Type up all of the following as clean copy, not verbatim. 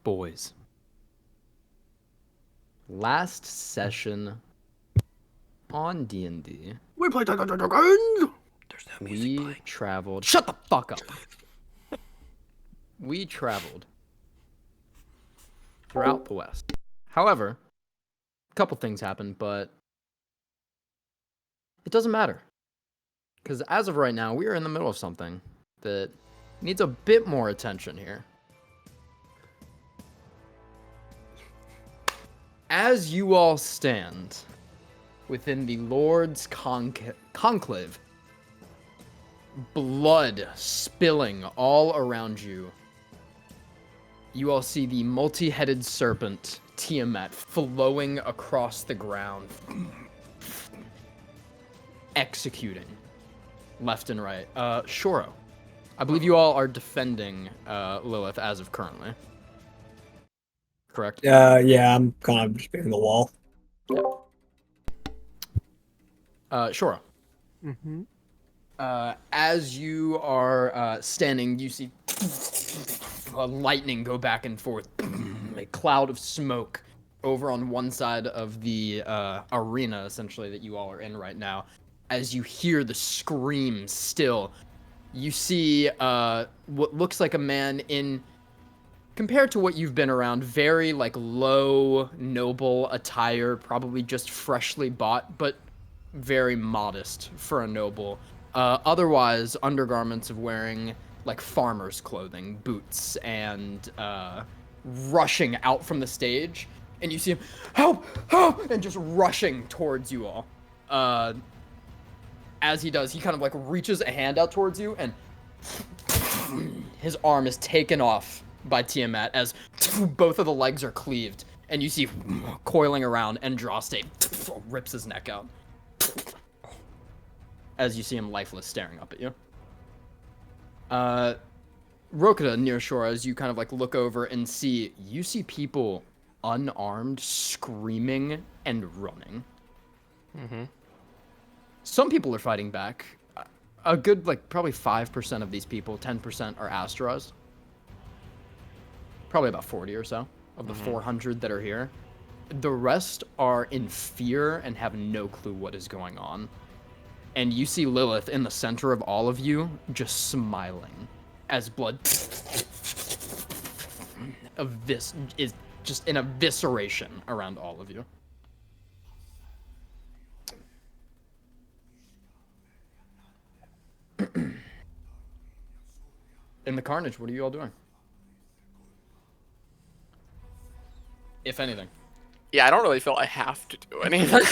Boys, last session on D&D, We play Dungeons and Dragons. There's no music we playing. traveled... Shut the fuck up! We traveled throughout the West. However, a couple things happened, but it doesn't matter. Because as of right now, we are in the middle of something that needs a bit more attention here. As you all stand within the Lord's conclave, blood spilling all around you, you all see the multi-headed serpent, Tiamat, flowing across the ground, executing left and right. Shoro, I believe you all are defending Lilith as of currently. Correct? Yeah, I'm kind of just being the wall. Shoro. Mm-hmm. As you are standing, you see lightning go back and forth. A cloud of smoke over on one side of the arena, essentially, that you all are in right now. As you hear the screams still, you see what looks like a man in, compared to what you've been around, very like low, noble attire, probably just freshly bought, but very modest for a noble. Otherwise, undergarments of wearing like farmer's clothing, boots, and rushing out from the stage. And you see him, help, help, and just rushing towards you all. As he does, he kind of like reaches a hand out towards you, and his arm is taken off by Tiamat as both of the legs are cleaved. And you see coiling around, Andraste rips his neck out. As you see him lifeless staring up at you. Rokita near shore, as you kind of like look over and you see people unarmed, screaming and running. Mm-hmm. Some people are fighting back. A good, like, probably 5% of these people, 10% are Asteros. Probably about 40 or so of the 400 that are here. The rest are in fear and have no clue what is going on. And you see Lilith in the center of all of you, just smiling, as blood is just an evisceration around all of you. In the carnage, what are you all doing? If anything. Yeah, I don't really feel I have to do anything.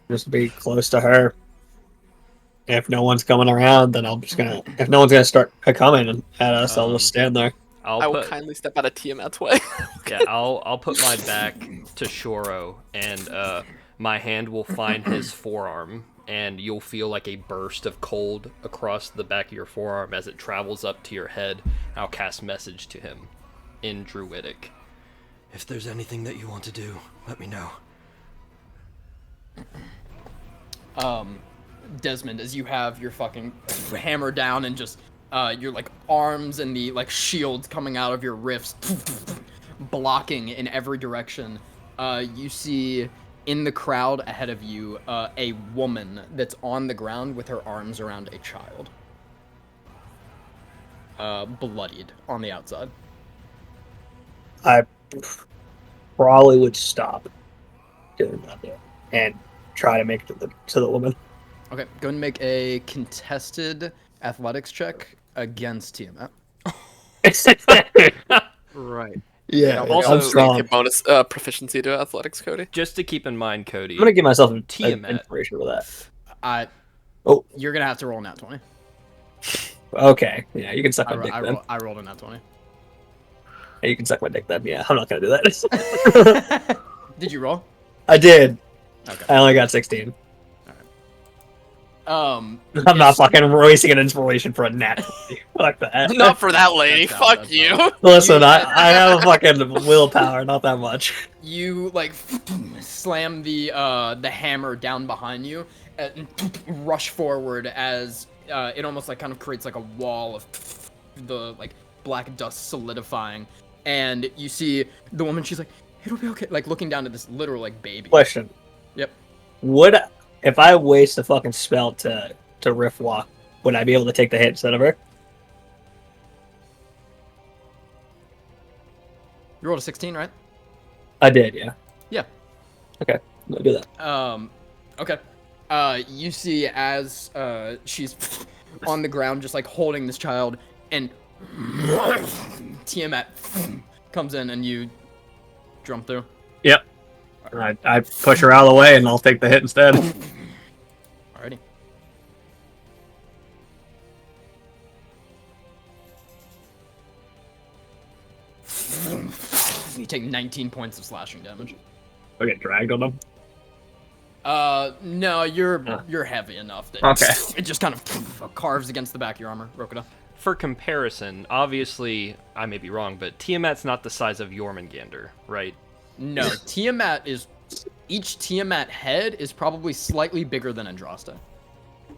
Just be close to her. If no one's coming around, then I'm just gonna. If no one's gonna start coming at us, I'll just stand there. I will kindly step out of Tiamat's way. Yeah, I'll put my back to Shoro, and my hand will find his forearm, and you'll feel like a burst of cold across the back of your forearm as it travels up to your head. I'll cast message to him in Druidic. If there's anything that you want to do, let me know. Desmond, as you have your fucking hammer down and just your like arms and the like shields coming out of your rifts blocking in every direction, you see in the crowd ahead of you a woman that's on the ground with her arms around a child, bloodied on the outside. I probably would stop doing that and try to make it to the woman. Okay, go and make a contested athletics check against Tiamat. Right. Yeah, also, I'm strong. Get bonus proficiency to athletics, Cody. Just to keep in mind, Cody. I'm gonna give myself an Tiamat. inspiration for that. Oh, you're gonna have to roll a nat 20. Okay, yeah, you can suck my dick then. I rolled a nat 20. Yeah, you can suck my dick then. Yeah, I'm not gonna do that. Did you roll? I did. Okay. I only got 16. I'm I'm not fucking wasting an inspiration for a nat. Fuck that. Not for that lady. That's Fuck out, you. Listen, I have a fucking willpower, not that much. You like slam the hammer down behind you and rush forward as it almost like kind of creates like a wall of the like black dust solidifying, And you see the woman, she's like, it'll be okay. Like looking down at this literal like baby. Question. Yep. If I waste a fucking spell to rift walk, would I be able to take the hit instead of her? You rolled a 16, right? I did, yeah. Yeah. Okay, I'll do that. Okay. You see as she's on the ground, just like holding this child, and Tiamat comes in, and you drum through. Yep. I push her out of the way, and I'll take the hit instead. Alrighty. You take 19 points of slashing damage. I get dragged on them. No, you're heavy enough that Okay. it just kind of carves against the back of your armor, Rokita. For comparison, obviously, I may be wrong, but Tiamat's not the size of Jormungandr, right? No, each Tiamat head is probably slightly bigger than Andraste.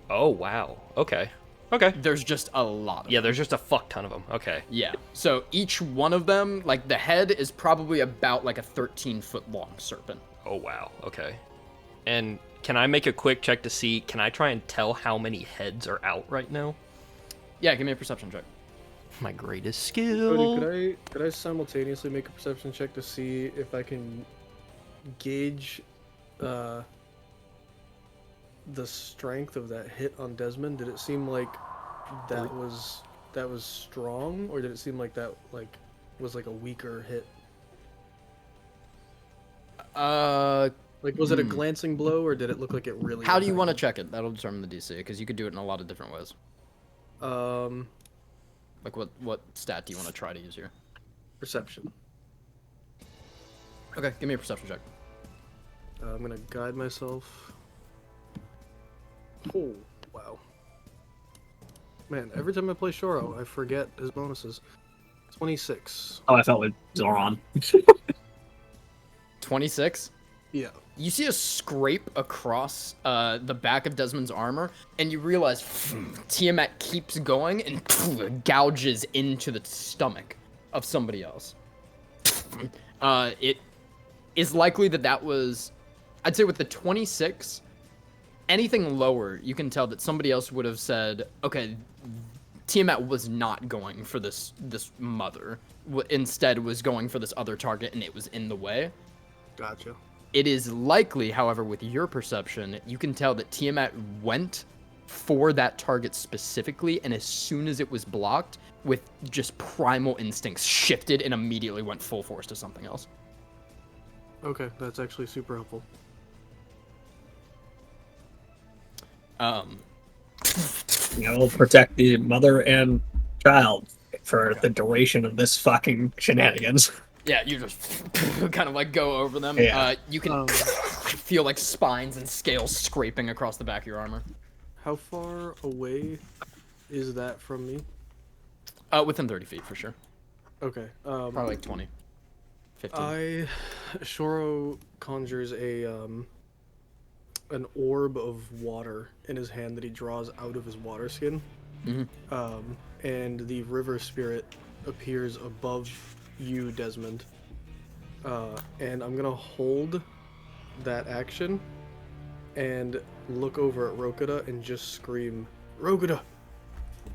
Oh, wow. Okay. Okay. There's just a lot of Yeah, them. there's just a fuck ton of them. Okay. Yeah. So each one of them, like the head is probably about like a 13-foot long serpent. Oh, wow. Okay. And can I make a quick check to see, can I try and tell how many heads are out right now? Yeah, give me a perception check. My greatest Cody, skill. could I simultaneously make a perception check to see if I can gauge the strength of that hit on Desmond? Did it seem like that was strong, or did it seem like that was like a weaker hit? Like, was it a glancing blow, or did it look like it really? How do you want to affected? check it? That'll determine the DC, because you could do it in a lot of different ways. Like what stat do you want to try to use here? Perception. Okay, give me a perception check. I'm gonna guide myself. Oh, wow. Man, every time I play Shoro, I forget his bonuses. 26. Oh, I felt with Zoran. 26. Yeah. You see a scrape across the back of Desmond's armor, and you realize Tiamat keeps going and gouges into the stomach of somebody else. It is likely that was, I'd say with the 26, anything lower, you can tell that somebody else would have said, okay, Tiamat was not going for this mother, instead was going for this other target, and it was in the way. Gotcha. It is likely, however, with your perception, you can tell that Tiamat went for that target specifically, and as soon as it was blocked, with just primal instincts, shifted and immediately went full force to something else. Okay, that's actually super helpful. We'll protect the mother and child for the duration of this fucking shenanigans. Yeah, you just kind of like go over them. Yeah. You can feel like spines and scales scraping across the back of your armor. How far away is that from me? Within 30 feet for sure. Okay. Probably like 20. 15. Shoro conjures an orb of water in his hand that he draws out of his water skin. Mm-hmm. And the river spirit appears above you, Desmond. And I'm gonna hold that action and look over at Rokita and just scream, Rokita,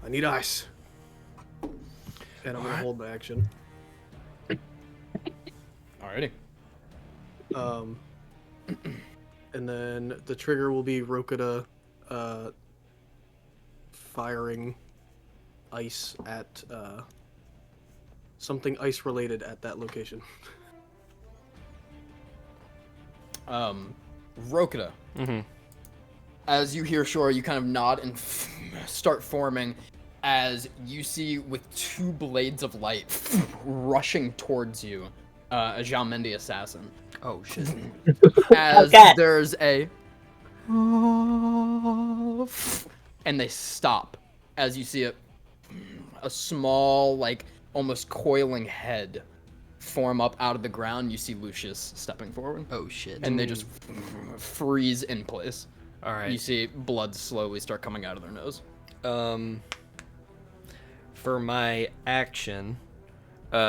I need ice. And I'm gonna hold the action. Alrighty. And then the trigger will be Rokita firing ice at something ice related at that location. Rokita. Mm-hmm. As you hear Shore, you kind of nod and start forming as you see with two blades of light rushing towards you, a Jean Mendy assassin. Oh, shit. As Okay. there's a and they stop as you see a small, like almost coiling head form up out of the ground. You see Lucius stepping forward, Oh, shit. and they just freeze in place. All right. You see blood slowly start coming out of their nose. For my action,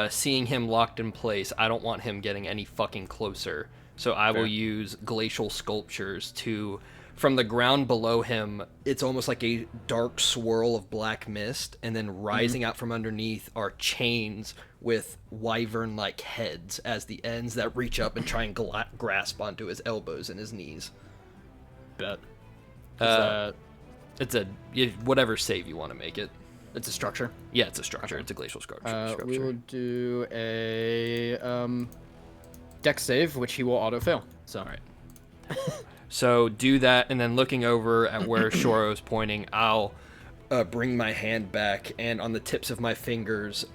seeing him locked in place, I don't want him getting any fucking closer. So I will use glacial sculptures to, from the ground below him, it's almost like a dark swirl of black mist, and then rising out from underneath are chains with wyvern-like heads as the ends that reach up and try and grasp onto his elbows and his knees. Bet. It's a whatever save you want to make it. It's a structure. Yeah, it's a structure. It's a glacial structure. We will do a dex save, which he will auto fail. So, all right. So do that, and then looking over at where Shoro's pointing, I'll bring my hand back, and on the tips of my fingers,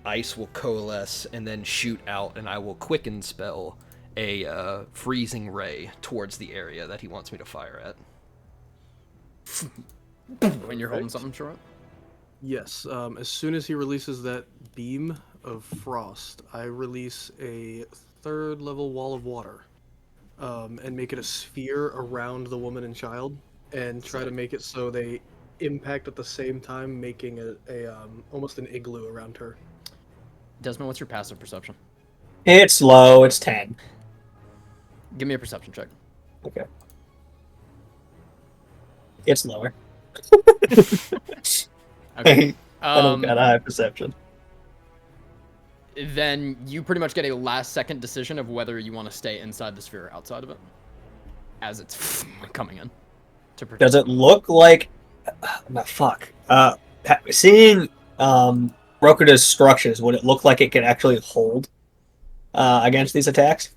ice will coalesce and then shoot out, and I will quicken spell a freezing ray towards the area that he wants me to fire at. When you're holding something short. Yes. As soon as he releases that beam of frost, I release a 3rd level wall of water, and make it a sphere around the woman and child, and try to make it so they impact at the same time, making a almost an igloo around her. Desmond, what's your passive perception? It's low. It's 10. Give me a perception check. Okay. It's lower. Okay. I don't got a high perception. Then you pretty much get a last-second decision of whether you want to stay inside the sphere or outside of it, as it's coming in. To protect. Does it look like? Fuck. Seeing Rokuda's structures, would it look like it could actually hold against these attacks?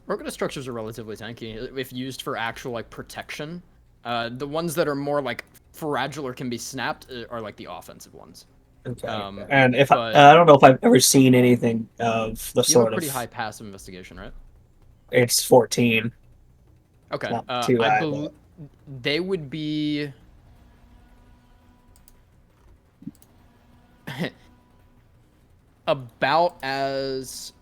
Rokuda structures are relatively tanky if used for actual like protection. The ones that are more like fragile or can be snapped are like the offensive ones. Okay. And if I don't know if I've ever seen anything of the you sort have a pretty of. high passive investigation, right? It's 14. Okay. Not too high, but- They would be. About as.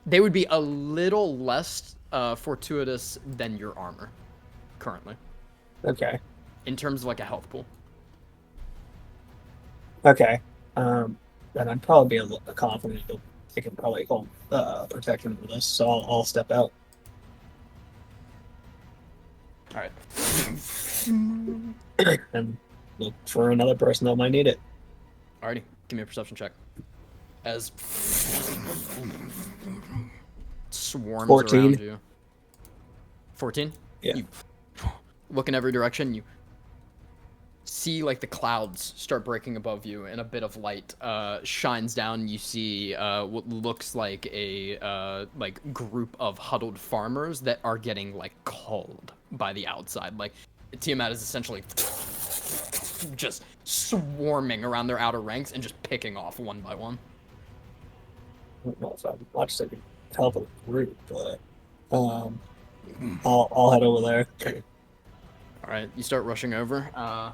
They would be a little less fortuitous than your armor, currently, Okay. in terms of like a health pool. Okay. Then I'd probably be a little confident that it can probably hold protection for this, so I'll step out. All right. And look for another person that might need it. Alrighty. Give me a perception check. As swarms 14. around you. 14? Yeah. You look in every direction. You see like the clouds start breaking above you, and a bit of light shines down. You see what looks like a like group of huddled farmers that are getting like culled by the outside. Like Tiamat is essentially just swarming around their outer ranks and just picking off one by one. I don't know if I'm much that could help a group, but I'll head over there. All right, you start rushing over.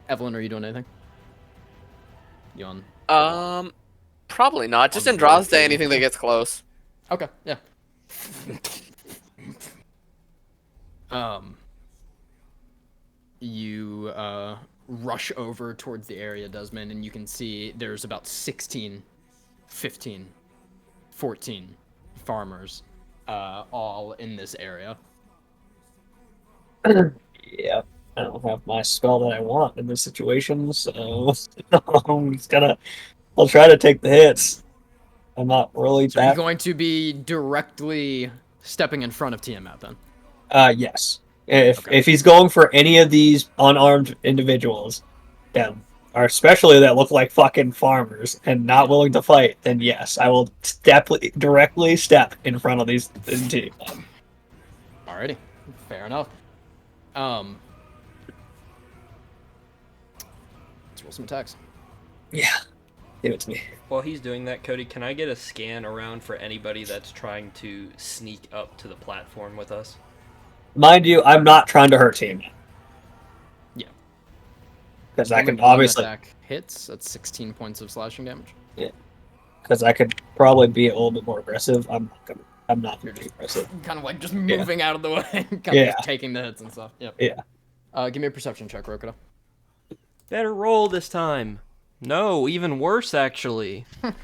Evelyn, are you doing anything? You on? Probably not. Just Andraste, anything that gets close. Okay, yeah. You rush over towards the area, Desmond, and you can see there's about 16, 15, 14 farmers all in this area. Yeah, I don't have my spell that I want in this situation, so I'll try to take the hits. I'm not really So you're that. going to be directly stepping in front of Tiamat then? Yes. If Okay. if he's going for any of these unarmed individuals, them, or especially that look like fucking farmers and not willing to fight, then yes, I will directly step in front of these two. Alrighty, fair enough. Let's roll some attacks. Yeah, give it to me. While he's doing that, Cody, can I get a scan around for anybody that's trying to sneak up to the platform with us? Mind you, I'm not trying to hurt him. Yeah. Because I Only can one obviously. attack hits. That's 16 points of slashing damage. Because I could probably be a little bit more aggressive. I'm not going to be aggressive. Kind of like just moving out of the way, kind of Yeah. just taking the hits and stuff. Yep. Yeah. Give me a perception check, Rokuda. Better roll this time. No, even worse, actually. Come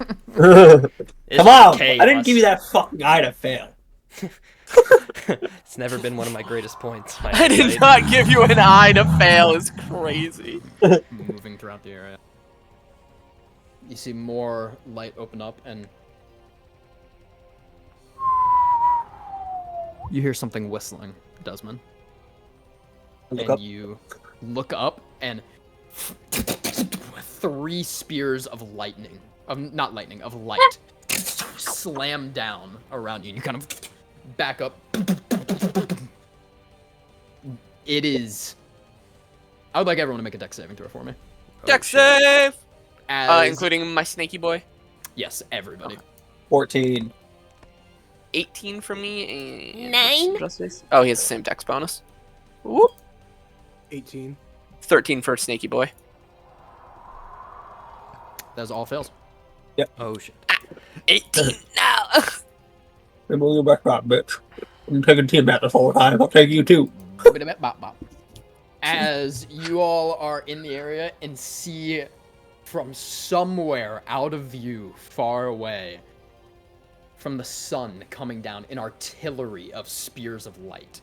It's on! chaos. I didn't give you that fucking eye to fail. It's never been one of my greatest points. My I did eyesight. not give you an eye to fail. It's crazy. Moving throughout the area. You see more light open up, and you hear something whistling, Desmond. Look And up. you look up, and 3 spears of lightning, not lightning, of light, slam down around you, and you kind of back up. It is. I would like everyone to make a dex saving throw for me. Dex save! As Including my snaky boy. yes, everybody. 14. 18 for me and 9. Justice. Oh, he has the same dex bonus. Whoop. 18. 13 for snaky boy. That's all fails. Oh shit. 18 now. Remove your backpack, bitch. I'm taking team back this whole time. I'll take you too. As you all are in the area and see from somewhere out of view, far away, from the sun coming down, an artillery of spears of light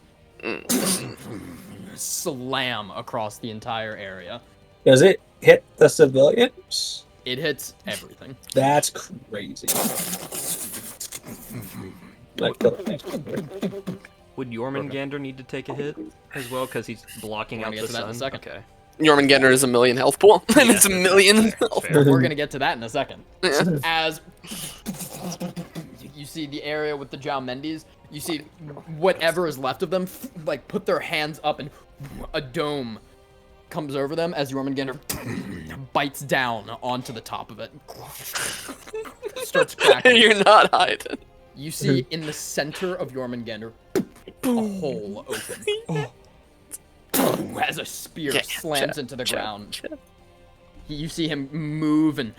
slam across the entire area. Does it hit the civilians? It hits everything. That's crazy. Like, Would Jormungandr need to take a hit as well because he's blocking We're out gonna the get to that in a sun? second. Okay. Jormungandr is a million health pool. And it's a million Fair, health. fair. We're gonna get to that in a second. As you see the area with the Jalmendis, you see whatever is left of them, like put their hands up, and a dome comes over them as Jormungandr bites down onto the top of it. Starts cracking. You're not hiding. You see in the center of Jormungandr a hole open. As a spear slams into the ground. You see him move and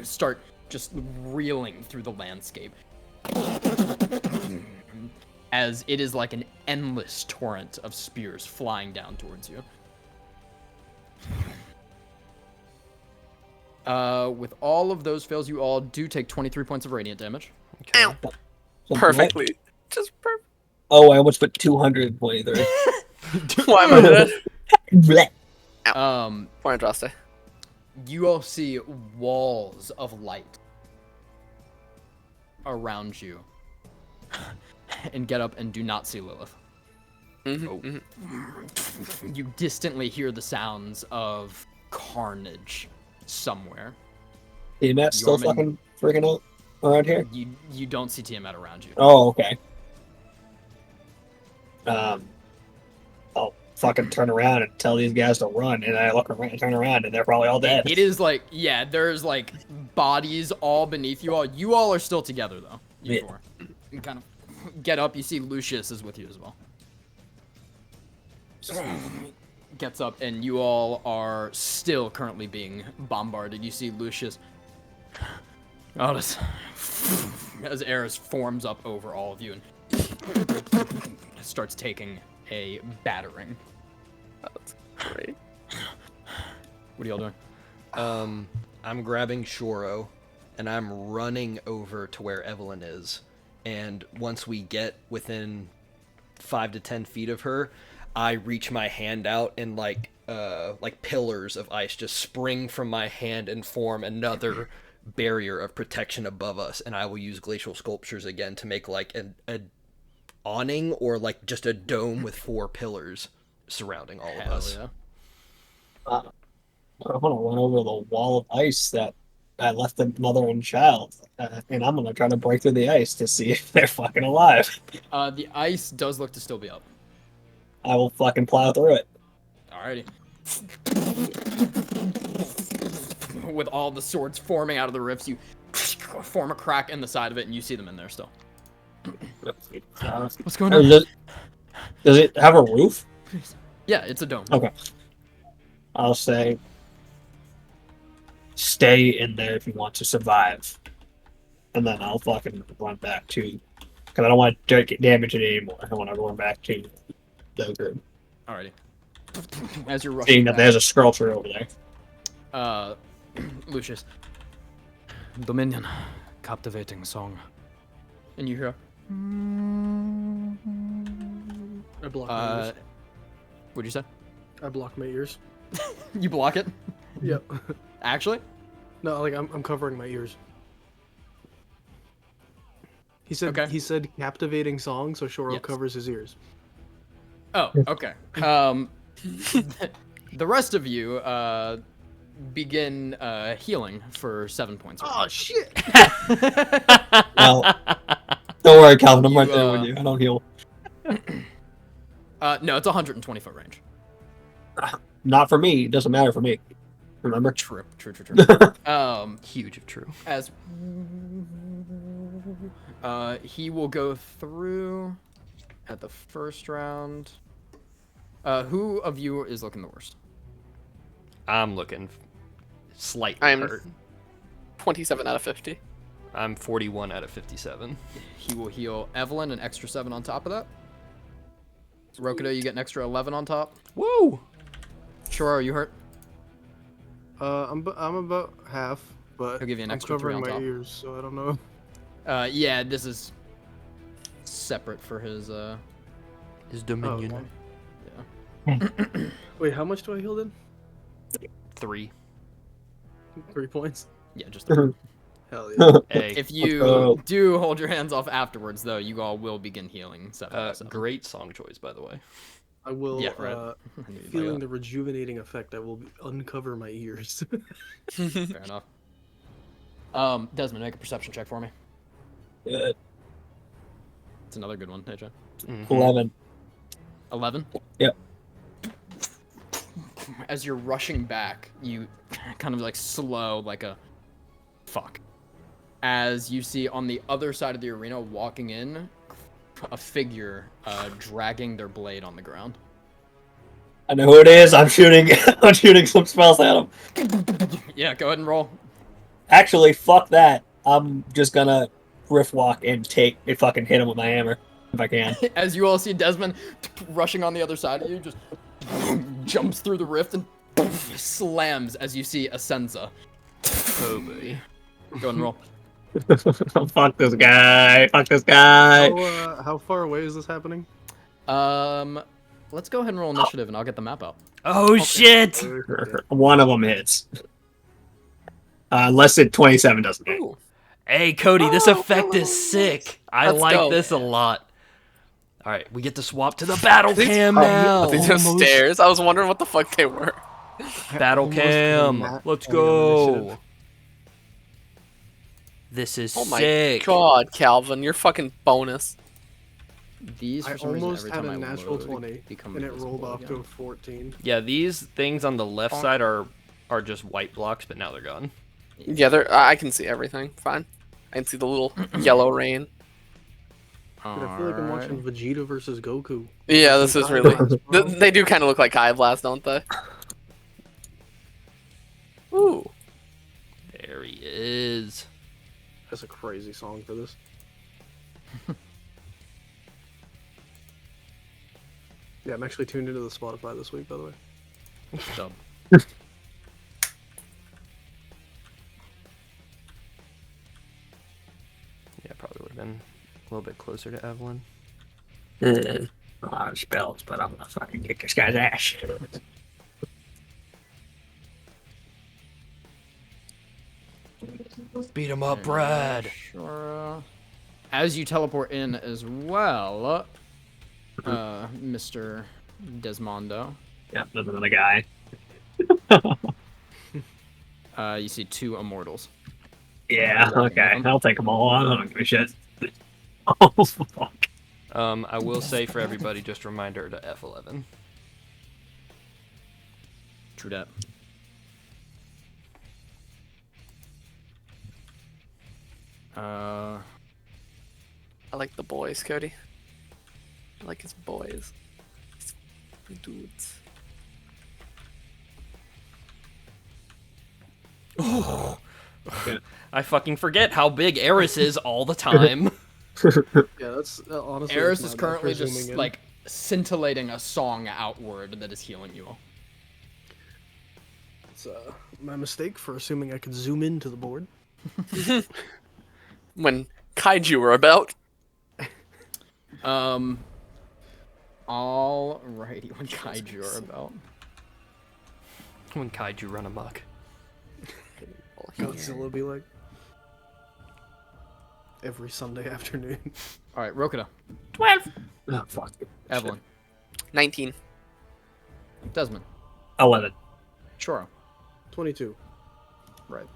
start just reeling through the landscape. As it is like an endless torrent of spears flying down towards you. With all of those fails, you all do take 23 points of radiant damage. Okay. Ow. Perfectly. Just perfect. Oh, I almost put 223. Why am I dead? Blech. Why Andraste? You all see walls of light around you. And get up and do not see Lilith. You distantly hear the sounds of carnage somewhere. Matt's still Jorman- fucking freaking out around here? You don't see Tiamat around you. Oh, okay. I'll fucking turn around and tell these guys to run, and I look around, turn around, and they're probably all dead. It is like, yeah, there's like bodies all beneath you all. You all are still together though. You Yeah. four. You kind of get up. You see Lucius is with you as well. Gets up, and you all are still currently being bombarded. You see Lucius. Aldous. As Eris forms up over all of you and starts taking a battering. That's great. What are y'all doing? I'm grabbing Shoro, and I'm running over to where Evelyn is. And once we get within 5 to 10 feet of her, I reach my hand out, and like pillars of ice just spring from my hand and form another barrier of protection above us. And I will use glacial sculptures again to make like a awning or like just a dome with 4 pillars surrounding all of us. Yeah. I'm gonna run over the wall of ice that I left the mother and child, and I'm gonna try to break through the ice to see if they're fucking alive. The ice does look to still be up. I will fucking plow through it. Alrighty. With all the swords forming out of the rifts, you form a crack in the side of it, and you see them in there still. What's going on? Does it have a roof? Yeah, it's a dome. Okay. I'll say, stay in there if you want to survive. And then I'll fucking run back to, because I don't want to damage it anymore. I want to run back to the group. Alrighty. As you're rushing Seeing that back, there's a sculpture over there. Lucius. Dominion, captivating song. And you hear. I block my ears. What'd you say? I block my ears. You block it? Yep. Actually? No, like I'm covering my ears. He said Okay. he said captivating song, so Shoro Yes. covers his ears. Oh, okay. The rest of you begin healing for 7 points. Oh shit! Well, don't worry, Calvin. I'm right You, there with you. I don't heal. No, it's 120 foot range. Not for me. It doesn't matter for me. Remember? True. Huge if true. As he will go through at the first round. Who of you is looking the worst? I'm looking slightly I'm- hurt. 27 out of 50. I'm 41 out of 57. He will heal Evelyn an extra 7 on top of that. Rokudo, you get an extra 11 on top. Woo! Shoro, are you hurt? I'm about half, but He'll give you an I'm extra 3 covering on my top. ears, so I don't know. Yeah, this is separate for his His Oh, Dominion. okay. yeah. Wait, how much do I heal then? 3. 3 points. Yeah, just Hell yeah. Hey, if you go. do hold your hands off afterwards, though, you all will begin healing 7 7. great song choice, by the way. I will. Yeah, right. I knew you'd like Feeling the rejuvenating effect, I will uncover my ears. that. Fair enough. Desmond, make a perception check for me. Good. It's another good one, AJ. Mhm. 11. 11? Yep. As you're rushing back, you kind of like slow, like a fuck. As you see on the other side of the arena, walking in, a figure dragging their blade on the ground. I know who it is. I'm shooting. I'm shooting some spells at him. Yeah, go ahead and roll. Actually, fuck that. I'm just gonna rift walk and fucking hit him with my hammer if I can. As you all see Desmond rushing on the other side of you, just jumps through the rift and slams as you see Asenza. Oh, boy. Go ahead and roll. Fuck this guy. Fuck this guy. How far away is this happening? Let's go ahead and roll initiative, and I'll get the map out. Oh, shit! One of them hits. Unless it 27 doesn't hit. Ooh. Hey, Cody, this Oh, effect hello. is sick. I Let's like go. this a lot. All right, we get to swap to the battle cam Oh, now. these are stairs. I was wondering what the fuck they were. Battle Almost cam. not Let's playing on go. initiative. This is Oh my sick. god, Calvin, you're fucking bonus. These, I for some reason, almost every had time a I natural load, 20, become and it rolled invisible off to again. a 14. Yeah, these things on the left side are just white blocks, but now they're gone. Yeah, I can see everything. Fine. I can see the little yellow rain. Dude, I feel like I'm watching Vegeta versus Goku. Yeah, this is really. They do kind of look like High Blast, don't they? Ooh. There he is. That's a crazy song for this. Yeah, I'm actually tuned into the Spotify this week, by the way. Dub. Yeah, probably would have been a little bit closer to Evelyn. A lot of spells, but I'm gonna fucking kick this guy's ass. Beat him up, Brad. Sure. As you teleport in as well, Mr. Desmondo, Yeah, there's another guy. you see 2 immortals. Yeah, okay. I'll take them all. I don't give a shit. Oh, fuck. I will say for everybody, just a reminder to F11. True that. I like the boys, Cody. I like his boys. His dudes. I fucking forget how big Eris is all the time. Yeah, that's honestly. Eris that's is not bad currently for just zooming in. like scintillating a song outward that is healing you all. It's my mistake for assuming I could zoom into the board. When kaiju are about. Alrighty, when kaiju are about. When kaiju run amok. Godzilla be like every Sunday afternoon. Alright, Rokita. 12. Oh, fuck. Evelyn. 19. Desmond. 11. Shoro. 22. Right.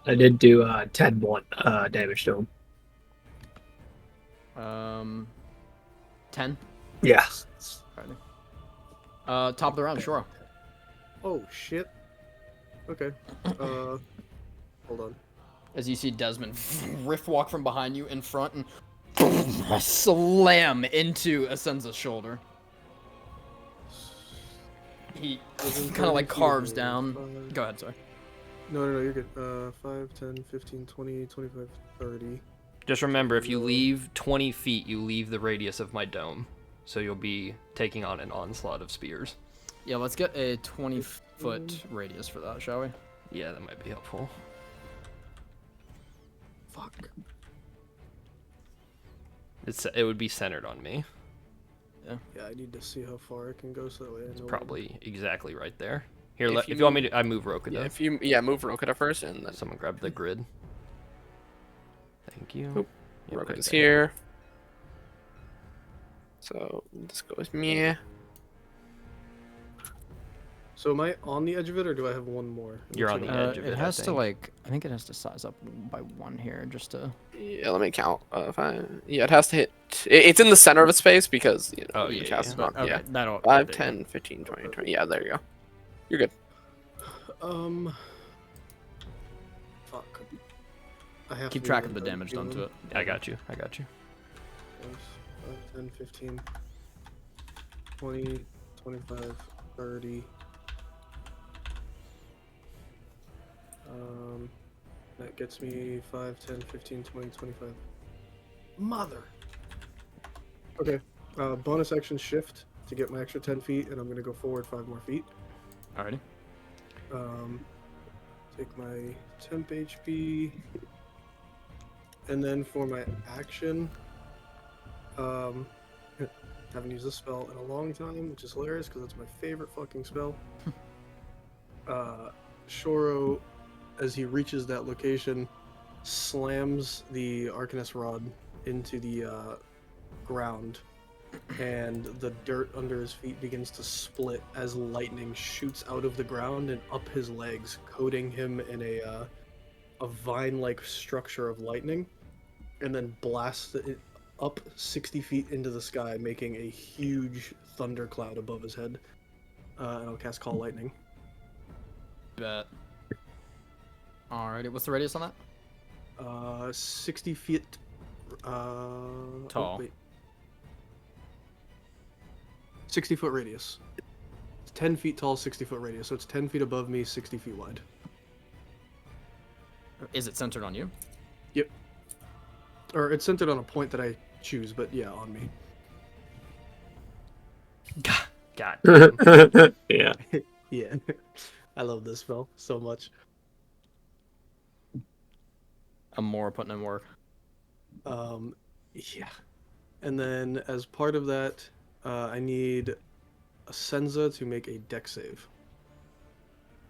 I did do 10 damage to him. 10. Yeah. Alrighty. Top of the round, Shoro. Oh shit. Okay. Hold on. As you see Desmond riff walk from behind you in front and slam into Asenza's shoulder. He kind of like carves down. Go ahead, sorry. No, you're good. 5, 10, 15, 20, 25, 30. Just remember, if you leave 20 feet, you leave the radius of my dome. So you'll be taking on an onslaught of spears. Yeah, let's get a 20-foot radius for that, shall we? Yeah, that might be helpful. Fuck. It would be centered on me. Yeah, I need to see how far I can go so that way I know. Probably exactly right there. Here, If if you you want me to, I move Rokita. Yeah, move Rokita first, and then Someone grab the grid. Thank you. Oop. Yep, right Rokita's there. here. So this goes me. So am I on the edge of it, or do I have one more? You're on the edge of it, It I has to think. I think it has to size up by 1 here, just to. Yeah, let me count. Yeah, it has to hit. It's in the center of its space because you know. Oh, you yeah, cast yeah. it on- Okay, yeah. that'll. 5, there you 10, 15, 20, 20. Yeah, there you go. You're good. Fuck. I have go. Keep to track of the remember damage done to it. I got you. I got you. 5, 10, 15, 20, 25, 30. That gets me 5, 10, 15, 20, 25. Mother! Okay, bonus action shift to get my extra 10 feet, and I'm gonna go forward 5 more feet. Alrighty. Take my temp HP, and then for my action, haven't used this spell in a long time, which is hilarious because it's my favorite fucking spell. Shoro, as he reaches that location, slams the Arcanist Rod into the ground, and the dirt under his feet begins to split as lightning shoots out of the ground and up his legs, coating him in a vine-like structure of lightning, and then blasts it up 60 feet into the sky, making a huge thundercloud above his head. And I'll cast Call Lightning. Bet. Alrighty, what's the radius on that? 60 feet. Tall. 60-foot radius. It's 10 feet tall, 60-foot radius, so it's 10 feet above me, 60 feet wide. Is it centered on you? Yep. Or it's centered on a point that I choose, but yeah, on me. God damn. Yeah. Yeah. I love this spell so much. I'm more putting in work. Yeah. And then as part of that, I need a Senza to make a deck save.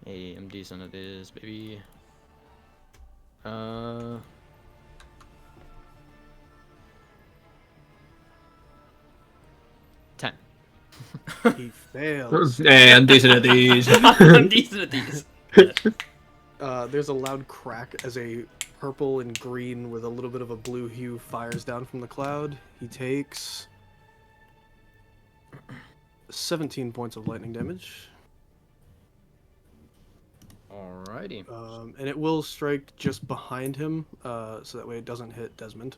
Hey, I'm decent at this, baby. 10. He fails. Hey, I'm decent at these. I'm decent at these. There's a loud crack as a purple and green with a little bit of a blue hue fires down from the cloud. He takes 17 points of lightning damage. Alrighty. And it will strike just behind him, so that way it doesn't hit Desmond.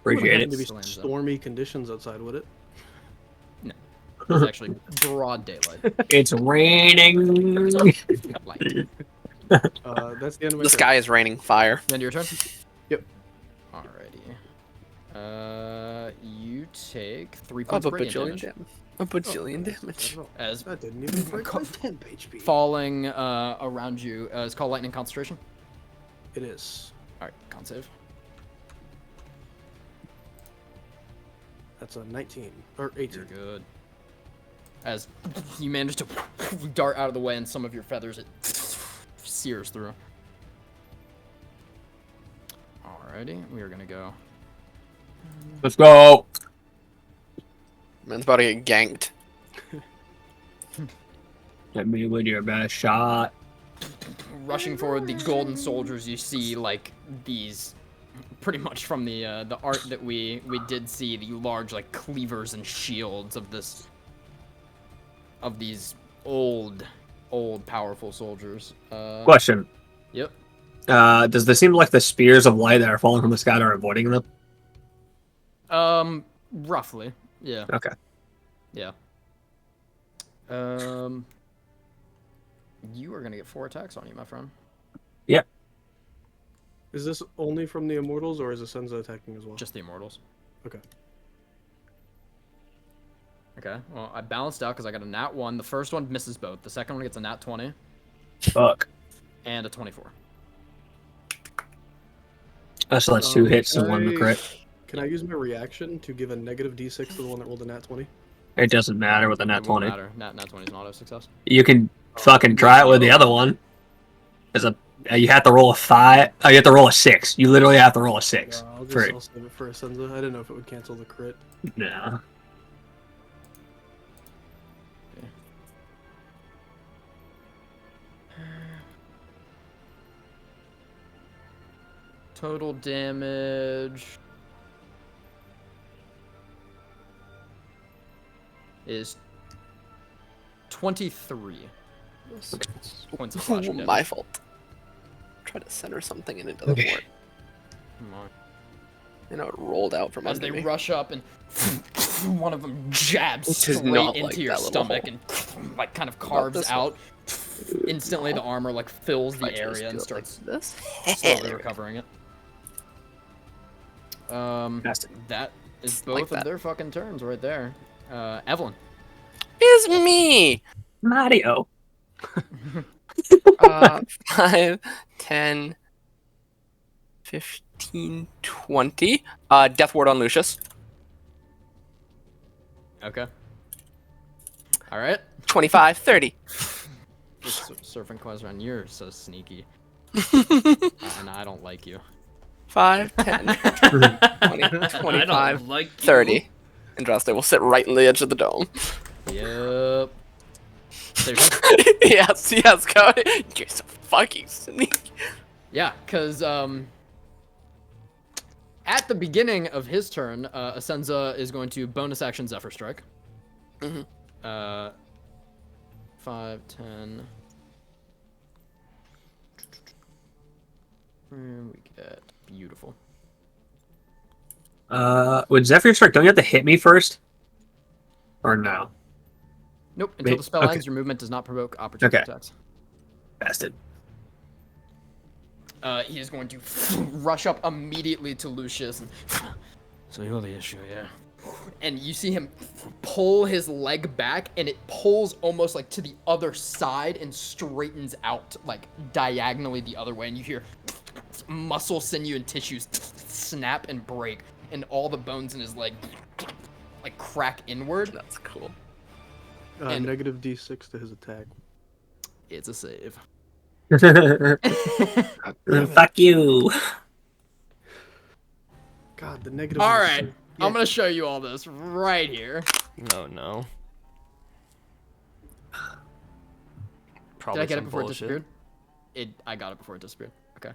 Appreciate Wouldn't it. be Slams up. stormy conditions outside, would it? It's actually broad daylight. It's raining. Light. That's the end of my The turn. sky is raining fire. End of your turn? Yep. Alrighty. You take 3 Of points a of radiant bajillion damage. damage. A bajillion damage. As That didn't even break my temp HP. falling around you is called lightning concentration. It is. All right, con save. That's a 19 or 18. You're good. As you manage to dart out of the way, and some of your feathers it sears through. Alrighty, we are gonna go. Let's go. Man's about to get ganked. Hit me with your best shot. Rushing forward, the golden soldiers. You see like these, pretty much from the art that we did see, the large like cleavers and shields of these old powerful soldiers. Question. Yep. Does this seem like the spears of light that are falling from the sky are avoiding them? Roughly. Yeah. Okay. Yeah. You are gonna get 4 attacks on you, my friend. Yep. Is this only from the immortals, or is Asenza attacking as well? Just the immortals. Okay. Okay. Well, I balanced out because I got a nat 1. The first one misses both. The second one gets a nat 20 Fuck. and a 24. So that's 2 hits and 1 to crit. Can I use my reaction to give a negative d6 to the one that rolled a nat 20? It doesn't matter with a nat It won't 20. matter. Nat 20 is an auto success. You can fucking try it with the other one. You have to roll a 5. You have to roll a 6. You literally have to roll a 6. I'll For save it for Asenza. I didn't know if it would cancel the crit. No. Total damage is 23 points of slashing damage. My fault. Try to center something and it doesn't Okay. work. Come on. You know, it rolled out from As under they me. rush up and one of them jabs Which is straight not into like your that little stomach hole. and like kind of carves this out. Instantly, the armor like fills Try the to area do and it starts like this. slowly recovering it. That's it. That is Just both like of that. their fucking turns right there. Evelyn. Is me. Mario. 5, 10, 15, 20. Death ward on Lucius. Okay. All right. 25, 30. Just surfing Quasron, you're so sneaky. And I don't like you. 5, 10, 20, I 25, don't like you. 30. Andraste will sit right in the edge of the dome. Yep. So your turn. yes, Cody. You're so fucking sneaky. Yeah, because at the beginning of his turn, Asenza is going to bonus action Zephyr Strike. Mhm. 5, 10. And we get beautiful. With Zephyr Strike, don't you have to hit me first? Or no? Nope. Until Wait, the spell okay. ends, your movement does not provoke opportunity Okay. attacks. Bastard. He is going to rush up immediately to Lucius. And so you're the issue, yeah. And you see him pull his leg back, and it pulls almost like to the other side and straightens out like diagonally the other way. And you hear muscle, sinew, and tissues snap and break, and all the bones in his leg like crack inward. That's cool. And- Negative d6 to his attack. It's a save. Fuck you. God, the negative. All is right, so- I'm gonna show you all this right here. No, no. Did Probably I get it some before bullshit. it disappeared? I got it before it disappeared. Okay.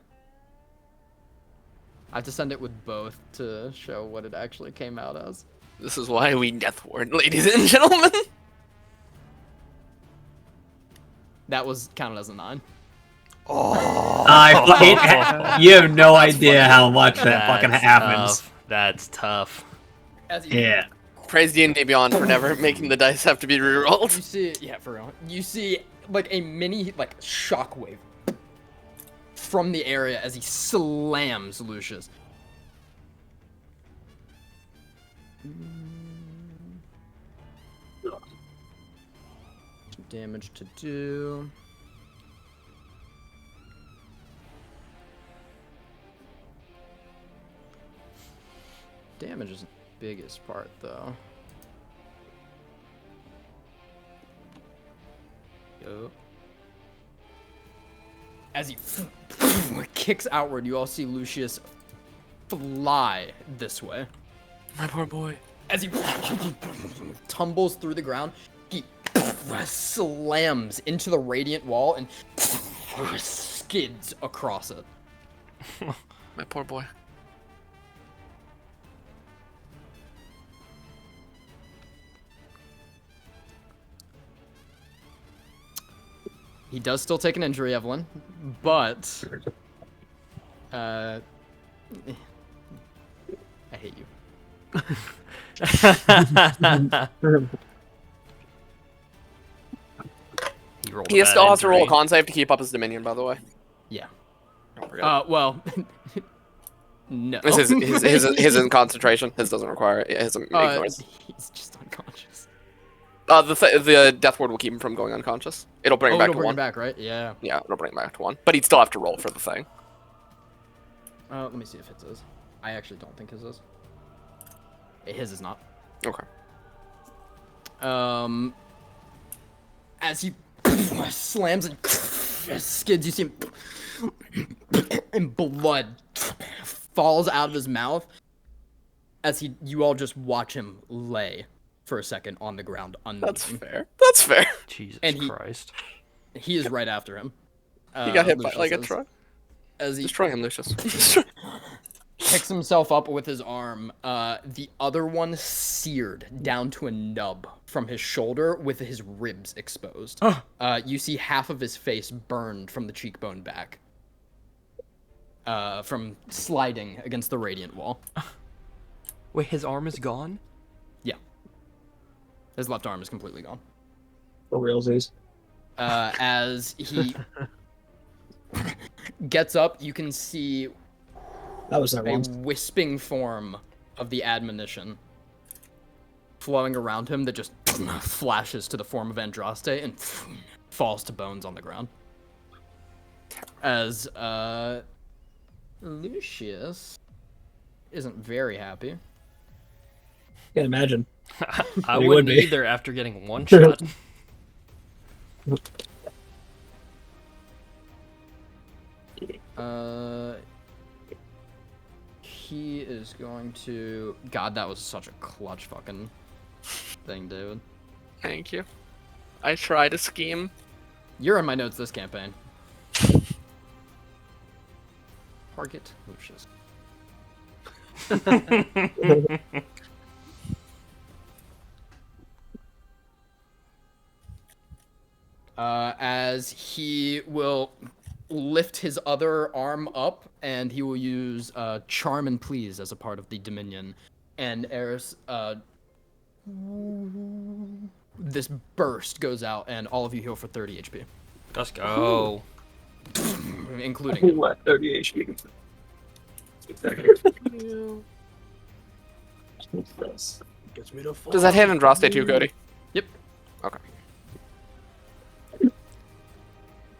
I have to send it with both to show what it actually came out as. This is why we death ward, ladies and gentlemen. That was counted as a 9. You have no idea how much that fucking That's happens. Tough. That's tough. As he, Yeah. Praise D&D Beyond for never making the dice have to be rerolled. You see, yeah, for real. You see like a mini like shockwave from the area as he slams Lucius. Some damage to do. Damage isn't the biggest part, though. Yo. As he kicks outward, you all see Lucius fly this way. My poor boy. As he tumbles through the ground, he slams into the radiant wall and skids across it. My poor boy. He does still take an injury, Evelyn, but I hate you. He still has to roll a con save to keep up his dominion, by the way. Yeah. Don't forget. Well, no. His in concentration. His doesn't require it. His ignores. He's just unconscious. The death ward will keep him from going unconscious. It'll bring him back to bring one. him back, right? Yeah. Yeah, it'll bring him back to one. But he'd still have to roll for the thing. Let me see if his is. I actually don't think his is. His is not. Okay. As he slams and skids, you see him, and blood falls out of his mouth. As you all just watch him lay for a second on the ground, unmoving. That's fair. That's fair. Jesus And Christ. He is right after him. He got hit by Lucius like a is. truck. As he Destroy him, Lucius. picks himself up with his arm, the other one seared down to a nub from his shoulder with his ribs exposed. You see half of his face burned from the cheekbone back. From sliding against the radiant wall. Wait, his arm is gone? Yeah. His left arm is completely gone. For realsies. As he gets up, you can see That was that a one. wisping form of the admonition flowing around him that just flashes to the form of Andraste and falls to bones on the ground. As Lucius isn't very happy. Can't imagine. I He wouldn't would be. either after getting one shot. He is going to... God, that was such a clutch fucking thing, David. Thank you. I tried to scheme. You're in my notes this campaign. Target Lucius. As he will lift his other arm up, and he will use Charm and Please as a part of the Dominion. And Eris, this burst goes out, and all of you heal for 30 HP. Let's go. Including him. What? 30 HP. Gets me to fall. Does that hit Andraste too, Cody? Yep. Okay.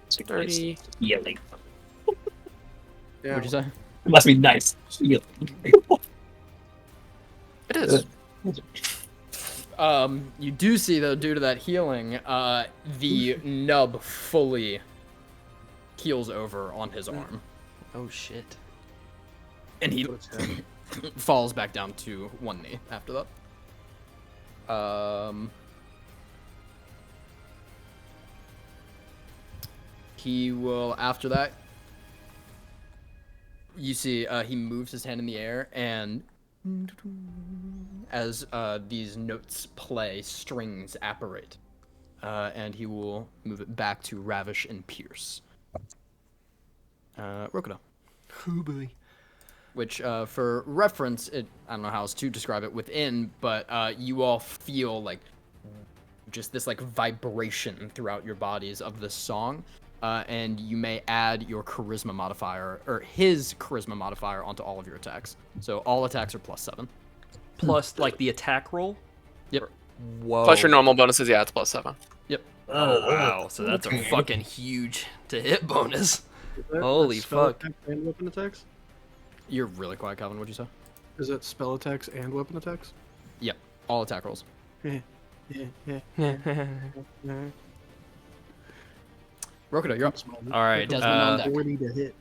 30. Healing. Yeah. What'd you say? It must be nice. Healing. It is. You do see, though, due to that healing, the nub fully heals over on his arm. Oh shit. And he What's happening? falls back down to one knee after that. He will, after that, you see he moves his hand in the air, and as these notes play, strings apparate. And he will move it back to Ravish and Pierce. Rokudo. Oh boy. Which, for reference, I don't know how else to describe it within, but you all feel like just this like vibration throughout your bodies of this song, and you may add your charisma modifier, or his charisma modifier, onto all of your attacks. So all attacks are +7. plus like the attack roll? Yep. Whoa. Plus your normal bonuses, yeah, it's +7. Oh wow, so that's a fucking huge to hit bonus. Is that Holy spell fuck. attacks and weapon attacks? You're really quiet, Calvin. What'd you say? Is that spell attacks and weapon attacks? Yep. All attack rolls. Rokudo, you're up. All right. Desmond on deck. 40 to hit.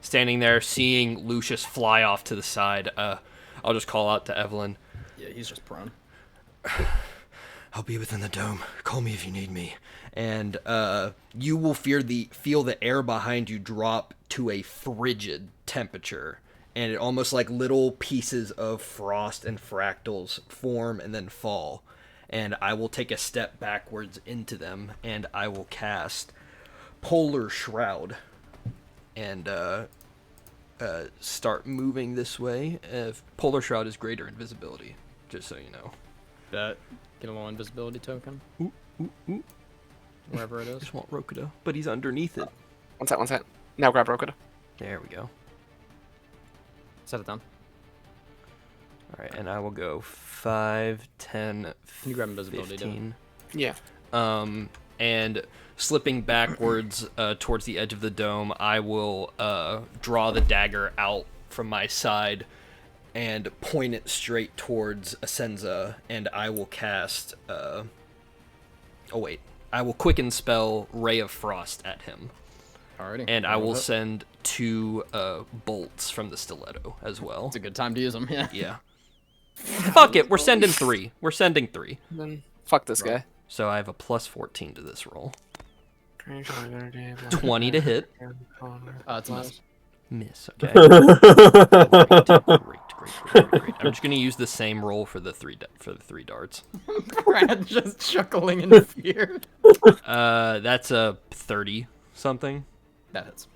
Standing there, seeing Lucius fly off to the side, I'll just call out to Evelyn. Yeah, he's just prone. I'll be within the dome. Call me if you need me. And you will feel the air behind you drop to a frigid temperature, and it almost like little pieces of frost and fractals form and then fall. And I will take a step backwards into them, and I will cast Polar Shroud, and start moving this way. Polar Shroud is greater invisibility, just so you know. That get a little invisibility token. Wherever it is. Just want Rokudo, but he's underneath it. One sec. Now grab Rokudo. There we go. Set it down. All right, and I will go 5, 10, Can you grab invisibility, 15. Yeah. And slipping backwards towards the edge of the dome, I will draw the dagger out from my side and point it straight towards Asenza, and I will cast... I will quicken spell Ray of Frost at him. Alrighty. And I will send 2 bolts from the stiletto as well. It's a good time to use them, yeah. Yeah. Fuck it, we're sending 3. We're sending 3. Then fuck this guy. So I have a plus 14 to this roll. 20 to hit. It's a miss. Miss, okay. Great. I'm just gonna use the same roll for the 3 darts. Brad just chuckling in fear. That's a 30 something. That hits.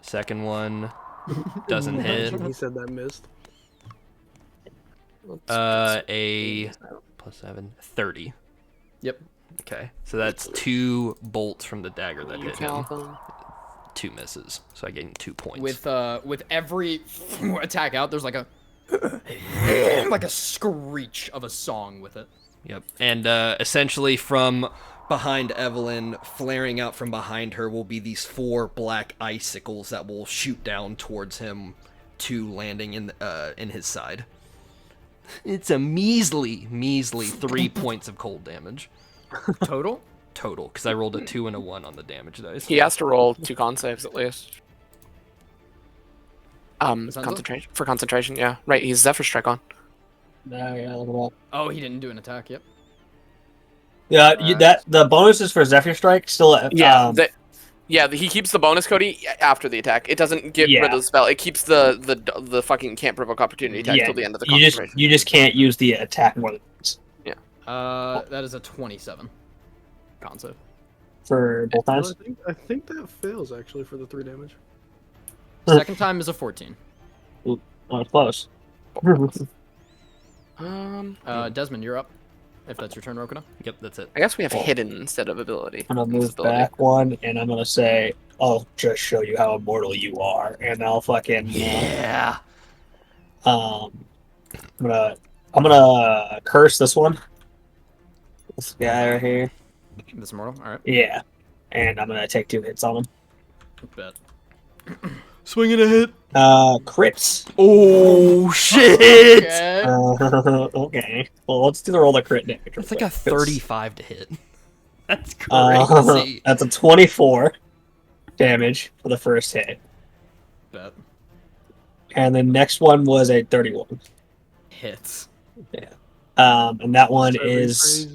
Second one doesn't hit. He said that missed. A plus 7, 30. Yep. Okay, so that's 2 bolts from the dagger that hit him. Calvin. 2 misses, so I gain 2 points. With every attack out, there's like a like a screech of a song with it. Yep. And essentially from behind Evelyn, flaring out from behind her, will be these 4 black icicles that will shoot down towards him, to landing in his side. It's a measly 3 points of cold damage. Total? Total, because I rolled a 2 and a 1 on the damage dice. He has to roll 2 con saves at least. Sanzo? Concentration. For concentration, yeah. Right, he's Zephyr Strike on. Yeah, look at that. Oh, he didn't do an attack. Yep. Yeah, the bonuses for Zephyr Strike still. He keeps the bonus, Cody, after the attack. It doesn't get rid of the spell. It keeps the fucking can't provoke opportunity attack till the end of the concentration. You just can't use the attack more than once. That is a 27. Concept. For both times. I think that fails actually for the 3 damage. Second time is a 14. Oh, close. Desmond, you're up. If that's your turn, Rokudo. Yep, that's it. I guess we have hidden instead of ability. I'm gonna move back 1, and I'm gonna say, "I'll just show you how immortal you are," and I'll fucking Yeah. I'm gonna curse this one. This guy right here. This immortal. All right. Yeah, and I'm gonna take 2 hits on him. Bet. Swinging a hit. Crits. Oh shit! Okay. Okay. Well, let's do the roll of crit damage. It's like a 35 to hit. That's crazy. That's a 24 damage for the first hit, Bet. and the next one was a 31. Hits. Yeah. And that one That'd be is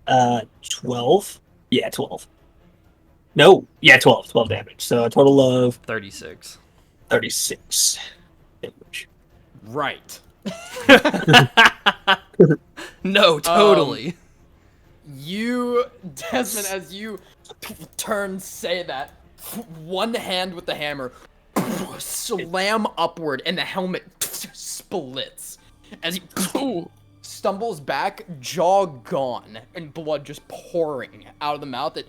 crazy. 12. Yeah, 12. No, yeah, 12 damage. So a total of 36. 36 damage. Right. No, totally. You, Desmond, as you say that, one hand with the hammer, slam upward, and the helmet splits. As he stumbles back, jaw gone, and blood just pouring out of the mouth. It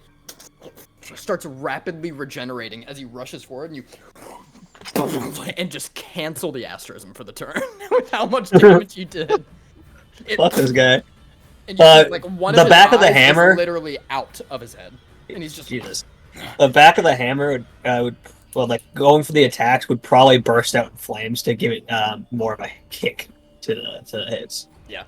starts rapidly regenerating as he rushes forward, and you and just cancel the asterism for the turn with how much damage you did. Fuck this guy. And you see, like, one the of his back of the eyes hammer is literally out of his head, and he's just Jesus. The back of the hammer would well, like going for the attacks would probably burst out in flames to give it more of a kick to the hits. Yeah.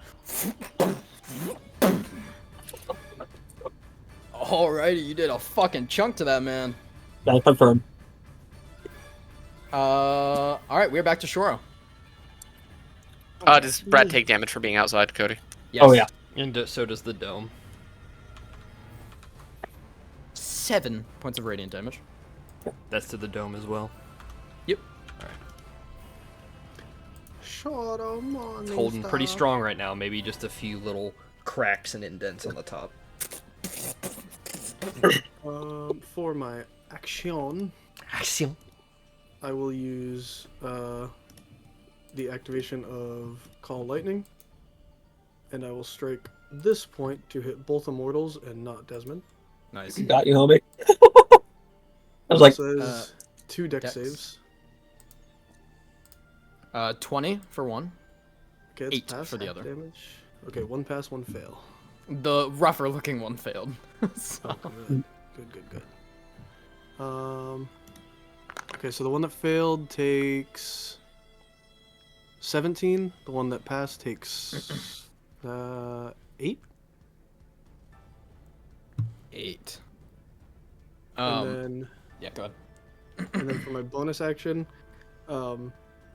Alrighty, you did a fucking chunk to that man. I'll confirm. Alright, we're back to Shoro. Does Brad take damage for being outside, Cody? Yes. Oh yeah. And so does the dome. 7 points of radiant damage. That's to the dome as well. Yep. It's holding pretty strong right now. Maybe just a few little cracks and indents on the top. For my action, I will use the activation of Call Lightning, and I will strike this point to hit both Immortals and not Desmond. Nice. Got you, homie. I was like, So that is 2 dex saves. 20 for one. Okay, it's 8 pass, for the half other. damage. Okay, 1 pass, 1 fail. The rougher looking one failed. So. Good. Okay, so the one that failed takes 17. The one that passed takes 8. 8. And then Yeah, go ahead. and then for my bonus action,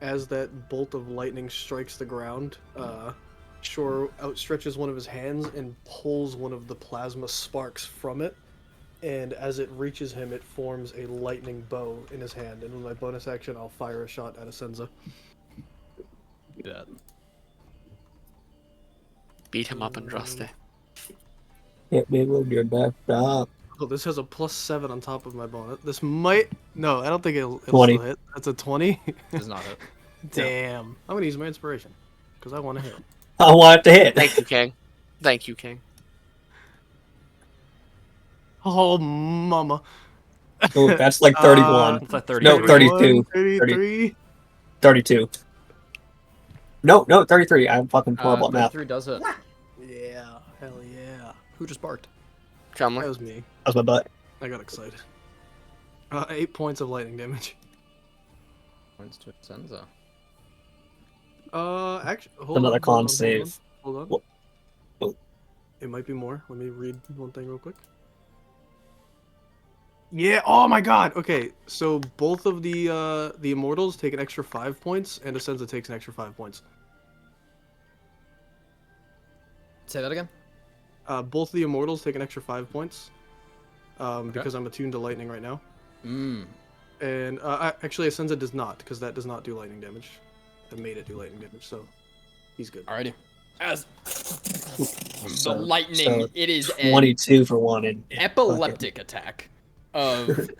as that bolt of lightning strikes the ground, Shore outstretches one of his hands and pulls one of the plasma sparks from it. And as it reaches him, it forms a lightning bow in his hand. And with my bonus action, I'll fire a shot at Asenza. Yeah. Beat him up, Andraste. hit me with your back up. Oh, this has a +7 on top of my bonus. This might... No, I don't think it'll 20. still hit. That's a 20? Does not hit. Damn. I'm going to use my inspiration. Because I want to hit. I want it to hit. Thank you, King. Thank you, King. Oh, mama. Oh, that's like 31. It's like 30. No, 32. 33. 32. No, 33. I'm fucking horrible at math. 33 does hit. Yeah, hell yeah. Who just barked? That Chumley. was me. That was my butt. I got excited. 8 points of lightning damage. Points to Senza. Actually, hold Another on, con save. Hold on. Oh. It might be more. Let me read one thing real quick. Yeah. Oh my God. Okay. So both of the immortals take an extra 5 points, and Asenza takes an extra 5 points. Say that again? Both of the immortals take an extra 5 points. Because I'm attuned to lightning right now. Mm. And actually, Asenza does not, because that does not do lightning damage. I made it do lightning damage, so he's good. Alrighty. As So- the lightning, so it is 22 for one. And epileptic attack of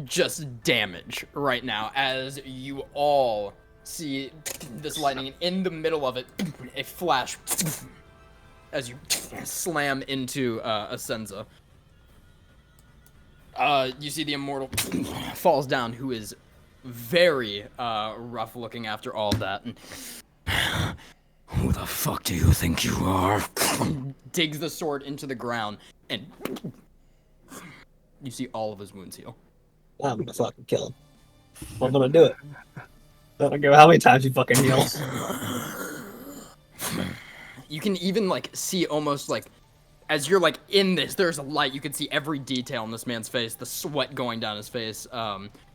just damage right now as you all see this lightning in the middle of it, a flash as you slam into Asenza. You see the immortal falls down, who is very rough looking after all that. And, who the fuck do you think you are? Digs the sword into the ground, and you see all of his wounds heal. I'm gonna fucking kill him. I'm gonna do it. I don't care how many times you fucking heal. You can even like see almost like as you're like in this, there's a light. You can see every detail in this man's face, the sweat going down his face.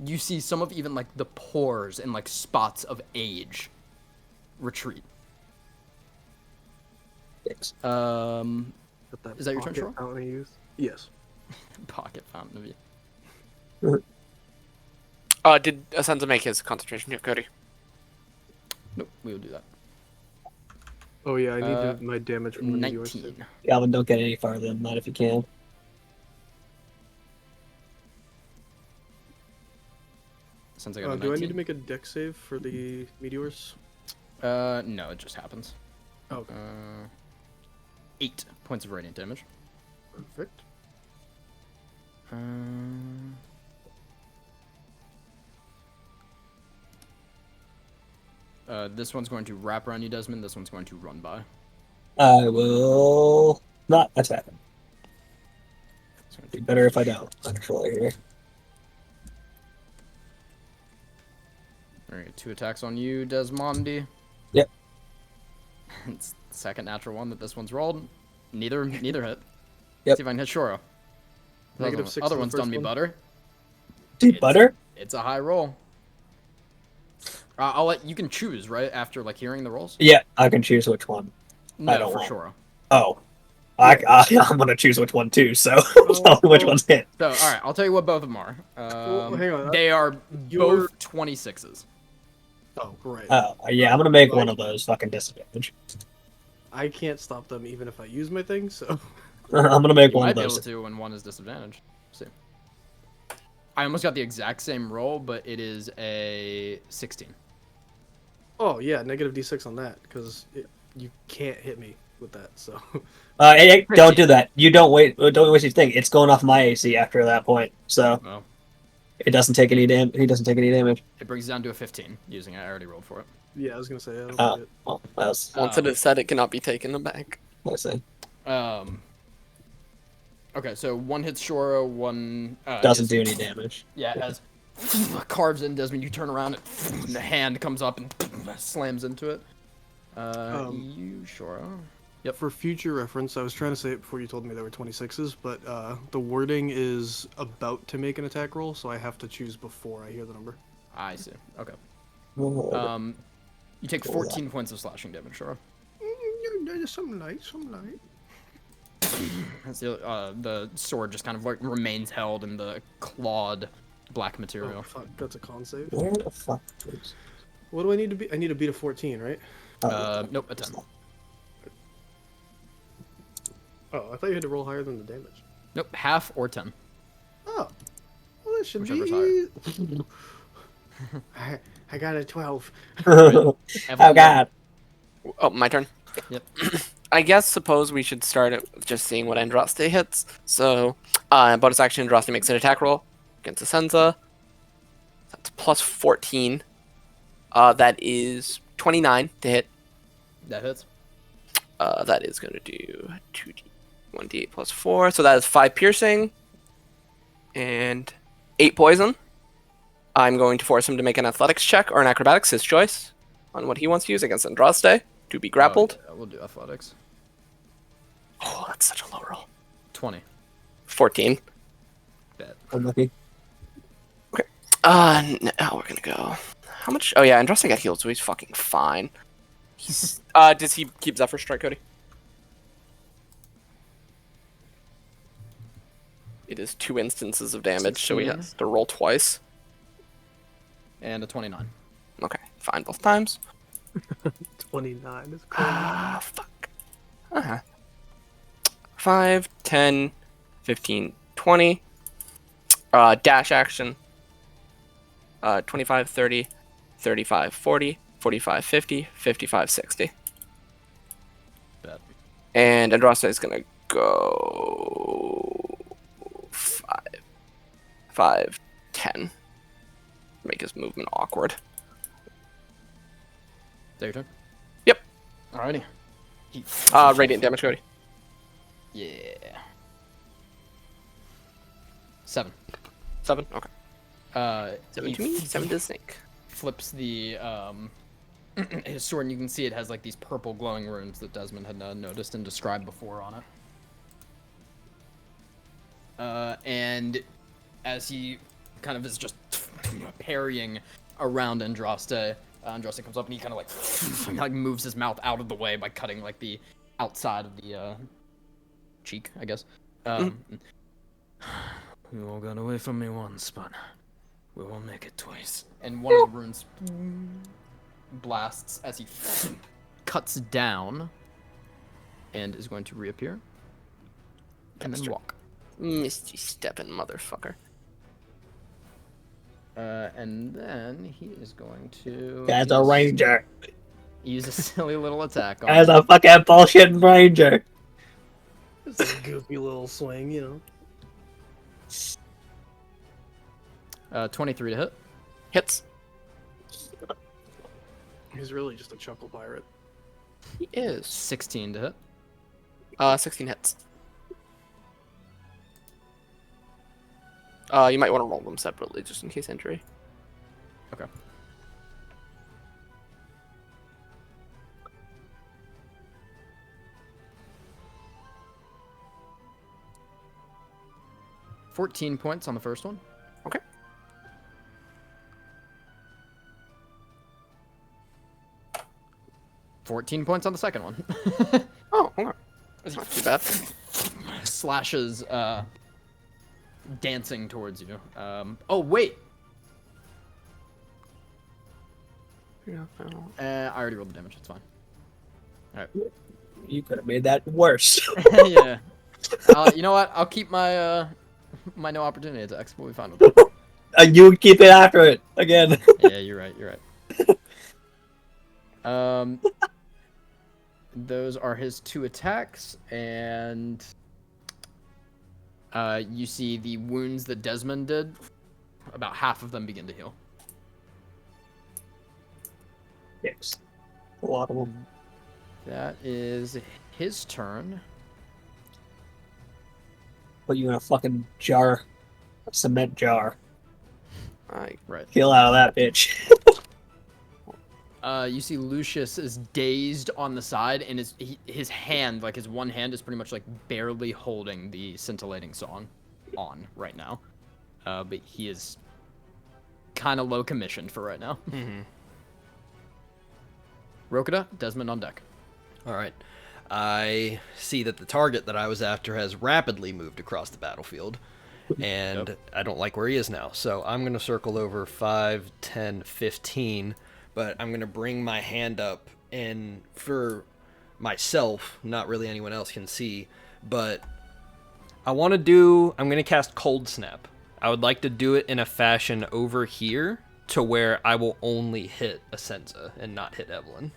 You see some of even like the pores and like spots of age retreat. Thanks. Got Is that your turn, pocket Shore? fountain I used? Yes. Pocket fountain of you. Did Asenza make his concentration check, Cody? Nope, we will do that. Oh yeah, I need my damage from the yours. 19. Galvin, don't get any farther than that if you can. Since I got a 19. Do I need to make a dex save for the meteors? No, it just happens. Oh, okay. 8 points of radiant damage. Perfect. This one's going to wrap around you, Desmond. This one's going to run by. I will not attack him. It'd be better if I don't, actually. Alright, 2 attacks on you, Desmondi. Yep. It's the second natural one that this one's rolled. Neither hit. Yep. See if I can hit Shoro. -6 Other on the one's first done me one. butter. Dude, butter? It's a high roll. I'll let you can choose right after like hearing the rolls. Yeah, I can choose which one. No, I don't for want. Shoro. Oh. I'm gonna choose which one too, so tell me which one's hit. So, alright, I'll tell you what both of them are. hang on. They are Your- both 26s. Oh, right. Oh, yeah, I'm gonna make one of those fucking disadvantage. I can't stop them even if I use my thing, so. I'm gonna make You one might of be able those. to when one is disadvantaged. See. I almost got the exact same roll, but it is a 16. Oh, yeah, negative d6 on that, because you can't hit me with that, so. Hey, don't do that. You don't waste your thing. It's going off my AC after that point, so Well, it doesn't take any damage. He doesn't take any damage. it brings it down to a 15 using it. I already rolled for it. Yeah, I was gonna say, I don't Oh, think it. well, that's Once it is said, it cannot be taken back. I see. Okay, so one hits Shoro, one Doesn't do any damage. Yeah, as carves in Desmond, you turn around and the hand comes up and slams into it. You Shoro. Yep. For future reference, I was trying to say it before you told me there were 26s, but the wording is about to make an attack roll, so I have to choose before I hear the number. I see. Okay. Oh, You take 14 points of slashing damage, Shoro. Something light, something light. As the sword just kind of like remains held in the clawed black material. Oh, fuck, that's a con save. where the fuck is... What do I need to be? I need to beat a 14, right? Nope, a 10. Oh, I thought you had to roll higher than the damage. Nope, half or 10. Oh, well, that should Whichever's be. I got a 12. Oh god. Oh, my turn. Yep. I guess suppose we should start it with just seeing what Andraste hits. So, bonus action, Andraste makes an attack roll against Asenza. That's plus 14. That is 29 to hit. That hits. That is going to do 1d8 plus 4. So that is 5 piercing and 8 poison. I'm going to force him to make an athletics check or an acrobatics, his choice, on what he wants to use against Andraste to be grappled. Oh, yeah, we'll do athletics. Oh, that's such a low roll. 20. 14. Bet. Unlucky. Okay. Now we're gonna go. How much? Oh yeah, Andraste got healed, so he's fucking fine. He's. Does he keep Zephyr Strike, Cody? It is 2 instances of damage, so he 16. has to roll twice. And a 29. Okay, fine both times. 29 is crazy. Fuck. 5, 10, 15, 20. Dash action. 25, 30, 35, 40, 45, 50, 55, 60. Bet. And Andraste is gonna go 5, 10. Make his movement awkward. Is that your turn? Yep. Alrighty. Radiant damage, Cody. Yeah. 7. 7? Okay. 7 he to me, 7 to Snake. flips the his sword, and you can see it has like these purple glowing runes that Desmond had noticed and described before on it. And as he kind of is just parrying around Andraste, Andraste comes up and he kind of like moves his mouth out of the way by cutting like the outside of the cheek, I guess. You all got away from me once, but we will make it twice. And one of the runes blasts as he cuts down and is going to reappear and then walk. Misty stepping motherfucker. And then he is going to As a ranger. use a silly little attack on As him. a fucking bullshit ranger. It's a goofy little swing, you know. 23 to hit. Hits. He's really just a chuckle pirate. He is. 16 to hit. 16 hits. You might want to roll them separately just in case injury. Okay. $14 points on the first one. Okay. $14 points on the second one. Oh, okay. That's not too bad. Slashes dancing towards you. Oh, wait. Yeah, I already rolled the damage. It's fine. You could have made that worse. Yeah. You know what? I'll keep my my no opportunity attacks. We'll be fine with that. You would keep it after it again. Yeah, you're right. You're right. Those are his 2 attacks, and you see the wounds that Desmond did. About half of them begin to heal. Yes. A lot of them. That is his turn. Put you in a fucking jar. A cement jar. Right. Heal out of that bitch. You see Lucius is dazed on the side, and his hand, like his one hand, is pretty much like barely holding the scintillating song on right now. But he is kind of low commissioned for right now. Mm-hmm. Rokita, Desmond on deck. All right. I see that the target that I was after has rapidly moved across the battlefield, and Yep. I don't like where he is now. So I'm going to circle over 5, 10, 15, but I'm going to bring my hand up, and for myself, not really anyone else can see, but I'm going to cast Cold Snap. I would like to do it in a fashion over here to where I will only hit Asenza and not hit Evelyn.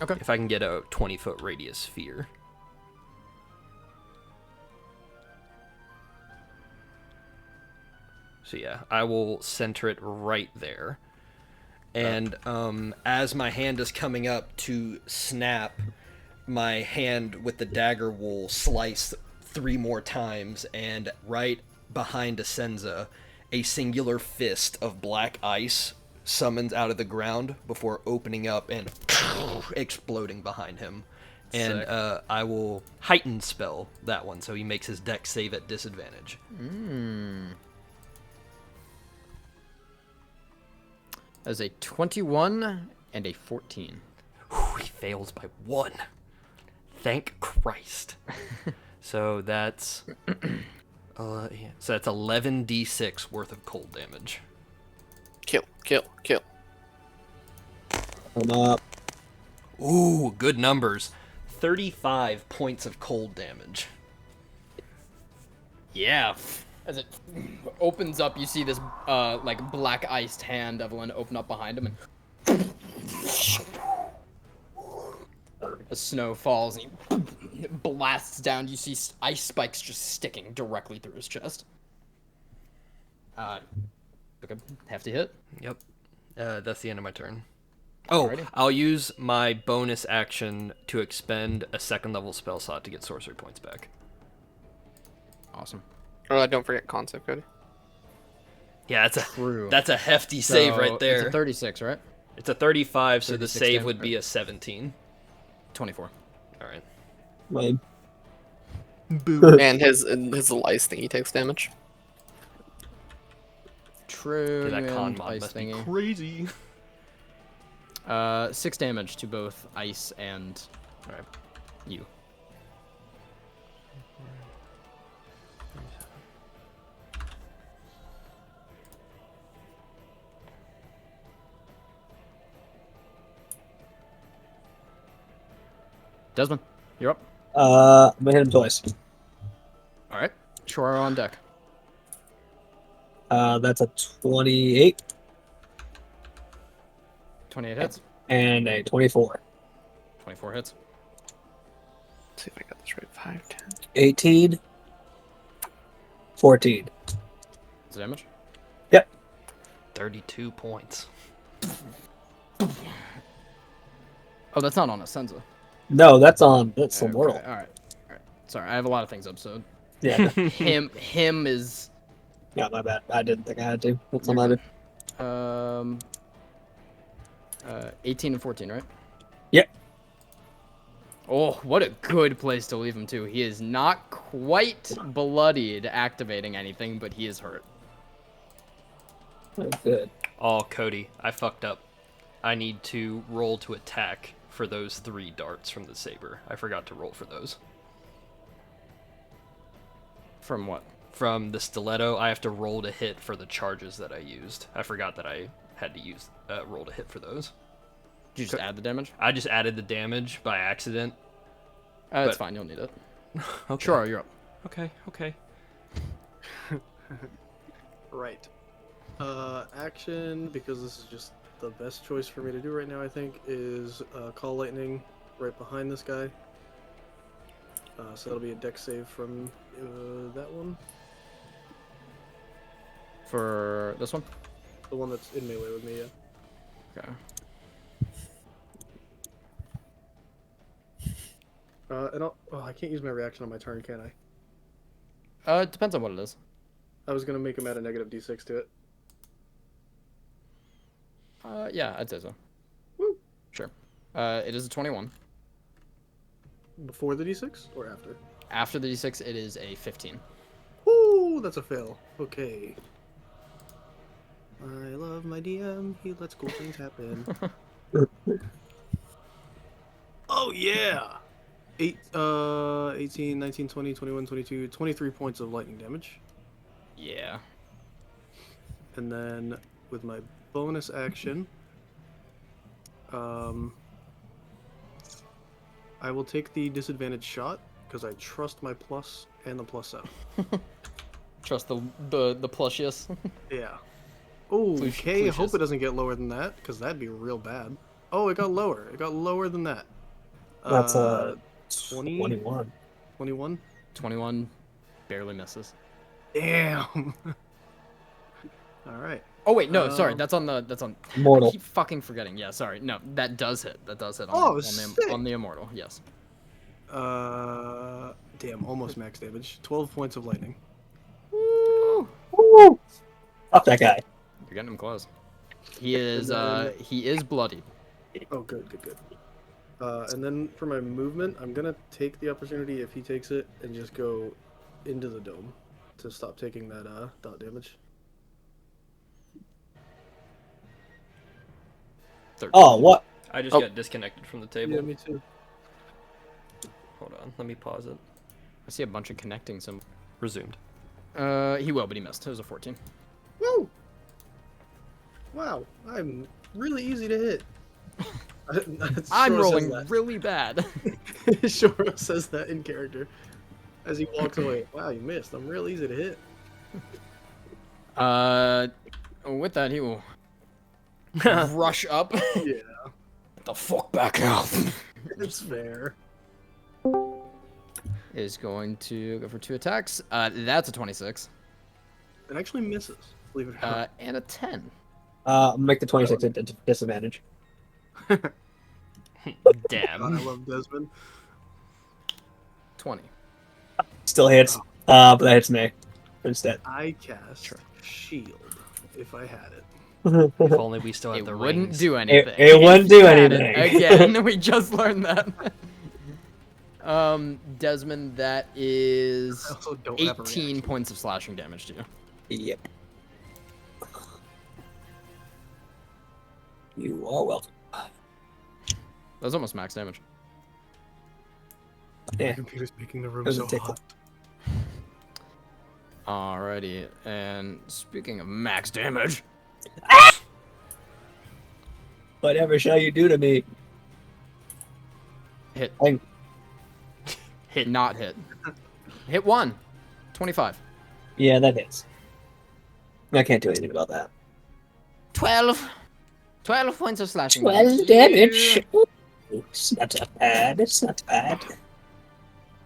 Okay. If I can get a 20-foot radius sphere. So yeah, I will center it right there. And as my hand is coming up to snap, my hand with the dagger will slice 3 more times, and right behind Asenza, a singular fist of black ice summons out of the ground before opening up and exploding behind him. And Sick. I will heighten spell that one, so he makes his dex save at disadvantage. As a 21 and a 14. Whew, he fails by 1. Thank Christ. So that's so that's 11d6 worth of cold damage. Kill. I'm up. Ooh, good numbers. 35 points of cold damage. Yeah. As it opens up, you see this like black iced hand, Evelyn, open up behind him, and the snow falls and he blasts down. You see ice spikes just sticking directly through his chest. Took a hefty hit. Yep. That's the end of my turn. Oh, Alrighty. I'll use my bonus action to expend a 2nd level spell slot to get sorcery points back. Awesome. Oh, don't forget concept, Cody. Yeah, True. that's a hefty save So, right there. It's a 36, right? It's a 35, so the 36 save damage, would be right? a 17. 24. All right. Lame. And his lice thingy takes damage. True. Dude, that con and mod ice must thingy. be crazy. 6 damage to both ice and you. Desmond, you're up. I'm gonna hit him twice. All right. Shore on deck. That's a 28 28 hits. and a 24. 24 hits. Let's see if I got this right. 5, 10. 18. 14. What's the damage? Yep. 32 points. Oh, that's not on a Senza. No, that's the Okay, world. all right. Sorry, I have a lot of things up. So Yeah, him is yeah, my bad. I didn't think I had to. That's on You're my good. bad. 18 and 14, right? Yep. Oh, what a good place to leave him too. He is not quite bloodied activating anything, but he is hurt. Oh, good. Oh, Cody, I fucked up. I need to roll to attack for those 3 darts from the saber. I forgot to roll for those. From what? From the stiletto, I have to roll to hit for the charges that I used. I forgot that I had to use roll to hit for those. Did you just add the damage? I just added the damage by accident. That's But- fine, you'll need it. Okay. Sure, you're up. Okay. Right. Action, because this is just the best choice for me to do right now, I think, is Call Lightning right behind this guy. So that'll be a dex save from that one. For this one? The one that's in melee with me, yeah. Okay. I can't use my reaction on my turn, can I? It depends on what it is. I was gonna make him add a negative d6 to it. Yeah, I'd say so. Woo. Sure. It is a 21. Before the d6 or after? After the d6, it is a 15. Woo, that's a fail. Okay. I love my DM. He lets cool things happen. Oh yeah. 18, 19, 20, 21, 22, 23 points of lightning damage. Yeah. And then with my bonus action, I will take the disadvantage shot because I trust my plus and the plus 7. Trust the plushiest. Yeah. Oh, Plush- okay. I hope Plucius. it doesn't get lower than that because that'd be real bad. Oh, it got lower. It got lower than that. That's 20? 21. 21? 21 barely misses. Damn. All right. Oh wait, no, sorry. Um, That's on Mortal. I keep fucking forgetting. Yeah, sorry. No, that does hit. That does hit on, Oh, on the immortal. Yes. Damn, almost max damage. 12 points of lightning. Woo! Woo! Fuck that guy. You're getting him close. He is then- he is bloodied. Oh, good. And then for my movement, I'm gonna take the opportunity if he takes it and just go into the dome to stop taking that dot damage. 13. Oh, what? I just Oh. got disconnected from the table. Yeah, me too. Hold on, let me pause it. I see a bunch of connecting symbols. Resumed. He will, but he missed. It was a 14. Woo! Wow, I'm really easy to hit. I'm Shoro rolling says really bad. that. Shoro says that in character as he walks away. Wow, you missed. I'm real easy to hit. With that, he will rush up. Yeah, Get the fuck back out. it's fair. Is going to go for 2 attacks. That's a 26. It actually misses. Believe it or not. And a 10. Make the 26 a disadvantage. Damn. God, I love Desmond. 20. Still hits. But that hits me instead. I cast shield if I had it. If only we still had It the wouldn't rings. do anything. it wouldn't do Had it anything. Again, we just learned that. Desmond, that is I also don't have a 18 reaction. points of slashing damage to you. Yep. You are welcome. That was almost max damage. The Yeah. computer's making the room Doesn't so take hot. Alrighty, and speaking of max damage, Whatever shall you do to me? hit. I- Hit. Not hit. Hit 1. 25. Yeah, that hits. I can't do anything about that. 12. 12 points of slashing 12 damage. Ooh, it's not that bad. It's not bad.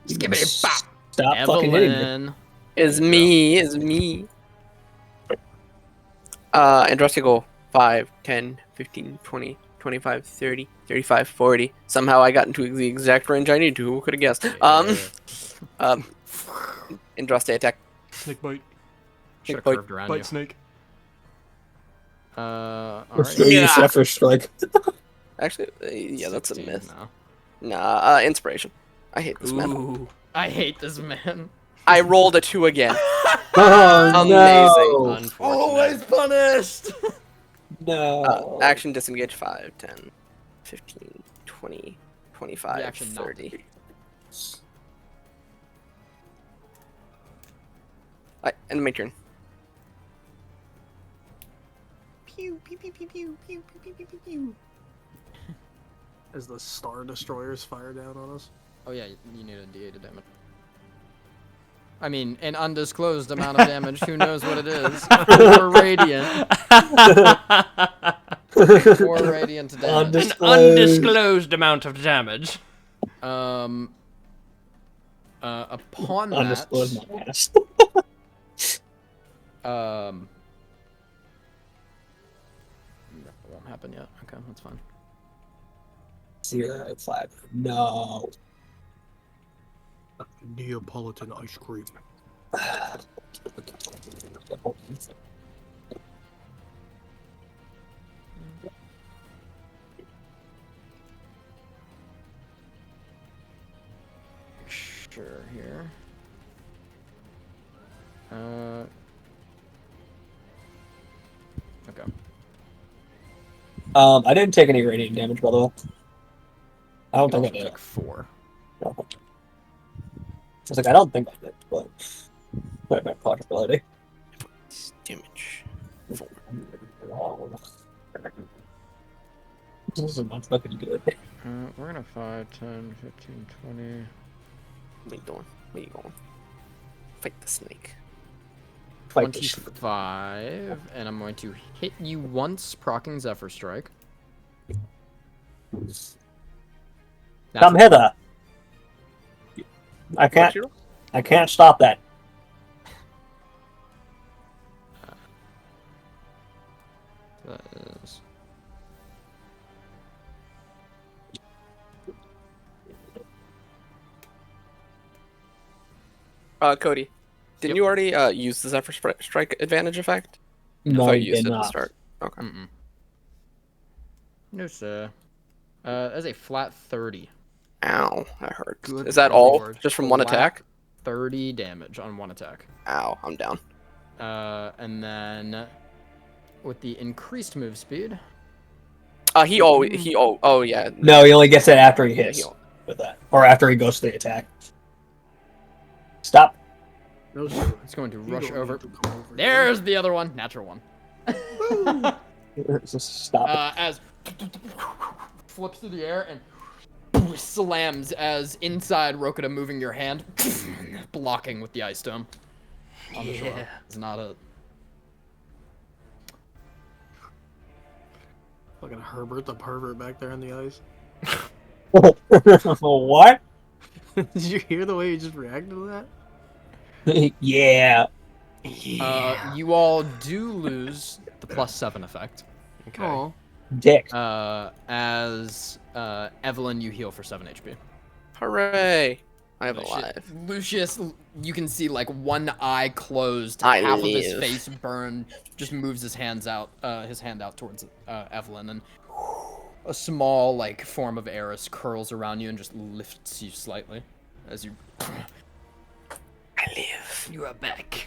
Skibbity bop. Stop fucking hitting me. Evelyn. Is me. Andros can go 5, 10, 15, 20, 25, 30, 35, 40. Somehow I got into the exact range I need to. Who could have guessed? And draw stay attack. Snake bite. Should have bite- curved around Bite you. snake. Let's Alright. go use Yeah. Zephyr Strike. Actually, yeah, that's a 16 myth. now. Nah, inspiration. I hate this man. Ooh. I hate this man. I rolled a 2 again. Oh no! Amazing. Unfortunate. punished! No. Action disengage 5, 10, 15, 20, 25, The action not 30. End my turn. Pew, pew, pew, pew, pew, pew, pew, pew, pew, pew. As the Star Destroyers fire down on us. Oh yeah, you need a D8 of damage. I mean, an undisclosed amount of damage. Who knows what it is? 4 radiant. 4 radiant damage. An undisclosed amount of damage. Upon Undisclosed that, my ass. that won't happen yet. Okay, that's fine. 0, 5. No. Neapolitan ice cream. Sure, here. Okay. I didn't take any radiant damage, by the way. I don't You think I also did. took 4. I was like, I don't think I did, but my possibility. Damage. 4. This is not fucking good. We're gonna 5, 10, 15, 20. Where you going? Where you going? Fight the snake. Fight this. 25, and I'm going to hit you once, proccing Zephyr Strike. Come hither. I can't. I can't stop that. That is... Cody, didn't Yep. you already use the Zephyr Strike advantage effect? I No, thought you you used did it at the not. start. Okay. Mm-mm. No, sir. That's a flat 30. Ow, that hurt. Good Is that all? lord. Just from one Flat attack? 30 damage on one attack. Ow, I'm down. And then with the increased move speed, Oh yeah. No, he only gets it after he Yeah, hits he'll- with that, or after he goes to the attack. Stop. No, sir. it's going to You rush don't over. need to come over here. There's the other one, natural one. Just stop it. As flips through the air and slams as inside Rokita moving your hand, blocking with the ice dome. On the shore. It's not a... Fucking Herbert the pervert back there on the ice. What? Did you hear the way he just reacted to that? Yeah. You all do lose the +7 effect. Okay. Aw. Dick. As Evelyn, you heal for 7 HP. Hooray! I am alive. Lucius, you can see like one eye closed, I half of his live. face burned, just moves his hand out towards Evelyn, and a small like form of Eris curls around you and just lifts you slightly as you. I live. You are back.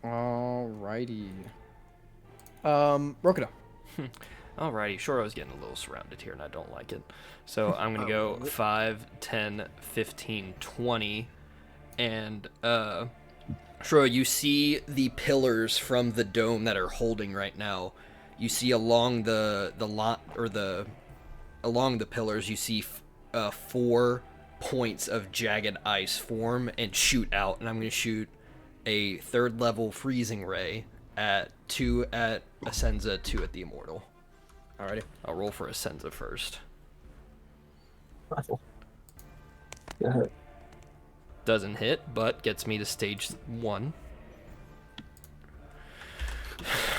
Alrighty. Rokita. Alrighty, Shoro's getting a little surrounded here, and I don't like it. So I'm going to go 5, 10, 15, 20, and Shoro, you see the pillars from the dome that are holding right now. You see along along the pillars, you see 4 points of jagged ice form and shoot out, and I'm going to shoot a 3rd level freezing ray at 2 at Ascenza, 2 at the Immortal. Alrighty. I'll roll for Ascenza first. Yeah. Doesn't hit, but gets me to stage 1.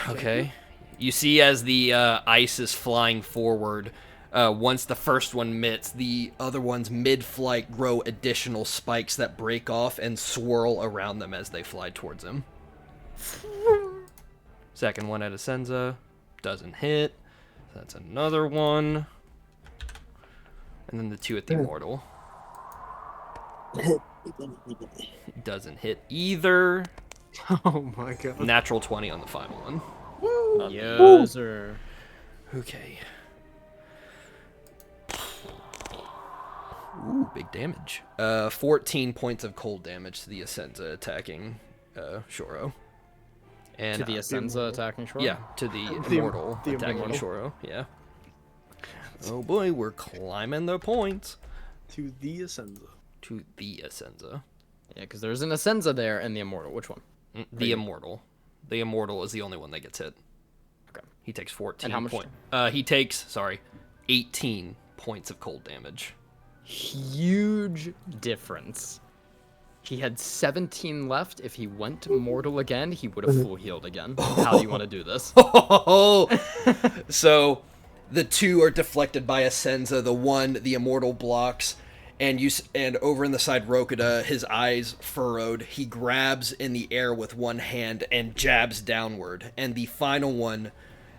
Okay. You see as the ice is flying forward, once the first one mits, the other ones mid-flight grow additional spikes that break off and swirl around them as they fly towards him. Second one at Asenza doesn't hit. That's another one. And then the two at the Immortal. Doesn't hit either. Oh my god. Natural 20 on the final one. Yes, sir. Okay. Ooh, big damage. 14 points of cold damage to the Asenza attacking Shoro. And To the Asenza attacking shore? yeah, to the The Immortal attacking Immortal. Shoro. Yeah. Oh boy, we're climbing the points. To the Asenza. To the Asenza. Yeah, because there's an Asenza there and the Immortal. Which one? The Immortal. The Immortal is the only one that gets hit. Okay. He takes 14 And how much? points. He takes, 18 points of cold damage. Huge difference. He had 17 left. If he went mortal again, he would have full healed again. How do you want to do this? So, the two are deflected by Asenza. The one, the Immortal blocks, and over in the side, Rokuda, his eyes furrowed. He grabs in the air with one hand and jabs downward. And the final one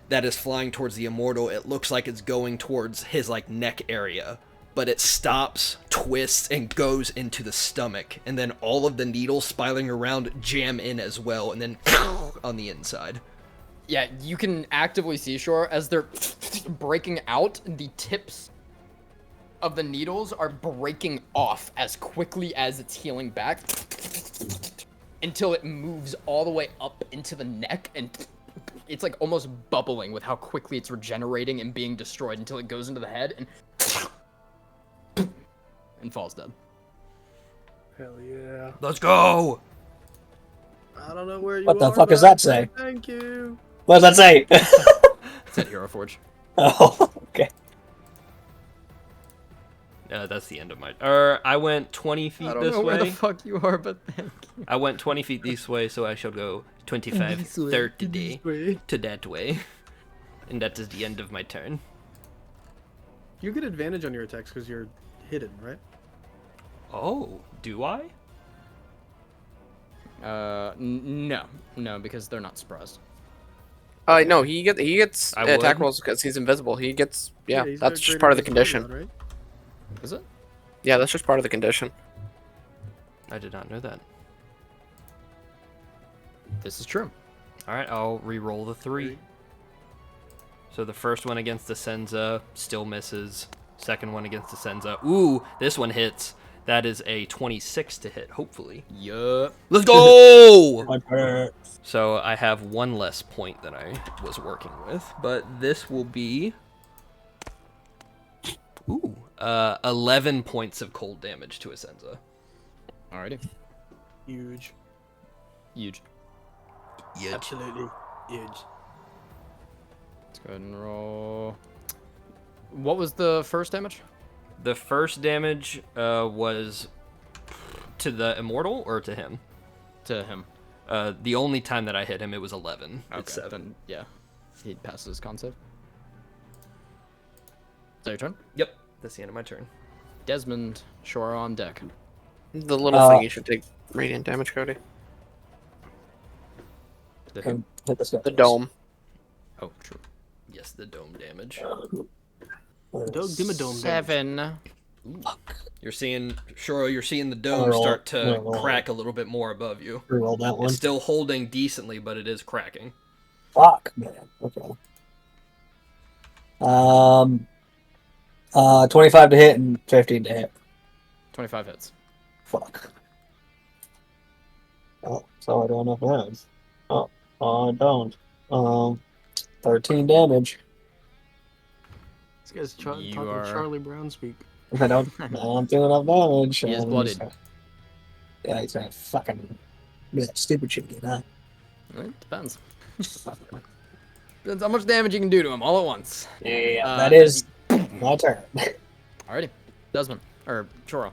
that is flying towards the Immortal, it looks like it's going towards his neck area. But it stops, twists, and goes into the stomach. And then all of the needles spiraling around jam in as well, and then on the inside. Yeah, you can actively see, Shore, as they're breaking out, the tips of the needles are breaking off as quickly as it's healing back until it moves all the way up into the neck, and it's like almost bubbling with how quickly it's regenerating and being destroyed until it goes into the head and falls dead. Hell yeah. Let's go! I don't know where you What the are, fuck does but that say? Thank you. What does that say? It's at Hero Forge. Oh, okay. That's the end of my... I went 20 feet I don't this know where way. the fuck you are, but thank you. I went 20 feet this way, so I shall go 25, This way, 30 This way. to that way. And that is the end of my turn. You get advantage on your attacks because you're hidden, right? Oh, do I? No, because they're not surprised. No, he gets I attack would. rolls because he's invisible. He gets he's that's got just greater part of the invisibility condition. on, right? Is it? Yeah, that's just part of the condition. I did not know that. This is true. Alright, I'll re-roll the 3. So the first one against the Senza still misses. Second one against the Senza. Ooh, this one hits. That is a 26 to hit, hopefully. Yup. Let's go! So I have one less point than I was working with, but this will be 11 points of cold damage to Asenza. Alrighty. Huge. Huge. Absolutely huge. Let's go ahead and roll. What was the first damage? The first damage was to the Immortal or to him? To him. The only time that I hit him, it was 11. Okay, It's 7. then, yeah. He passes his con save. Is that your turn? Yep, that's the end of my turn. Desmond, Shore on deck. The little thing you should take radiant damage, Cody. The, The dome. oh, true. Yes, the dome damage. Dimmadome. 7. You're seeing the dome start to crack a little bit more above you. Reroll that one. It's still holding decently, but it is cracking. Fuck, man. Okay. 25 to hit and 15 to hit. 25 hits. Fuck. Oh, so I don't have hands. Oh, I don't. 13 damage. This guy's You talking are- Charlie Brown speak. I don't do enough damage. He is bloodied. Yeah, he's a fucking stupid shit, huh? It depends. Depends how much damage you can do to him all at once. Yeah, that is my turn. Alrighty. Desmond. Or Choro.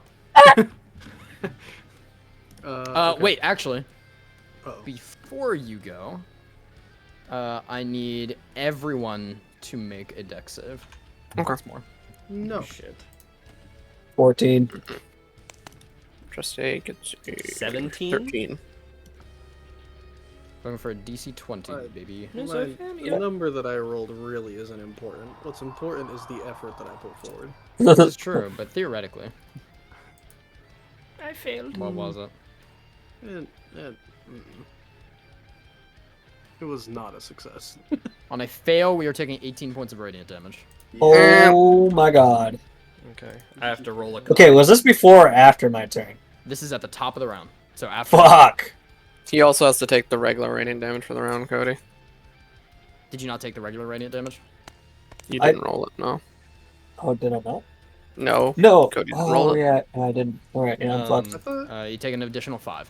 Okay. Wait, actually, Uh-oh. before you go, I need everyone to make a dex save. Okay. Once more. No. Shit. 14. Just a gets a 17? 13. Going for a DC 20, Alright. baby. The number that I rolled really isn't important. What's important is the effort that I put forward. This is true, but theoretically. I failed. What was it? It was not a success. On a fail, we are taking 18 points of radiant damage. Oh my god. Okay. I have to roll a. Okay, was this before or after my turn? This is at the top of the round. So after. Fuck. He also has to take the regular radiant damage for the round, Cody. Did you not take the regular radiant damage? You didn't roll it, no. Oh, did I not? No. No. Cody didn't Oh, roll it. yeah, I didn't. Alright, yeah, I'm fucked. I thought You take an additional 5.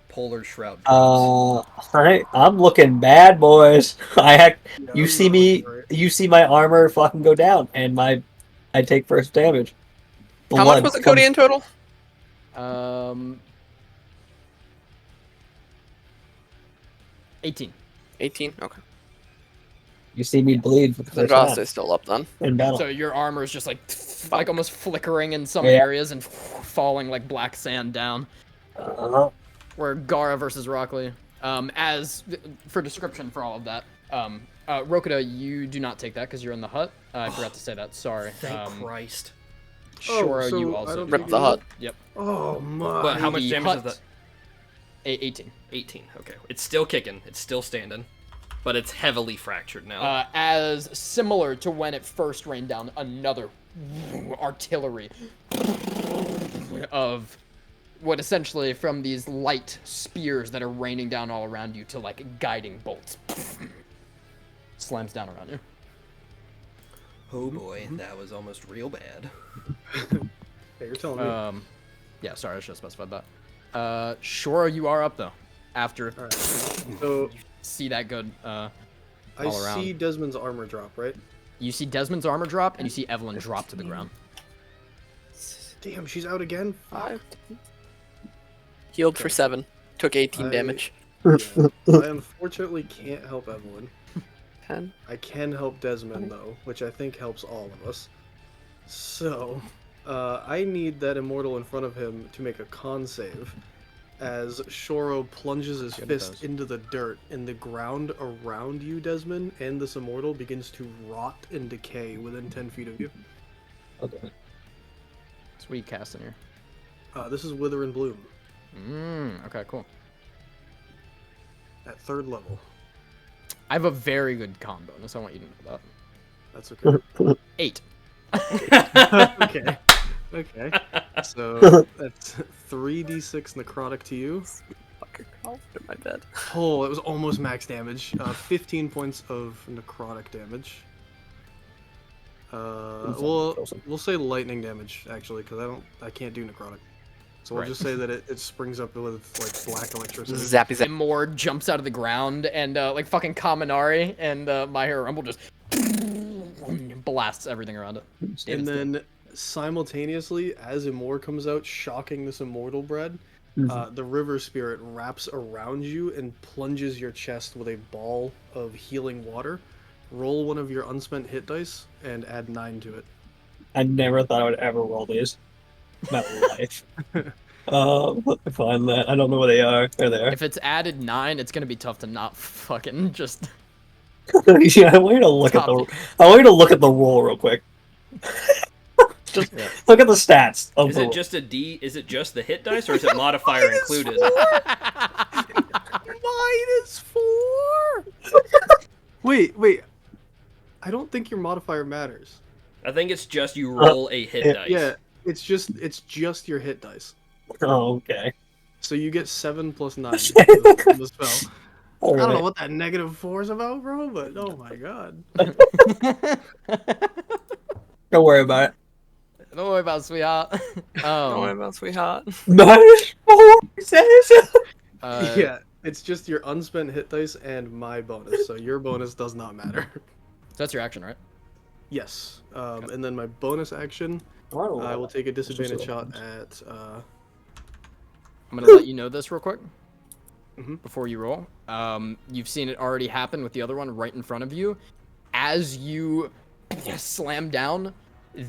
Polar shroud. Alright, I'm looking bad, boys. You I'm see not me, looking right. you see my armor fucking go down, and I take first damage. How much was it, Cody, in total? 18. 18? Okay. You see me bleed for the The first Joss time is still up then. in battle. So your armor is just like almost flickering in some Yeah. areas and falling like black sand down. Where Gara versus Rockley. As for description for all of that, Rokuda, you do not take that because you're in the hut. I forgot to say that. Sorry. Thank Christ. Shora, so you I also don't Rip take the it hut. Yep. Oh my. But how much The damage is hut- that? 18. 18. Okay. It's still kicking. It's still standing. But it's heavily fractured now. As similar to when it first rained down another artillery of what essentially from these light spears that are raining down all around you to like guiding bolts slams down around you. Oh boy, that was almost real bad. Hey, you're telling me. Yeah, sorry, I should have specified that. Shora, you are up though. After Alright. So see that good I all around. see Desmond's armor drop, right? You see Desmond's armor drop, and you see Evelyn drop to the ground. Damn, she's out again. 5. Healed for 7. Took 18 I- damage. Yeah. I unfortunately can't help Evelyn. 10. I can help Desmond though, which I think helps all of us. So, I need that immortal in front of him to make a con save, as Shoro plunges his Good fist those. into the dirt, and the ground around you, Desmond, and this immortal begins to rot and decay within 10 feet of you. Okay. Sweet cast in here. This is Wither and Bloom Okay, cool. at 3rd level. I have a very good con bonus. I want you to know That's okay. 8. Okay. Okay. So that's 3d6 necrotic to you. Fucker crawled in my bed. Oh, it was almost max damage. 15 points of necrotic damage. We'll say lightning damage actually, because I can't do necrotic. So we'll Right. just say that it springs up with like black electricity. Zappy zap. More jumps out of the ground, and like fucking Kaminari and My Hero Rumble just blasts everything around it. And then simultaneously, as Imor comes out, shocking this immortal bread, the river spirit wraps around you and plunges your chest with a ball of healing water. Roll one of your unspent hit dice and add 9 to it. I never thought I would ever roll these in my life. Find that. I don't know where they are. They're there. If it's added 9, it's gonna be tough to not fucking just. Yeah, I want you to look at the. I want you to look at the roll real quick. Just look at the stats. Of Is the it roll. just a D? Is it just the hit dice, or is it modifier included? -4. Wait. I don't think your modifier matters. I think it's just you roll a hit dice. Yeah, it's just your hit dice. Oh, okay. So you get 7 plus 9 from the spell. All I don't know right. what that -4 is about, bro, but oh my god. Don't worry about it. Don't worry about it, sweetheart. Don't worry about sweetheart. -4 says. Yeah, it's just your unspent hit dice and my bonus, so your bonus does not matter. That's your action, right? Yes, and then my bonus action, I will take a disadvantage shot at. I'm gonna let you know this real quick. before you roll. You've seen it already happen with the other one right in front of you. As you slam down,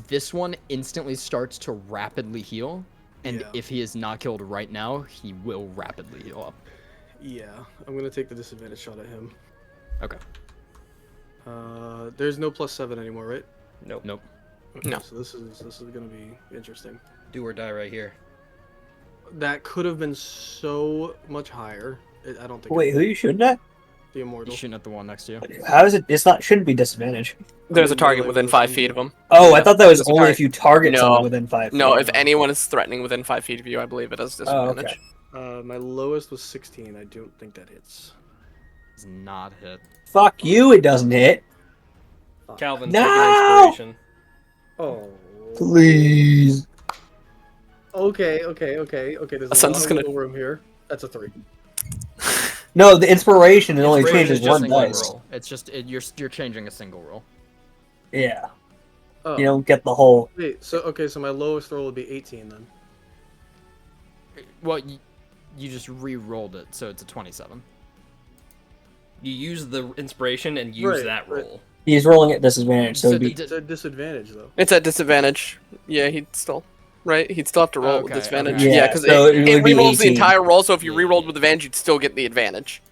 this one instantly starts to rapidly heal. And Yeah. if he is not killed right now, he will rapidly heal up. Yeah, I'm gonna take the disadvantage shot at him. Okay. There's no +7 anymore, right? Nope. Nope. Okay, No. So this is gonna be interesting. Do or die right here. That could have been so much higher. I don't think. Wait, who are you shooting at? The You're immortal. shooting at the one next to you. How is it? It's not. Shouldn't be disadvantage. There's a in target melee within with 5 the feet of same- him. Oh, I Yeah, thought that was there's a only target. if you target No. someone within 5 feet. No, if no. anyone is threatening within 5 feet of you, I believe it has Oh, okay. disadvantage. My lowest was 16. I don't think that hits. Does not hit. Fuck you, it doesn't hit. Calvin, No! take an inspiration. Oh. Please. Okay. There's a Sun's lot of gonna- wiggle room here. That's a 3. No, the inspiration, it only Inspiration changes is just one one dice. roll. It's just you're changing a single roll. Yeah. Oh. You don't get the whole. Wait. So my lowest roll would be 18 then. Well, you just re-rolled it, so it's a 27. You use the inspiration and use Right, that right. roll. He's rolling at disadvantage, so So it'd be. It's a disadvantage though. It's at disadvantage. Yeah, he'd still. Right? He'd still have to roll with Okay, disadvantage. okay. Yeah, because so it would be re-rolls the 18. entire roll, so if you Yeah, re-rolled yeah. with advantage, you'd still get the advantage.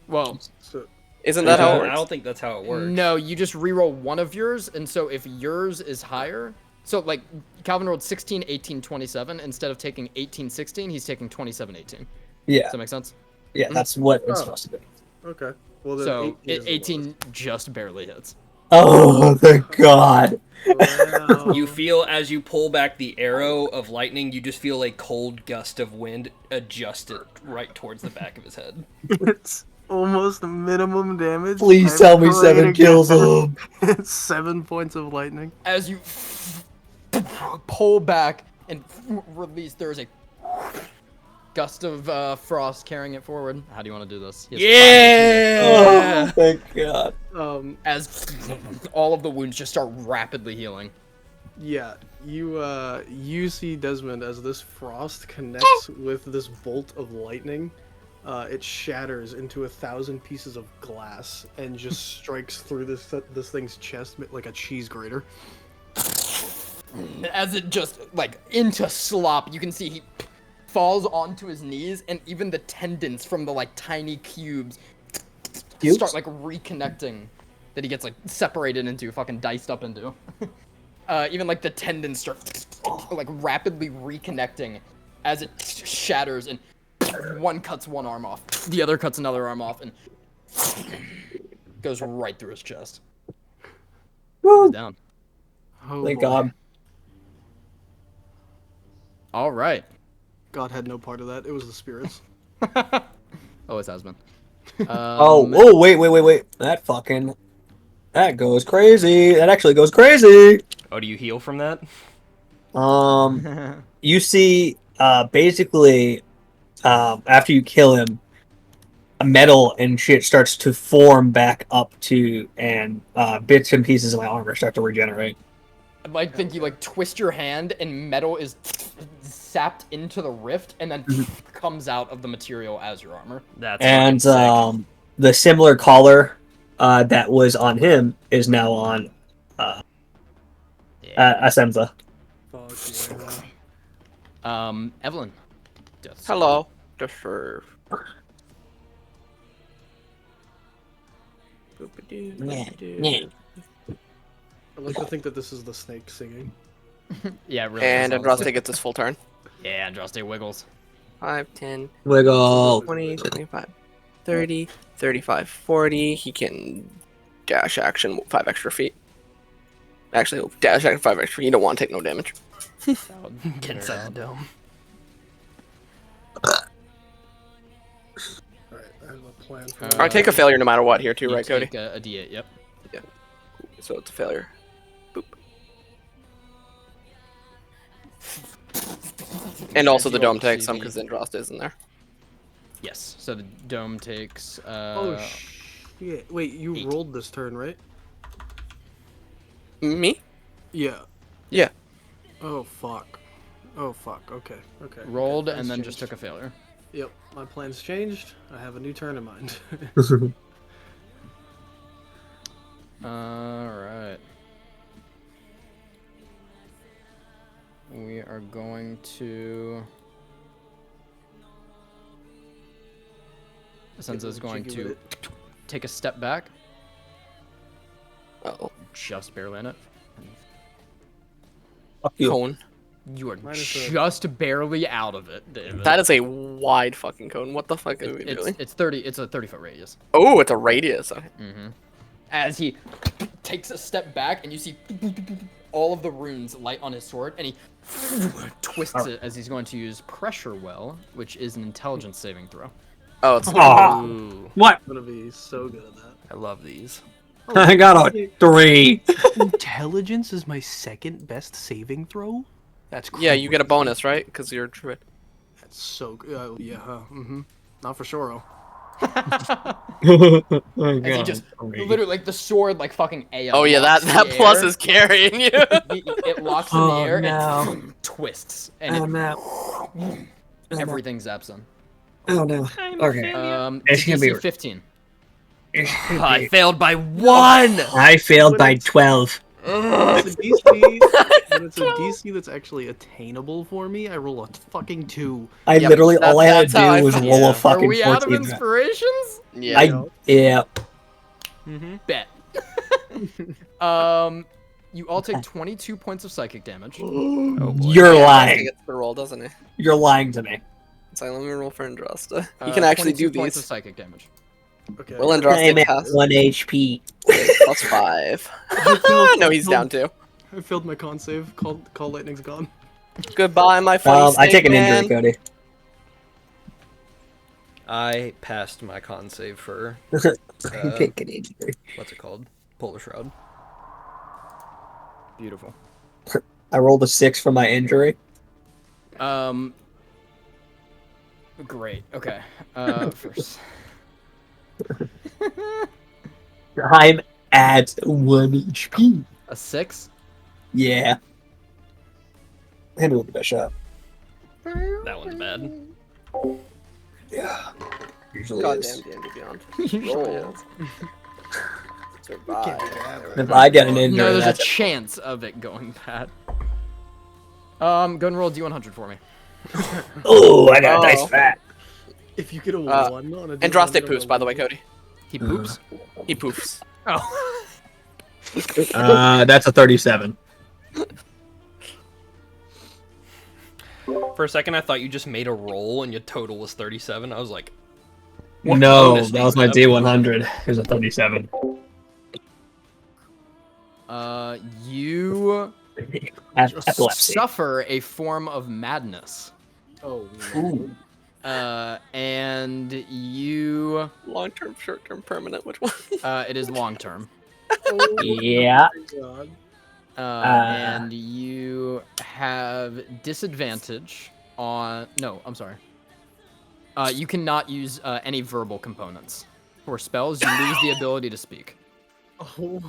Well, So Isn't that how it I works? don't think that's how it works. no, you just re-roll one of yours, and so if yours is higher, so like Calvin rolled 16, 18, 27. Instead of taking 18, 16, he's taking 27, 18. Yeah, Does that make sense? yeah, that's what it's Oh. supposed to be. okay. Well then So 18 is the 18 just barely hits. Oh, thank God. lowest. Wow. You feel as you pull back the arrow of lightning, you just feel a cold gust of wind adjust it right towards the back of his head. It's almost minimum damage. Please I'm tell me praying 7 kills again. him. It's 7 points of lightning. As you pull back and release, there is a gust of frost carrying it forward. How do you want to do this? He has 5 Oh, thank God. as all of the wounds just start rapidly healing. Yeah, you see Desmond as this frost connects with this bolt of lightning. It shatters into 1,000 pieces of glass and just strikes through this thing's chest like a cheese grater. As it just like into slop, you can see he falls onto his knees, and even the tendons from the like tiny cubes start like reconnecting. That he gets like separated into, fucking diced up into. Even like the tendons start like rapidly reconnecting as it shatters, and one cuts one arm off, the other cuts another arm off, and goes right through his chest. Woo. He's down. Oh, Thank boy. God. All right. God had no part of that. It was the spirits. Always has been. Oh, wait. That goes crazy. That actually goes crazy. Oh, do you heal from that? You see, basically, after you kill him, a metal and shit starts to form back up to, and bits and pieces of my armor start to regenerate. I like think you like twist your hand and metal is sapped into the rift and then comes out of the material as your armor. That's And fucking sick. the similar collar that was on him is now on Asenza. Fuck yeah. Evelyn. Death Hello. Defer. I like to think that this is the snake singing. Yeah, it really. And is, honestly. Andraste gets his full turn. Yeah, Andraste wiggles. 5, 10, Wiggle. 20, 25, 30, 35, 40. He can dash action 5 extra feet. Actually, he'll dash action 5 extra feet. You don't want to take no damage. Get inside the dome. Alright, I have a plan for Alright, take a failure no matter what here too, You right, Cody? take a D8, yep. So it's a failure. Boop. And also the you roll dome takes some CV. because Andraste isn't there. Yes. So the dome takes. Oh shit! Wait, you 8. rolled this turn, right? Me? Yeah. Yeah. Oh fuck. Oh fuck. Okay. Okay. rolled okay. and then That's just changed. took a failure. Yep, my plan's changed. I have a new turn in mind. Alright. We are going to... Senza is going Cheeky with to take a step back. Oh, Just barely in it. Fuck you. cone. You are Minus a- just barely out of it, David. That is a wide fucking cone. What the fuck are we it's, doing? it's 30. It's a 30-foot radius. Oh, it's a radius. Okay. As he takes a step back, and you see all of the runes light on his sword, and he twists it as he's going to use Pressure Well, which is an intelligence saving throw. Oh, it's Aw. Ooh, What? I'm gonna be so good at that. I love these. I got a 3. Intelligence is my second best saving throw? That's crazy. yeah. You get a bonus, right? Because you're a druid. That's so good. Yeah, mm-hmm. Not for Shoro. As he just literally, like, the sword, like fucking AL. Oh yeah, that locks in that the plus air. is carrying you. It locks in the Oh, air no. and twists, and everything zaps on. Oh no. Okay. It's It's gonna be- DC 15. I failed by 1. I failed by 12. It's a DC, when it's a DC that's actually attainable for me, I roll a fucking 2. I Yep, literally all I had to that's how I do was felt. roll Yeah. a Are fucking Are we out of 14. inspirations? Yeah. Yeah. Bet. You all take 22 points of psychic damage. Oh boy. You're He lying. gets the roll, doesn't he? You're lying to me. It's like, let me roll for Andrasta. He can actually 22 do points of these. psychic damage. Okay. Will I'm Andrasta at cast 1 HP. plus 5? No, he's down 2. I failed my con save. Call Lightning's gone. Goodbye, my funny I take an snake injury, man. Cody. I passed my con save for I take an injury. what's it called? Polar Shroud. Beautiful. I rolled a 6 for my injury. Great. Okay. First. I'm at 1 HP. A 6? Yeah. And we'll give it a shot. That one's bad. Yeah. Usually Goddamn is. D&D Beyond. Usually Roll. is. Survive. If I get an injury, No, there's a that's chance of it going bad. Go and roll D100 for me. Oh, I got a Oh. dice fat. If you get a 1 on a Andraste D100 poofs, by the way, Cody. He poops. He poofs. Oh. That's a 37. For a second, I thought you just made a roll and your total was 37. I was like, No, bonus that was my needs to D100. It was a 37. You Epilepsy. suffer a form of madness. Oh, Ooh. And you, Long-term, short-term, permanent. Which one? it is long term. Yeah. God. And you have disadvantage on. No, I'm sorry. You cannot use any verbal components. For spells, you lose the ability to speak. Oh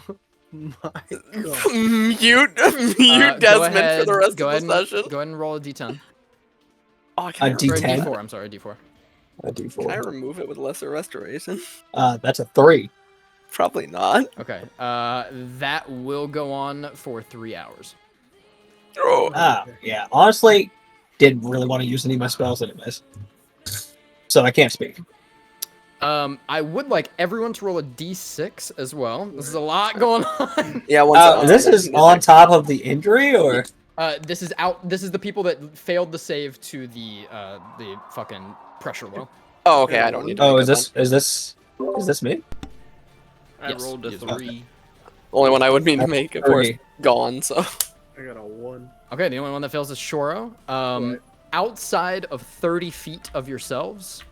my god. Mute Go Desmond ahead, for the rest go of ahead the and, session. Go ahead and roll a d10. Oh, can, A I, D- Or a D10? d4, I'm sorry, a d4. A can I D4. remove it with lesser restoration? That's a 3. Probably not. Okay, that will go on for 3 hours. Oh. Yeah. Honestly, didn't really want to use any of my spells anyways. So I can't speak. I would like everyone to roll a d6 as well. This is a lot going on. Yeah, once This is on top of the injury, or This is out. This is the people that failed the save to the fucking pressure well. Oh, okay. I don't need to. oh, make is it this me? I Yes, rolled a yes, 3. then. Only one I would need to make, of course, Three. gone. So I got a 1. Okay, the only one that fails is Shoro. Right. Outside of 30 feet of yourselves,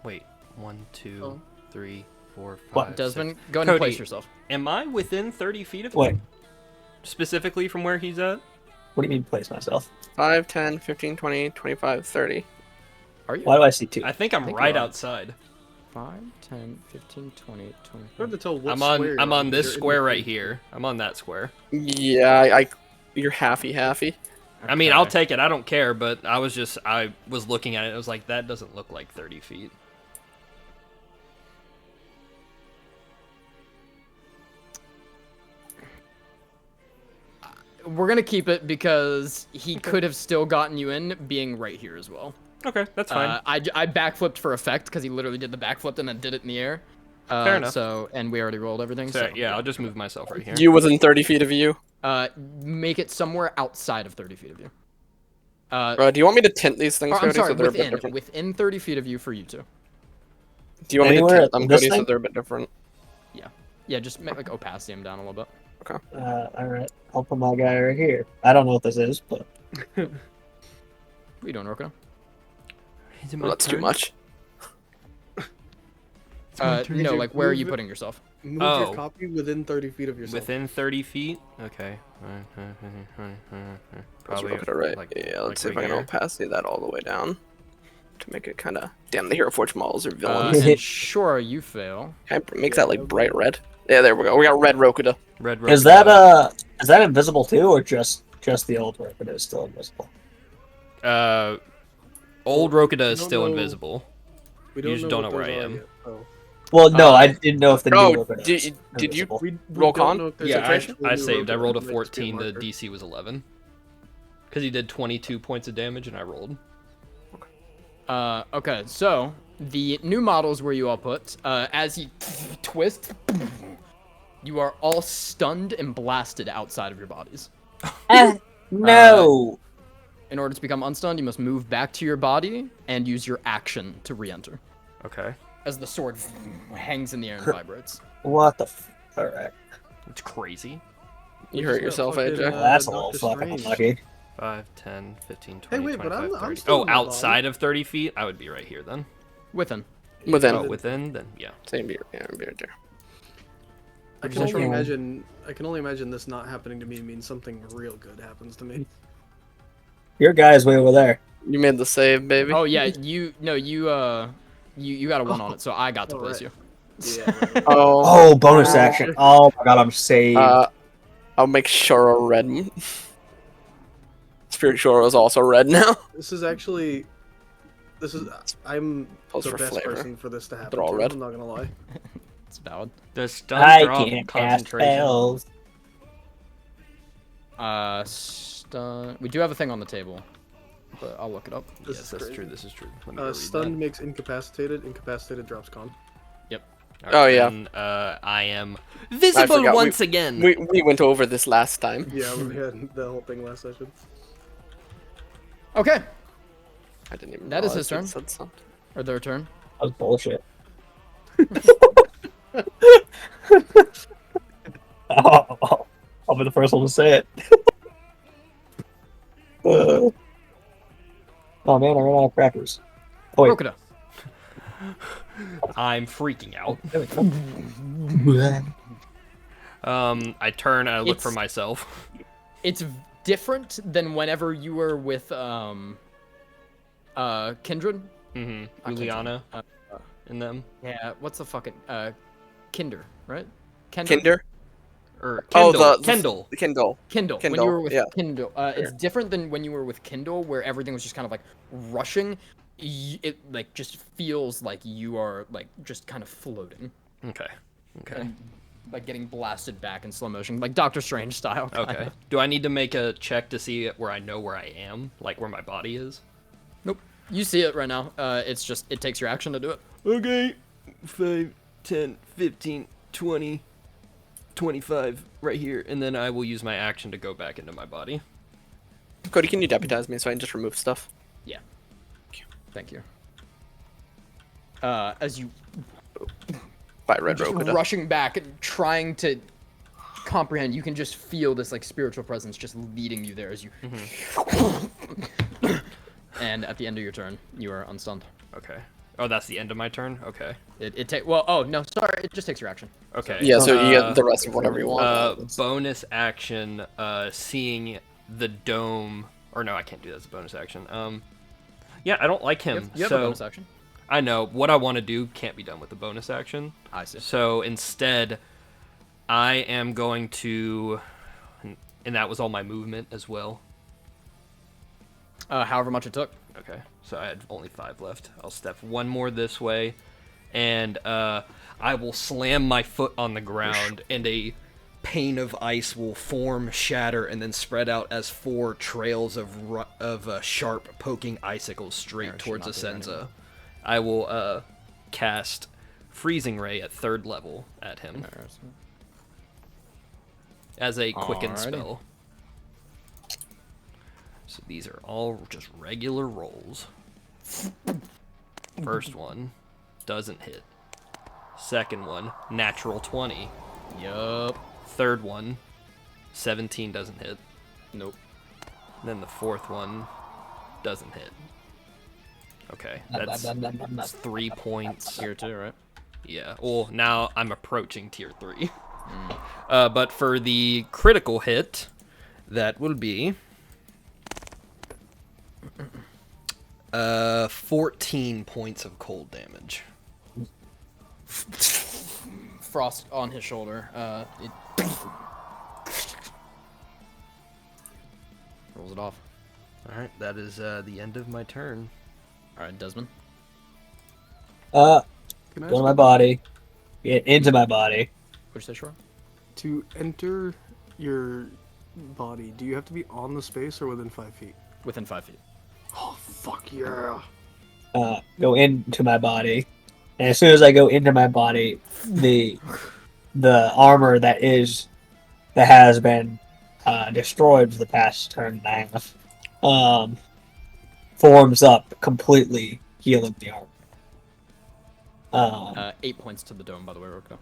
Wait, 1, 2, Oh. 3, 4, 5. What, Desmond, six. go ahead and Cody, place yourself. Am I within 30 feet of Wait, him? Specifically from where he's at? what do you mean place myself? 5, 10, 15, 20, 25, 30. Are you? Why do I see 2? I think I'm think right you are. outside. 5, 10, 15, 20, 25. Hard to tell what I'm on square I'm you're on this You're in square between. right here. I'm on that square. Yeah, you're halfy. I mean, I'll Okay. take it. I don't care, but I was looking at it. I was like, that doesn't look like 30 feet. We're gonna keep it because he could have still gotten you in being right here as well. Okay, that's fine. I backflipped for effect because he literally did the backflip and then did it in the air. Fair enough. So, and we already rolled everything. So, So yeah, I'll just move myself right here. You within 30 feet of you. Make it somewhere outside of 30 feet of you. Do you want me to tint these things, Or, I'm Cody, sorry, so they're a bit different? within 30 feet of you for you two. Do you want me to Anywhere tint them, in this Cody, so thing? they're a bit different? Yeah, just make like opacity him down a little bit. All right. I'll put my guy right here. I don't know what this is, but What are you doing, Roko? Is it my Well, that's too turn? much. No, like where are you move it- putting yourself? Move Oh. your copy within 30 feet of yourself. Within 30 feet? Okay. Let's Probably look at it right. like- Yeah, like let's see if right I can here. opacity that all the way down. To make it kind of... Damn, the Hero Forge models are And villains. sure, you fail. Can I make that, like, bright red? Yeah, there we go. We got red Rokuda. Red is Rokuda. that invisible too, or just the old work? It is still invisible. Old Rokuda is don't still know- invisible. We You just don't know what where I those are am. yet, so. Well, no, Uh, I didn't know if the new Oh, Rokuda did- is did you- invisible. We Roll don't con? know if there's Yeah, actually I new saved. I Rokuda. rolled a It might just be 14. The marker. DC was 11. Because he did 22 points of damage, and I rolled. Okay, so the new models where you all put, as he twists, you are all stunned and blasted outside of your bodies. No. In order to become unstunned, you must move back to your body and use your action to re-enter. Okay. As the sword hangs in the air and vibrates. What the? All right. It's crazy. You We hurt just yourself, got AJ. fucking, That's a little Doctor fucking Strange. lucky. 5, 10, 15, 20, wait, but 25, I'm 30. still Oh, in my body. outside of 30 feet? I would be right here then. Within. Within. Oh, within? Then, yeah. Same beer. Yeah, beer there. I can only Position. imagine. I can only imagine this not happening to me means something real good happens to me. Your guy's way over there. You made the save, baby. Oh yeah, you got a 1 on it, so I got to Oh, place right. you. Yeah. Oh. Oh, bonus action. Oh my god, I'm saved. I'll make Shoro red. Spirit Shoro is also red now. This is actually. This is. I'm Pose the for best flavor. person for this to happen. They're all to, red. I'm not gonna lie. It's valid. The stun I drop can't cast concentration. spells. Stun. We do have a thing on the table, but I'll look it up. This Yes, is that's crazy. true. This is true. Let me go read Stunned that. makes incapacitated. Incapacitated drops con. Alright, Oh, yeah. then, I am visible forgot, once again. We went over this last time. Yeah, we had the whole thing last session. Okay, I didn't even That is realize his turn. it said something. or their turn. That was bullshit. I'll be the first one to say it. Oh man, I ran out of crackers. Oh wait. Rokuda. I'm freaking out. There we go. I turn and I look for It's- myself. It's different than whenever you were with Kindred. Mm-hmm. Not Juliana Kindred. and them. Yeah, what's the fucking Kinder, right? Kinder? Or Oh, Kendall. the Kendall. The Kindle. Kindle. When Kindle, you were with yeah. Kindle, it's different than when you were with Kindle, where everything was just kind of like rushing. It like just feels like you are like just kind of floating, Okay. Okay. and like getting blasted back in slow motion, like Doctor Strange style. kind Okay. of. Do I need to make a check to see where I know where I am? Like where my body is? Nope. You see it right now. It's just it takes your action to do it. Okay. 5, 10, 15, 20, 25 right here. And then I will use my action to go back into my body. Cody, can you deputize me so I can just remove stuff? Yeah. Thank you. As you By Red just Rokuda. rushing back and trying to comprehend, you can just feel this like spiritual presence just leading you there as you. And at the end of your turn, you are unstunned. Okay. Oh, that's the end of my turn? Okay. It take well. Oh no, sorry. It just takes your action. Okay. Yeah, so you get the rest of whatever you want. Bonus action, seeing the dome. Or no, I can't do that as a bonus action. Yeah, I don't like him. You have so a bonus action. I know what I want to do can't be done with the bonus action. I see. So instead, I am going to, and that was all my movement as well. However much it took. Okay, so I had only 5 left. I'll step one more this way, and I will slam my foot on the ground, and a pane of ice will form, shatter, and then spread out as 4 trails of sharp, poking icicles straight towards Asenza. I will cast Freezing Ray at 3rd level at him as a quicken Alrighty. spell. So these are all just regular rolls. First one doesn't hit. Second one, natural 20. Yup. Third one, 17 doesn't hit. Nope. Then the fourth one doesn't hit. Okay, that's 3 points. Tier 2, right? Yeah, well, now I'm approaching tier 3. But for the critical hit, that will be 14 points of cold damage. Frost on his shoulder. It rolls it off. Alright, that is the end of my turn. All right, Desmond. Go Can I to ask my body. Get into my body. What'd you say, Shore? to enter your body, do you have to be on the space or within 5 feet? Within 5 feet. Oh, fuck yeah. Go into my body. And as soon as I go into my body, the armor that has been destroyed for the past turn and a half forms up completely, healing the armor. 8 points to the dome, by the way, Roko.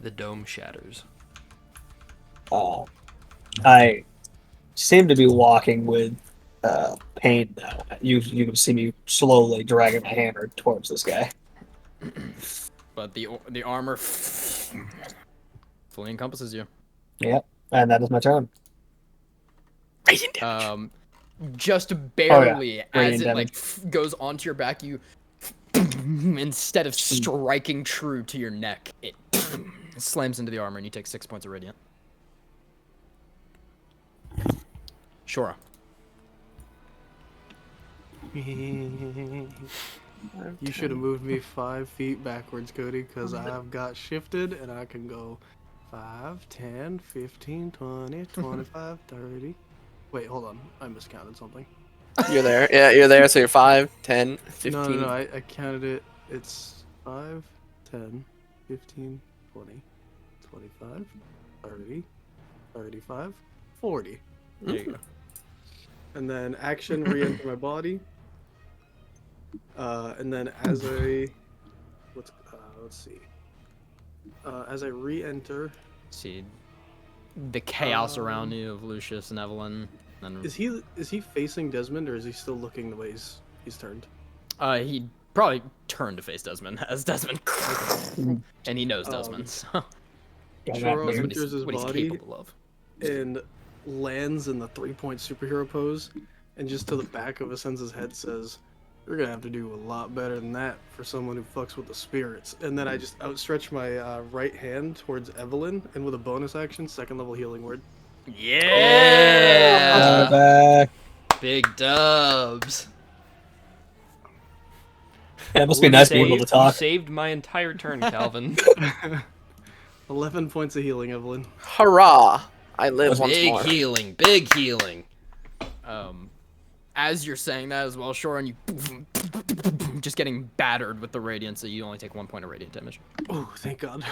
The dome shatters. I seem to be walking with pain now. You can see me slowly dragging my hammer towards this guy. But the armor fully encompasses you. Yep, and that is my turn. Radiant damage. Just barely as Radiant it damage. like goes onto your back, you instead of striking true to your neck, it slams into the armor, and you take 6 points of radiant. Shora. You should have moved me 5 feet backwards, Cody, because I've got shifted and I can go 5, 10, 15, 20, 25, 30. Wait, hold on. I miscounted something. You're there. Yeah, you're there. So you're 5, 10, 15. No, I counted it. It's 5, 10, 15, 20, 25, 30, 35, 40. There you go. And then action re-enter my body. And then as I let's see. As I re-enter, See the chaos around you of Lucius and Evelyn. And is he facing Desmond, or is he still looking the way he's turned? he probably turned to face Desmond as Desmond, and he knows Desmond. So Shoro knows enters his what he's body capable of. and lands in the 3-point superhero pose, and just to the back of Asenza's head says, "You're gonna have to do a lot better than that for someone who fucks with the spirits." And then I just outstretch my right hand towards Evelyn, and with a bonus action, 2nd level healing word. Yeah, Back. big dubs. Yeah, it must be nice being able to You talk. saved my entire turn, Calvin. 11 points of healing, Evelyn. Hurrah! I live once Big more. healing, big healing. As you're saying that as well, Shore, and you just getting battered with the radiance, so you only take 1 point of radiant damage. Oh, thank God.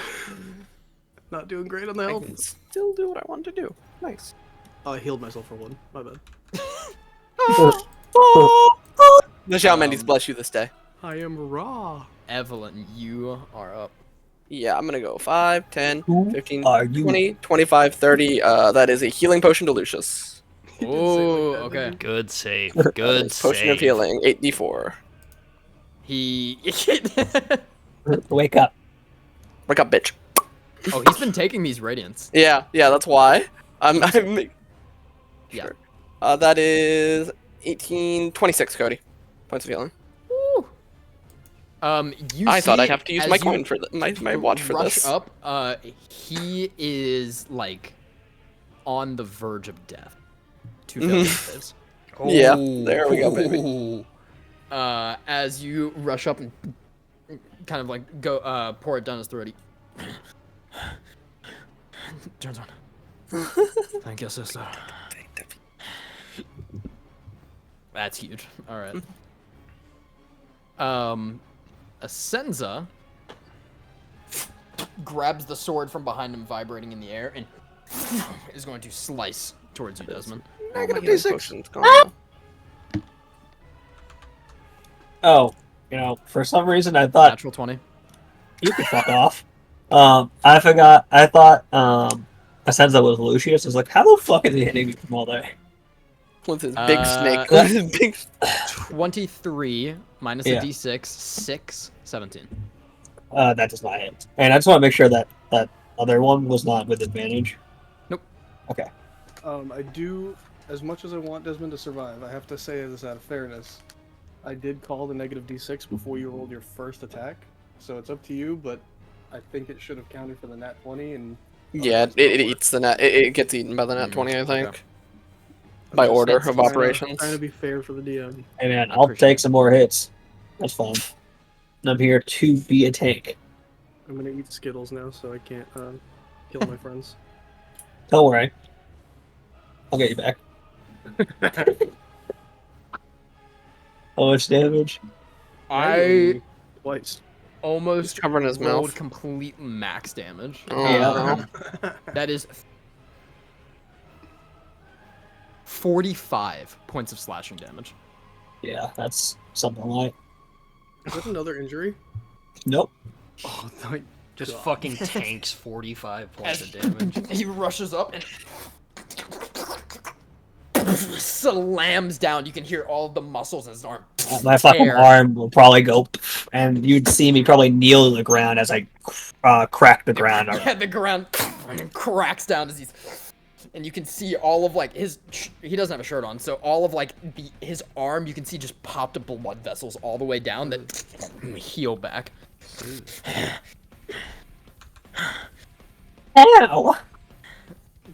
Not doing great on the I health. can still do what I want to do. Nice. I healed myself for 1. My bad. The Shao Mendes bless you this day. I am raw. Evelyn, you are up. Yeah, I'm gonna go 5, 10, Who 15, are you? 20, 25, 30. That is a healing potion to Lucius. He did say it like Oh, that, okay. didn't Good save. That Good is potion of save. healing, 8d4. He. Wake up. Wake up, bitch. Oh, he's been taking these radiants. Yeah, that's why. I'm Yeah. that is 18, 26, Cody. Points of healing. You I thought see I'd have to use as my you coin for my watch for rush this. up, he is like on the verge of death. 2 failed saves. Yeah, there we go, baby. Ooh. As you rush up and kind of like go pour it down his throat, he turns on. Thank you, sister. That's huge. All right. Asenza grabs the sword from behind him, vibrating in the air, and is going to slice towards you, Desmond. Negative My healing D6. potion's gone. Oh, for some reason I thought Natural 20. you could fuck off. I forgot. I thought Asenza was Lucius. I was like, how the fuck is he hitting me from all day? With his big snake. that- With his big... 23 minus Yeah. a D6, 6, 17. That does not hit. And I just want to make sure that that other one was not with advantage. Nope. Okay. I do, as much as I want Desmond to survive, I have to say this out of fairness. I did call the negative D6 before you rolled your first attack, so it's up to you, but I think it should have counted for the nat 20, and Yeah, it eats the net. It gets eaten by the nat 20, I think. okay. By order It's of trying to- operations. trying to be fair for the DM. Hey man, I I'll appreciate take it. some more hits. That's fine. I'm here to be a tank. I'm gonna eat Skittles now, so I can't kill my friends. Don't worry. I'll get you back. How much damage? I Twice. almost He's covering his rolled mouth. complete max damage. Oh, Yeah. no. That is 45 points of slashing damage. Yeah, that's something like. Is that another injury? Nope. Oh, my Just God. fucking tanks 45 points As of damage. he rushes up and slams down. You can hear all the muscles in his arm. My fucking tear. arm will probably go, and you'd see me probably kneel to the ground as I crack the ground. Yeah, the ground cracks down as he's, and you can see all of like his. He doesn't have a shirt on, so all of like his arm, you can see just popped up blood vessels all the way down that heal back. Ow!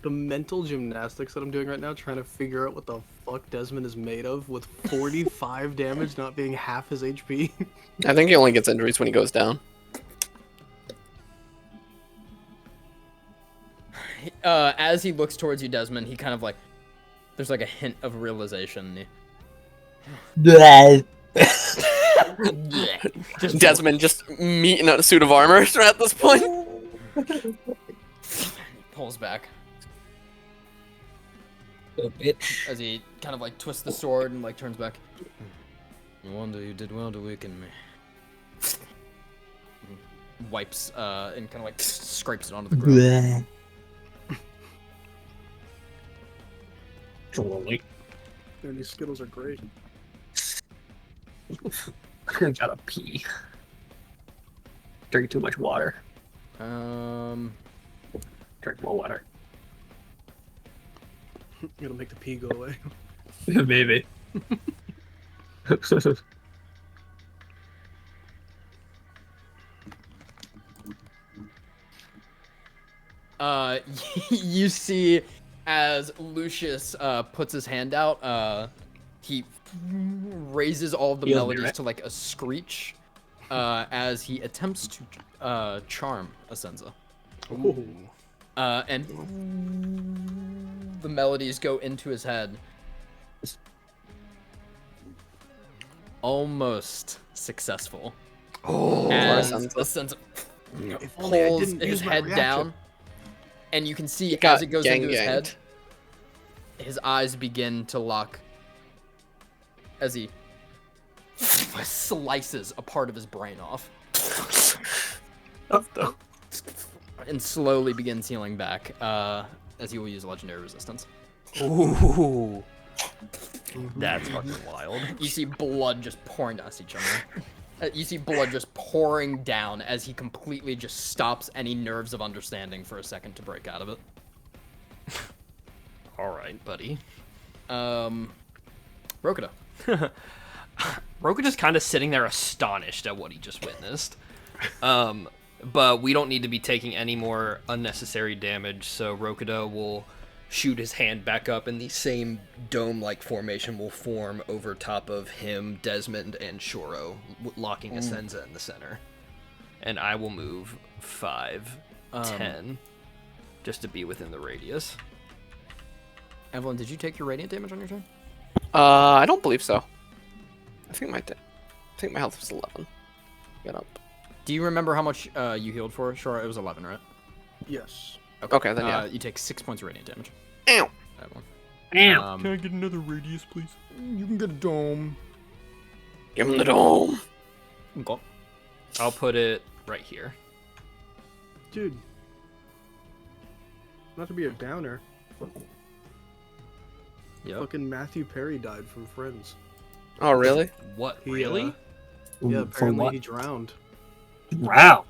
The mental gymnastics that I'm doing right now, trying to figure out what the fuck Desmond is made of, with 45 damage not being half his HP. I think he only gets injuries when he goes down. As he looks towards you, Desmond, he kind of like, there's like a hint of realization. Bleh. Just Desmond just meat in a suit of armor at this point. pulls back Oh, bitch. as he kind of like twists the sword and like turns back. No wonder you did well to weaken me. Wipes and kind of like scrapes it onto the ground. Bleh. Drooly. Man, these Skittles are great. I gotta pee. Drink too much water. Drink more water. It'll make the pee go away. Maybe. You see as Lucius puts his hand out, he raises all of the Feels me, melodies right? to like a screech as he attempts to charm Asenza. Ooh. And the melodies go into his head. Almost successful. Oh, As Asenza. Asenza If only I pulls didn't his use my head reaction. down, and you can see He got as it goes gang into his head, ganged. his eyes begin to lock as he slices a part of his brain off and slowly begins healing back as he will use legendary resistance. Ooh. That's fucking wild. You see blood just pouring down. I see Cimmeria. You see blood just pouring down as he completely just stops any nerves of understanding for a second to break out of it. All right, buddy. Rokuda. Rokuda's kind of sitting there astonished at what he just witnessed. But we don't need to be taking any more unnecessary damage, so Rokuda will shoot his hand back up, and the same dome-like formation will form over top of him, Desmond, and Shoro, locking Asenza in the center. And I will move 5, 10, just to be within the radius. Evelyn, did you take your radiant damage on your turn? I don't believe so. I think my health was 11. Get up. Do you remember how much you healed for? Sure, it was 11, right? Yes. Okay, then yeah. You take 6 points of radiant damage. Ow. That one. Damn. Can I get another radius, please? You can get a dome. Give him the dome. Okay. I'll put it right here. Dude. Not to be a downer. Yep. Fucking Matthew Perry died from Friends. Oh, really? What, He, really? Yeah, For apparently what? he drowned. Round.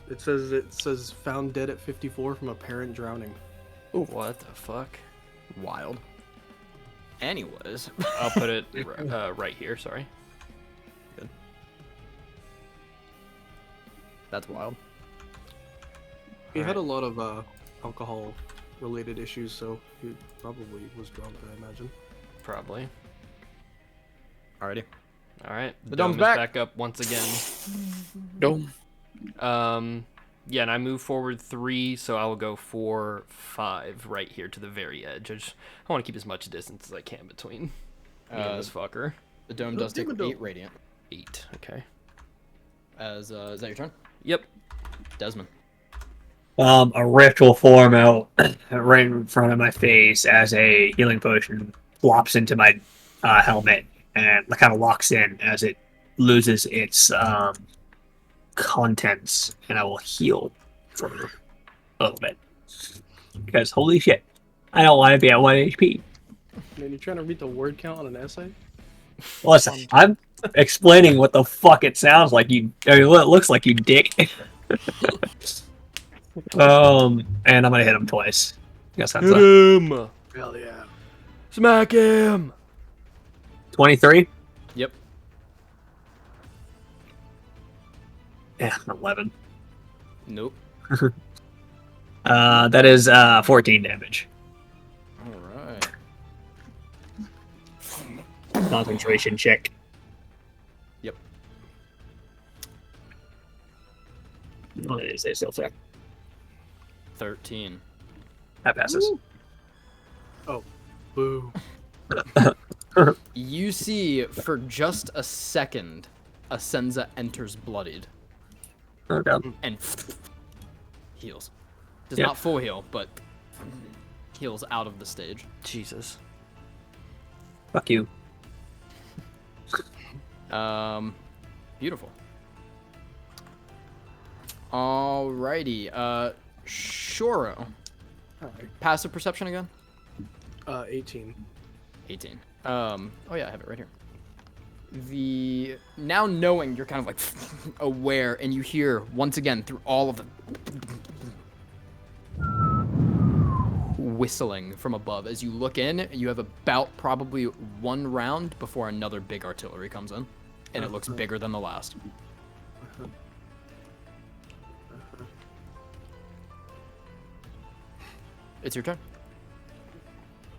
It says found dead at 54 from apparent drowning. What the fuck? Wild. Anyways. I'll put it right here, sorry. That's wild. He had a lot of alcohol-related issues, so he probably was drunk, I imagine. Probably. Alrighty. Alright, The dome dome's is back. back up once again. Dome. Yeah, and I move forward 3, so I will go 4, 5 right here to the very edge. I want to keep as much distance as I can between me and this fucker. The dome does take Give a dome. 8 radiant. 8, okay. Is that your turn? Yep. Desmond. A rift will form out right in front of my face as a healing potion flops into my helmet and kind of locks in as it loses its contents, and I will heal for a little bit. Because holy shit, I don't want to be at 1 HP. Man, you're trying to read the word count on an essay? Listen, I'm explaining what the fuck it sounds like, what it looks like, you dick. And I'm gonna hit him twice. Guess that's Hit him! Hell yeah. Smack him! 23. Yep. Yeah, 11. Nope. That is 14 damage. Alright. Concentration check. Yep. What is it still fair? 13. That passes. Oh, boo. You see, for just a second, Asenza enters bloodied Okay. and heals. Does Yeah. not full heal, but heals out of the stage. Jesus. Fuck you. Beautiful. Alrighty. Shoro. Hi. Passive perception again? 18. 18. Oh yeah, I have it right here. Now knowing you're kind of like aware, and you hear once again through all of the whistling from above. As you look in, you have about probably 1 round before another big artillery comes in, and it looks bigger than the last. It's your turn.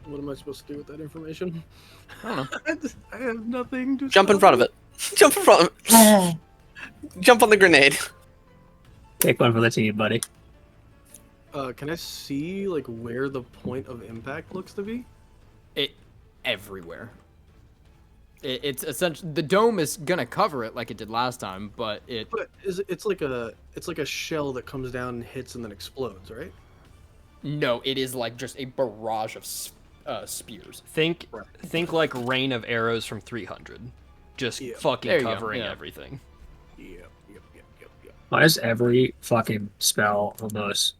What am I supposed to do with that information? I don't know. I have nothing to Jump in front of it. Jump in front of it. Jump on the grenade. Take one for the team, buddy. Can I see like where the point of impact looks to be? It everywhere. It's essentially the dome is gonna cover it like it did last time, but It's like a shell that comes down and hits and then explodes, right? no, it is like just a barrage of spears. Think like rain of arrows from 300. Just Yeah. fucking There you go, covering yeah. everything. Yep. Why is every fucking spell almost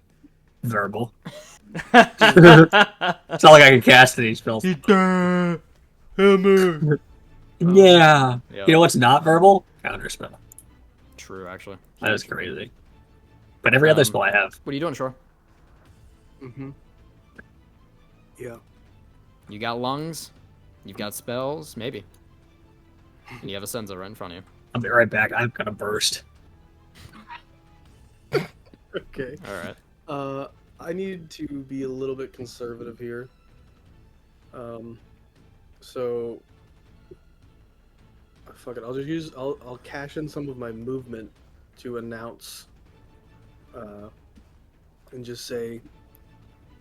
verbal? It's not like I can cast any spells. Hammer. Yeah. Yeah. You know what's not verbal? Counterspell. True, actually. That is crazy. But every other spell I have. What are you doing, Shore? Mm-hmm. Yeah. You got lungs, you've got spells, maybe. And you have a Senza right in front of you. I'll be right back. I'm gonna burst. Okay. All right. I need to be a little bit conservative here. So fuck it. I'll cash in some of my movement to announce, and just say,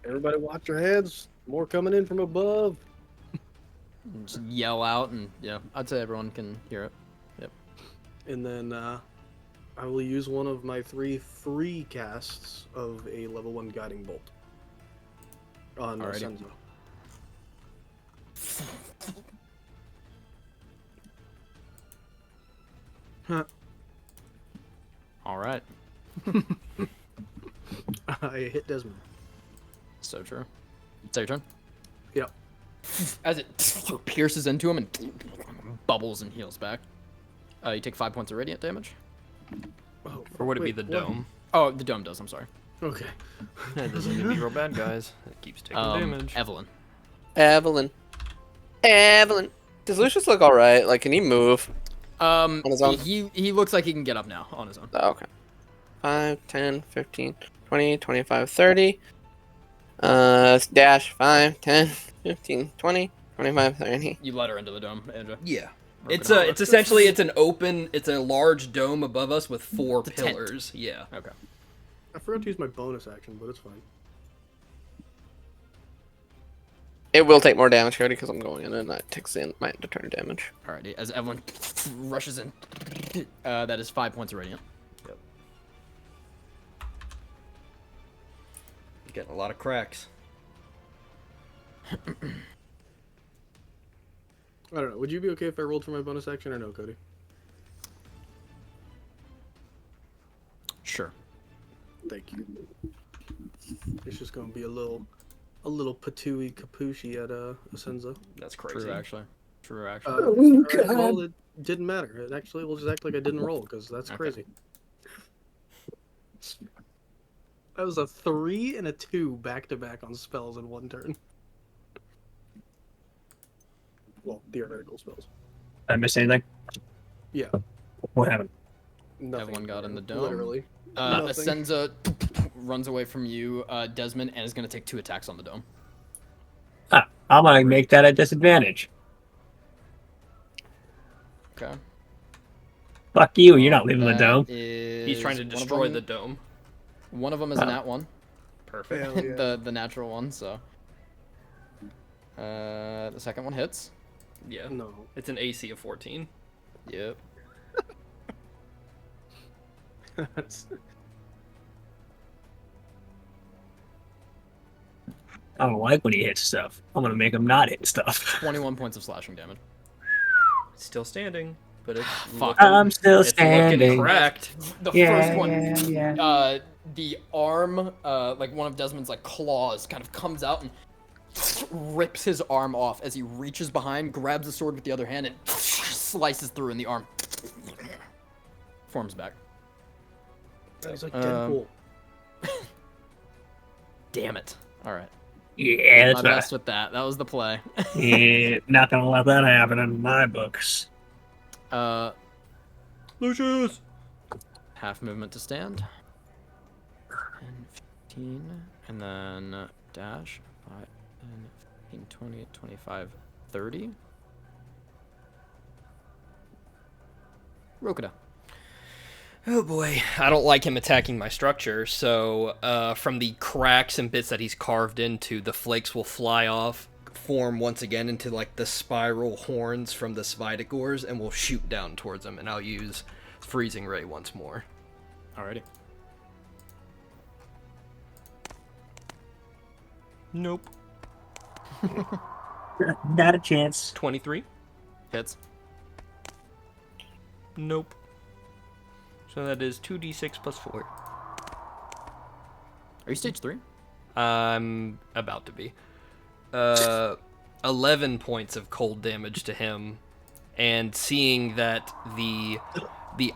everybody watch your heads. More coming in from above. Just yell out, and yeah, I'd say everyone can hear it. Yep. And then I will use one of my 3 free casts of a level 1 guiding bolt on Alrighty. Senzo. Huh. All right. I hit Desmond. So true. Is that your turn? Yep. As it pierces into him and bubbles and heals back. You take 5 points of radiant damage. Oh, Or would it be wait, the what? dome? Oh, the dome does. I'm sorry. Okay. It doesn't need to be real bad, guys. It keeps taking damage. Evelyn. Evelyn. Does Lucius look alright? Like, can he move? On his own? He looks like he can get up now on his own. Oh, okay. 5, 10, 15, 20, 25, 30. Dash 5, 10, 15, 20, 25, 30. You let her into the dome, Andrew. Yeah. Broken It's heart. it's essentially it's a large dome above us with 4 The tent. pillars. Yeah. Okay. I forgot to use my bonus action, but it's fine. It will take more damage, Cody, because I'm going in and that takes in my turn damage. Alrighty. As Evelyn rushes in, that is 5 points of radiant. Yep. Getting a lot of cracks. I don't know. Would you be okay if I rolled for my bonus action or no, Cody? Sure. Thank you. It's just gonna be a little patooey capuchy at Asenza. That's crazy. True, actually. True, actually. Alright, well, it didn't matter. It actually will just act like I didn't roll because that's Okay. crazy. That was a 3 and a 2 back to back on spells in one turn. Well, theoretical spells. Did I miss anything? Yeah. What happened? Nothing. Everyone got in the dome? Literally. Asenza runs away from you, Desmond, and is going to take 2 attacks on the dome. Ah, I'm gonna make that a disadvantage. Okay. Fuck you, you're not leaving the That dome. He's trying to is one of destroy them- the dome. One of them is a nat 1. Perfect. Hell yeah. the natural one, so. The second one hits. Yeah. No. It's an AC of 14. Yep. That's... I don't like when he hits stuff. I'm gonna make him not hit stuff. 21 points of slashing damage. Still standing, but it's Fuck. looking, I'm still it's looking standing. cracked. The Yeah, first one, yeah. the arm, like one of Desmond's like claws, kind of comes out and rips his arm off as he reaches behind, grabs the sword with the other hand, and slices through, and the arm forms back. He's like Um, Deadpool. Damn it! All right, Yeah, my that's best with that. That was the play. yeah, not gonna let that happen in my books. Lucius! Half movement to stand. 10, 15, and then dash 5, 10, 15, 20, 25, 30. Rokuda. Oh boy, I don't like him attacking my structure, so from the cracks and bits that he's carved into, the flakes will fly off, form once again into like the spiral horns from the Svidicors, and will shoot down towards him, and I'll use Freezing Ray once more. Alrighty. Nope. Not a chance. 23? Hits. Nope. So that is 2d6 plus 4. Are you stage 3? I'm about to be. 11 points of cold damage to him, and seeing that the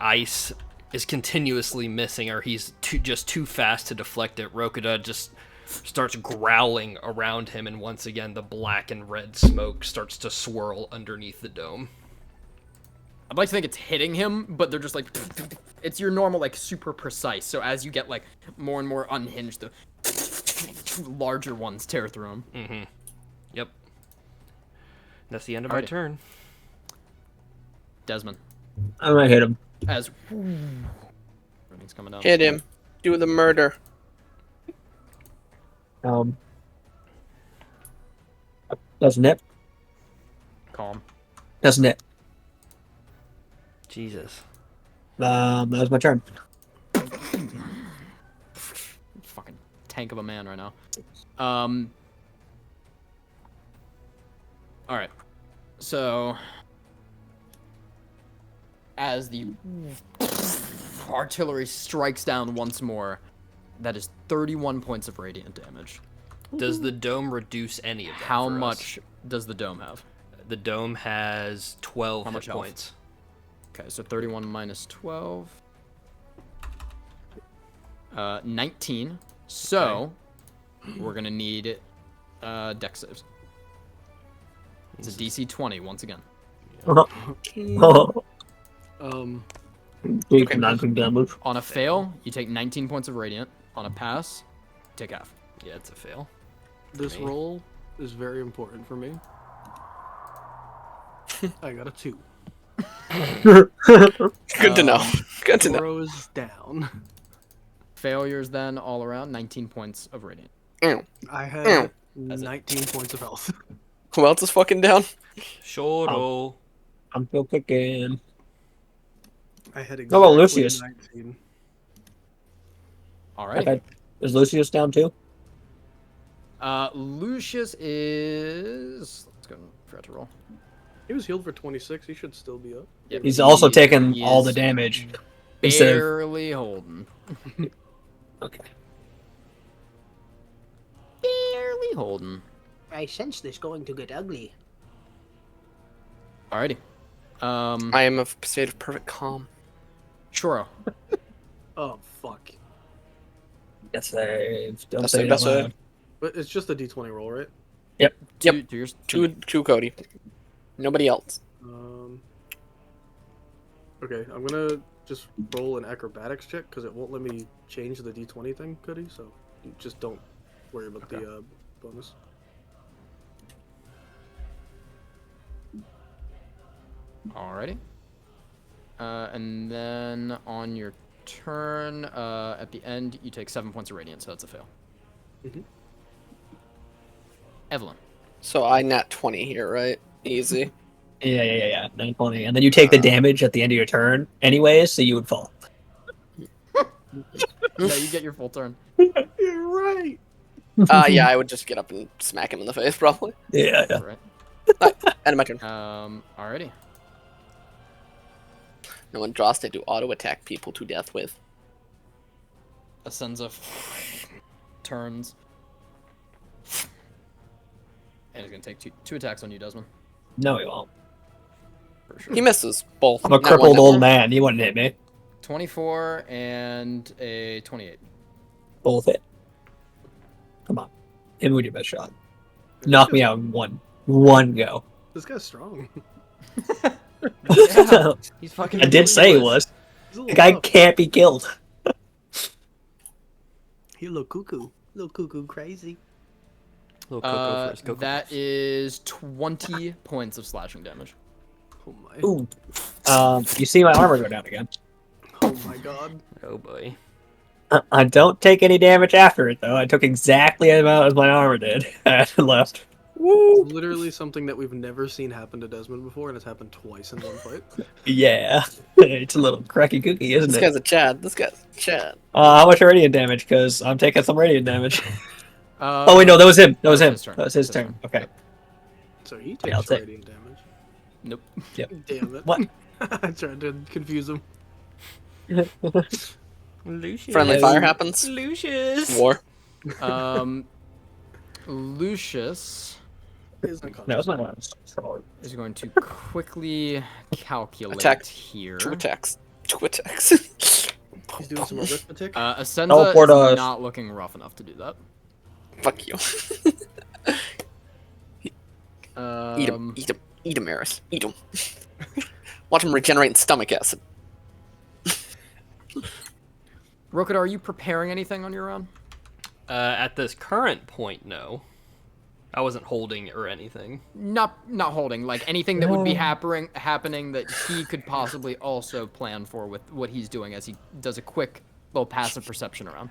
ice is continuously missing, or he's just too fast to deflect it, Rokuda just starts growling around him, and once again the black and red smoke starts to swirl underneath the dome. I'd like to think it's hitting him, but they're just like, it's your normal, like, super precise. So as you get, like, more and more unhinged, the larger ones tear through him. Mm-hmm. Yep. That's the end of my Alrighty. turn. Desmond, I might hit him. as everything's coming down. Hit him. Do the murder. Doesn't it? Calm. Doesn't it? Jesus. That was my turn. Fucking tank of a man right now. All right. So, as the artillery strikes down once more, that is 31 points of radiant damage. Does the dome reduce any of that? How for us? much does the dome have? The dome has 12 How hit much health? points. Okay, so 31 minus 12. 19. So, we're going to need dex saves. It's a DC 20 once again. Take 19 damage. On a fail, you take 19 points of radiant. On a pass, you take half. Yeah, it's a fail. This Me. roll is very important for me. I got a 2. Good to know. Good to know. Throws down. Failures then all around, 19 points of radiant. I had 19 points of health. Who else is fucking down? Shoro. I'm still kicking. I had How about exactly Lucius? 19. Alrighty. Okay. Is Lucius down too? Lucius is... Let's go. Forgot to roll. He was healed for 26. He should still be up. Yep, He's also taking he all the is damage. Instead of... Barely holding. Okay. Barely holding. I sense this going to get ugly. Alrighty. I am a state of perfect calm. Churro. Oh, fuck. Yes, save. Don't That's say it, it out that's it. loud. But it's just a d20 roll, right? Yep. To yours, Two Cody. Nobody else. Okay, I'm gonna just roll an acrobatics check because it won't let me change the d20 thing, Cody. So you just don't worry about the bonus. Alrighty. And then on your turn, at the end, you take 7 points of radiant, so that's a fail. Mhm. Evelyn. So I nat 20 here, right? Easy. Yeah. 920. And then you take the damage at the end of your turn anyways, so you would fall. Yeah, you get your full turn. You're right. Yeah, I would just get up and smack him in the face, probably. Yeah. Right. End of my turn. Alrighty. No one draws to do auto attack people to death with. Asenza turns. And he's gonna take two attacks on you, Desmond. No, he won't. For sure. He misses both. I'm a Not crippled one, old not man. You wouldn't hit me. 24 and a 28. Both hit. Come on. Hit me with your best shot. Knock me out in one go. This guy's strong. Yeah, he's fucking. I did say he ridiculous. was. He's a The little guy rough. can't be killed. He a little cuckoo. Little cuckoo crazy. Little cocoa for his cocoa That puffs. is 20 points of slashing damage. Oh my. Ooh. You see my armor go down again. Oh my god. Oh boy. I don't take any damage after it, though. I took exactly the amount as my armor did. And left. It's literally something that we've never seen happen to Desmond before, and it's happened twice in one fight. Yeah. It's a little cracky cookie, isn't This it? guy's a Chad. This guy's a Chad. How much radiant damage? Because I'm taking some radiant damage. Oh, wait, no, that was him. That was him. his turn. That was his His turn. turn. Okay. So he Yeah, I'll takes take- radiant damage. Nope. Damn it. What? I tried to confuse him. Lucius. Friendly fire happens. Lucius. War. Lucius He's unconscious. That was my last. is going to quickly calculate Attack. here. Two attacks. Two attacks. He's doing some arithmetic. Asenza Teleport is us. not looking rough enough to do that. Fuck you. Eat him. Eat him. Eat him, Eris. Eat him. Watch him regenerate in stomach acid. Rokada, are you preparing anything on your round? At this current point, no. I wasn't holding or anything. Not holding, like anything that would be happening that he could possibly also plan for with what he's doing as he does a quick little passive perception around.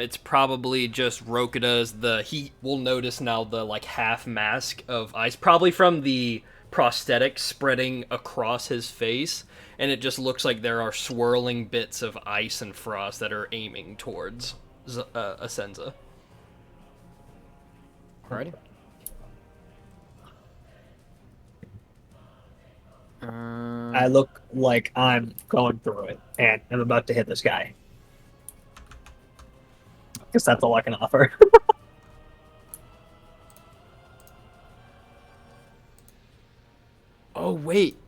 It's probably just Rokuda's. He will notice now the like half mask of ice, probably from the prosthetic spreading across his face, and it just looks like there are swirling bits of ice and frost that are aiming towards Asenza. Alrighty. I look like I'm going through it, and I'm about to hit this guy. Because that's all I can offer. Oh wait,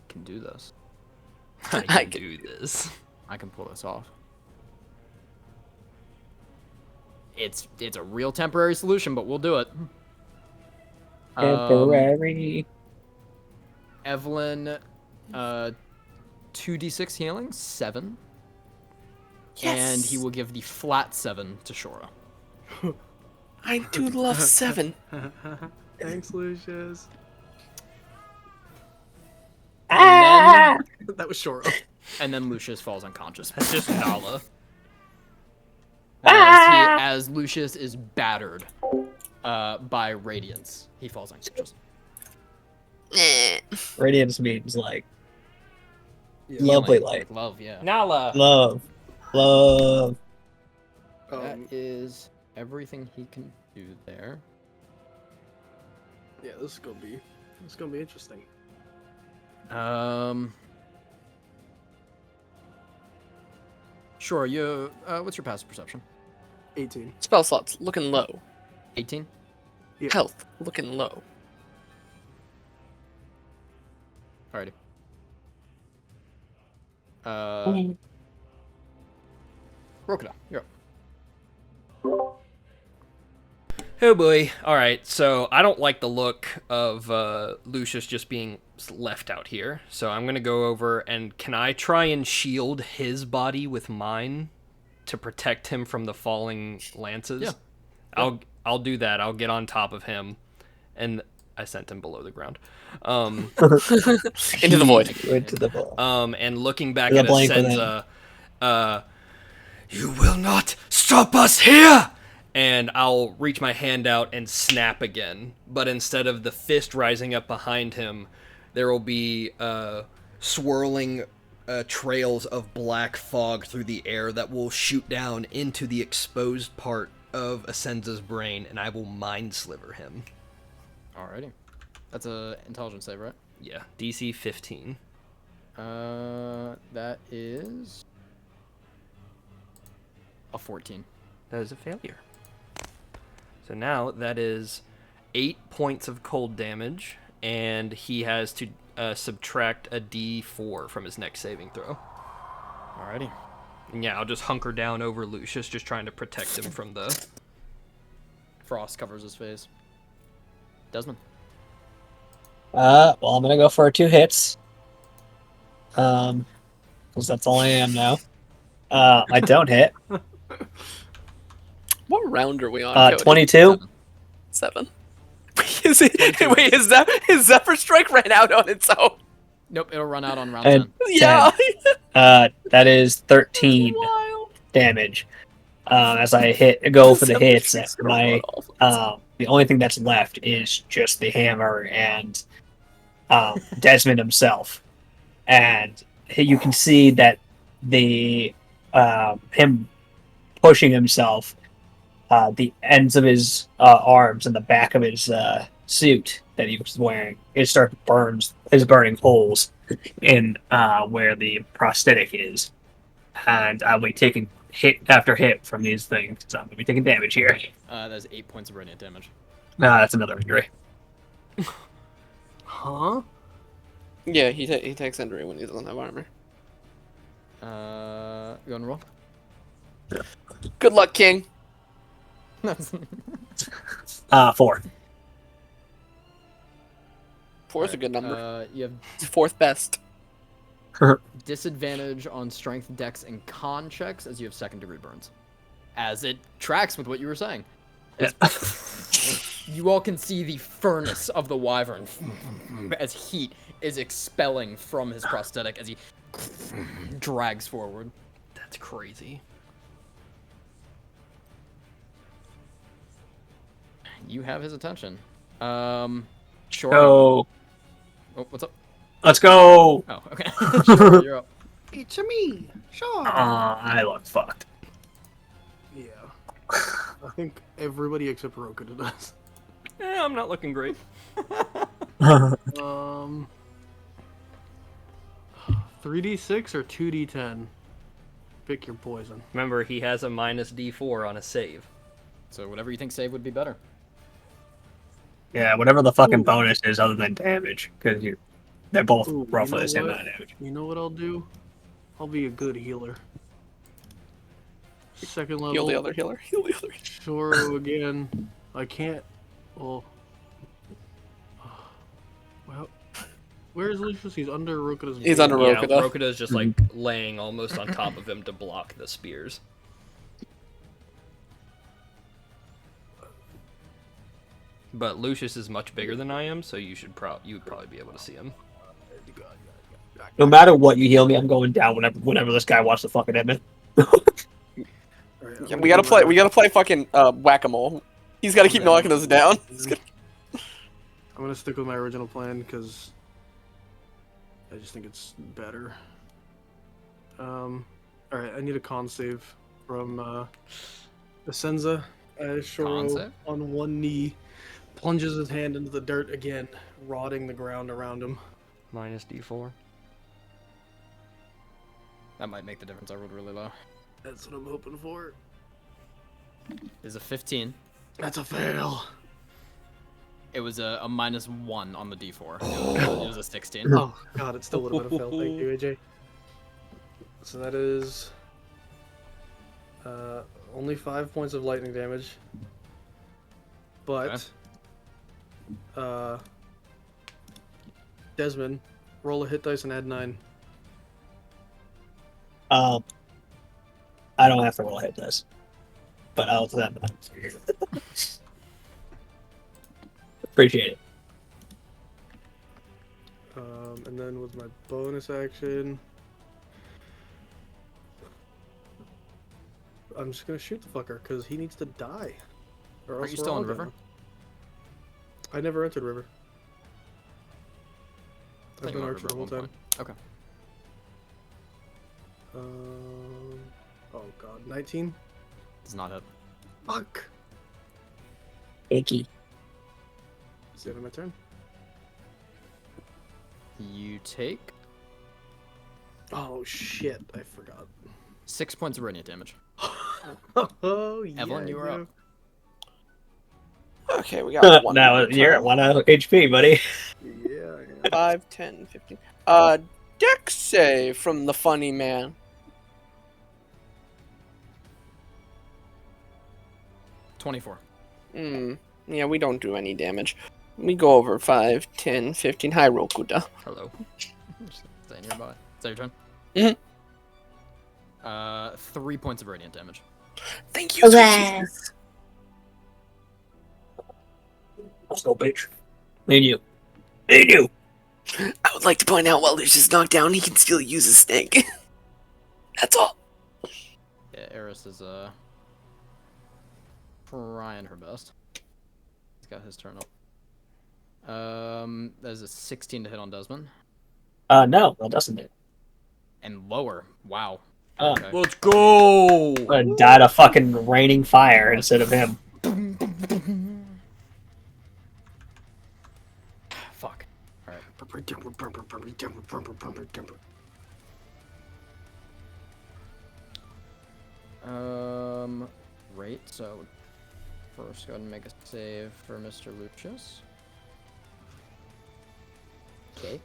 I can do this. I can do this. I can pull this off. It's a real temporary solution, but we'll do it. Temporary. Evelyn, 2d6 healing, 7. Yes. And he will give the flat 7 to Shora. I do love 7. Thanks, Lucius. And That was Shoro. then Lucius falls unconscious. That's just Nala. As Lucius is battered by Radiance, he falls unconscious. Radiance means like Yeah. lovely Healing, light. like love, yeah. Nala. Love. Love. That is everything he can do there. Yeah, this is gonna be interesting. Sure, you what's your passive perception? 18. Spell slots looking low. 18? Yeah. Health looking low. Alrighty. Rokuda, you're up. Oh boy. Alright, so I don't like the look of Lucius just being left out here. So I'm going to go over and can I try and shield his body with mine to protect him from the falling lances? Yeah. I'll do that. I'll get on top of him and I sent him below the ground. Into the void. Into the ball. And looking back The at blank Asenza, you will not stop us here! And I'll reach my hand out and snap again. But instead of the fist rising up behind him, there will be swirling trails of black fog through the air that will shoot down into the exposed part of Asenza's brain, and I will mind sliver him. Alrighty. That's a intelligence save, right? Yeah, DC 15. That is a 14. That is a failure. So now that is 8 points of cold damage, and he has to subtract a D4 from his next saving throw. Alrighty. And yeah, I'll just hunker down over Lucius, just trying to protect him from the... Frost covers his face. Desmond. Well, I'm gonna go for 2 hits. Because that's all I am now. I don't hit. What round are we on? 22. 7. Wait, his Zephyr Strike ran out on its own. Nope, it'll run out on round And 10. Yeah. That is 13 Wild. damage. As I go for the Zephyr hits, Strike's my off. the only thing that's left is just the hammer and Desmond himself, and you can see that the him pushing himself, the ends of his arms and the back of his suit that he was wearing, it starts burning holes in where the prosthetic is, and I'll be taking hit after hit from these things, so I'm gonna be taking damage here. That's 8 points of radiant damage. That's another injury. Huh? Yeah, he takes injury when he doesn't have armor. You want to roll? Good luck, King. 4. 4 is a good number. You have It's 4th best. disadvantage on strength, dex, and con checks as you have second degree burns. as it tracks with what you were saying. Yeah. You all can see the furnace of the wyvern as heat is expelling from his prosthetic as he drags forward. That's crazy. You have his attention. Sure. Go. Oh, what's up? Let's go. Oh, okay. Sure, you're up. It's me, sure. I look fucked. Yeah. I think everybody except Rokuda does. I'm not looking great. 3d6 or 2d10? Pick your poison. Remember, he has a minus D4 on a save. So whatever you think save would be better. Yeah, whatever the fucking bonus is other than damage, because they're both Ooh, roughly you know the same what? amount of damage. You know what I'll do? I'll be a good healer. Second level. Heal the other healer. Heal the other. Shoro again. I can't. Well. Well. Where's Lucius? He's under Rokuda's. He's under Yeah, Rokuda. Rokuda's just like laying almost on top of him to block the spears. But Lucius is much bigger than I am, so you would probably be able to see him. No matter what you heal me, I'm going down whenever this guy wants to fucking hit me. Alright, Yeah, we gotta play fucking whack-a-mole. He's gotta keep knocking us down. I'm gonna stick with my original plan because I just think it's better. Alright, I need a con save from Essenza. Con Shoro save? on one knee plunges his hand into the dirt again, rotting the ground around him. Minus D4. That might make the difference. I rolled really low. That's what I'm hoping for. Is a 15. That's a fail. It was a -1 on the D4. It was a 16. Oh god, it still would have been a fail. Thank you, AJ. So that is only 5 points of lightning damage. But Desmond, roll a hit dice and add 9. I don't have to roll a hit dice, but I'll do that. Appreciate it. And then with my bonus action, I'm just gonna shoot the fucker because he needs to die. Or Aren't you else we're still all in River? dead. I never entered River. I I've think been you were Archer the River whole at one time. point. Okay. Oh god, 19? Does not hit. Fuck! Icky. Is the end of my turn? You take Oh shit, I forgot. 6 points of radiant damage. Oh yeah. Evelyn, you are up. Okay, we got one. Now more you're at turn. 1 HP, buddy. Yeah, yeah. 5, 10, 15. Dex save from the funny man. 24. Yeah, we don't do any damage. We go over 5, 10, 15. Hi, Rokuda. Hello. Stay nearby. Is that your turn? Mhm. 3 points of radiant damage. Thank you, sweet Jesus. Let's go, bitch. Me and you. Me and you. I would like to point out while Lucius knocked down, he can still use his snake. That's all. Yeah, Eris is trying her best. He's got his turn up. There's a 16 to hit on Desmond. No, that doesn't do. And lower. Wow. Oh. Okay. Let's go! I died of fucking raining fire instead of him. Fuck. Alright. Right, so first go ahead and make a save for Mr. Lucius. Okay.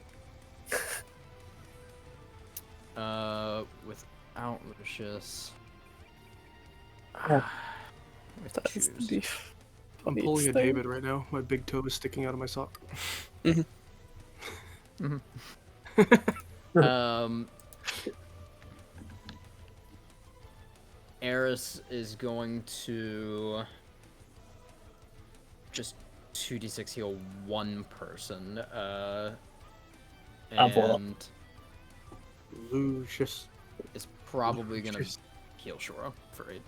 Without Lucius. I'm pulling a David right now. My big toe is sticking out of my sock. Eris is going to just 2d6 heal one person. I'm full. And Lucius. is probably gonna Lucius. heal Shoro for 8.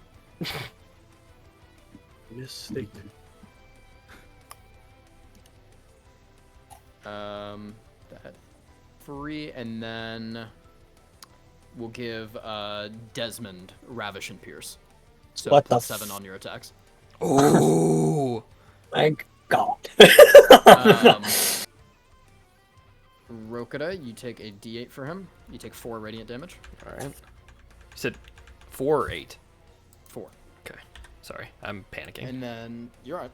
Mistake. That 3, and then we'll give Desmond Ravish and Pierce. So What the +7 on your attacks. Ooh. Thank God. Rokita, you take a d8 for him. You take 4 radiant damage. All right. You said 4 or 8? 4. Okay. Sorry, I'm panicking. And then you're right.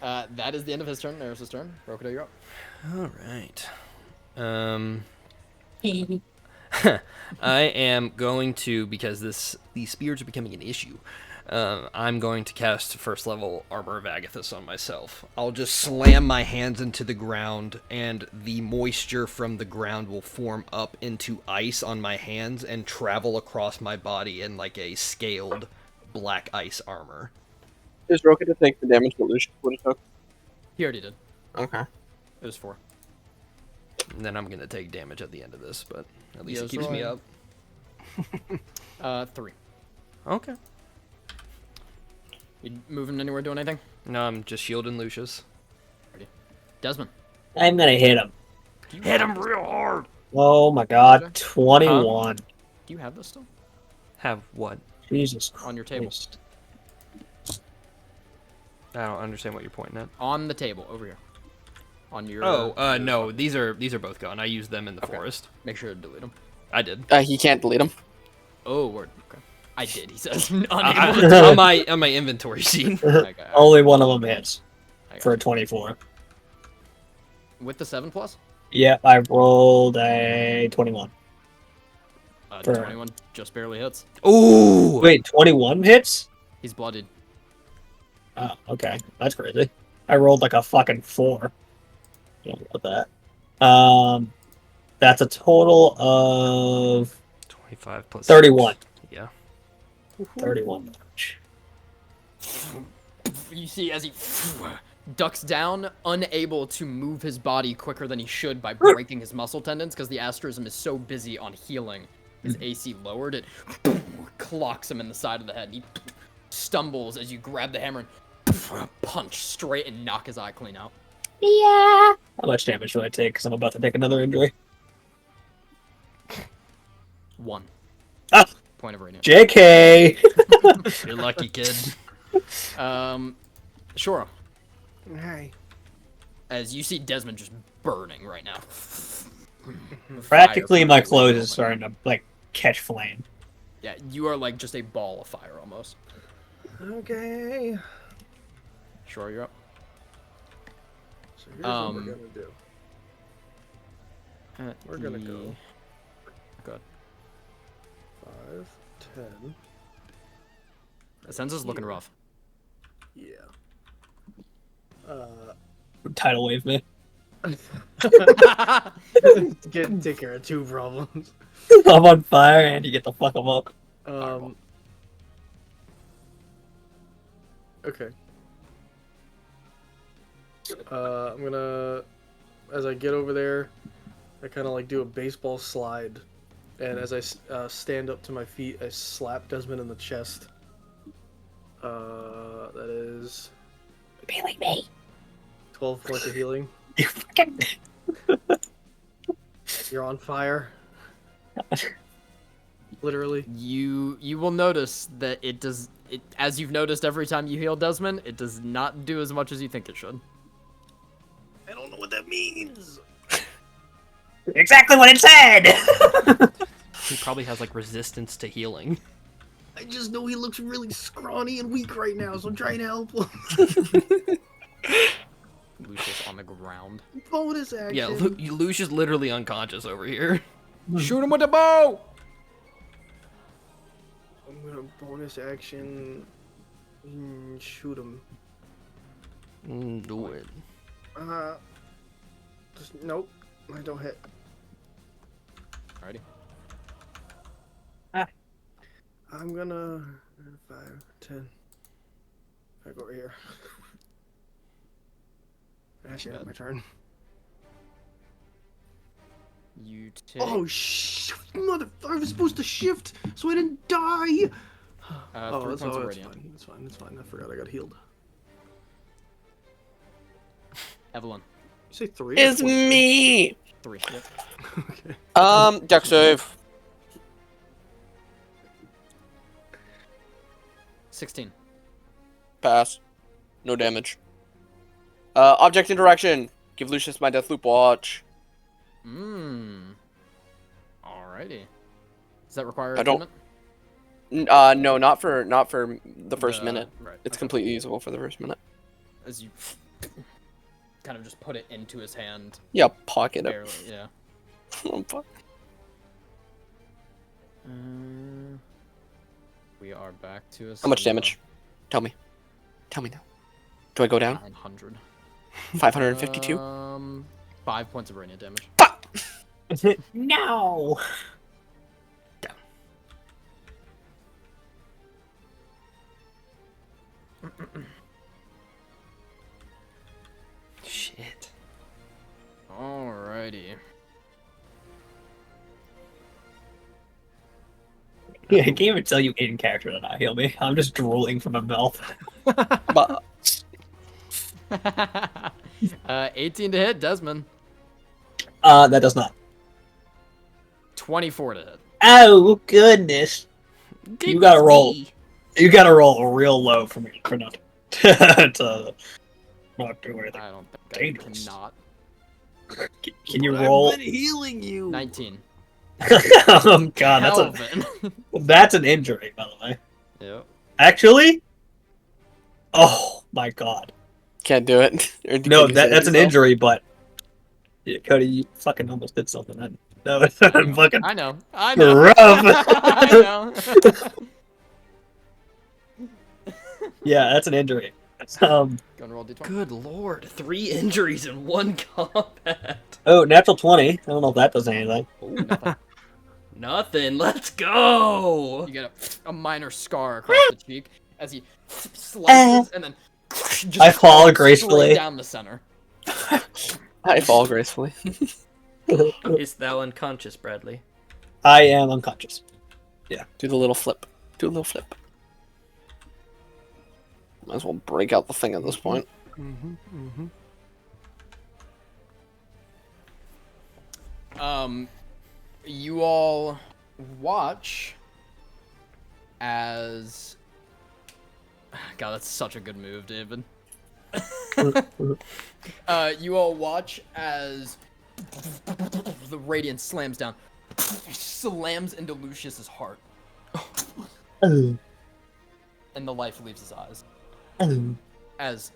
That is the end of his turn. Eris' turn. Rokita, you're up. All right. I am going to, because these spears are becoming an issue, I'm going to cast first level Armor of Agathis on myself. I'll just slam my hands into the ground, and the moisture from the ground will form up into ice on my hands and travel across my body in like a scaled black ice armor. Is Roka to take the damage that Lucius would have took? He already did. Okay. It was 4. And then I'm going to take damage at the end of this, but at least Yes, it keeps me right. up. 3. Okay. You moving anywhere, doing anything? No, I'm just shielding Lucius. Desmond. I'm gonna hit him. Do you Hit have him this- real hard! Oh my God, 21. Do you have this still? Have what? Jesus On your table. Christ. I don't understand what you're pointing at. On the table, over here. On your... Oh, no, these are both gone. I used them in the Okay. forest. Make sure to delete them. I did. He can't delete them. Oh, word. Okay. I did, he says. On my inventory sheet. Okay, Only one of them hits I got for a you. 24. With the 7+? Yeah, I rolled a 21. For- 21 just barely hits. Ooh! Wait, 21 hits? He's bloodied. Oh, okay. That's crazy. I rolled like a fucking 4. Don't know about that. That's a total of 25 plus 31. 6. Yeah. 31 damage. You see as he ducks down, unable to move his body quicker than he should by breaking his muscle tendons because the asterism is so busy on healing. His AC lowered, it clocks him in the side of the head. He stumbles as you grab the hammer and punch straight and knock his eye clean out. Yeah. How much damage do I take? Because I'm about to take another injury. 1 Ah, point of radiant. JK. You're lucky, kid. Shoro, Hey. as you see Desmond just burning right now. Practically, Fire my from clothes the is starting to like catch flame. Yeah, you are like just a ball of fire almost. Okay. Shoro, you're up. So here's what we're Um, gonna do. We're gonna go. Good. 5, 10. Sensa's looking rough. Yeah. Tidal wave me. Take care of 2 problems. I'm on fire and you get the fuck 'em up. Okay. I'm gonna, as I get over there, I kind of like do a baseball slide, and as I stand up to my feet, I slap Desmond in the chest. That is Be like me. 12 points of healing. You fucking. You're on fire. Literally. You will notice that it does it as you've noticed every time you heal Desmond, it does not do as much as you think it should. I don't know what that means. Exactly what it said. He probably has like resistance to healing. I just know he looks really scrawny and weak right now, so I'm trying to help him. Lucius on the ground. Bonus action. Yeah, Lucius literally unconscious over here. Shoot him with the bow! I'm gonna bonus action. Shoot him. Do it. Nope. I don't hit. Alrighty. I'm gonna 5, 10. I go over here. Actually, that's my turn. You take Oh mother! I was supposed to shift, so I didn't die. 3 points of that's radiant. fine. That's fine. That's fine. I forgot I got healed. Evelyn, You say 3? It's me. 3. Yep. Okay. Deck save. 16. Pass. No damage. Object interaction. Give Lucius my Deathloop watch. Alrighty. Does that require I don't- attunement? No, not for the first minute. Right. It's okay. completely usable for the first minute. As you kind of just put it into his hand. Yeah, pocket it. Barely, yeah. We are back to a How much damage? Tell me. Tell me now. Do I go down? 900. 552? 5 points of radiant damage. No. Shit. Alrighty. Yeah, I can't even tell you in character to not heal me. I'm just drooling from my mouth. But 18 to hit, Desmond. That does not. 24 to hit. Oh goodness! You gotta roll. You gotta roll real low for me for not to not do anything. I don't think Dangerous. I cannot. Can you roll? I've been healing you. 19. Oh god, Kelvin. that's an injury, by the way. Yep. Actually, oh my god. can't do it. Or No, can you save that's an yourself? injury, but yeah, Cody, you fucking almost did something. No, I'm fucking I know. I know. rough. I know. Yeah, that's an injury. Go and roll d20. Good lord, 3 injuries in one combat. Oh, natural 20. I don't know if that does anything. Oh, nothing. Nothing. Let's go. You get a minor scar across the cheek as he slices and then just I fall falls gracefully. straight down the center. I fall gracefully. Is thou unconscious, Bradley? I am unconscious. Do the little flip. Do a little flip. Might as well break out the thing at this point. You all watch as God, that's such a good move, David. You all watch as the radiance slams down, slams into Lucius's heart, Oh, and the life leaves his eyes. oh. As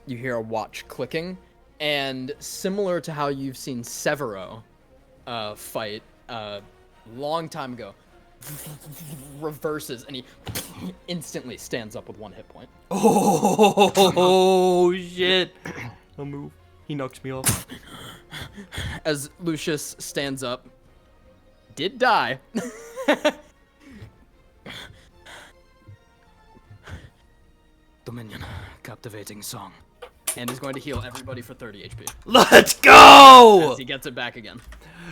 you hear a watch clicking, and similar to how you've seen Severo fight long time ago, reverses and he instantly stands up with 1 hit point. Oh shit! I'll move. He knocks me off. As Lucius stands up, did die. Dominion, captivating song. And is going to heal everybody for 30 HP. Let's go! As he gets it back again.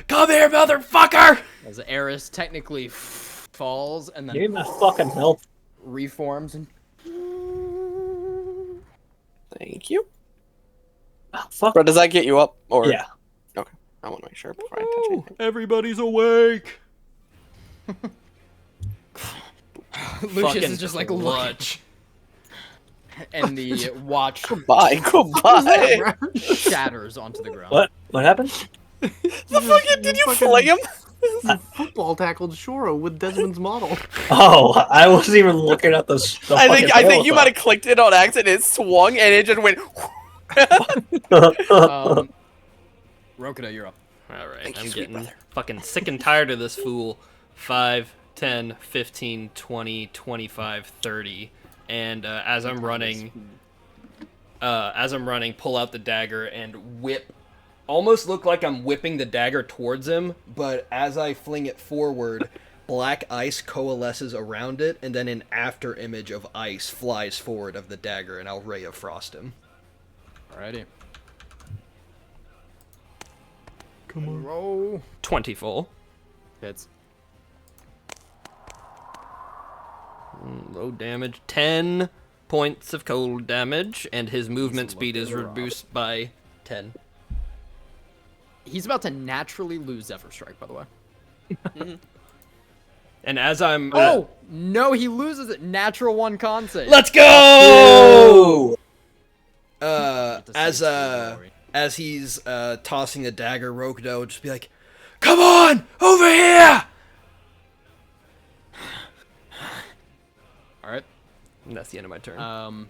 Come here, motherfucker! As Eris technically falls and Give me then my fucking health. reforms and Thank you. Oh, fuck. Bro, does that get you up? Or Yeah. Okay. I want to make sure before I touch Ooh, anything. everybody's awake. Lucius is just like looking, clutch. and the watch Goodbye. Goodbye. shatters onto the ground. What? What happened? The fucking, did you flay him? Football tackled Shoro with Desmond's model. Oh, I wasn't even looking at the I think you might have clicked it on accident. It swung and it just went. Rokuda, you're up. Alright, Thank I'm you, sweet getting brother. fucking sick and tired of this fool. 5, 10, 15, 20, 25, 30. And as I'm running, pull out the dagger and whip almost look like I'm whipping the dagger towards him, but as I fling it forward, black ice coalesces around it, and then an after image of ice flies forward of the dagger, and I'll Ray of Frost him. Alrighty. Come on. Roll. 20 full. Hits. Low damage. 10 points of cold damage, and his movement He's speed is looking rough. reduced by 10. He's about to naturally lose Zephyr Strike, by the way. And as I'm... Oh! No, he loses it. Natural 1 con save. Let's go! Get to As see glory. as he's tossing the dagger, Rokudo would just be like, "Come on, over here!" Alright. And that's the end of my turn.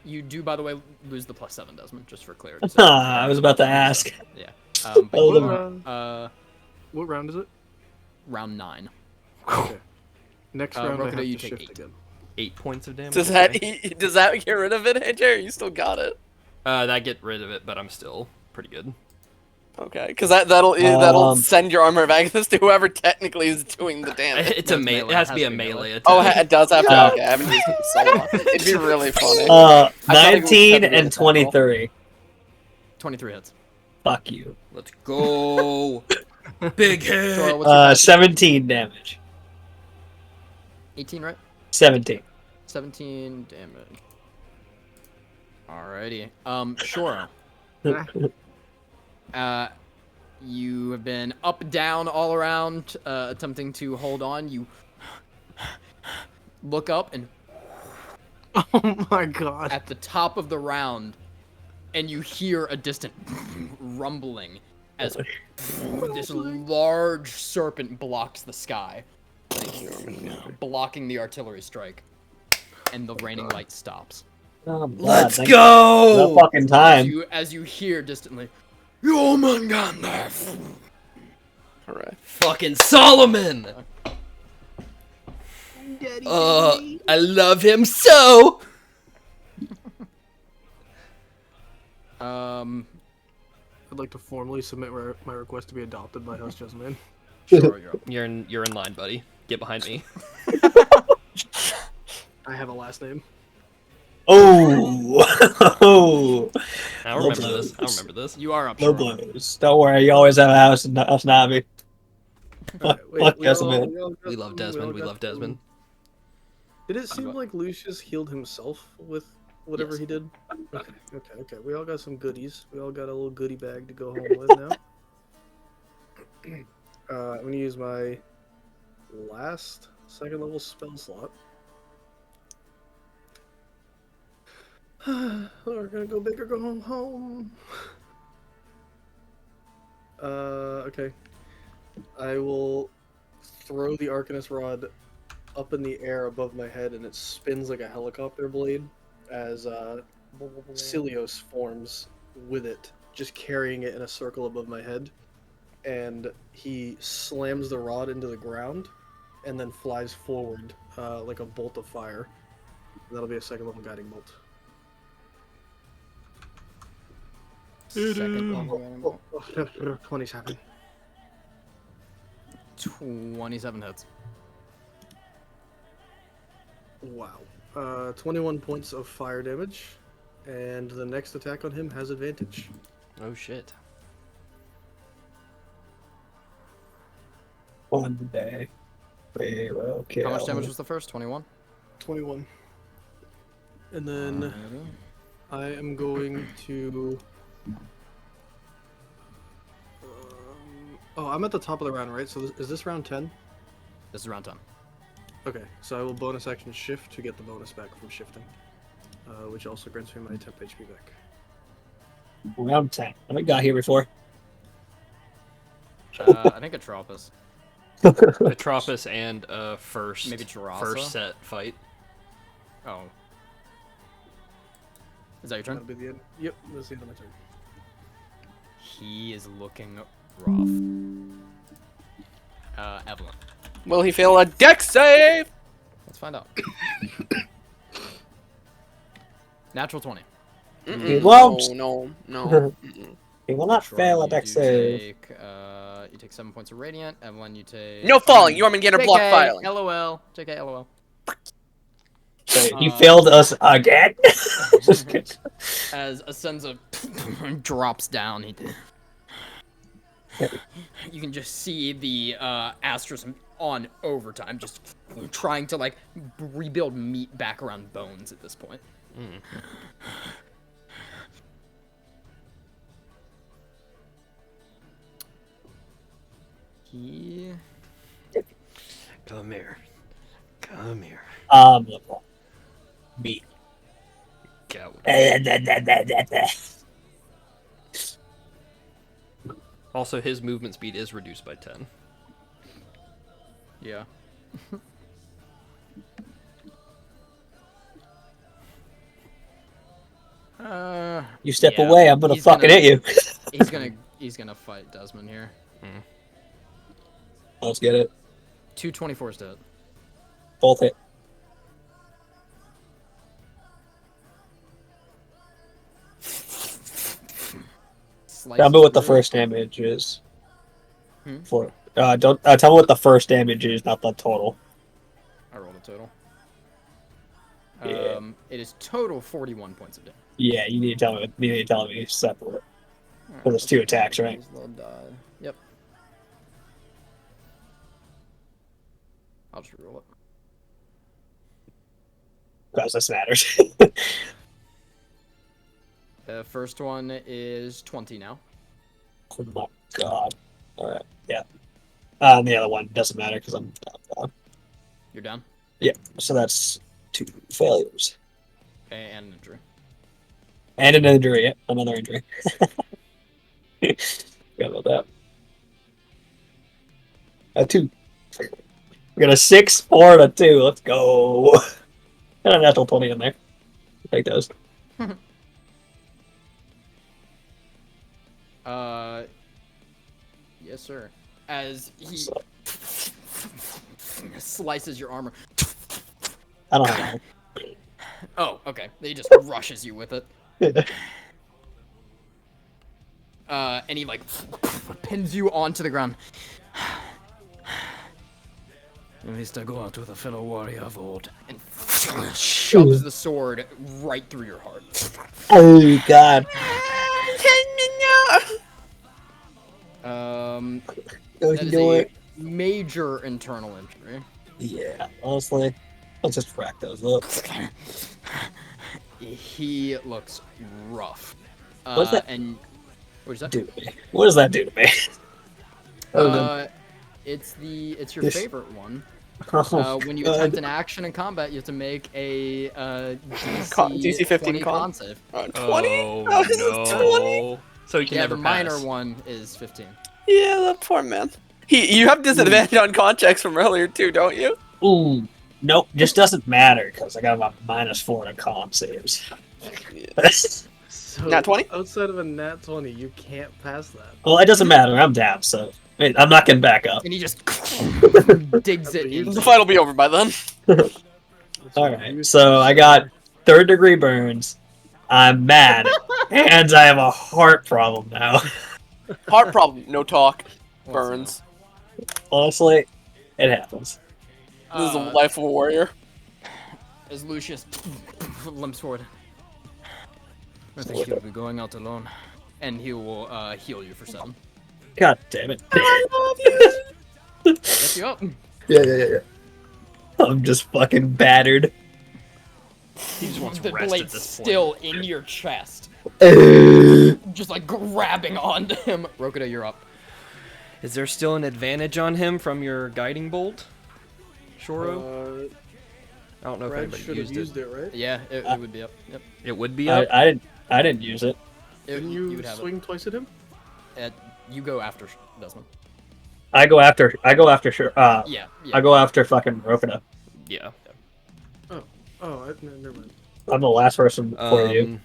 You do, by the way, lose the +7, Desmond, just for clarity. I was about to ask. Yeah. Oh, But you the- are, What round is it? round 9. Okay. Next round I Rokudo, have you to take shift 8. again. 8 points of damage. Does okay. that get rid of it, AJ? You still got it. That get rid of it, but I'm still pretty good. Okay, because that'll Um, send your armor of Agathis to whoever technically is doing the damage. It's No, a it's melee. melee. It has to be a melee attack. Oh, it does have to. Yeah. Okay, I haven't used it in so long. It'd be really funny. Uh, I thought it was 19 7 and attack roll. 23. 23 hits. Fuck you. Let's go. Big hit. Sora, what's your passive? 17 damage. 18, right? 17. 17 damage. Alrighty. Shoro. You have been up, down, all around, attempting to hold on. You look up and Oh my god. at the top of the round, and you hear a distant rumbling as this large serpent blocks the sky, blocking the artillery strike, and the raining light stops. Oh, God, Let's thank- go. No fucking time. As you hear distantly, "Yo, man, got there." Alright. Fucking Solomon. I love him so. I'd like to formally submit my request to be adopted by House Jessamine. Sure, you're up. You're in line, buddy. Get behind me. I have a last name. Oh. Oh. I remember this. I remember this. You are up. No Shoro. blows. Don't worry, you always have a house in Navi. Alright, wait, Fuck we all- Jessamine. all got We love some- Desmond. all We got love Desmond. Did it seem like Lucius healed himself with whatever Yes. he did? Okay. We all got some goodies. We all got a little goodie bag to go home with now. I'm gonna use my last second level spell slot. We're gonna go big or go home. Okay. I will throw the Arcanist Rod up in the air above my head, and it spins like a helicopter blade as Cilios forms with it, just carrying it in a circle above my head. And he slams the rod into the ground and then flies forward like a bolt of fire. That'll be a second level guiding bolt. Second level. 27. 27 hits. Wow. 21 points of fire damage, and the next attack on him has advantage. Oh shit. One day. We will kill. How much damage was the first? 21? 21. And then I am going to... oh, I'm at the top of the round, right? So is this round 10? This is round 10. Okay, so I will bonus action shift to get the bonus back from shifting, which also grants me my temp HP back. Round 10. Have we got here before? I think Atropos. Atropos and first Maybe Jirasa? first set fight. Oh. Is that your That'll turn? be the end. Yep, that's the end of my turn. He is looking rough. Evelyn. Will he fail a dex save? Let's find out. Natural 20. He won't. No. He He will not Sure, fail a you deck do save. you take 7 points of radiant. Evelyn, you take No falling. You want me to get a block JK, filing. LOL. JK, LOL. So he failed us again. Just kidding. As Asenza drops down, you can just see the Astros on overtime, just trying to like rebuild meat back around bones at this point. He... Come here. Come here. Me. Go. Yeah, Also, his movement speed is reduced by 10. Yeah. you step yeah. away, I'm gonna He's fucking gonna- hit you. He's gonna fight Desmond here. Let's get it. 224's to hit. Both hit. Tell me what the first damage is. For don't tell me what the first damage is, not the total. I rolled a total. Yeah. It is total 41 points of damage. Yeah, you need to tell me. You need to tell me separate. Because it's 2 attacks, right? Yep. I'll just roll it. Because this matters. The first one is 20 now. Oh my god. Alright, yeah. And the other one doesn't matter because I'm down. You're down? Yeah, so that's 2 failures. Okay, and an injury. And an injury, yeah. Another injury. Forgot about that. A 2. We got a 6, 4, and a 2. Let's go. And a natural 20 in there. Take those. Yes, sir. As he slices your armor. I don't have Oh, okay. He just rushes you with it. it. And he like pins you onto the ground. At least I go out with a fellow warrior of old. And shoves the sword right through your heart. Oh god. Go That is do a it. major internal injury. Yeah, honestly. Let's just rack those up. He looks rough. What's that And what does that do to me? What does that do to me? It's your This- favorite one. Oh, When you God. attempt an action in combat, you have to make a DC 15 20 con save. 20? Oh, this is 20? no. So he can Yeah, never the minor pass. one is 15. Yeah, that poor man. You have disadvantage on con checks from earlier too, don't you? Ooh. Nope, just doesn't matter because I got my -4 to con saves. So Nat 20? outside of a nat 20, you can't pass that. Well, it doesn't matter. I'm down, so wait, I'm not getting back up. And he just digs it in. The fight will be over by then. All right, so I got 3rd-degree burns. I'm mad, and I have a heart problem now. Heart problem, no talk. Let's Burns. Honestly, it happens. This is the life of a warrior. As Lucius limps forward. I think he'll be going out alone. And he will heal you for 7. God damn it. Get you up. Yeah. I'm just fucking battered. He just wants The rest at blade's this point. still in your chest. Just like grabbing onto him. Rokuda, you're up. Is there still an advantage on him from your guiding bolt, Shoro? I don't know if Brad anybody should have used used it. it, right? Yeah, it would be up. Yep. It would be up. I didn't use it. Didn't you you would have swing twice at him? it. You go after Desmond. I go after Yeah. I go after fucking Rokuda. Yeah. Never mind. I'm the last person for you.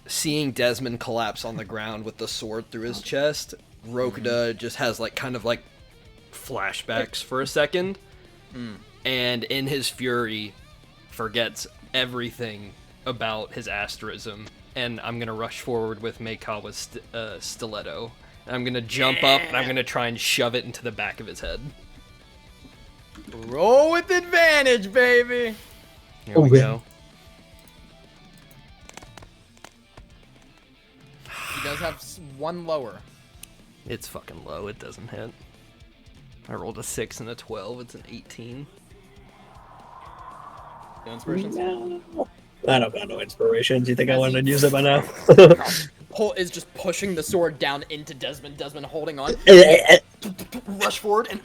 Seeing Desmond collapse on the ground with the sword through his chest, Rokuda just has kind of flashbacks for a second, and in his fury, forgets everything about his asterism and I'm gonna rush forward with Meikawa's stiletto. And I'm gonna jump up, and I'm gonna try and shove it into the back of his head. Roll with advantage, baby. Here we go. He does have one lower. It's fucking low. It doesn't hit. I rolled a 6 and a 12. It's an 18. No inspirations? I don't got no inspirations. You think I wanted to use it by now? Holt is just pushing the sword down into Desmond. Desmond holding on. Rush forward and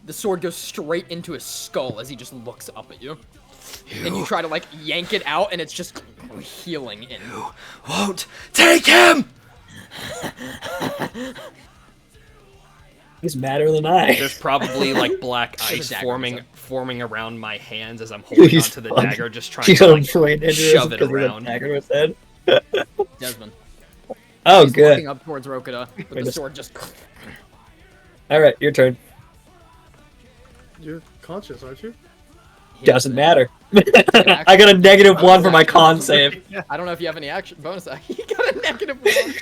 the sword goes straight into his skull as he just looks up at you. And you try to like yank it out and it's just healing in. You won't take him! He's madder than I. There's probably like black There's a ice dagger forming around my hands as I'm holding He's onto the fucking- dagger, just trying He's to on like, point into shove it because he got around. dagger in his head. Desmond. Oh, He's good. looking up towards Rokita, but the just- sword just. All right, your turn. You're conscious, aren't you? Doesn't matter. I got a -1 for my con save. I don't know if you have any action bonus. He got a -1.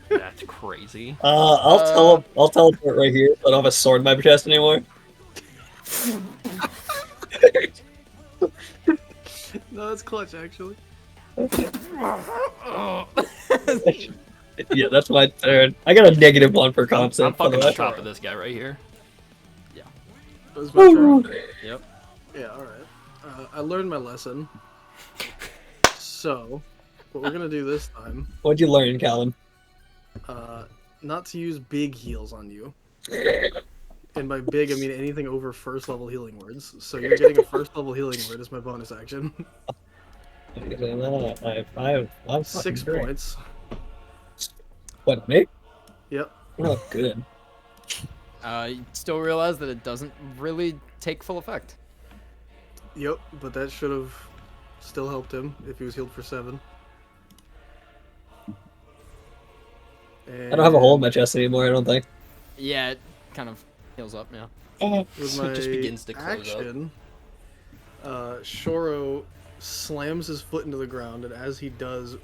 That's crazy. I'll teleport right here. So I don't have a sword in my chest anymore. No, that's clutch, actually. Yeah, that's my turn. I got a -1 for con save. I'm fucking by on the top of this guy right here. That was my turn. Yep. Yeah, alright. I learned my lesson. So, what we're gonna do this time, What'd you learn, Callan? not to use big heals on you. And by big, I mean anything over first level healing words. So you're getting a first level healing word as my bonus action. I'm 6 great. points. What, me? Yep. Oh, good. You still realize that it doesn't really take full effect. Yep, but that should have still helped him if he was healed for 7. I don't have a hole in my chest anymore, I don't think. Yeah, it kind of heals up, yeah. With So it just my begins to close up. action, Shoro slams his foot into the ground, and as he does,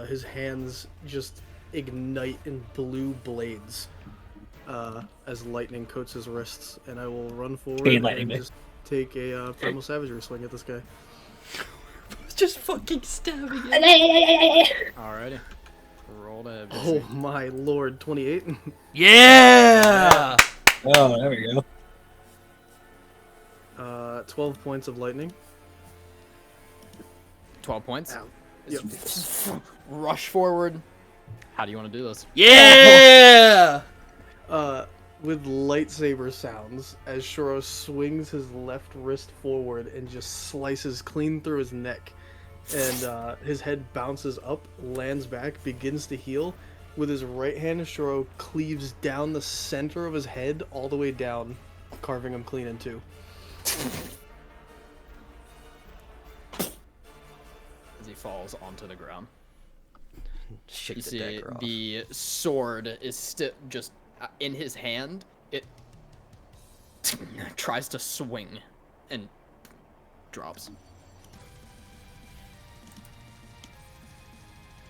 his hands just ignite in blue blades as lightning coats his wrists. And I will run forward Chain and lightning, just take a primal savagery swing at this guy. Just fucking stabbing it. Alrighty. Roll to Oh my lord, 28. Yeah! Oh, there we go. 12 points of lightning. 12 points. Ow. Yep. Rush forward. How do you want to do this? Yeah! With lightsaber sounds as Shoro swings his left wrist forward and just slices clean through his neck. And his head bounces up, lands back, begins to heal. With his right hand, Shoro cleaves down the center of his head all the way down, carving him clean in two. As he falls onto the ground. Shake You the see dagger off. the sword is still just in his hand. It tries to swing and drops.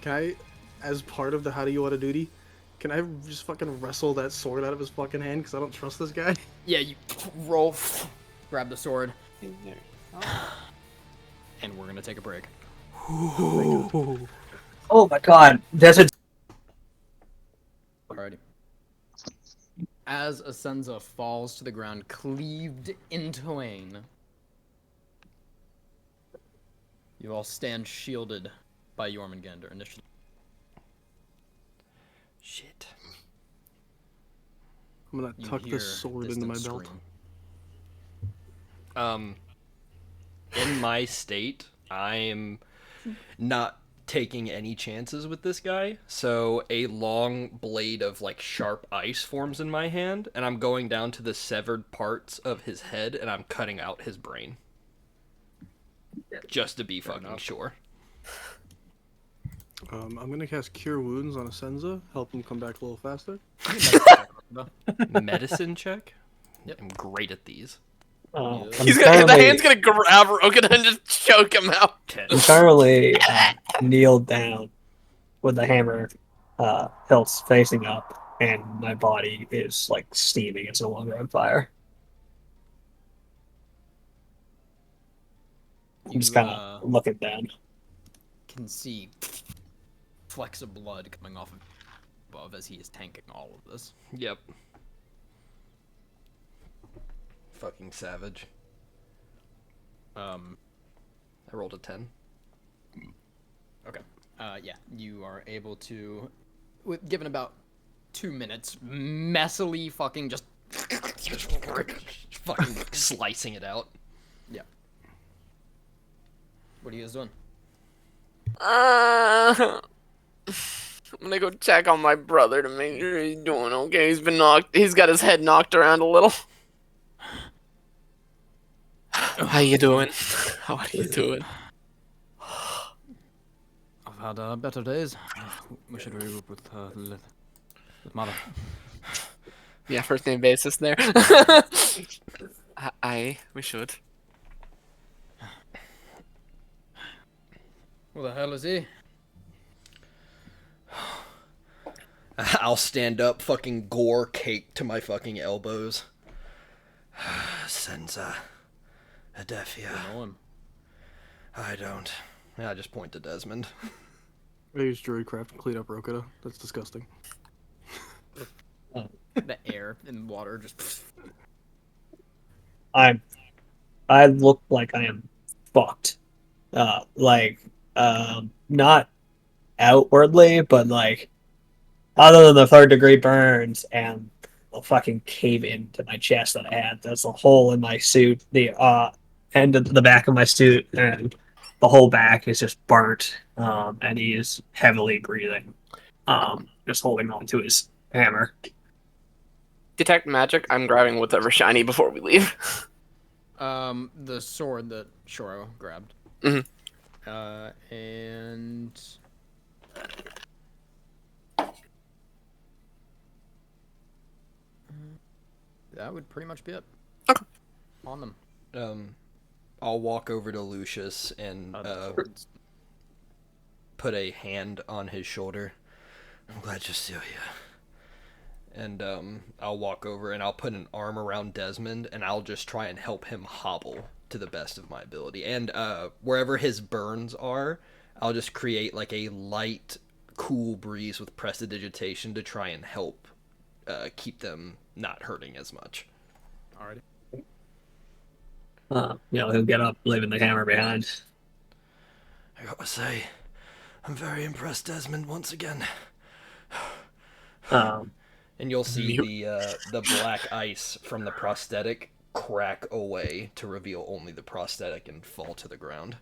Can I, as part of the how do you want to duty, can I just fucking wrestle that sword out of his fucking hand because I don't trust this guy? Yeah, you roll, grab the sword, and we're gonna take a break. Oh my god, that's a... Alrighty. As Asenza falls to the ground, cleaved in twain, you all stand shielded by Jormungandr. Initiative. Shit. I'm gonna You tuck hear this sword into my distant belt. scream. In my state, I'm not taking any chances with this guy. So a long blade of like sharp ice forms in my hand, and I'm going down to the severed parts of his head, and I'm cutting out his brain. Just to be fucking sure. I'm gonna cast Cure Wounds on Asenza, help him come back a little faster. Medicine check? Yep. I'm great at these. I'm The currently, hand's gonna grab Rogan and just choke him out. I'm currently kneeled down with the hammer hilts facing up, and my body is like steaming. It's no longer on fire. I'm just You kind of looking down. can see flecks of blood coming off of above as he is tanking all of this. Yep. Fucking savage. I rolled a 10. Okay. Yeah, you are able to, given about 2 minutes, messily fucking just Fucking slicing it out. yeah. What are you guys doing? I'm gonna go check on my brother to make sure he's doing okay. He's got his head knocked around a little. How you doing? How are you doing? I've had better days. We should regroup with mother. Yeah, first name basis there. We should. Who the hell is he? I'll stand up, fucking gore cake to my fucking elbows. Senza. Adefia. I know him. I don't. Yeah, I just point to Desmond. I use Druidcraft to clean up Rokita. That's disgusting. The air and water just. I look like I am fucked. Not outwardly, but like other than the 3rd-degree burns and the fucking cave in to my chest that I had. There's a hole in my suit, the end of the back of my suit, and the whole back is just burnt. And he is heavily breathing, just holding on to his hammer. Detect magic. I'm grabbing whatever shiny before we leave. The sword that Shoro grabbed. Mhm. And that would pretty much be it. Okay. On them. I'll walk over to Lucius and put a hand on his shoulder. I'm glad you're still here. And I'll walk over and I'll put an arm around Desmond and I'll just try and help him hobble to the best of my ability. And wherever his burns are, I'll just create like a light, cool breeze with prestidigitation to try and help keep them not hurting as much. Alrighty. He'll get up, leaving the hammer behind. I gotta say, I'm very impressed, Desmond, once again. And you'll see the black ice from the prosthetic crack away to reveal only the prosthetic and fall to the ground.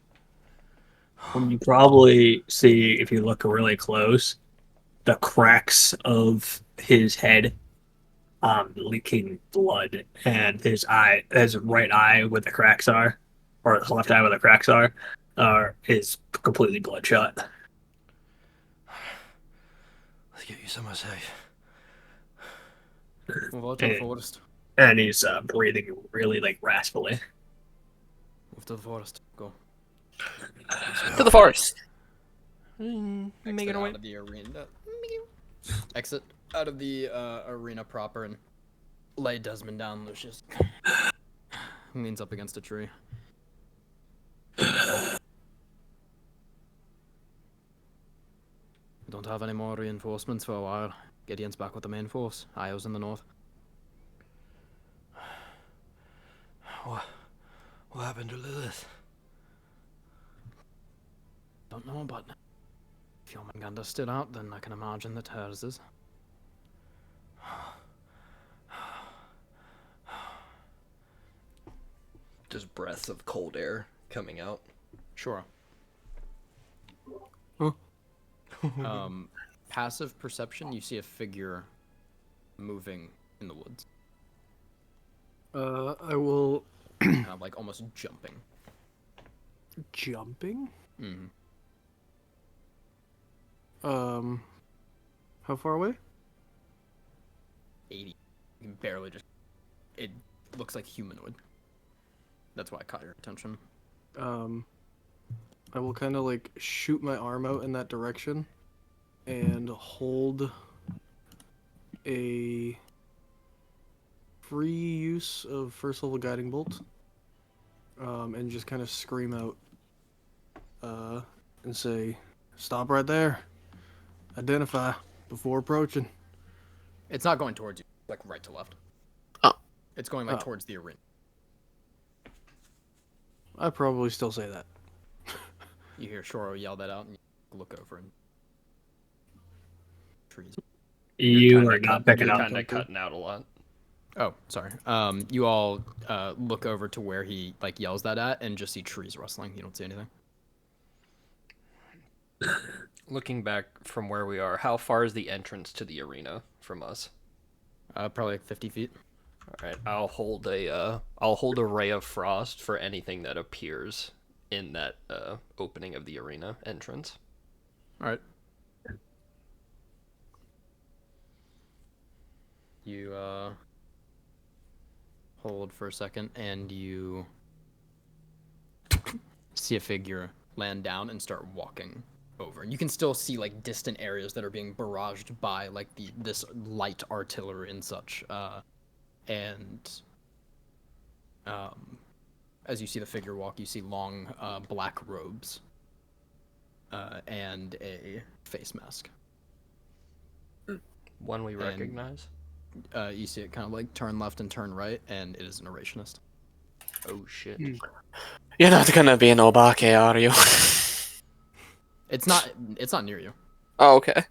You probably see, if you look really close, the cracks of his head leaking blood, and his right eye where the cracks are, or his left eye where the cracks are is completely bloodshot. Let's get you somewhere safe. Move out to the forest. And he's breathing really like raspily. Move to the forest. Go. To the forest. Exit out of the arena. Exit out of the arena proper and lay Desmond down, Lucius. Leans up against a tree. We don't have any more reinforcements for a while. Gideon's back with the main force. Io's in the north. What happened to Lilith? Don't know, but if Jormungandr's still out, then I can imagine that hers is. Just breaths of cold air coming out. Sure. Huh? Passive perception, you see a figure moving in the woods. I will. Kind of like almost jumping. Jumping? Mm-hmm. How far away? 80. You can barely just. It looks like humanoid. That's why I caught your attention. I will kind of like shoot my arm out in that direction and hold a free use of first level guiding bolt, and just kind of scream out and say, "Stop right there. Identify before approaching." It's not going towards you, like right to left. Oh. It's going like Oh. towards the arena. I probably still say that. You hear Shoro yell that out, and you look over and trees. You are not picking You're up. kind of cutting out a lot. Oh, sorry. You all look over to where he like yells that at, and just see trees rustling. You don't see anything. Looking back from where we are, how far is the entrance to the arena from us? Probably like 50 feet. All right, I'll hold a ray of frost for anything that appears in that opening of the arena entrance. All right. You hold for a second, and you see a figure land down and start walking over. You can still see like distant areas that are being barraged by like this light artillery and such. And as you see the figure walk, you see long black robes and a face mask. One we recognize. You see it kind of like turn left and turn right, and it is an Erationist. Oh shit. You're not gonna be an Obake, are you? It's not near you. Oh, okay.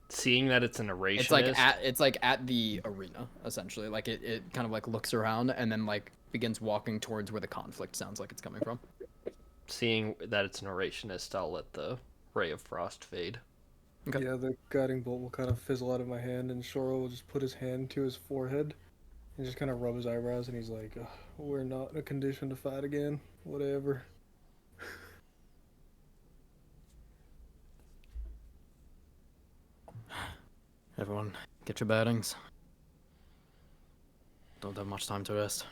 Seeing that it's an Erationist. It's like at the arena essentially. Like it kind of like looks around and then like begins walking towards where the conflict sounds like it's coming from. Seeing that it's an Erationist, I'll let the ray of frost fade. Okay. Yeah, the guiding bolt will kind of fizzle out of my hand, and Shoro will just put his hand to his forehead and just kind of rub his eyebrows, and he's like, "We're not in a condition to fight again. Whatever." Everyone, get your bearings. Don't have much time to rest.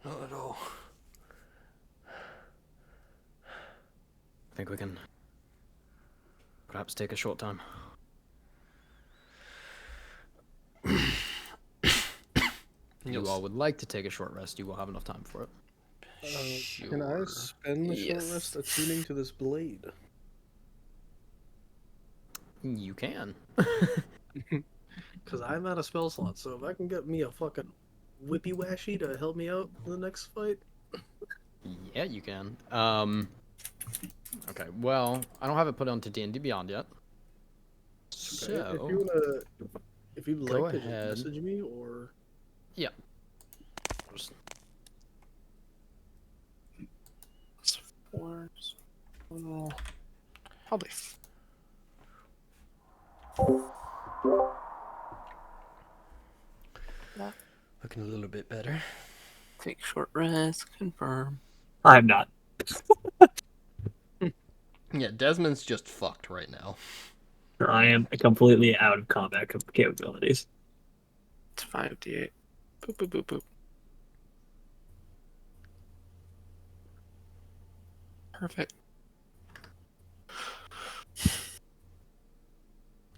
Not at all. I think we can perhaps take a short time. You all would like to take a short rest, you will have enough time for it. Can I spend the short Yes. rest attuning to this blade? You can. Because I'm out of spell slots, so if I can get me a fucking whippy washy to help me out in the next fight. Yeah, you can. Okay, well, I don't have it put onto D&D Beyond yet. So, if you'd go like to ahead. just message me, or yeah. Just- Probably. Looking a little bit better. Take short rest. Confirm. I'm not. Yeah, Desmond's just fucked right now. I am completely out of combat capabilities. It's 5d8. Boop boop boop boop. Perfect.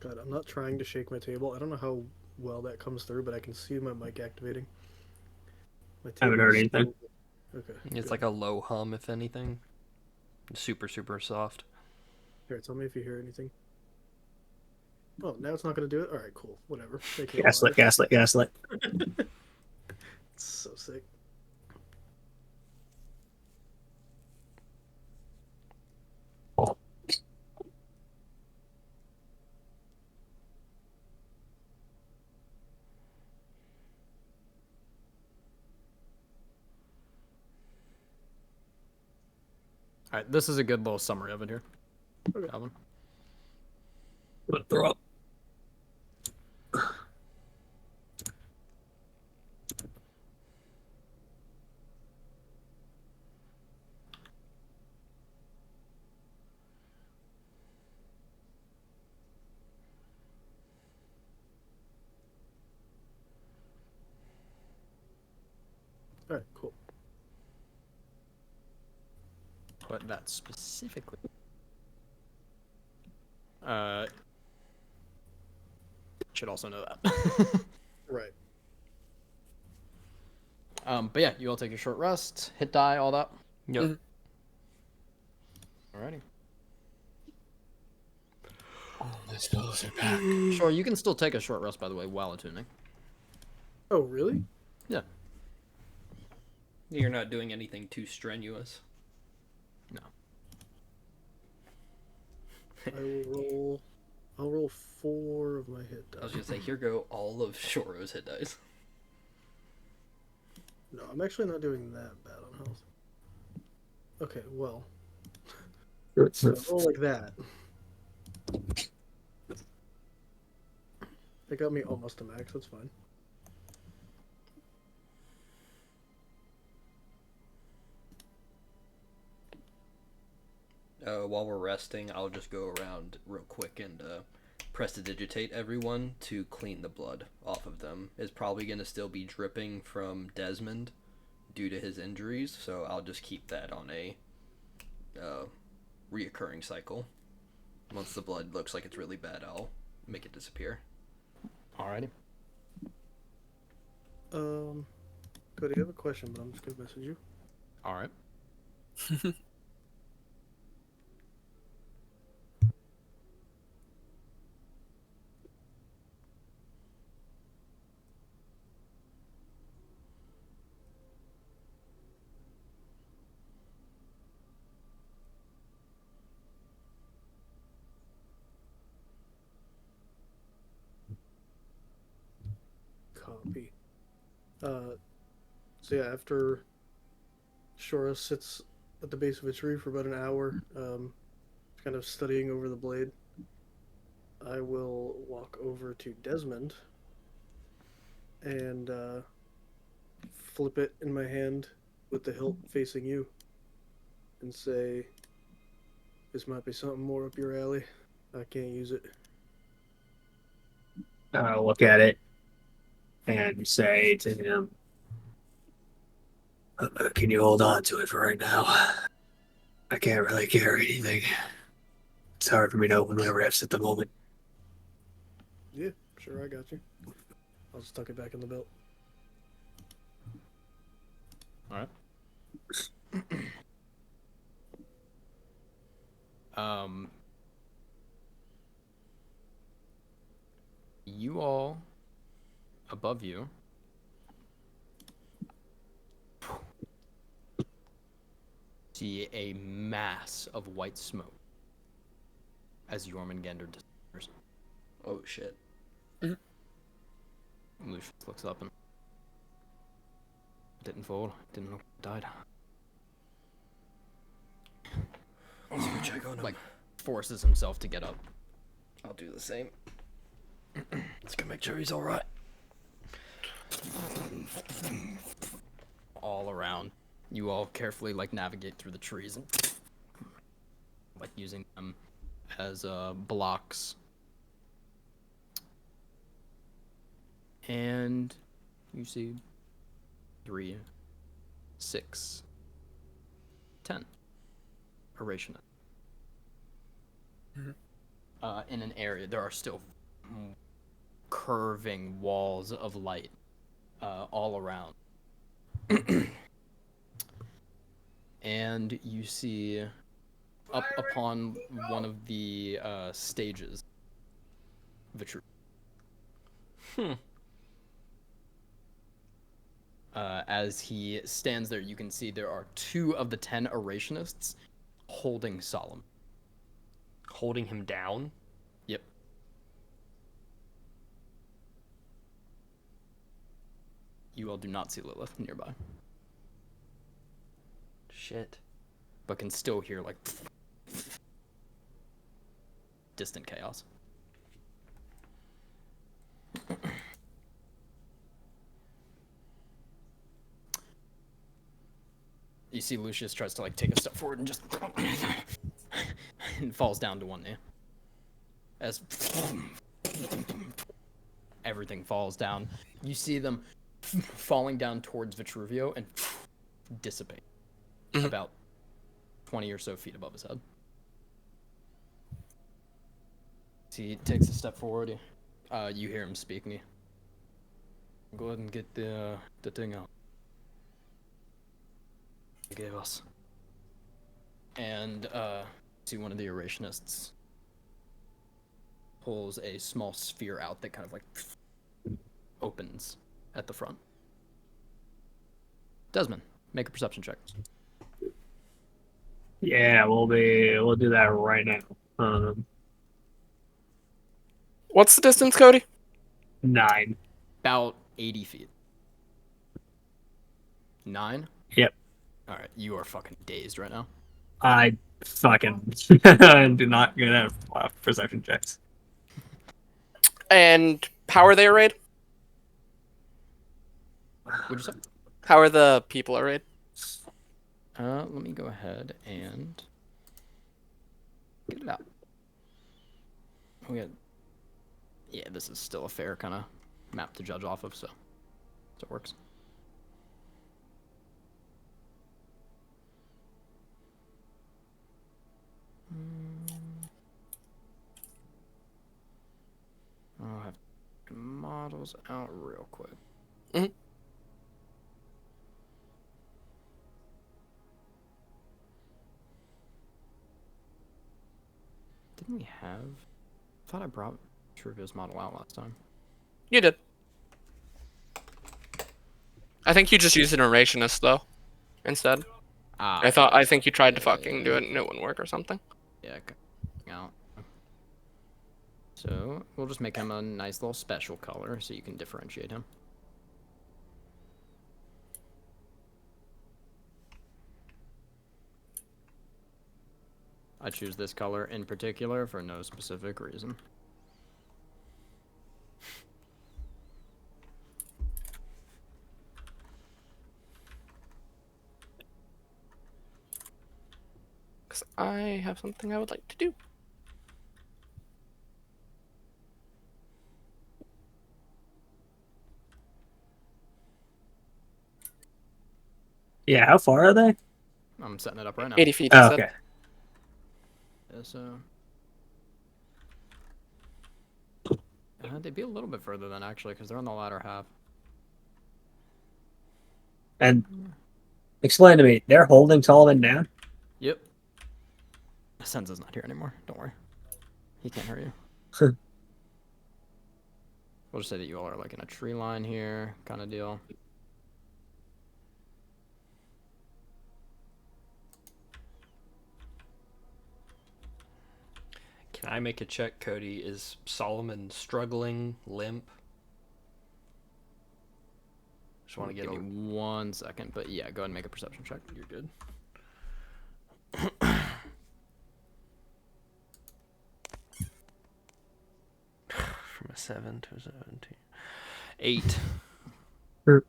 God, I'm not trying to shake my table. I don't know how well that comes through, but I can see my mic activating. My I haven't heard table is anything. still- Okay. It's good. like a low hum, if anything. Super, super soft. Here, tell me if you hear anything. Oh, now it's not going to do it? Alright, cool. Whatever. Make it Gaslit, louder. gaslit, gaslit. It's so sick. All right, this is a good little summary of it here. Okay. Calvin. I'm gonna throw up. Alright, cool. but that specifically. Should also know that. Right. But yeah, you all take a short rest, hit die, all that. Yep. Mhm. Alrighty. My spells are back. Sure, you can still take a short rest, by the way, while attuning. Oh, really? Yeah. You're not doing anything too strenuous. No. I'll roll 4 of my hit I was die. gonna say, here go all of Shoro's hit dice. No, I'm actually not doing that bad on health. Okay, well. So I'll roll like that. It got me almost to max, that's fine. While we're resting, I'll just go around real quick and prestidigitate everyone to clean the blood off of them. It's probably going to still be dripping from Desmond due to his injuries, so I'll just keep that on a reoccurring cycle. Once the blood looks like it's really bad, I'll make it disappear. Alrighty. Cody, I have a question, but I'm just gonna message you. Alright. Copy. So yeah, after Shora sits at the base of a tree for about an hour, kind of studying over the blade, I will walk over to Desmond and flip it in my hand with the hilt facing you and say, "This might be something more up your alley. I can't use it." I'll look at it and say to him, "Can you hold on to it for right now? I can't really carry anything. It's hard for me to open my wrists at the moment." Yeah, sure, I got you. I'll just tuck it back in the belt. Alright. You all above you see a mass of white smoke as Jormungandr disappears. Oh shit. Lucius looks up and didn't fall, didn't look died. Let's go check on him. Like forces himself to get up. I'll do the same. Let's go make sure he's alright. All around. You all carefully like navigate through the trees and like using them as blocks. And you see 3, 6, 10 Erasient. In an area, there are still curving walls of light all around. And you see up upon one of the stages, Vitru. As he stands there, you can see there are 2 of the 10 Erationists holding Solemn. Holding him down? Yep. You all do not see Lilith nearby, Shit. but can still hear like distant chaos. You see Lucius tries to like take a step forward and just and falls down to one knee. As everything falls down, you see them falling down towards Vitruvio and dissipate about 20 or so feet above his head. So he takes a step forward. You hear him speaking. Go ahead and get the thing out. He gave us. And see one of the erasionists pulls a small sphere out that kind of like opens at the front. Desmond, make a perception check. Yeah, we'll do that right now. What's the distance, Cody? 9. About 80 feet. 9? Yep. Alright, you are fucking dazed right now. I fucking do not get out of perception checks. And how are they arrayed? What'd you say? How are the people arrayed? Let me go ahead and get it out. Yeah, this is still a fair kind of map to judge off of, so it works. I'll have models out real quick. Mhm. Didn't we have? I thought I brought Trivia's model out last time. You did. I think you just used an erationist though, instead. I think you tried to fucking do it and it wouldn't work or something. Yeah, out. So we'll just make him a nice little special color so you can differentiate him. I choose this color in particular for no specific reason. Because I have something I would like to do. Yeah, how far are they? I'm setting it up right now. 80 feet, Oh, he said. okay. Yeah, so they'd be a little bit further than actually, because they're on the latter half. And explain to me, they're holding Solomon now? Yep. Senza's not here anymore. Don't worry. He can't hurt you. We'll just say that you all are like in a tree line here, kind of deal. Can I make a check, Cody? Is Solomon struggling, limp? Just want to get Give me 1 second, but yeah, go ahead and make a perception check. You're good. From a 7 to a 17. 8. An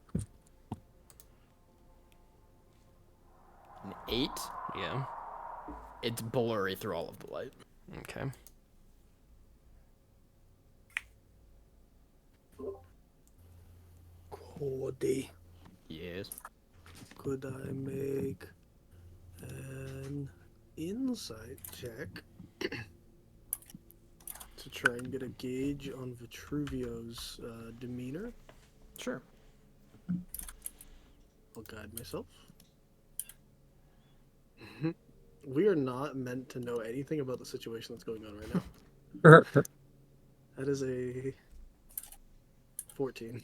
8? Yeah. It's blurry through all of the light. Okay. Cody, Yes. could I make an insight check to try and get a gauge on Vitruvio's demeanor? Sure. I'll guide myself. We are not meant to know anything about the situation that's going on right now. That is a 14.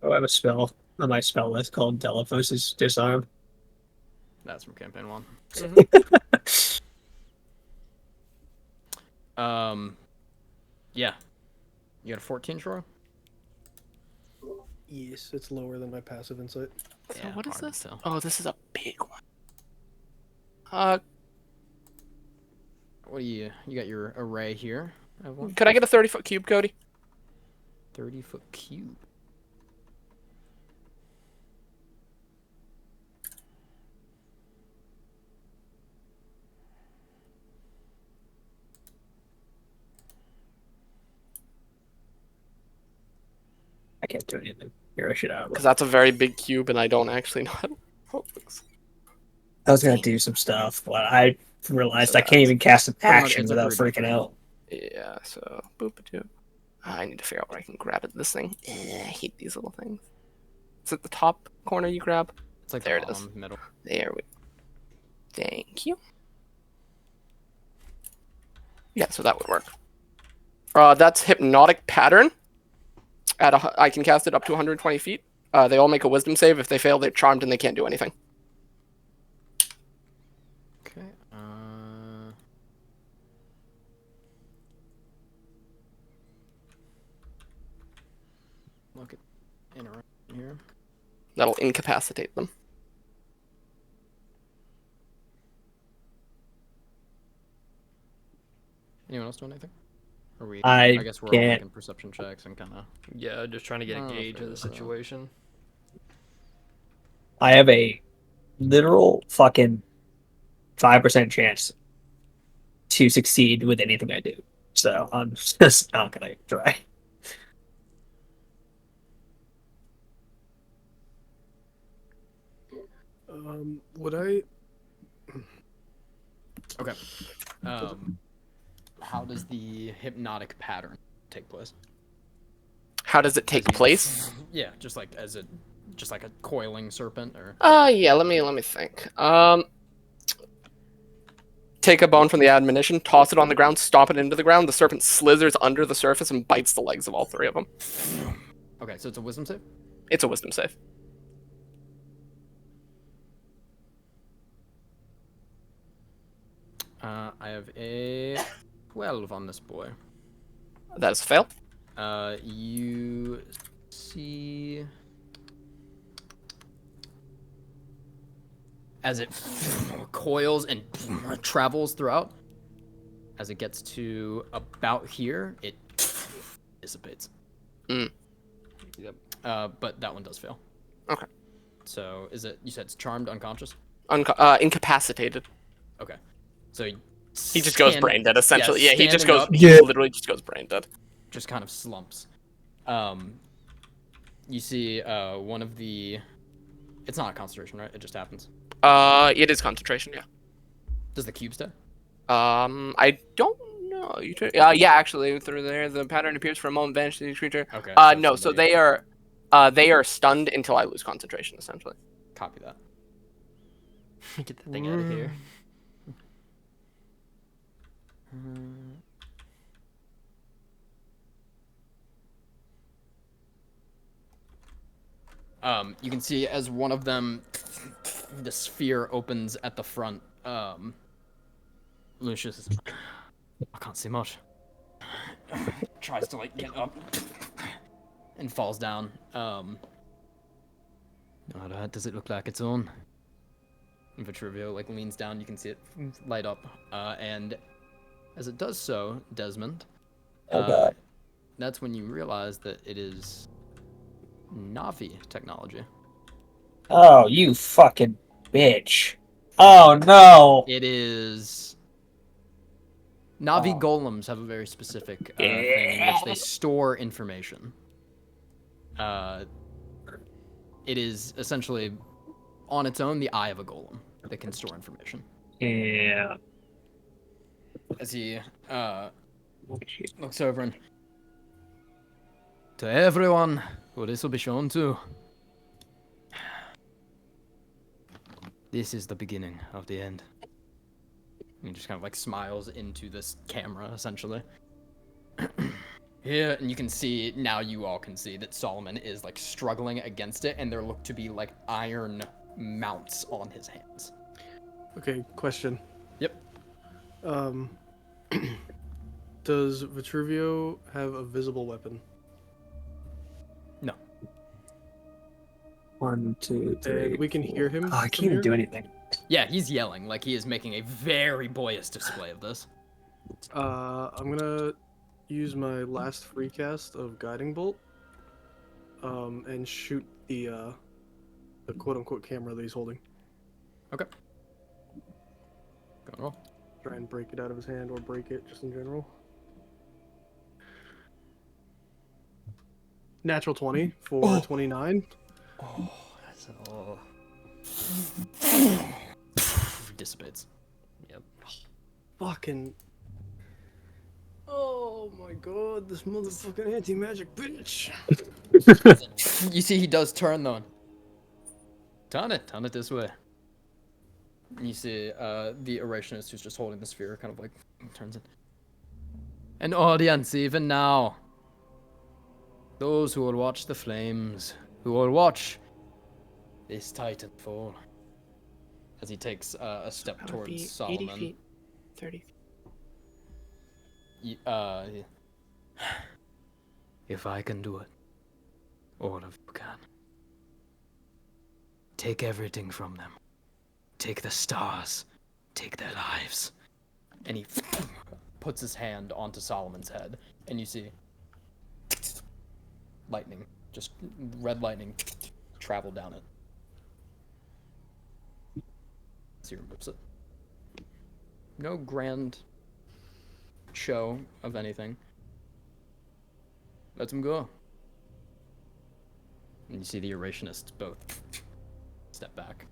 Oh, I have a spell on my spell list called Delphos' Disarm. That's from campaign 1. Yeah. You got a 14, Shoro? Yes, it's lower than my passive insight. So Yeah, what is hard to this? tell. Oh, this is a big one. What do you got your array here? Of one? Could I get a 30-foot cube, Cody? 30-foot cube. can't do anything. Here, I should have. Because that's a very big cube, and I don't actually know how to hold things. I was gonna do some stuff, but I realized So I can't even cast an Probably not- action it's a without brute freaking out. Yeah, so boop-a-doo. I need to figure out where I can grab it. This thing. I hate these little things. It's at the top corner you grab. It's like There the it is. bottom middle. There we go. Thank you. Yeah, so that would work. That's hypnotic pattern. I can cast it up to 120 feet. They all make a wisdom save. If they fail, they're charmed and they can't do anything. Okay. Look at in around here. That'll incapacitate them. Anyone else doing anything? Or I guess we're all can't. making perception checks and kind of. Yeah, just trying to get a Oh, gauge of the fair enough. situation. I have a literal fucking 5% chance to succeed with anything I do. So I'm just not gonna try. Would I? Okay. How does the hypnotic pattern take place? How does it take As you- place? Yeah, just like a coiling serpent, or Yeah, let me think. Take a bone from the admonition, toss it on the ground, stomp it into the ground. The serpent slithers under the surface and bites the legs of all three of them. okay, so it's a wisdom save. It's a wisdom save. I have a 12 on this boy. That is a fail. You see, as it coils and travels throughout, as it gets to about here, it dissipates. Mm. Yep. But that one does fail. Okay. So is it? You said it's charmed, unconscious. Incapacitated. Okay. So He just goes brain dead, essentially. Yeah, he just standing goes. up, He literally just goes brain dead. just kind of slumps. You see one of the. It's not a concentration, right? It just happens. It is concentration. Yeah. Does the cube stay? I don't know. Yeah, actually, through there, the pattern appears for a moment, vanishes to each creature. Okay. No. So somebody- they are stunned until I lose concentration, essentially. Copy that. Get that thing out of here. You can see as one of them, the sphere opens at the front. Lucius is, I can't see much. Tries to like get up and falls down. Alright, does it look like it's on? And Vitruvio like leans down, you can see it light up. And as it does so, Desmond, Oh god. that's when you realize that it is Navi technology. Oh, you fucking bitch. Oh no. It is. Navi Oh. golems have a very specific thing in which they store information. It is essentially, on its own, the eye of a golem that can store information. Yeah. As he looks over and, to everyone who this will be shown to, this is the beginning of the end. And he just kind of like smiles into this camera, essentially. Yeah, and you can see, now you all can see that Solomon is like struggling against it, and there look to be like iron mounts on his hands. Okay, question. Yep. Does Vitruvio have a visible weapon? No. 1, 2, 3. And we can hear him. Oh, I from can't even here? do anything. Yeah, he's yelling, like he is making a very boyish display of this. I'm gonna use my last free cast of Guiding Bolt, and shoot the quote-unquote camera that he's holding. Okay. Go and roll. Try and break it out of his hand, or break it just in general. Natural 20 for 29. Oh, that's Dissipates. Yep. Fucking. Oh my god, this motherfucking anti-magic bitch. You see, he does turn though. Turn it this way. And you see the Erationist who's just holding the sphere kind of like turns it. An audience even now. Those who will watch the flames, who will watch this titan fall. As he takes a step That would towards be Solomon. 80 feet. 30 feet. If I can do it, all of you can. Take everything from them. Take the stars. Take their lives. And he puts his hand onto Solomon's head, and you see lightning, just red lightning, travel down it. As he removes it. No grand show of anything. Let him go. And you see the Erationists both step back.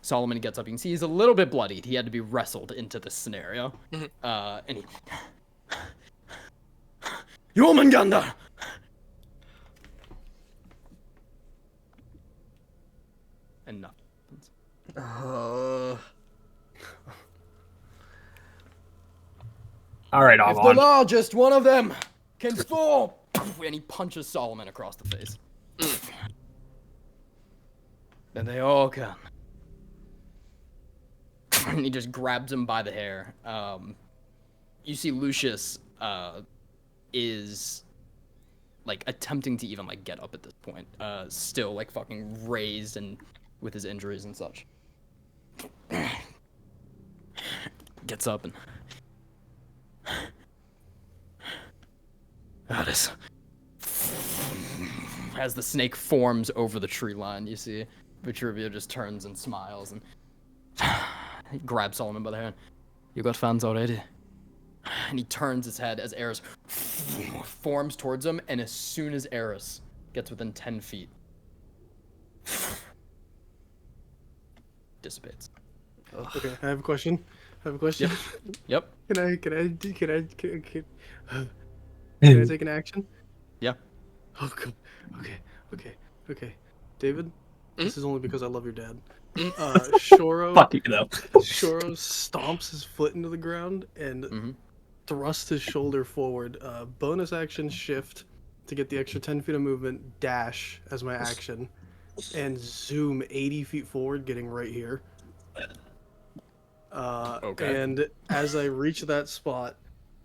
Solomon gets up. You can see he's a little bit bloodied. He had to be wrestled into this scenario. And he... Jormungandr! And nothing. All right, If the Armand. largest one of them can fall, and he punches Solomon across the face, then they all can. And he just grabs him by the hair. You see Lucius is like attempting to even like get up at this point, still like fucking raised and with his injuries and such. Gets up and Addis. As the snake forms over the tree line, you see Vitruvio just turns and smiles and he grabs Solomon by the hair. You got fans already? And he turns his head as Eris forms towards him, and as soon as Eris gets within 10 feet, dissipates. Okay, I have a question. Yep. Can I take an action? Yeah. Oh, good. Okay. David, this is only because I love your dad. Shoro Fuck you, though. Shoro stomps his foot into the ground and thrusts his shoulder forward. Bonus action shift to get the extra 10 feet of movement, dash as my action, and zoom 80 feet forward, getting right here. Okay. And as I reach that spot,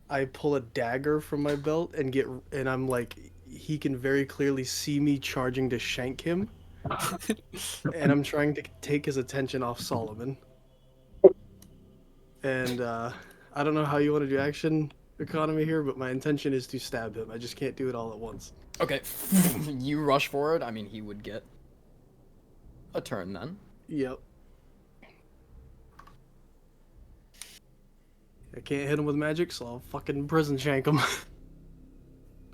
I pull a dagger from my belt and I'm like, he can very clearly see me charging to shank him. And I'm trying to take his attention off Solomon. And I don't know how you want to do action economy here, but my intention is to stab him. I just can't do it all at once. Okay. You rush forward. I mean, he would get a turn then. Yep. I can't hit him with magic, so I'll fucking prison shank him.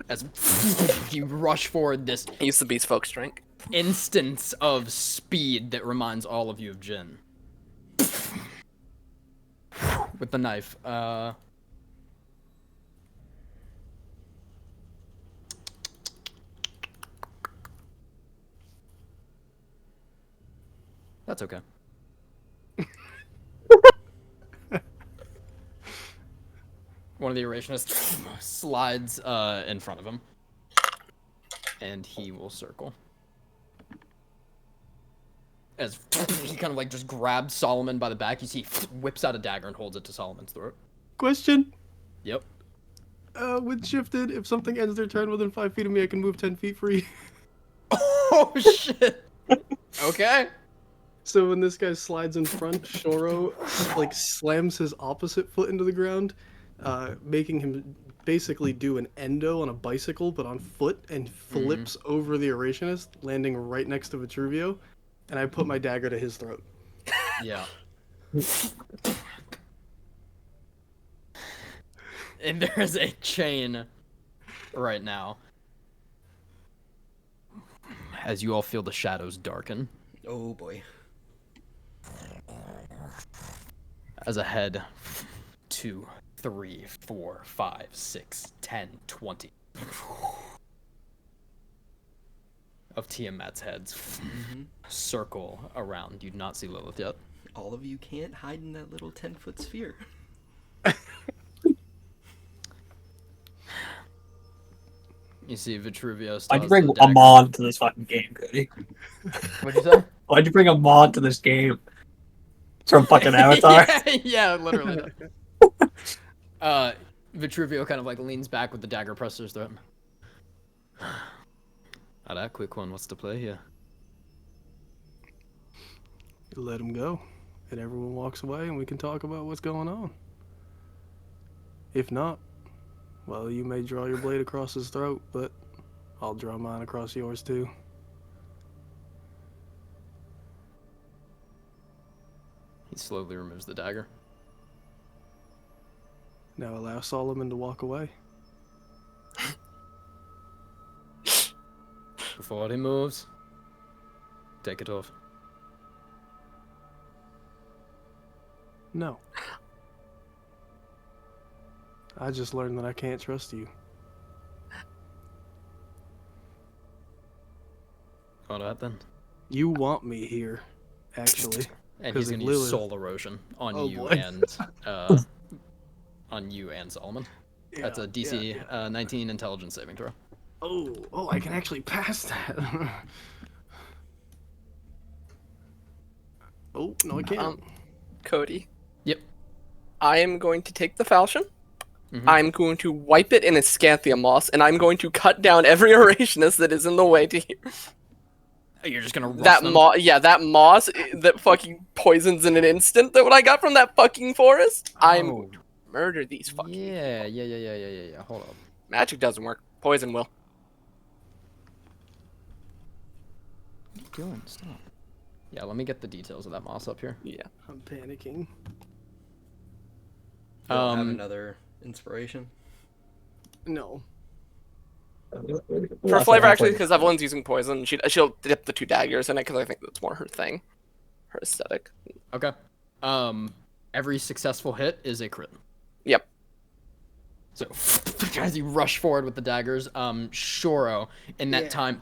As you rush forward, this Use the beast folk strength. instance of speed that reminds all of you of Jin. With the knife. That's okay. One of the Erationists slides in front of him. And he will circle. As he kind of like just grabs Solomon by the back, you see whips out a dagger and holds it to Solomon's throat. Question. Yep. With shifted, if something ends their turn within 5 feet of me, I can move 10 feet free. Oh shit. Okay. So when this guy slides in front, Shoro like slams his opposite foot into the ground, making him basically do an endo on a bicycle but on foot, and flips over the Erationist, landing right next to Vitruvio, and I put my dagger to his throat. Yeah. And there's a chain right now. As you all feel the shadows darken. Oh boy. As ahead, 2, 3, 4, 5, 6, 10, 20 of Tiamat's heads circle around. You do not see Lilith yet. All of you can't hide in that little 10-foot sphere. You see Vitruvio. Why'd you bring a mod to this fucking game, Cody? What'd you say? Why'd you bring a mod to this game? It's from fucking Avatar. yeah, literally. Vitruvio kind of like leans back with the dagger pressed to his throat. Ah, that quick one. What's the play here? You let him go, and everyone walks away, and we can talk about what's going on. If not, well, you may draw your blade across his throat, but I'll draw mine across yours too. He slowly removes the dagger. Now allow Solomon to walk away. Before he moves, take it off. No. I just learned that I can't trust you. All right then. You want me here, actually. And 'Cause he's of gonna use Lilith. soul erosion on Oh, you boy. and on you and Solomon. That's a DC 19 intelligence saving throw. Oh, I can actually pass that. Oh, no, I can't. Cody. Yep. I am going to take the falchion. Mhm. I'm going to wipe it in a scanthia moss, and I'm going to cut down every Orationist that is in the way to here. You're just gonna rust That them? that moss that fucking poisons in an instant. That what I got from that fucking forest. I'm Oh, going to murder these fucking people. yeah. Hold up. Magic doesn't work. Poison will. What are you doing? Stop. Yeah, let me get the details of that moss up here. Yeah. I'm panicking. You don't have Um, another inspiration? No. For flavor, actually, because Evelyn's using poison, she'll dip the 2 daggers in it because I think that's more her thing, her aesthetic. Okay. Every successful hit is a crit. Yep. So as you rush forward with the daggers, Shoro, in that time,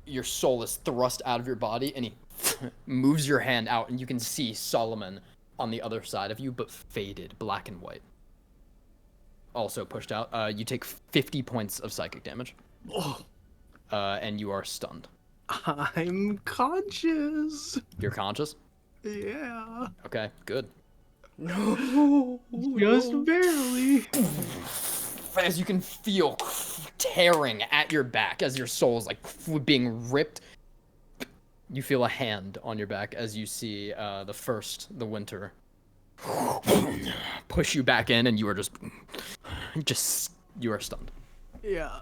your soul is thrust out of your body, and he moves your hand out, and you can see Solomon on the other side of you, but faded, black and white. Also pushed out. You take 50 points of psychic damage. Oh, And you are stunned. I'm conscious. You're conscious? Yeah. Okay, good. No. Just barely. As you can feel tearing at your back as your soul is like being ripped, you feel a hand on your back as you see the winter push you back in, and you are you are stunned. Yeah.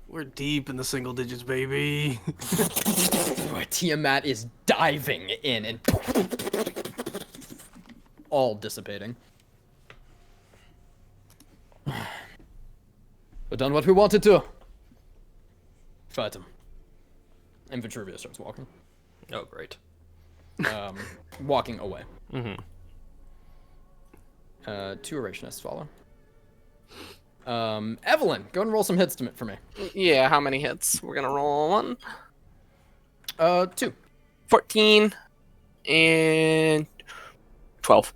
We're deep in the single digits, baby. Tiamat is diving in and all dissipating. We've done what we wanted to. Fight him. And Vitruvio starts walking. Oh, great. Walking away. Mm-hmm. 2 Orationists follow. Evelyn, go and roll some hits for me. Yeah, how many hits? We're gonna roll 1. 2. 14 and 12.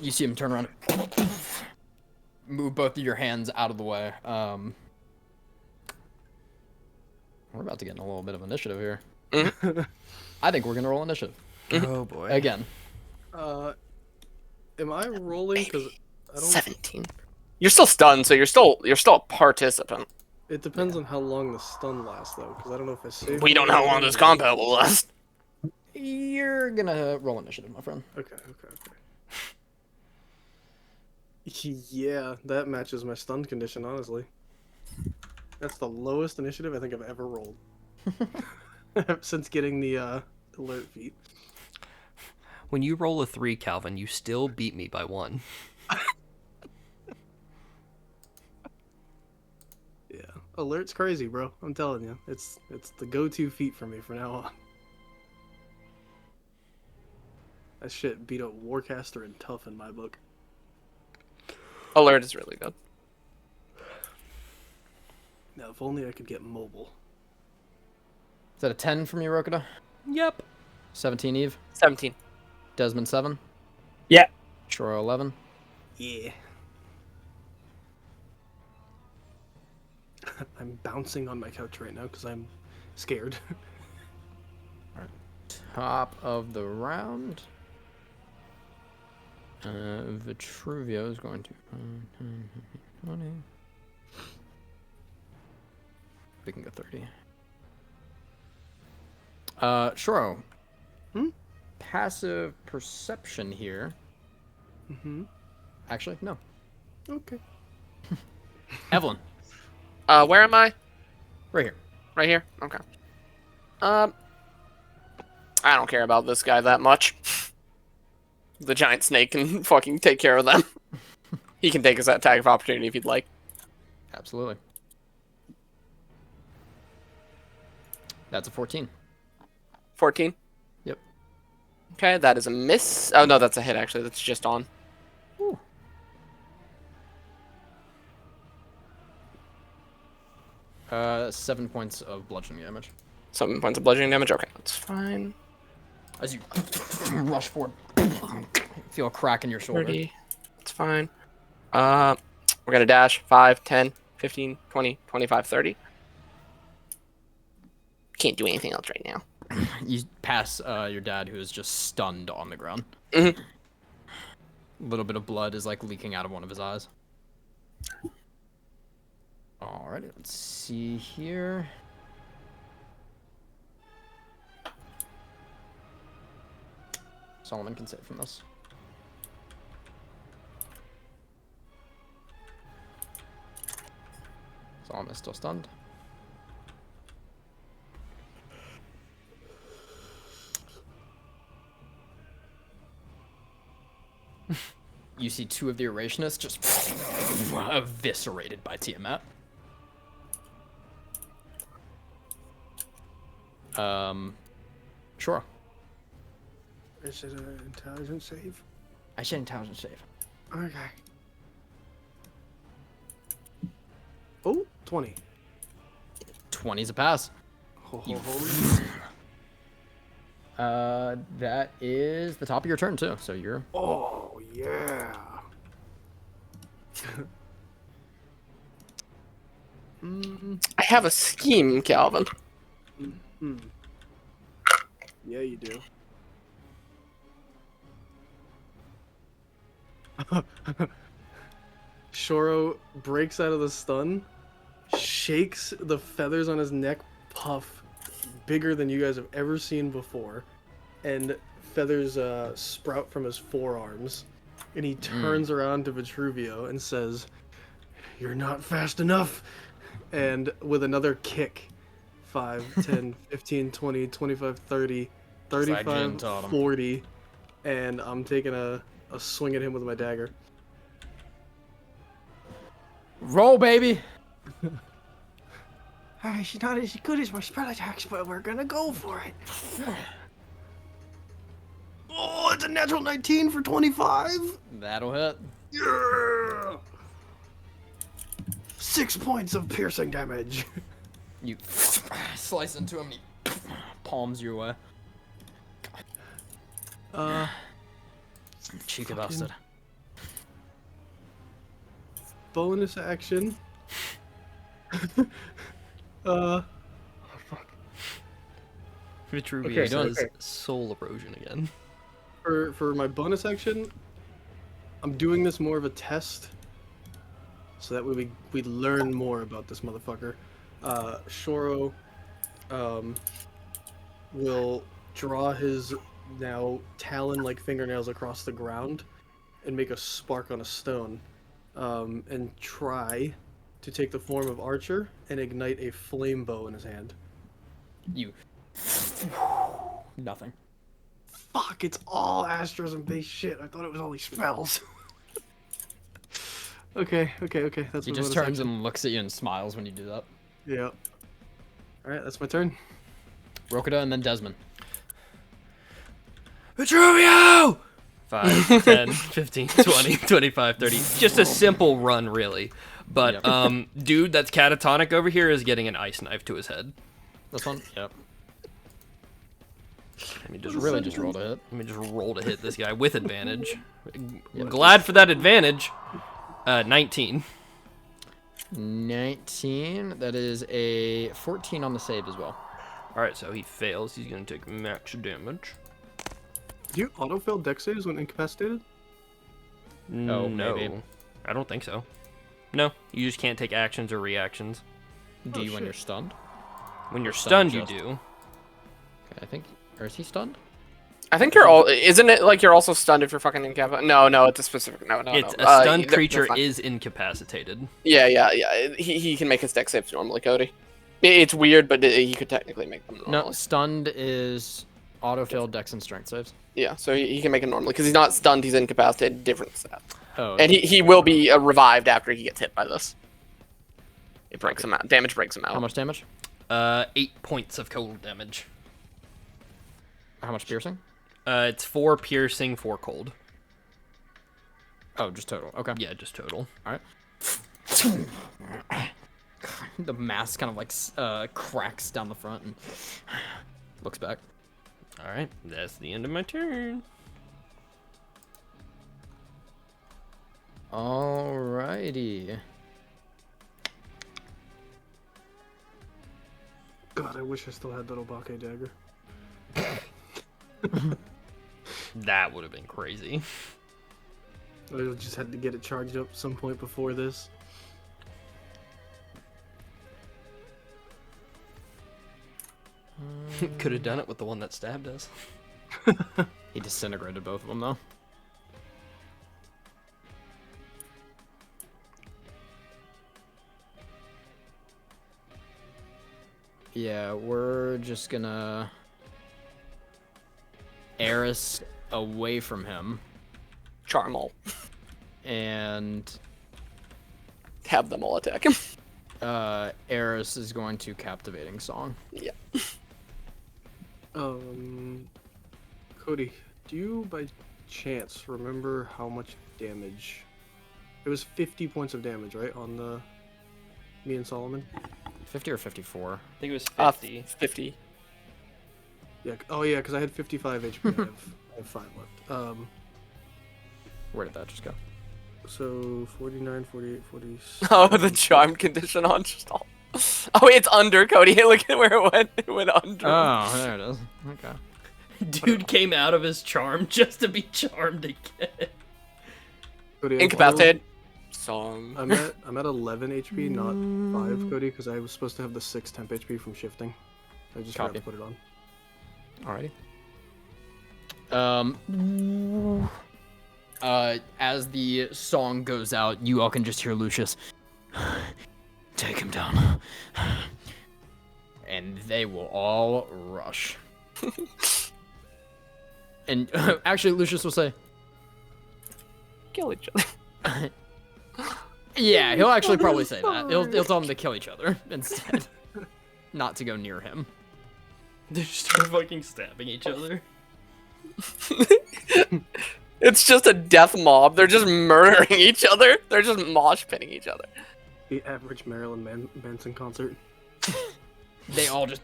You see him turn around. Move both of your hands out of the way. We're about to get in a little bit of initiative here. I think we're gonna roll initiative Oh boy. again. Am I rolling? Because I don't. 17. You're still stunned, so you're still a participant. It depends on how long the stun lasts, though. Because I don't know if I save. We don't know how long this combat will last. You're gonna roll initiative, my friend. Okay. Yeah, that matches my stun condition, honestly. That's the lowest initiative I think I've ever rolled. Since getting the alert feat. When you roll a 3, Calvin, you still beat me by 1. Yeah, alert's crazy, bro. I'm telling you, it's the go-to feat for me from now on. That shit beat up Warcaster and Tough in my book. Alert is really good. Now, if only I could get mobile. Is that a 10 from you, Rokuda? Yep. 17, Eve. 17. Desmond, 7. Yeah. Shoro, 11. Yeah. I'm bouncing on my couch right now because I'm scared. Top of the round. Vitruvio is going to 20. We can go 30. Shoro. Hmm? Passive perception here. Mm-hmm. Actually, no. Okay. Evelyn, Where am I? right here. Right here? Okay. I don't care about this guy that much. The giant snake can fucking take care of them. He can take his attack of opportunity if he'd like. Absolutely. That's a 14. 14? Yep. Okay, that is a miss. Oh, no, that's a hit, actually. That's just on. Woo. 7 points of bludgeoning damage. 7 points of bludgeoning damage? Okay, that's fine. As you rush forward, feel a crack in your shoulder. 30. That's fine. We're gonna dash 5, 10, 15, 20, 25, 30. Can't do anything else right now. You pass your dad, who is just stunned on the ground. Mhm. A little bit of blood is like leaking out of one of his eyes. Alrighty, let's see here. Solomon can save from this. Solomon is still stunned. You see 2 of the Erasionists just eviscerated by Tiamat. Sure. Is it an intelligence save? I should intelligence save. Okay. Oh, 20. 20's a pass. Holy. That is the top of your turn too. So you're. Oh, yeah. I have a scheme, Calvin. Yeah, you do. Shoro breaks out of the stun, shakes the feathers on his neck puff bigger than you guys have ever seen before, and feathers sprout from his forearms. And he turns around to Vitruvio and says, "You're not fast enough." And with another kick, 5, 10, 15, 20, 25, 30, 35, 40, and I'm taking a swing at him with my dagger. Roll, baby. She's not as good as my spell attacks, but we're gonna go for it. Oh, it's a natural 19 for 25. That'll hit. Yeah. 6 points of piercing damage. You slice into him. And he palms you away. Cheeky bastard. Bonus action. Vitruvio Okay, does soul erosion again. For my bonus action, I'm doing this more of a test, so that way we learn more about this motherfucker. Shoro will draw his now talon-like fingernails across the ground and make a spark on a stone, and try to take the form of Archer and ignite a flame bow in his hand. You. Nothing. Fuck, it's all Astros and base shit. I thought it was only spells. Okay. That's He my just bonus turns action. and looks at you and smiles when you do that. Yeah. Alright, that's my turn. Rokida and then Desmond. Vitruvio! 5, 10, 15, 20, 25, 30. Just a simple run, really. But, Yep. dude that's catatonic over here is getting an ice knife to his head. This one? Yep. Let me just Really just rolled a hit. Let me just roll to hit this guy with advantage. Glad for that advantage. 19. 19. That is a 14 on the save as well. Alright, so he fails. He's going to take max damage. Do you autofill dex saves when incapacitated? No. maybe. I don't think so. No, you just can't take actions or reactions. Do you when shit. you're stunned? When you're stunned stunned, you just. do. Okay, I think. Or is he stunned? I think you're all. Isn't it like you're also stunned if you're fucking incapacitated? No, it's a specific. No. It's no. a stunned they're creature fine. is incapacitated. Yeah. He can make his dex saves normally, Cody. It's weird, but he could technically make them normally. No, stunned is autofill, dex, and strength saves. Yeah, so he can make it normally because he's not stunned. He's incapacitated. Different stat. Oh, And he will be revived after he gets hit by this. It breaks him out. Damage breaks him out. how much damage? 8 points of cold damage. How much piercing? It's 4 piercing, 4 cold. Oh, just total. Okay. Yeah, just total. All right. The mask kind of like cracks down the front and looks back. Alright, that's the end of my turn. Alrighty. God, I wish I still had that Obake dagger. That would have been crazy. I just had to get it charged up some point before this. Could have done it with the one that stabbed us. He disintegrated both of them though. Yeah, we're just gonna Eris away from him Charm all. and Have them all attack him. Eris is going to captivating song. Yeah. Cody, do you by chance remember how much damage? It was 50 points of damage, right, on the me and Solomon? 50 or 54? I think it was 50. 50. Yeah. Oh yeah, because I had 55 HP. I have 5 left. Where did that just go? So 49, 48, 46. Oh, the charm condition on just all. Oh, it's under, Cody. Look at where it went. It went under. Oh, there it is. Okay. Dude came out of his charm just to be charmed again. Cody, Incapacitated. Song. I'm at 11 HP, not 5, Cody, because I was supposed to have the 6 temp HP from shifting. I just forgot Copy. to put it on. Alrighty. As the song goes out, you all can just hear Lucius. Take him down. And they will all rush. And actually, Lucius will say, Kill each other. yeah, he'll actually probably say that. He'll tell them to kill each other instead. Not to go near him. They just start fucking stabbing each other. It's just a death mob. They're just murdering each other. They're just mosh pitting each other. The average Marilyn Manson concert. They all just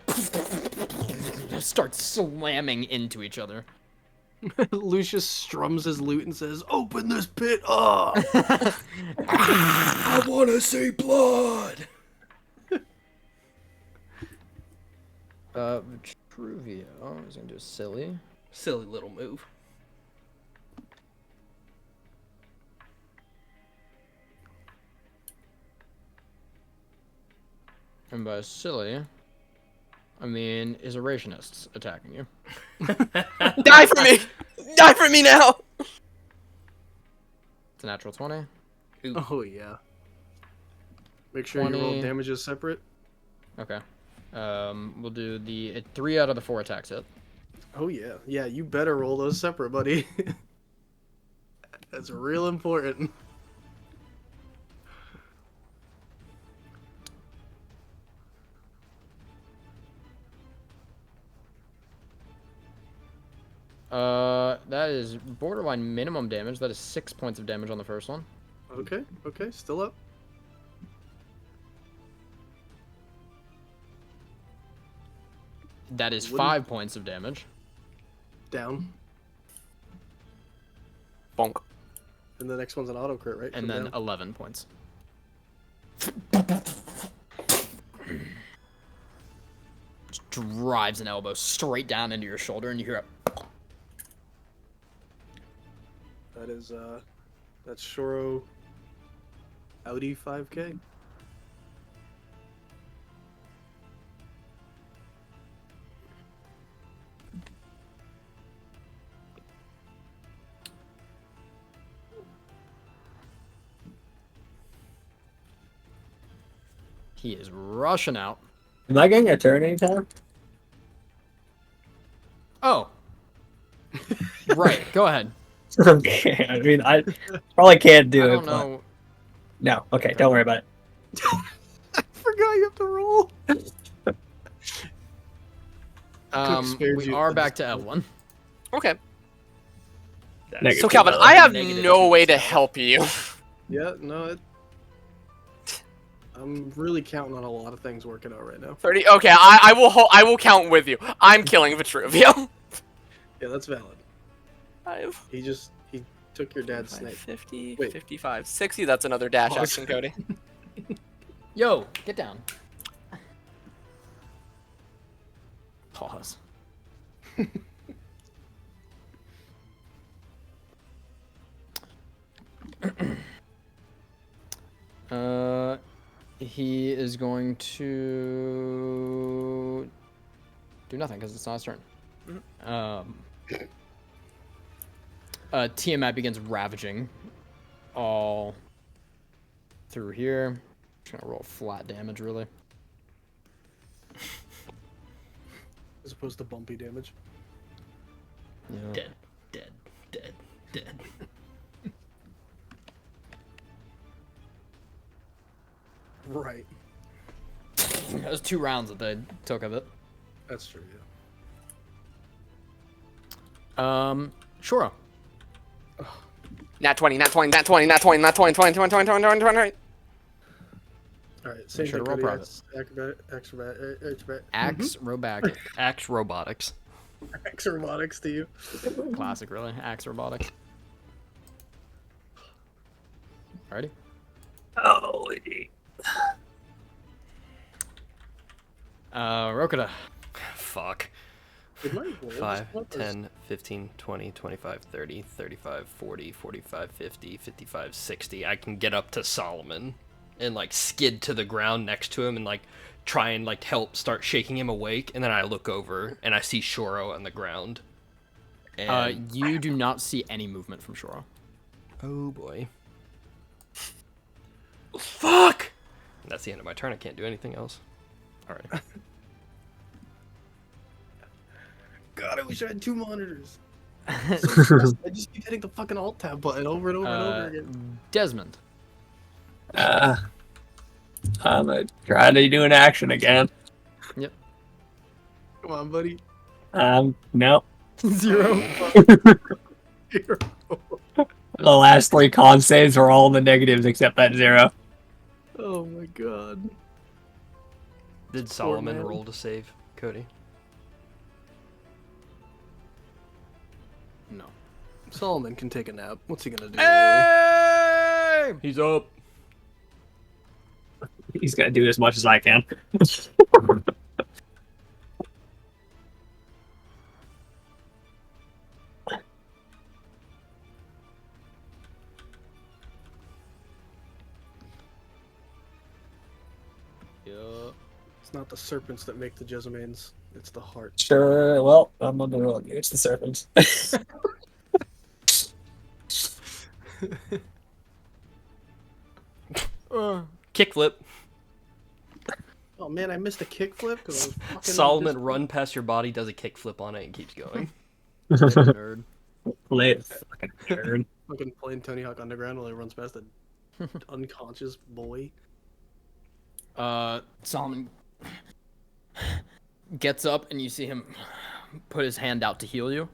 start slamming into each other. Lucius strums his lute and says, "Open this pit up!" I want to see blood! Vitruvio is gonna do a silly. Silly little move. And by silly, I mean is erasionists attacking you. Die for me! Die for me now! It's a natural 20. Oh yeah. Make sure you roll 20. damages separate. Okay. We'll do the 3 out of the 4 attacks hit. Oh yeah, yeah. You better roll those separate, buddy. That's real important. That is borderline minimum damage. That is 6 points of damage on the first one. Okay, okay, still up. That is Wouldn't- 5 points of damage. Down. Bonk. And the next one's an auto crit, right? And From then down. 11 points. Just drives an elbow straight down into your shoulder, and you hear a That is that's Shoro Audi 5K. he is rushing out. Am I getting a turn anytime? Oh. Right, go ahead. Okay. I mean, I probably can't do I it. don't but- know. No. Okay. Don't worry about it. I forgot you have to roll. spared We you are the back to Evelyn. Okay. Negative. So Calvin, Well, I have negative no way to stealth. help you. Yeah, no, I'm really counting on a lot of things working out right now. 30. Okay, I will count with you. I'm killing Vitruvio. Yeah, that's valid. 5, He took your dad's 5, snake. 50, Wait. 55, 60. That's another dash Oh, action, Cody. Yo, get down. Pause. He is going to do nothing because it's not his turn. Tiamat begins ravaging all through here. Just gonna roll flat damage, really. As opposed to bumpy damage. Yeah. Dead, dead, dead, dead. Right. That was 2 rounds that they took of it. That's true, Shura. Nat 20, nat 20, nat 20, nat 20, nat 20, 20, 20, 20, 20, 20, 20. Alright, same sure thing, to roll Cody. private. Axe robotic. Axe robotics. Robotics to you. Classic, really. Axe robotic. Alrighty. Holy. Rokita. Fuck. Did my roll 5, just up, or 10, 15, 20, 25, 30, 35, 40, 45, 50, 55, 60. I can get up to Solomon and like skid to the ground next to him and like try and like help start shaking him awake. And then I look over and I see Shoro on the ground. And You do not see any movement from Shura. oh boy. Fuck! That's the end of my turn. I can't do anything else. Alright. God, I wish I had 2 monitors. So stressed. I just keep hitting the fucking alt tab button over and over and over again. Desmond. I'm gonna try to do an action again. Yep. Come on, buddy. No. 0. Here. The last 3 con saves are all in the negatives except that 0. Oh my god. Did Solomon man. roll to save, Cody? No. Solomon can take a nap. What's he gonna do? Hey! He's up. He's gonna do as much as I can. Yup. It's not the serpents that make the Jessamines. It's the heart. Sure. Well, I'm gonna roll you. It's the serpents. Kickflip. Oh man, I missed a kickflip because I was fucking. Solomon run past your body, does a kickflip on it, and keeps going. Nerd. Lit fucking nerd. Fucking playing Tony Hawk Underground while he runs past an unconscious boy. Solomon gets up and you see him put his hand out to heal you.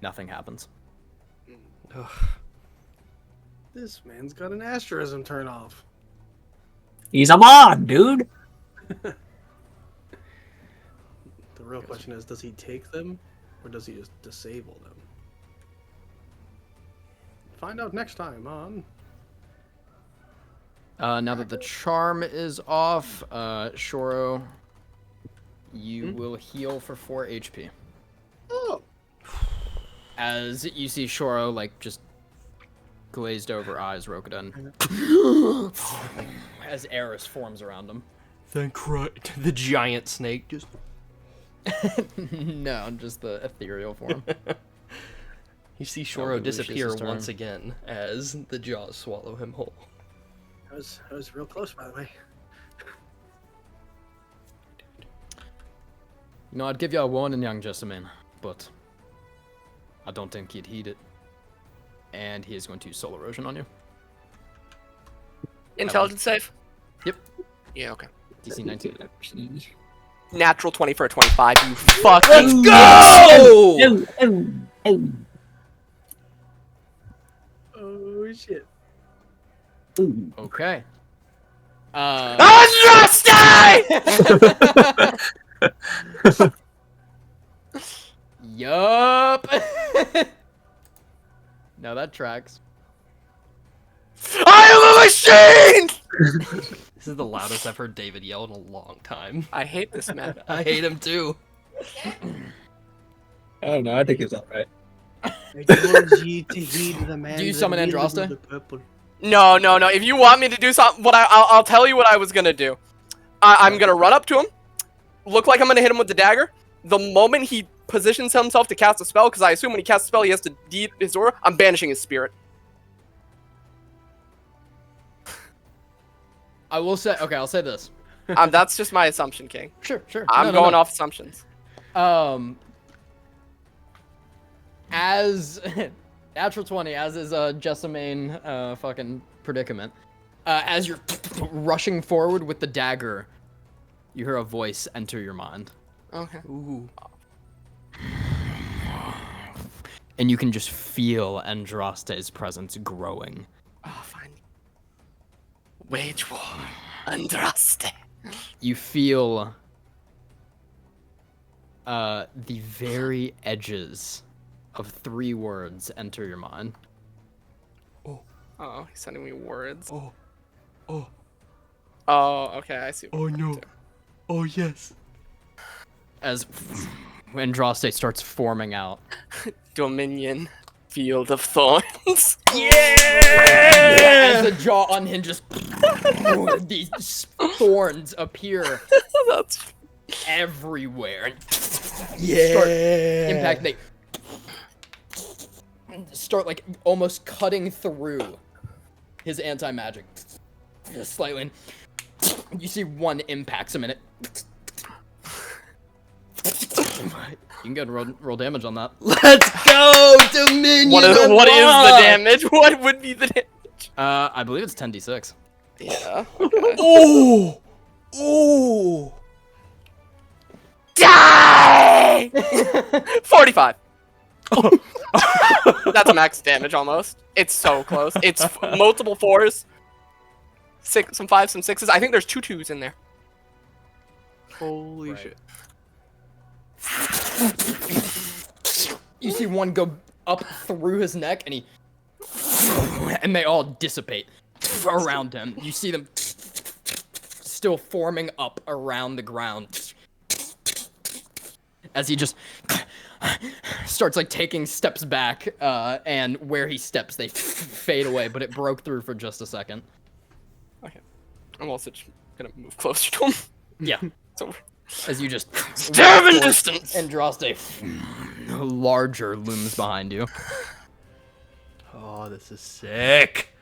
Nothing happens. This man's got an asterism turn off. He's a mod, dude. The real question is, does he take them, or does he just disable them? Find out next time on... Now that the charm is off, Shoro, you will heal for 4 HP. Oh! As you see Shoro, like, just glazed over eyes, Rokudan. As Eris forms around him. Then the giant snake just... No, just the ethereal form. You see Lucius's Shoro disappear turn. once again as the jaws swallow him whole. That was real close, by the way. You know, I'd give you a warning, young Jessamine, but I don't think he'd heed it. And he is going to soul erosion on you. Intelligence save? Yep. Yeah, okay. DC 19. Natural 20 for a 25, you fucking... Let's go! Oh shit. Okay. Yup. No, that tracks. I am a machine! This is the loudest I've heard David yell in a long time. I hate this man. I hate him too. I don't know. I think it's alright. I told you to heed the man. Do you that summon wielded Andraste? the purple. No. If you want me to do something, I'll tell you what I was gonna do. I'm gonna run up to him, look like I'm gonna hit him with the dagger. The moment he positions himself to cast a spell, because I assume when he casts a spell he has to deed his aura, I'm banishing his spirit. I will say, okay, I'll say this. That's just my assumption, King. Sure. I'm going off assumptions. As natural 20, as is Jessamine fucking predicament. As you're rushing forward with the dagger, you hear a voice enter your mind. Okay. Ooh. And you can just feel Andraste's presence growing. Oh, fine. Wage war, Andraste. You feel the very edges of 3 words enter your mind. Oh, he's sending me words. Oh. Oh, okay, I see. Oh no. Oh yes. As Andraste starts forming out. Dominion, Field of Thorns. As the jaw unhinges, these thorns appear That's everywhere. Yeah. Start impact. They start like almost cutting through his anti-magic slightly. You see one impacts him in it. You can go and roll damage on that. Let's go, Dominion. what is the damage? What would be the damage? I believe it's 10d6. Yeah. Okay. Oh. Die! 45. That's max damage almost. It's so close. It's multiple 4s. 6, some 5s, some 6s. I think there's 2 2s in there. Holy shit. You see one go up through his neck, and they all dissipate around him. You see them still forming up around the ground as he just starts like taking steps back, and where he steps, they fade away. But it broke through for just a second. Okay. I'm also just gonna move closer to him. Yeah. So As you just stab in distance. Andraste larger looms behind you. Oh, this is sick.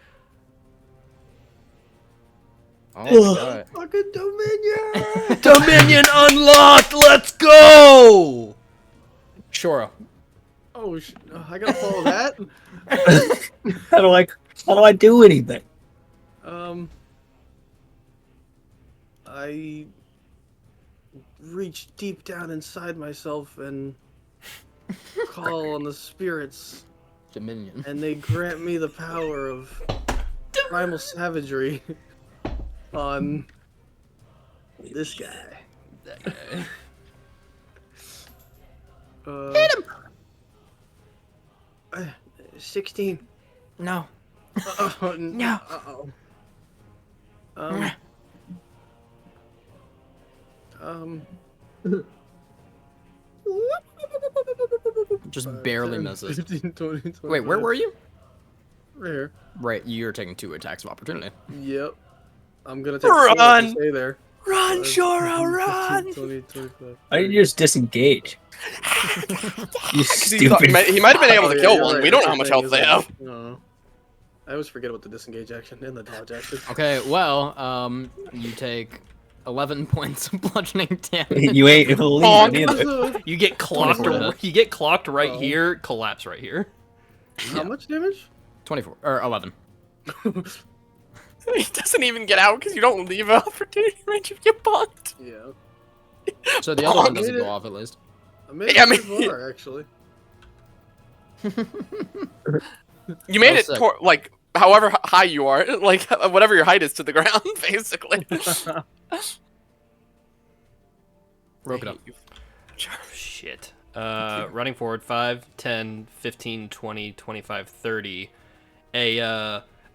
Oh, alright. Fucking Dominion! Dominion unlocked. Let's go. Shoro. Oh, I gotta follow that. How do I do anything? I reach deep down inside myself and call on the spirits, Dominion. and they grant me the power of primal savagery on this guy. That guy. Hit him! 16. No. No. Uh-oh. Just barely 10, misses. 15, 20, 25. Wait, where were you? Right here. Right, you're taking 2 attacks of opportunity. Yep. I'm gonna take Run! 4 to stay there. Run, 15, Shoro, run! 20, 25. Why didn't you just disengage? You stupid. He might have been able Oh, to yeah, kill you're one. right. We don't know That's how much the thing, health they is have. No. I always forget about the disengage action and the dodge action. Okay, well, you take 11 points of bludgeoning damage. You ain't leaving either. You get clocked. 24 to hit. You get clocked right Oh. here. Collapse right here. How much damage? 24 or 11. He doesn't even get out because you don't leave an opportunity range if you bunked. Yeah. So the other one Made doesn't it. go off at least. I made Yeah, I it mean- pretty far, actually. You made Well it said. like however high you are, like whatever your height is to the ground, basically. Broke it up. Shit. Running forward 5, 10, 15, 20, 25, 30.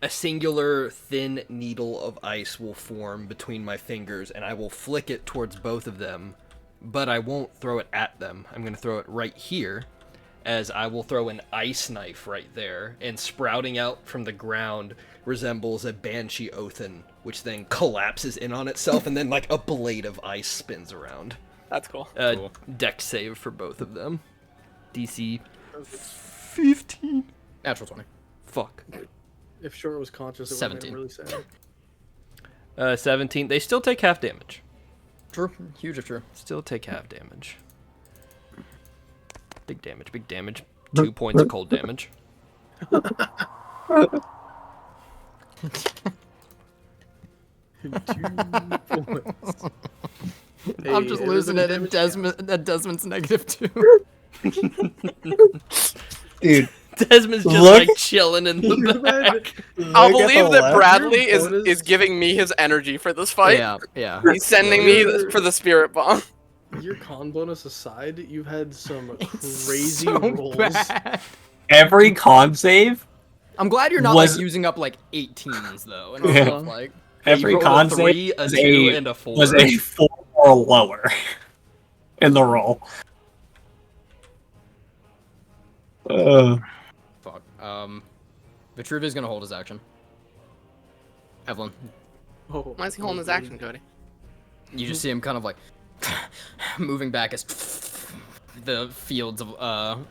A singular thin needle of ice will form between my fingers, and I will flick it towards both of them, but I won't throw it at them. I'm going to throw it right here, as I will throw an ice knife right there, and sprouting out from the ground resembles a banshee oathen, which then collapses in on itself, and then like a blade of ice spins around. That's cool. Cool. Dex save for both of them. DC 15. Natural 20. Fuck. If Short was conscious, it would have 17. been really sad. 17. They still take half damage. True. Huge if true. Still take half damage. Big damage, big damage. 2 points of cold damage. I'm just Hey, losing it damage? at Desmond's -2. Dude, Desmond's just Look- like chilling in the back. I'll look at believe the that left. Bradley Your bonus- is giving me his energy for this fight. Yeah, yeah. He's sending me for the spirit bomb. Your con bonus aside, you've had some crazy So rolls. bad. Every con save, I'm glad you're not Was- like using up like 18s though. And Yeah. stuff, like every You rolled con a 3, save a was 2, a, and a 4. was a 4 or lower in the roll. fuck. Vitruvia's gonna hold his action. Evelyn, Oh, Why is he holding his action, Cody? you just see him kind of like moving back as the fields of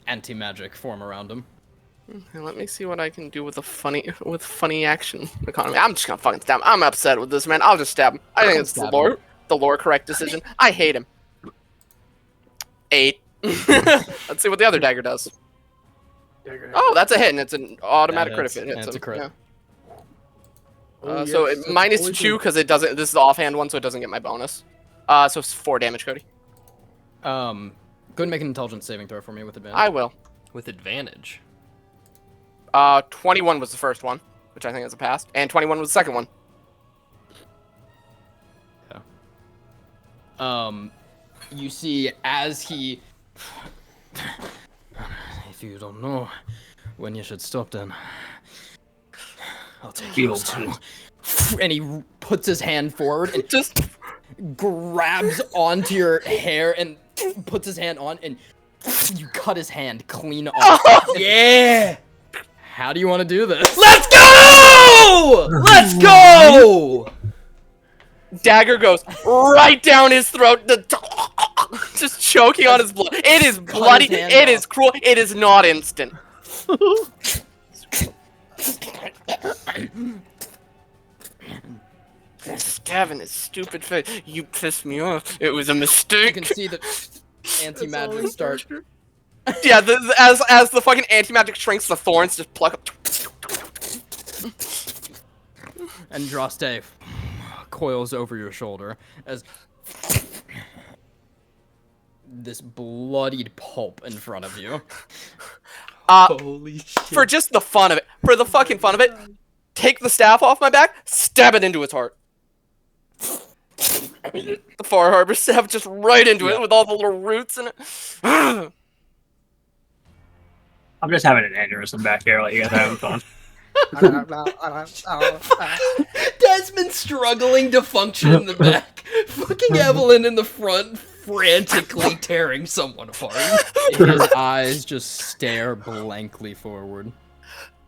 anti-magic form around him. Okay, let me see what I can do with funny action economy. I'm just gonna fucking stab him. I'm upset with this man. I'll just stab him. I think it's Stab the lore correct decision. I hate him. 8. Let's see what the other dagger does. Oh, that's a hit, and it's an automatic Yeah, crit if that's- it hits that's him. a crit. Yeah. Oh, So yes, it that's minus poison. 2 because it doesn't. This is the offhand one, so it doesn't get my bonus. So it's 4 damage, Cody. Go ahead and make an intelligence saving throw for me with advantage. I will. With advantage. 21 was the first one, which I think is a pass, and 21 was the second one. You see as he if you don't know when you should stop then I'll take yours too. And he puts his hand forward and Just grabs onto your hair and puts his hand on and you cut his hand clean off. Yeah! How do you want to do this? Let's go! Let's go! dagger goes right down his throat, just choking on his blood. It is bloody. his hand It off. is cruel. It is not instant. Stabbing his stupid face. You pissed me off. It was a You mistake. can see that anti-magic start Yeah, as the fucking anti-magic shrinks, the thorns just pluck up. and Droste coils over your shoulder as this bloodied pulp in front of you. Holy shit. For just the fun of it, for the fucking fun of it, take the staff off my back, stab it into its heart. The Far Harbor staff just right into it with all the little roots in it. I'm just having an aneurysm back here. Like you guys are having fun. Desmond struggling to function in the back. Fucking Evelyn in the front, frantically tearing someone apart. His eyes just stare blankly forward.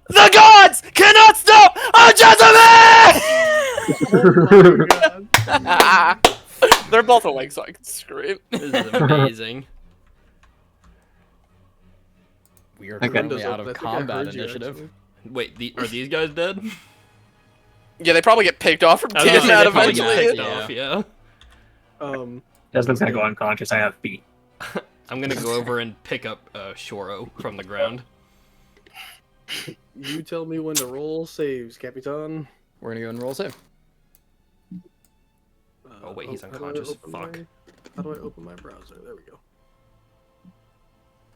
The gods cannot stop a gentleman! They're both awake, so I can scream. This is amazing. We are Okay. currently out I of think I combat heard you, initiative. actually. Wait, are these guys dead? Yeah, they probably get picked off from I was gonna taking say that they probably get eventually. picked Yeah. off, yeah. Desmond's gonna go unconscious. I have feet. I'm gonna go over and pick up Shoro from the ground. You tell me when to roll saves, Capitan. We're gonna go and roll save. Oh, wait, he's how do I unconscious. open Fuck. How do I open my browser? There we go.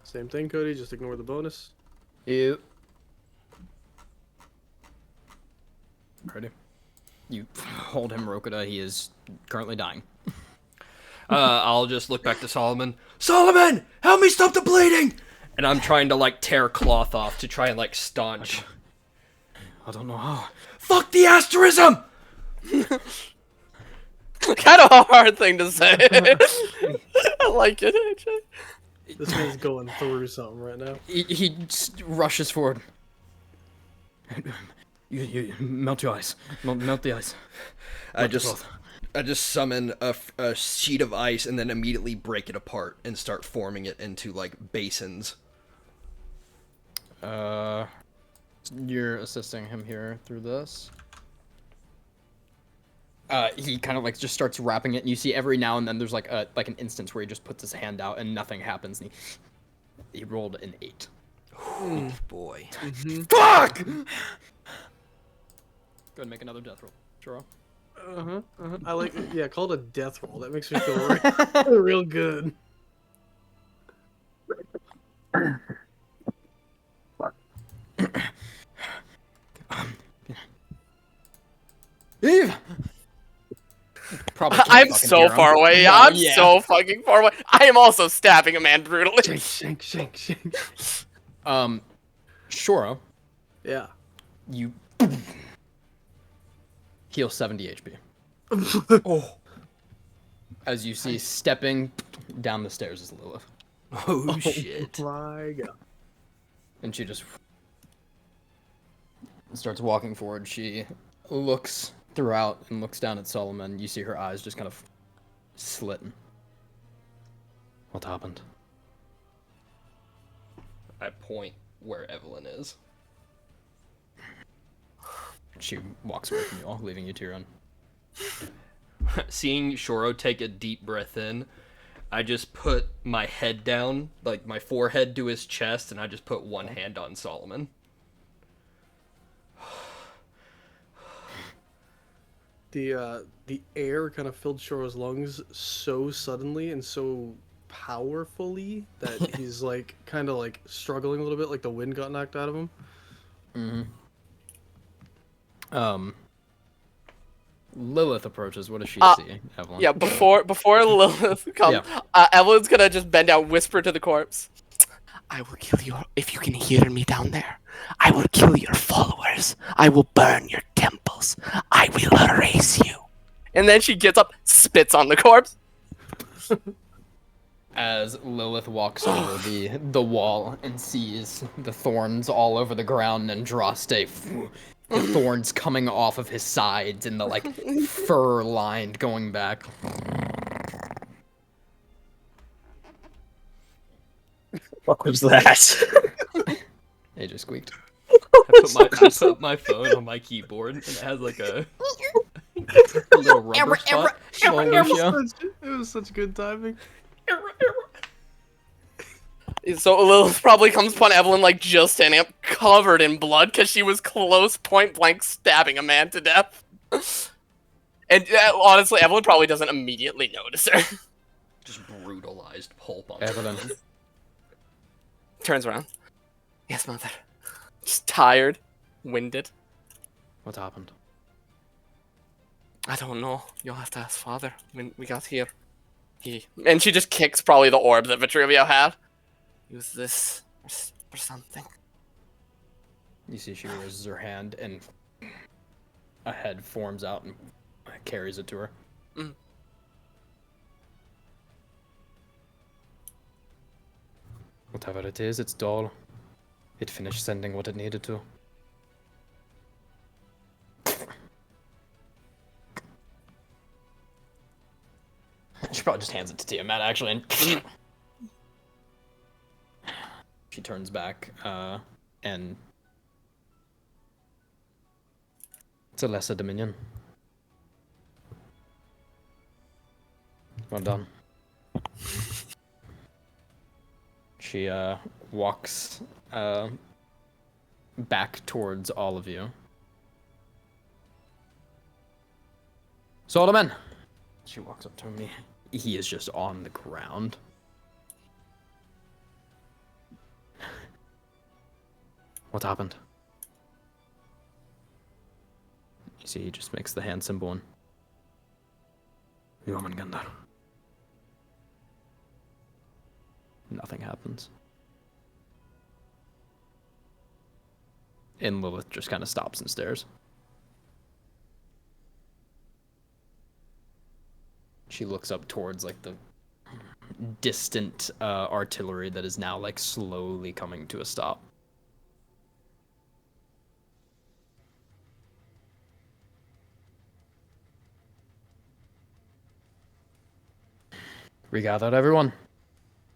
Same thing, Cody. Just ignore the bonus. You. Ready? You hold him, Rokuda. He is currently dying. I'll just look back to Solomon. Solomon, help me stop the bleeding! And I'm trying to like tear cloth off to try and like staunch. I don't know how. Fuck the asterism! Kind of a hard thing to say. I like it, actually. This man's going through something right now. He just rushes forward. You melt your ice. Melt the ice. I just summon a sheet of ice and then immediately break it apart and start forming it into like basins. You're assisting him here through this. He kind of like just starts wrapping it, and you see every now and then there's like an instance where he just puts his hand out and nothing happens. And he rolled an 8. Oh boy. Fuck! Go ahead and make another death roll. Churro. I like, yeah, call it a death roll. That makes me feel real good. Eve! Probably can't I'm fucking so hear him. far away. No, I'm yeah. so fucking far away. I am also stabbing a man brutally. Shank, shank, shank. Shoro, Yeah. you heal 70 HP. Oh. As you see stepping down the stairs is Lilith. Oh shit. My God. And she just starts walking forward. She looks throughout and looks down at Solomon. You see her eyes just kind of slitting. What happened? I point where Evelyn is. She walks away from you all, leaving you to your own. Seeing Shoro take a deep breath in, I just put my head down, like my forehead to his chest, and I just put one hand on Solomon. The air kind of filled Shoro's lungs so suddenly and so powerfully that he's like kind of like struggling a little bit, like the wind got knocked out of him. Lilith approaches. What does she see, Evelyn? Yeah, before Lilith comes, Evelyn's gonna just bend down, whisper to the corpse. I will kill you if you can hear me down there. I will kill your followers. I will burn your temples. I will erase you. And then she gets up, spits on the corpse. As Lilith walks over the wall and sees the thorns all over the ground and Droste, the thorns coming off of his sides and the like fur lined going back. What was that? It just squeaked. I put my phone on my keyboard, and it has like a A little rubber spot. Slow Lucio. It was such good timing. So Lilith probably comes upon Evelyn like just standing up, covered in blood, because she was close, point blank, stabbing a man to death. And honestly, Evelyn probably doesn't immediately notice her. Just brutalized pulp on Evelyn. Turns around. Yes, mother. Just tired, winded. What happened? I don't know. You'll have to ask father when we got here. And she just kicks probably the orb that Vitruvio had. Use this for something. You see she raises her hand and a head forms out and carries it to her. Mm. Whatever it is, it's dull. It finished sending what it needed to. She probably just hands it to Tiamat, actually, and she turns back, and it's a lesser dominion. Well done. She walks back towards all of you. Solomon! She walks up to me. He is just on the ground. What happened? You see, he just makes the hand symbol and... Jormungandr. Nothing happens. And Lilith just kind of stops and stares. She looks up towards like the distant artillery that is now like slowly coming to a stop. Regather everyone.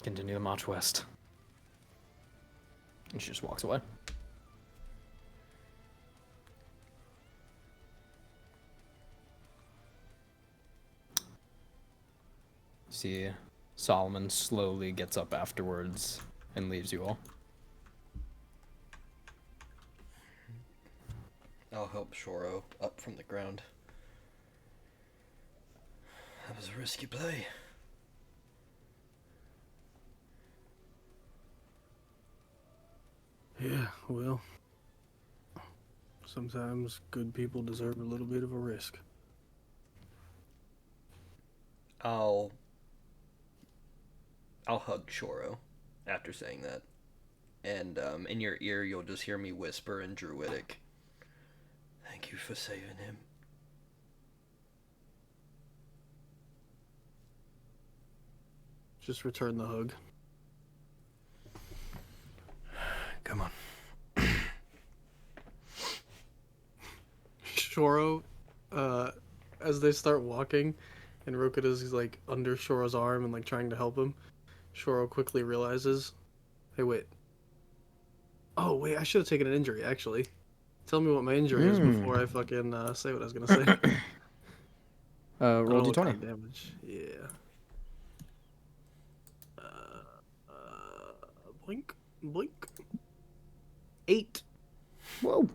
Continue the march west. And she just walks away. See, Solomon slowly gets up afterwards and leaves you all. I'll help Shoro up from the ground. That was a risky play. Yeah, well, sometimes good people deserve a little bit of a risk. I'll hug Shoro after saying that. And in your ear, you'll just hear me whisper in Druidic, "Thank you for saving him." Just return the hug. Come on. Shoro, as they start walking, and Rokuda's like under Shoro's arm and like trying to help him, Shoro quickly realizes, hey, wait. Oh, wait, I should have taken an injury, actually. Tell me what my injury is before I fucking say what I was gonna say. Roll what kind d20. of damage. Yeah. Blink, blink. 8. Whoa.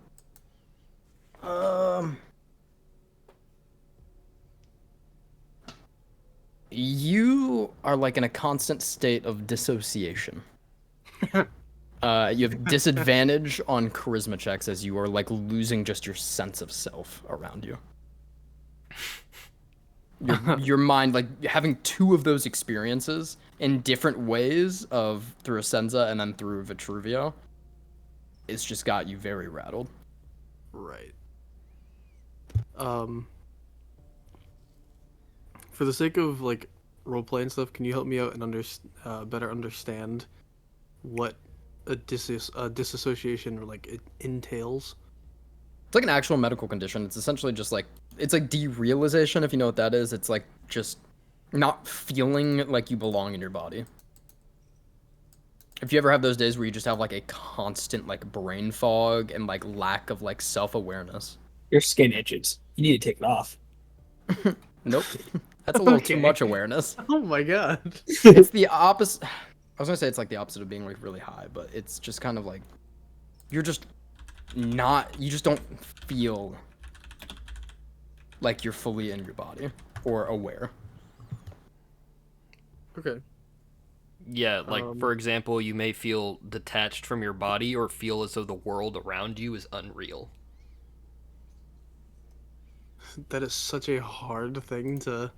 You are like in a constant state of dissociation. You have disadvantage on charisma checks as you are like losing just your sense of self around you. Your mind, like having two of those experiences in different ways of through Asenza and then through Vitruvio, it's just got you very rattled. Right. For the sake of like roleplay and stuff, can you help me out and better understand what a disassociation or like it entails? It's like an actual medical condition. It's essentially just like it's like derealization, if you know what that is. It's like just not feeling like you belong in your body. If you ever have those days where you just have like a constant like brain fog and like lack of like self-awareness. Your skin itches. You need to take it off. Nope. That's a little too Okay. much awareness. Oh my god. It's the opposite. I was gonna say it's like the opposite of being like really high, but it's just kind of like you're just not. You just don't feel like you're fully in your body or aware. Okay. Yeah, like for example, you may feel detached from your body or feel as though the world around you is unreal. That is such a hard thing to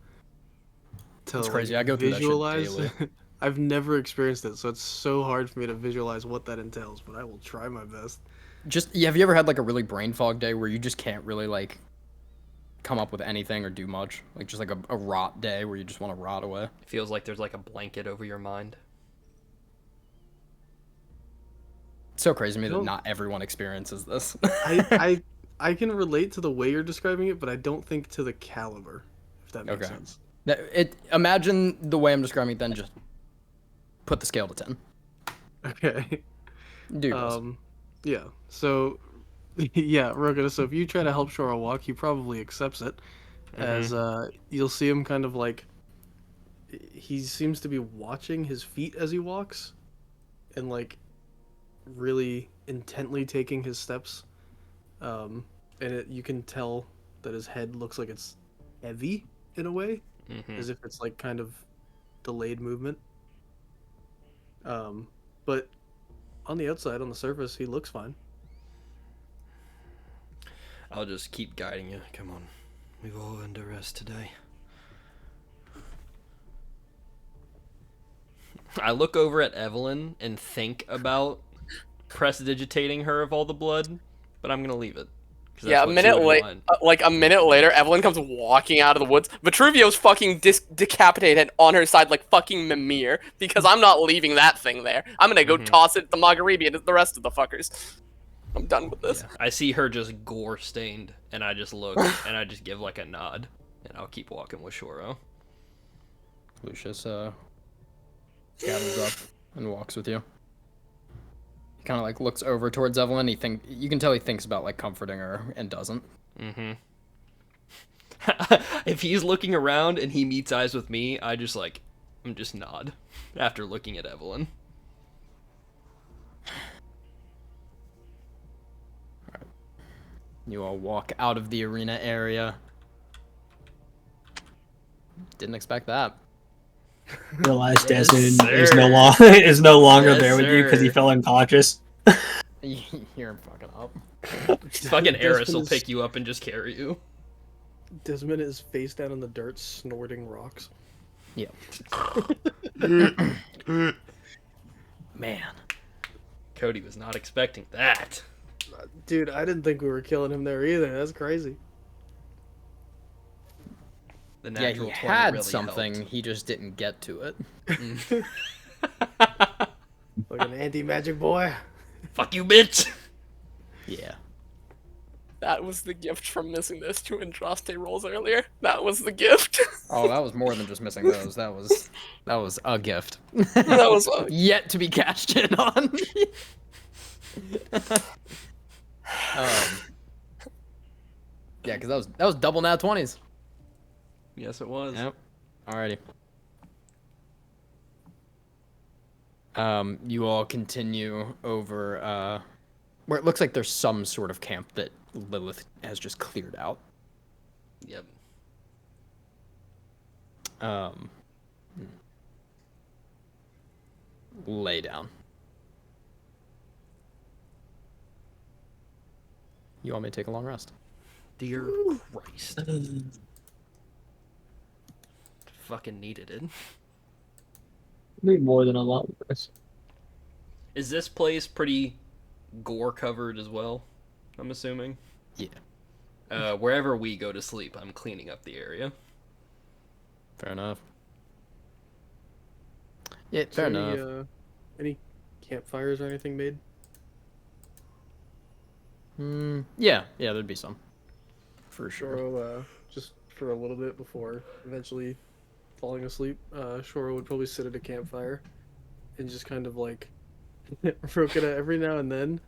It's crazy. like I go through that shit visualize. daily. I've never experienced it, so it's so hard for me to visualize what that entails, but I will try my best. Just yeah, have you ever had like a really brain fog day where you just can't really like come up with anything or do much? Like just like a rot day where you just want to rot away. It feels like there's like a blanket over your mind. It's so crazy to me that No. not everyone experiences this. I can relate to the way you're describing it, but I don't think to the caliber, if that makes Okay. sense. Imagine the way I'm describing it, then just put the scale to 10. Okay. Do your best. Yeah. So, yeah, Rogata, so if you try to help Shora walk, he probably accepts it, as you'll see him kind of like, he seems to be watching his feet as he walks, and like really intently taking his steps. And you can tell that his head looks like it's heavy in a way, as if it's like kind of delayed movement. But on the outside, on the surface, he looks fine. I'll just keep guiding you. Come on. We've all earned a rest today. I look over at Evelyn and think about prestidigitating her of all the blood, but I'm gonna leave it. 'Cause Yeah, that's what she would want. like a minute later, Evelyn comes walking out of the woods. Vitruvio's fucking decapitated on her side like fucking Mimir, because I'm not leaving that thing there. I'm gonna go toss it to Margarita and the rest of the fuckers. I'm done with this. Yeah. I see her just gore stained, and I just look and I just give like a nod, and I'll keep walking with Shoro. Lucius gathers up and walks with you. He kind of like looks over towards Evelyn. You can tell he thinks about like comforting her and doesn't. If he's looking around and he meets eyes with me, I'm just nod after looking at Evelyn. You all walk out of the arena area. Didn't expect that. Realized Yes, Desmond sir. is no longer Yes, there with you because he sir. fell unconscious. You hear him fucking up. Fucking Eris will Desmond is- pick you up and just carry you. Desmond is face down in the dirt, snorting rocks. Yep. Man. Cody was not expecting that. Dude, I didn't think we were killing him there either. That's crazy. The Yeah, natural he 20 had really something. helped. He just didn't get to it. Like an anti-magic boy. Fuck you, bitch! Yeah. That was the gift from missing those two Andraste rolls earlier. That was the gift. Oh, that was more than just missing those. That was a gift. That was Yet to be cashed in on. Yeah, because that was double nat 20s. Yes, it was. Yep. Alrighty. You all continue over where it looks like there's some sort of camp that Lilith has just cleared out. Yep. Lay down. You all may take a long rest. Dear Christ. Fucking needed it. Need more than a lot of this. Is this place pretty gore covered as well? I'm assuming. Yeah. Wherever we go to sleep, I'm cleaning up the area. Fair enough. Yeah, Is fair there enough. Any campfires or anything made? Yeah, there'd be some. For sure. Shoro, just for a little bit before eventually falling asleep, Shoro would probably sit at a campfire and just kind of like Rokita every now and then.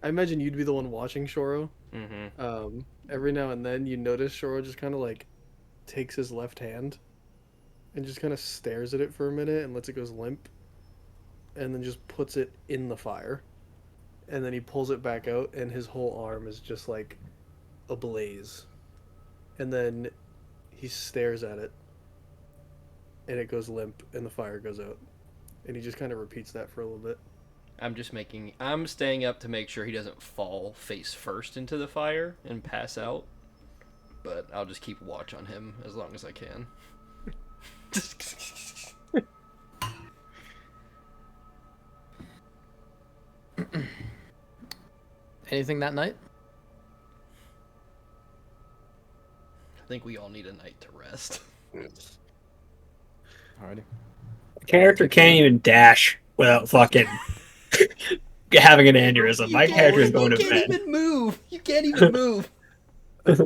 I imagine you'd be the one watching Shoro. Mm-hmm. Every now and then you notice Shoro just kind of like takes his left hand and just kind of stares at it for a minute and lets it go limp, and then just puts it in the fire. And then he pulls it back out, and his whole arm is just like ablaze. And then he stares at it, and it goes limp, and the fire goes out. And he just kind of repeats that for a little bit. I'm staying up to make sure he doesn't fall face first into the fire and pass out. But I'll just keep watch on him as long as I can. Anything that night? I think we all need a night to rest. Alrighty. Character can't even dash without fucking having an aneurysm. My character is going to You can't bed. even move. You can't even move. I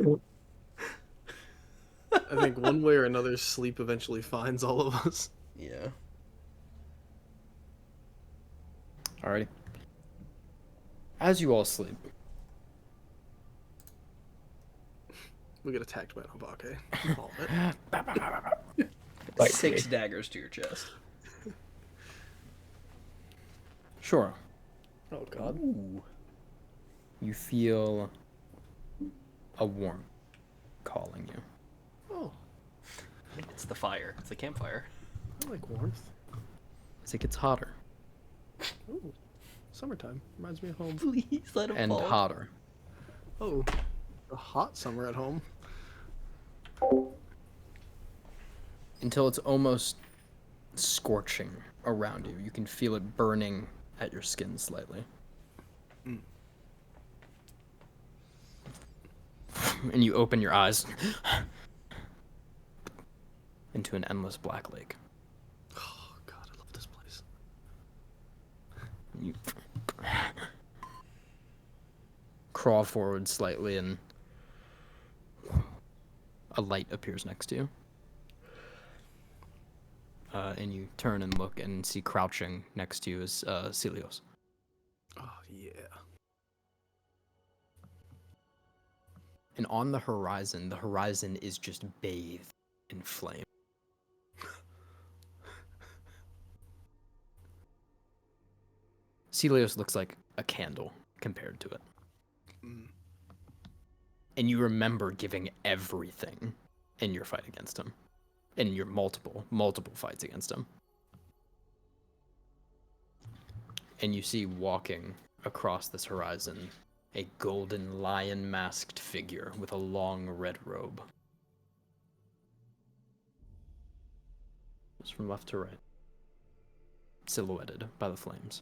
think one way or another, sleep eventually finds all of us. Yeah. Alrighty. As you all sleep, We get attacked by an Obake. Call it. Like 6 me. daggers to your chest. sure, Oh god. Ooh. you feel a warmth calling you. Oh, It's the fire. It's the campfire. I like warmth. As it gets hotter Ooh, summertime. Reminds me of home. Please let him and fall. hotter. Oh, a hot summer at home. Until it's almost scorching around you. You can feel it burning at your skin slightly. And you open your eyes into an endless black lake. Oh god, I love this place. You crawl forward slightly and a light appears next to you. And you turn and look and see crouching next to you is Celios. Oh yeah. And on the horizon is just bathed in flame. Celios looks like a candle compared to it. And you remember giving everything in your fight against him. In your multiple fights against him. And you see walking across this horizon a golden lion-masked figure with a long red robe. Just from left to right. Silhouetted by the flames.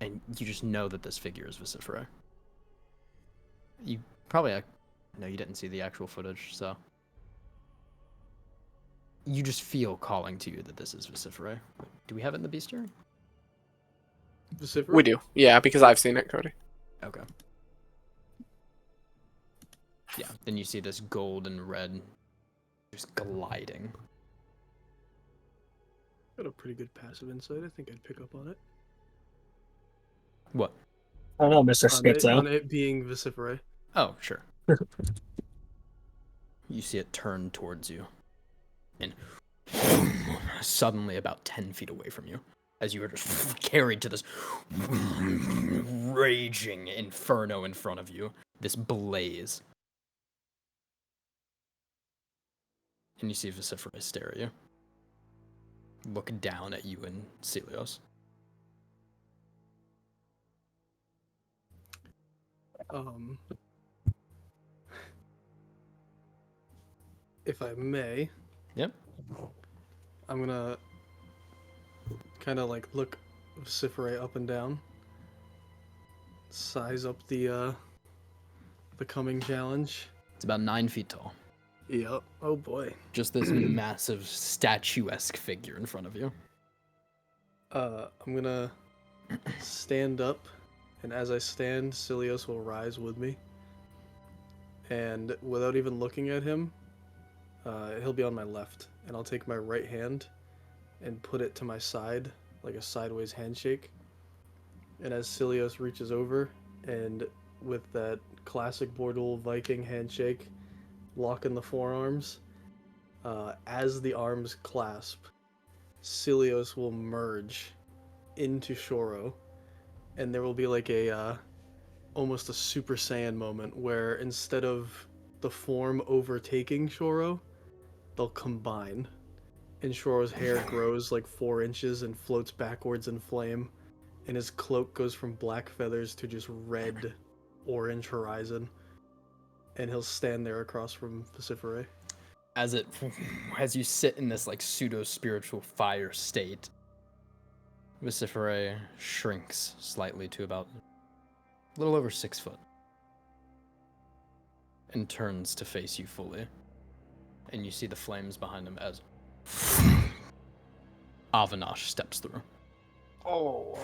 And you just know that this figure is Vocifera. You probably... No, you didn't see the actual footage, so... You just feel calling to you that this is Vocifera. Do we have it in the bestiary? We do. Yeah, because I've seen it, Cody. Okay. Yeah, then you see this gold and red just gliding. Got a pretty good passive insight. I think I'd pick up on it. What? I don't know, Mr. On Schizo. it being Vocifera. Oh, sure. You see it turn towards you. And suddenly about 10 feet away from you. As you are just carried to this raging inferno in front of you. This blaze. And you see Vocifera stare at you. Look down at you and Celios. If I may, Yep. I'm gonna kind of like look Vocifera up and down, size up the coming challenge. It's about 9 feet tall. Yep. Oh boy. Just this massive statuesque figure in front of you. I'm gonna stand up, and as I stand, Celios will rise with me. And without even looking at him, he'll be on my left, and I'll take my right hand and put it to my side, like a sideways handshake. And as Celios reaches over and with that classic Bordul Viking handshake, locking the forearms. As the arms clasp, Cilios will merge into Shoro, and there will be like a almost a Super Saiyan moment where instead of the form overtaking Shoro, they'll combine, and Shoro's hair grows like 4 inches and floats backwards in flame, and his cloak goes from black feathers to just red, orange horizon, and he'll stand there across from Vociferae. As you sit in this like pseudo spiritual fire state, Vociferae shrinks slightly to about a little over 6 foot and turns to face you fully. And you see the flames behind him as Avinash steps through. Oh.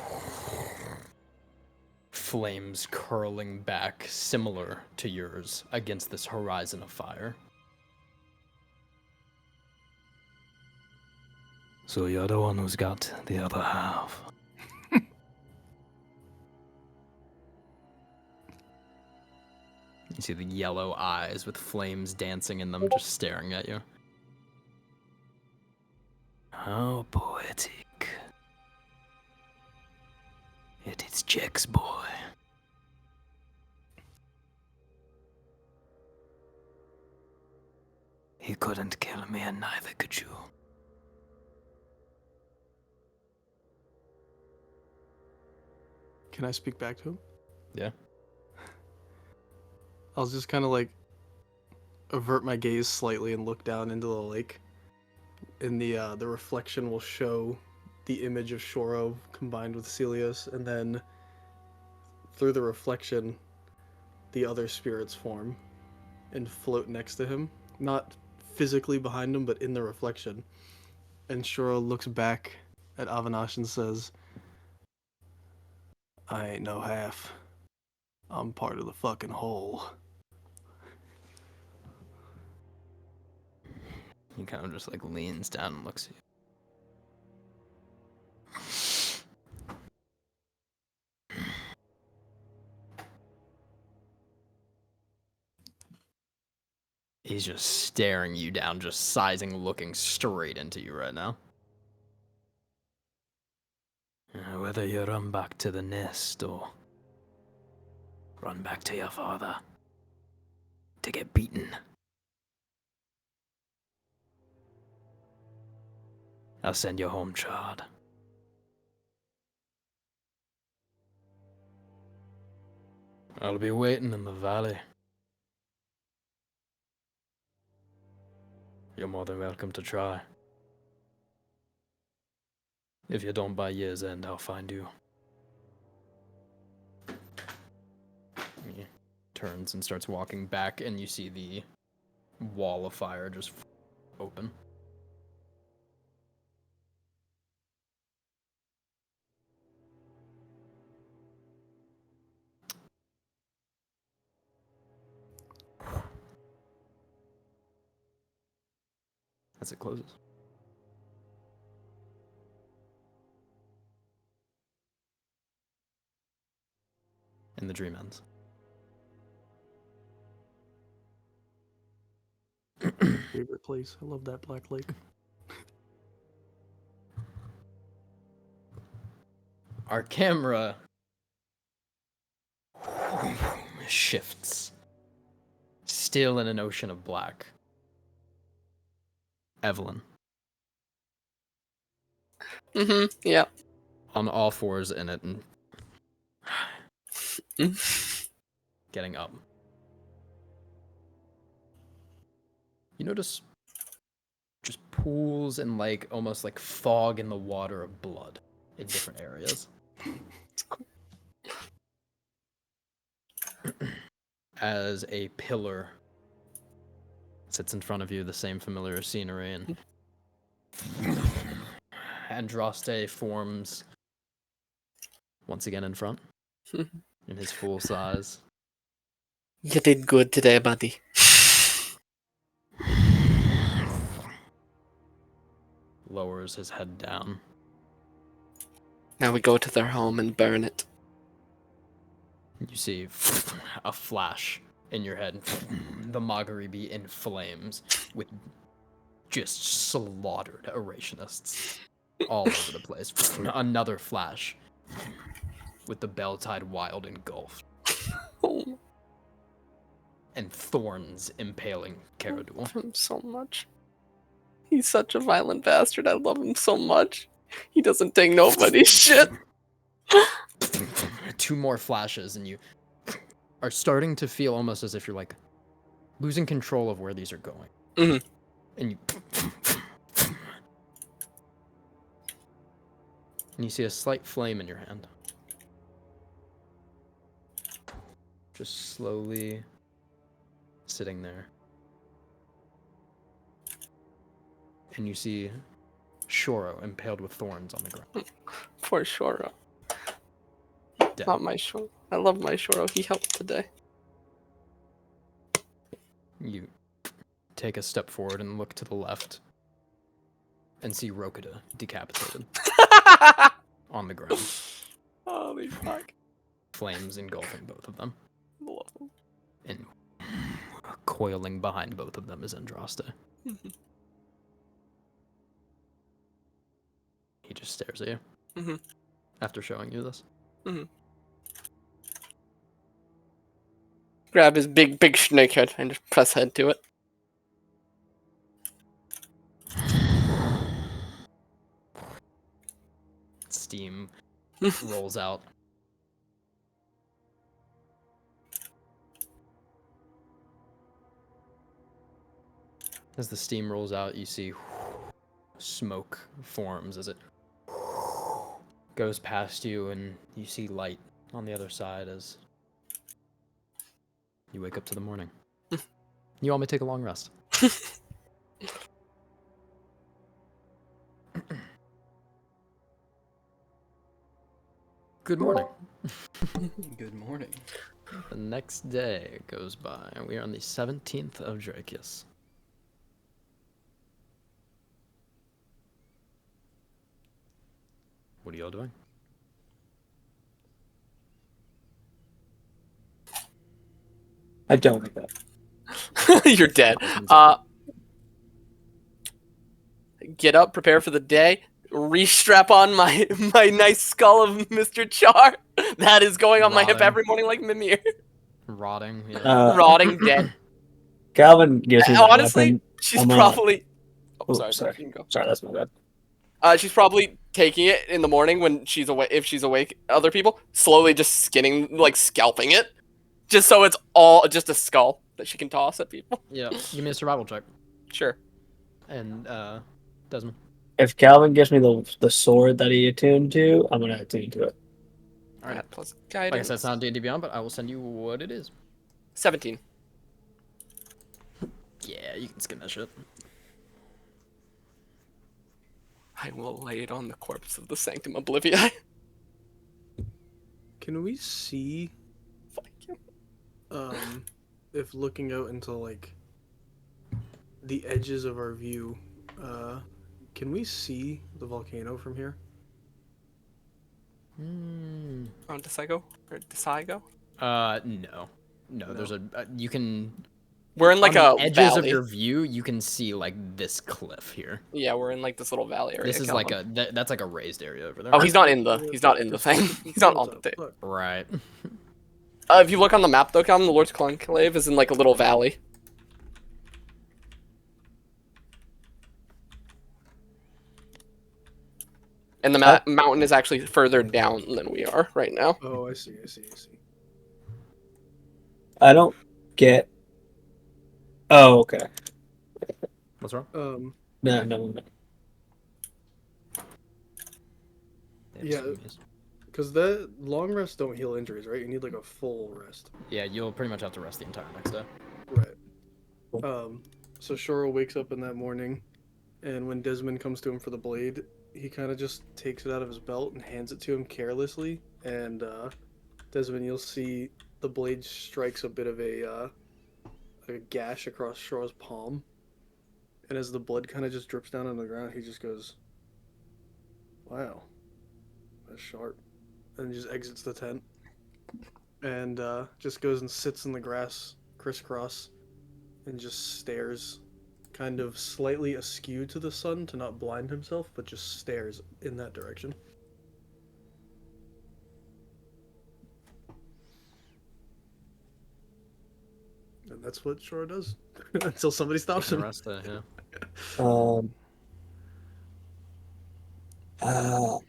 Flames curling back, similar to yours, against this horizon of fire. So you're the one who's got the other half. You see the yellow eyes with flames dancing in them, just staring at you. How poetic. It is Jack's boy. He couldn't kill me, and neither could you. Can I speak back to him? Yeah. I'll just kind of like avert my gaze slightly and look down into the lake. And the reflection will show the image of Shoro combined with Celios, and then through the reflection, the other spirits form and float next to him, not physically behind him, but in the reflection. And Shoro looks back at Avinash and says, "I ain't no half. I'm part of the fucking whole." He kind of just like leans down and looks at you. He's just staring you down, just sizing, looking straight into you right now. Whether you run back to the nest or run back to your father to get beaten, I'll send you home, child. I'll be waiting in the valley. You're more than welcome to try. If you don't by year's end, I'll find you. He turns and starts walking back, and you see the wall of fire just open. As it closes. And the dream ends. Favorite place. I love that Black Lake. Our camera shifts, still in an ocean of black. Evelyn, Yeah. on all fours in it and getting up. You notice just pools and like almost like fog in the water of blood in different areas. As a pillar sits in front of you, the same familiar scenery, and Andraste forms once again in front in his full size. You did good today, buddy. Lowers his head down. Now we go to their home and burn it. You see a flash in your head. The Magharibi in flames with just slaughtered Eurasianists all over the place. Another flash with the Belltide Wild engulfed. Oh, And thorns impaling Caradul. love him so much. He's such a violent bastard. I love him so much. He doesn't take nobody's shit. 2 more flashes, and you are starting to feel almost as if you're like losing control of where these are going. Mhm. And you see a slight flame in your hand. Just slowly sitting there. And you see Shoro impaled with thorns on the ground. Poor Shoro. Dead. Not my Shoro. I love my Shoro. He helped today. You take a step forward and look to the left and see Rokida decapitated on the ground. Holy fuck. Flames engulfing both of them. Love him. And coiling behind both of them is Andraste. He just stares at you. Mhm. After showing you this. Grab his big snake head and just press head to it. Steam rolls out. As the steam rolls out, you see smoke forms as it goes past you, and you see light on the other side as you wake up to the morning. You all may take a long rest. Good morning. Good morning. The next day goes by, and we are on the 17th of Drakius. What are y'all doing? I don't like that. You're dead. Get up, prepare for the day, re-strap on my nice skull of Mr. Char. That is going on my hip Rotting. every morning like Mimir. Rotting. Yeah. Rotting dead. Calvin gives me that Honestly, weapon. she's I'm probably... Oh, Oh, sorry. sorry. You can go. Sorry, that's my bad. She's probably taking it in the morning when she's awake. If she's awake, other people slowly just skinning, like scalping it, just so it's all just a skull that she can toss at people. Yeah. Give me a survival check. Sure. And Desmond. If Calvin gives me the sword that he attuned to, I'm gonna attune to it. All right. Plus Like I guidance. said, it's not D&D Beyond, but I will send you what it is. 17. Yeah, you can skin that shit. I will lay it on the corpse of the Sanctum Oblivii. Can we see Fuck you. if looking out into like the edges of our view, can we see the volcano from here? Hmm. On Desigo? Or Desigo? No. No, there's a you can We're in like on a the edges valley. of your view, you can see like this cliff here. Yeah, we're in like this little valley area. This is Calvin. like that's like a raised area over there. Oh, he's not in the thing. He's not on the thing. Look, Right. If you look on the map though, Calvin, the Lord's Conclave is in like a little valley. And the mountain is actually further down than we are right now. oh, I see. I don't get. Oh, okay. What's wrong? No. Yeah. Because the long rests don't heal injuries, right? You need like a full rest. Yeah, you'll pretty much have to rest the entire next day. Right. So Shoro wakes up in that morning, and when Desmond comes to him for the blade, he kind of just takes it out of his belt and hands it to him carelessly. And Desmond, you'll see the blade strikes a bit of a gash across Shoro's palm. And as the blood kind of just drips down on the ground, he just goes, "Wow, that's sharp," and just exits the tent. and just goes and sits in the grass, crisscross, and just stares, kind of slightly askew to the sun to not blind himself, but just stares in that direction. And that's what Shora does until somebody stops Taking him. a rest day, yeah.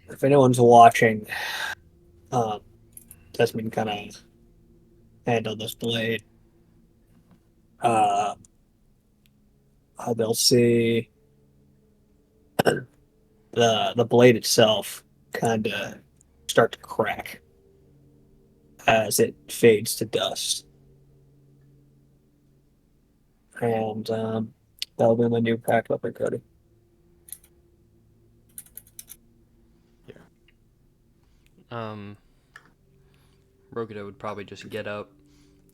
If anyone's watching, Desmond kind of handled this blade. They'll see the blade itself kind of start to crack as it fades to dust, and that'll be my new pack weapon, Cody. Rokita would probably just get up,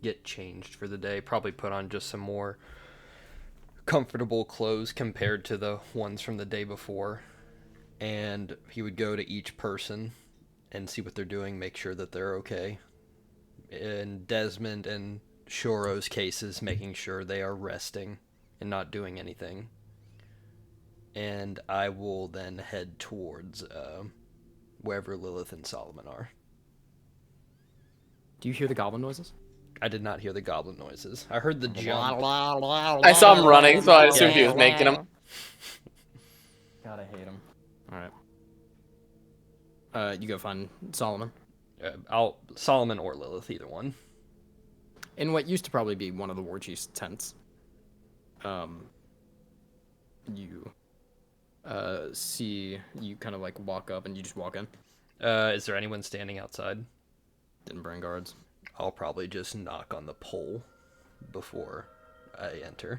get changed for the day, probably put on just some more comfortable clothes compared to the ones from the day before, and he would go to each person and see what they're doing, make sure that they're okay. In Desmond and Shoro's cases, making sure they are resting and not doing anything. And I will then head towards wherever Lilith and Solomon are. Do you hear the goblin noises? I did not hear the goblin noises. I heard the jump. I saw him running, so I assumed he was making them. God, I hate him. Alright. You go find Solomon. Solomon or Lilith, either one. In what used to probably be one of the war chief's tents. You see, you kind of like walk up and you just walk in. Is there anyone standing outside? Didn't bring guards. I'll probably just knock on the pole before I enter.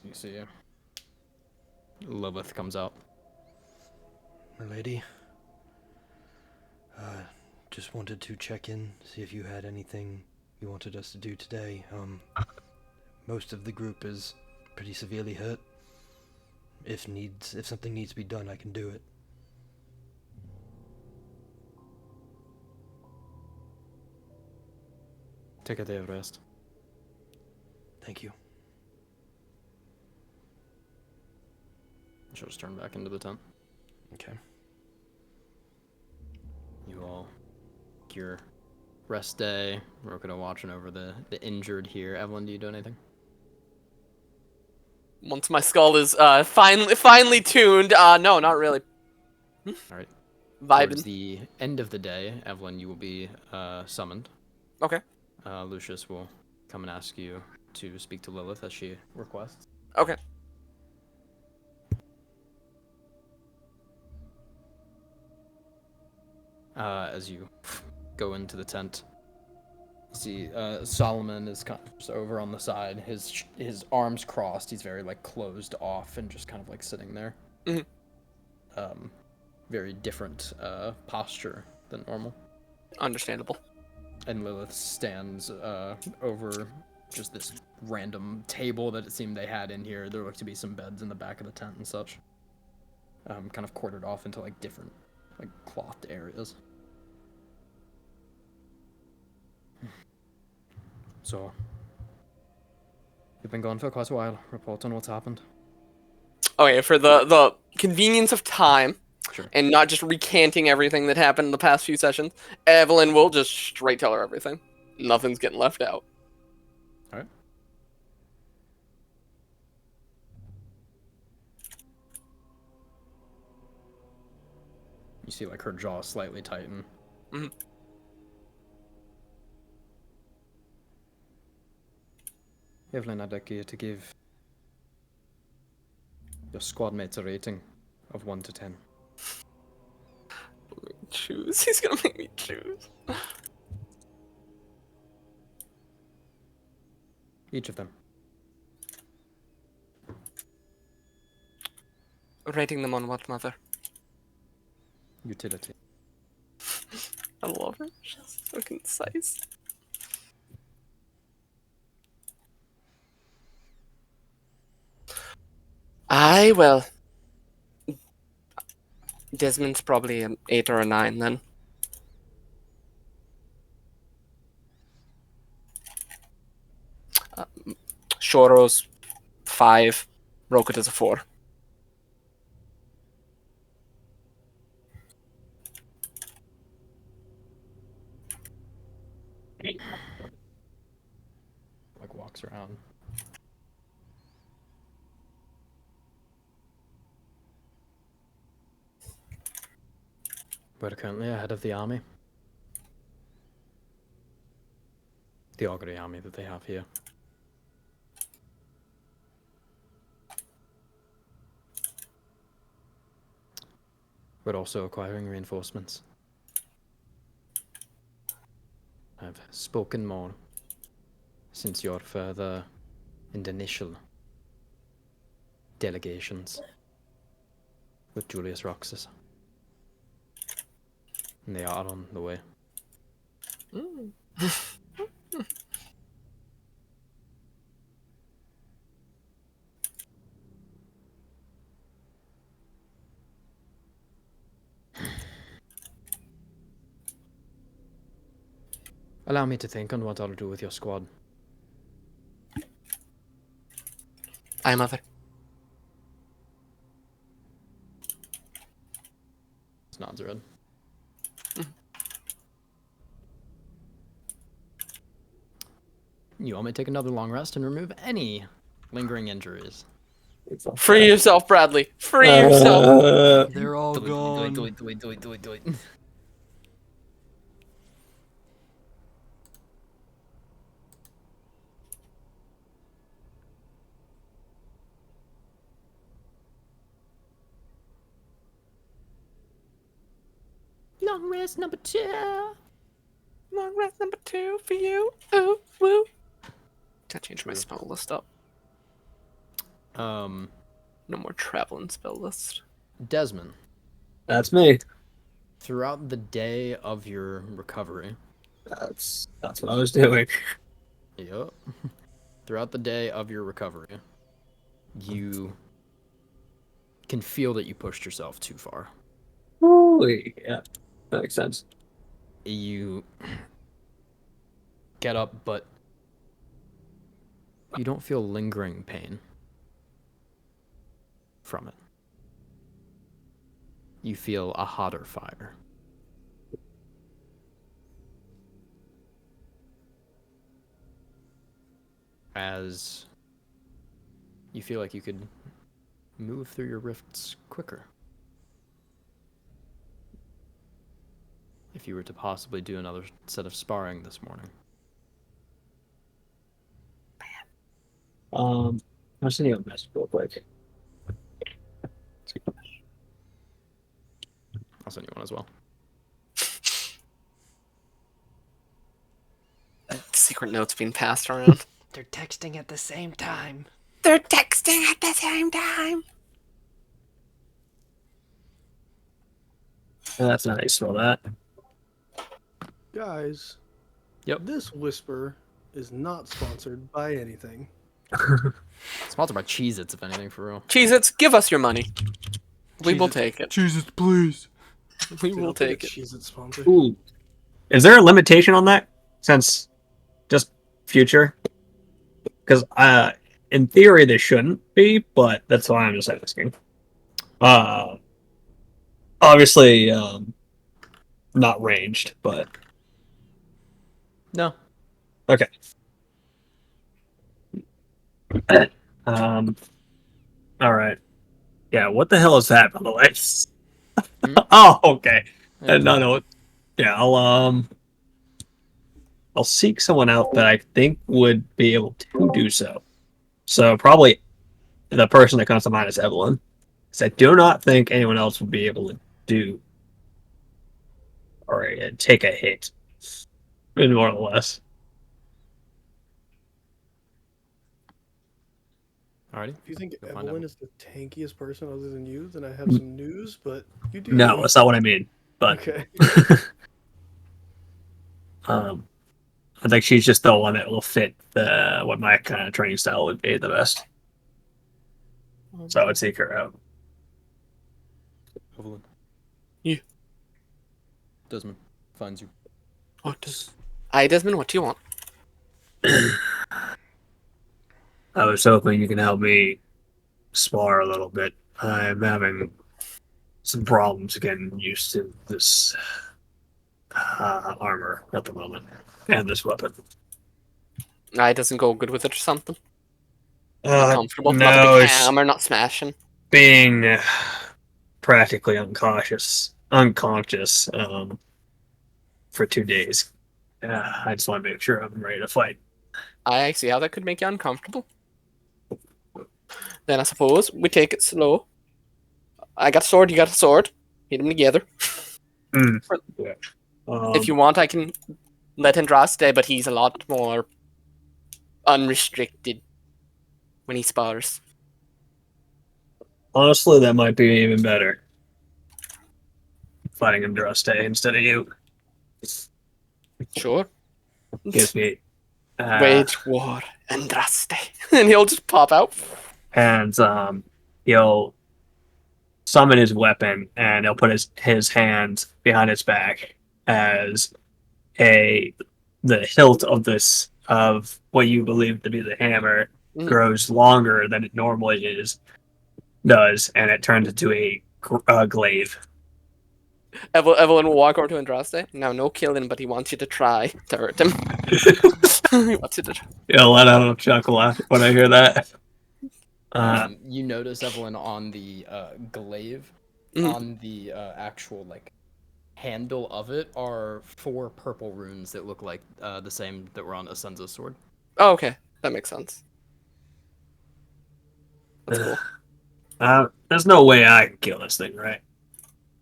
You see, Lilith comes out. My lady, just wanted to check in, see if you had anything you wanted us to do today. Most of the group is pretty severely hurt. If something needs to be done, I can do it. Take a day of rest. Thank you. She'll just turn back into the tent. Okay. You all, your rest day. We're gonna watching over the injured here. Evelyn, do you do anything? Once my skull is finally tuned, no, not really. All right. Vibing. Towards the end of the day, Evelyn, you will be summoned. Okay. Lucius will come and ask you to speak to Lilith as she requests. Okay. As you go into the tent, you see Solomon is kind of just over on the side, his arms crossed. He's very like closed off and just kind of like sitting there. Mm-hmm. Very different posture than normal. Understandable. And Lilith stands over just this random table that it seemed they had in here. There looked to be some beds in the back of the tent and such. Kind of quartered off into like different like clothed areas. So, you've been gone for quite a while. Report on what's happened. Okay, for the convenience of time, Sure. and not just recanting everything that happened in the past few sessions, Evelyn will just straight tell her everything. Nothing's getting left out. All right. You see, like, her jaw slightly tighten. Mm-hmm. Evelyn, I'd like you to give your squad mates a rating of 1 to 10. Choose. He's gonna make me choose. Each of them. Rating them on what, mother? Utility. I love her. She's so concise. Well, Desmond's probably an 8 or a 9 then. Shoro's 5. Rocket is a 4. Like walks around. We're currently ahead of the army. The Augury army that they have here. We're also acquiring reinforcements. I've spoken more since your further and initial delegations with Julius Roxas. And they are on the way. Allow me to think on what I'll do with your squad. Aye, mother. Nods her head. You want me to take another long rest and remove any lingering injuries? Free yourself, Bradley. Free yourself. They're all Do it, gone. do it, do it, do it, do it, do it. Long rest number 2. Long rest number 2 for you. Ooh, woo. Gotta change my spell list up. No more traveling spell list. Desmond, That's me. throughout the day of your recovery, That's what I was doing. yep. Throughout the day of your recovery, you can feel that you pushed yourself too far. Holy, yeah, that makes sense. You get up, but you don't feel lingering pain from it. You feel a hotter fire. As you feel like you could move through your rifts quicker. If you were to possibly do another set of sparring this morning. I'll send you a message real quick. I'll send you one as well. Secret notes being passed around. They're texting at the same time. They're texting at the same time. That's not how you spell that. Guys, Yep. this whisper is not sponsored by anything. Sponsored by Cheez-Its, if anything, for real. Cheez-Its, give us your money. We will Cheez-Its. take it. Jesus, please. We Dude, will I'll take take a it. Cheez-It sponsor. Ooh. Is there a limitation on that? Since just future? Because in theory there shouldn't be, but that's why I'm just asking. Obviously, not ranged, but No. okay. All right. Yeah, what the hell is that, by the way? Oh, okay. Yeah, No. Yeah, I'll seek someone out that I think would be able to do so. So probably the person that comes to mind is Evelyn. Because I do not think anyone else would be able to do or take a hit, more or less. Alrighty. If you think You'll find Evelyn out. is the tankiest person other than you, then I have some news, but you do. No, that's not what I mean. But Okay. I think she's just the one that will fit what my kind of training style would be the best. So I would seek her out. Evelyn. Yeah. Desmond finds you. What does... Aye, Desmond, what do you want? I was hoping you can help me spar a little bit. I'm having some problems getting used to this armor at the moment and this weapon. It doesn't go good with it or something. Not comfortable. Not a big No, it's hammer. Not smashing. being practically unconscious for 2 days. I just want to make sure I'm ready to fight. I see how that could make you uncomfortable. Then I suppose we take it slow. I got a sword. You got a sword. Hit them together. Mm. Yeah. If you want, I can let Andras stay, but he's a lot more unrestricted when he spars. Honestly, that might be even better. Fighting Andraste instead of you Sure. gives me Wage war, Andraste. And he'll just pop out. and he'll summon his weapon and he'll put his hands behind his back as the hilt of what you believe to be the hammer Mhm. grows longer than it normally does, and it turns into a glaive. Evelyn will walk over to Andraste. Now, no killing, but he wants you to try to hurt him. He wants you to try. You'll let out a chuckle when I hear that. You notice, Evelyn, on the glaive, Mhm. on the actual like handle of it are 4 purple runes that look like the same that were on Asenza's sword. Oh, okay. That makes sense. That's cool. There's no way I can kill this thing, right?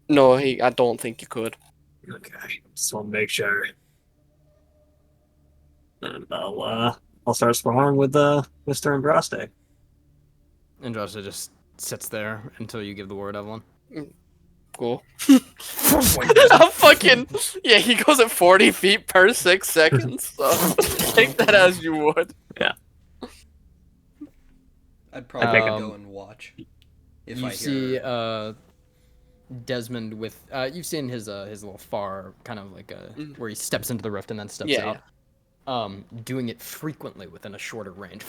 No, I don't think you could. Okay, just want to make sure. And I'll start sparring with Mr. Andraste. Andraste just sits there until you give the word, Evelyn. Cool. I'm fucking yeah. He goes at 40 feet per 6 seconds. So take that as you would. Yeah. I'd probably Um, go and watch. If You I see hear... Desmond with you've seen his little far kind of like where he steps into the rift and then steps Yeah, out. Doing it frequently within a shorter range.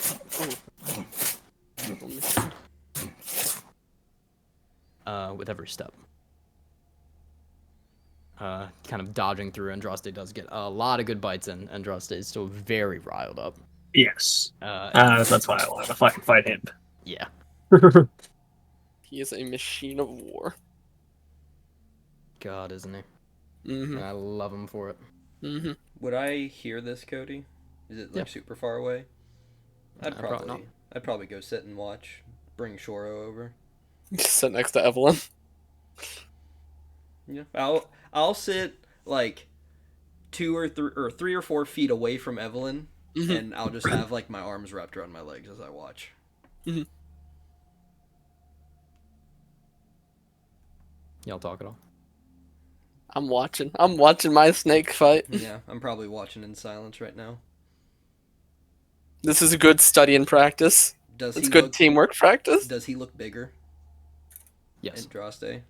With every step. Kind of dodging through. Andraste does get a lot of good bites in. Andraste is still very riled up. Yes. And That's why I wanted to fucking fight him. yeah. he is a machine of war. God, isn't he? Mm-hmm. And I love him for it. Mm-hmm. Would I hear this, Cody? Is it like super far away? Probably not. I'd probably go sit and watch. Bring Shoro over. Just sit next to Evelyn. Yeah, I'll sit like 3 or 4 feet away from Evelyn, Mm-hmm. and I'll just have like my arms wrapped around my legs as I watch. Mm-hmm. Y'all talk at all? I'm watching. I'm watching my snake fight. Yeah, I'm probably watching in silence right now. This is a good study and practice. Does It's he good look? teamwork practice. Does he look bigger? Yes. Andraste?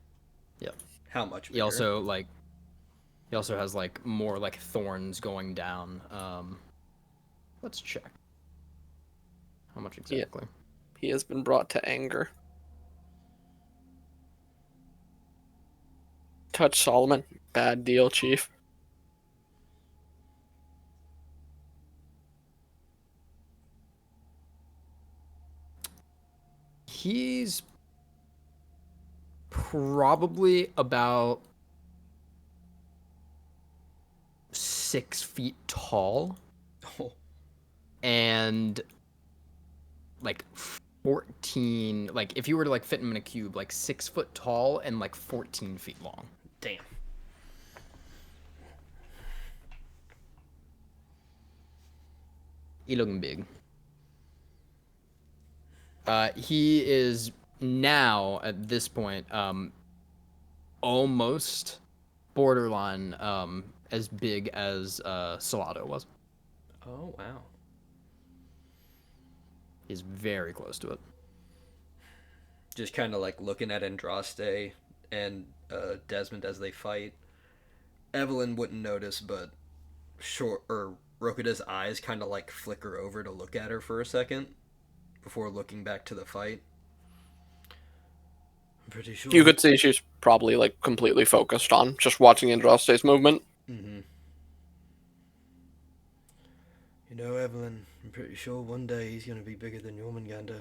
Yep. How much bigger? He also has like more like thorns going down. Let's check. How much exactly? He has been brought to anger. Touch Solomon. Bad deal, Chief. He's probably about 6 feet tall Oh, and like 14. Like if you were to like fit him in a cube, like 6 foot tall and like 14 feet long. damn. He looking big. He is now at this point almost borderline as big as Salado was. Oh wow. He's very close to it. Just kind of like looking at Andraste and Desmond as they fight. Evelyn wouldn't notice, but Rokuda's eyes kind of like flicker over to look at her for a second, before looking back to the fight. I'm pretty sure. You could see she's probably like completely focused on just watching Andraste's movement. Mm-hmm. You know, Evelyn, I'm pretty sure one day he's gonna be bigger than Jormungandr.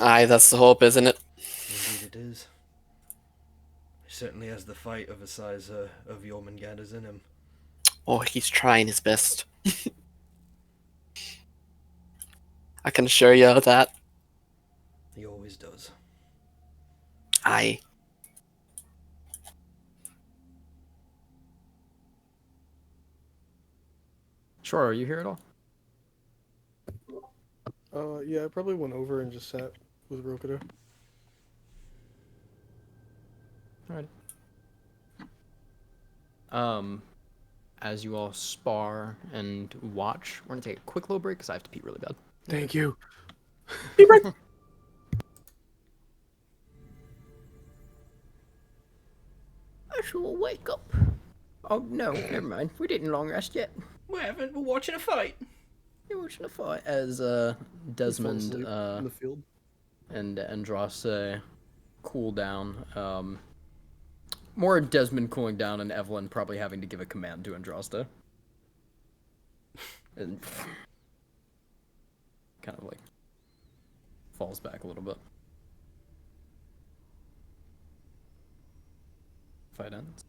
Aye, that's the hope, isn't it? Indeed it is. He certainly has the fight of a size of Jormungandr's in him. Oh, he's trying his best. I can assure you of that. He always does. Aye. Sure, are you here at all? Yeah, I probably went over and just sat with Rokuda. Alright. As you all spar and watch, we're gonna take a quick little break because I have to pee really bad. Thank you. I shall wake up. Oh no, never mind. We didn't long rest yet. We haven't. We're watching a fight. You're watching a fight. As Desmond asleep in the field. and Andraste cool down. More Desmond cooling down and Evelyn probably having to give a command to Andraste. And kind of like falls back a little bit. Fight ends.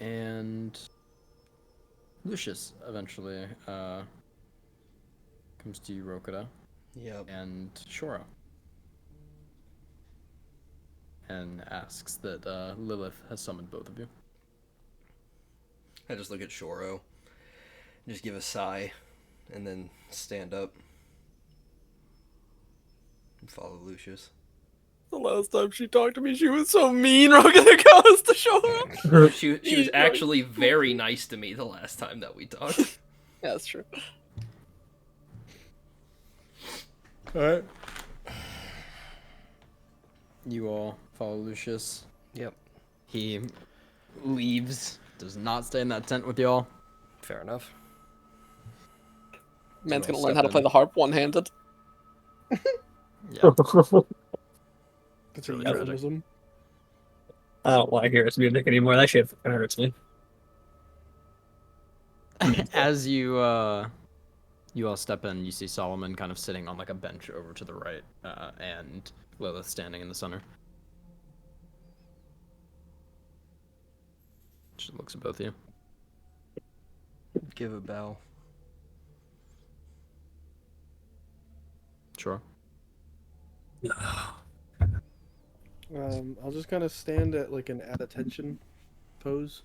And Lucius eventually comes to you, Rokuda, Yep. and Shora. And asks that Lilith has summoned both of you. I just look at Shoro, just give a sigh, and then stand up and follow Lucius. The last time she talked to me, she was so mean. We're gonna goes to show up. She was actually very nice to me the last time that we talked. Yeah, that's true. Alright. You all follow Lucius. Yep. He leaves, does not stay in that tent with y'all. Fair enough. Man's I'll gonna learn step how to play in. the harp one-handed. Yeah. That's really a tragic. euphemism. I don't want to hear his music anymore. That shit fucking hurts me. As you all step in, you see Solomon kind of sitting on like a bench over to the right, and Lilith standing in the center. She looks at both of you. Give a bow. Sure. I'll just kind of stand at like an at attention pose,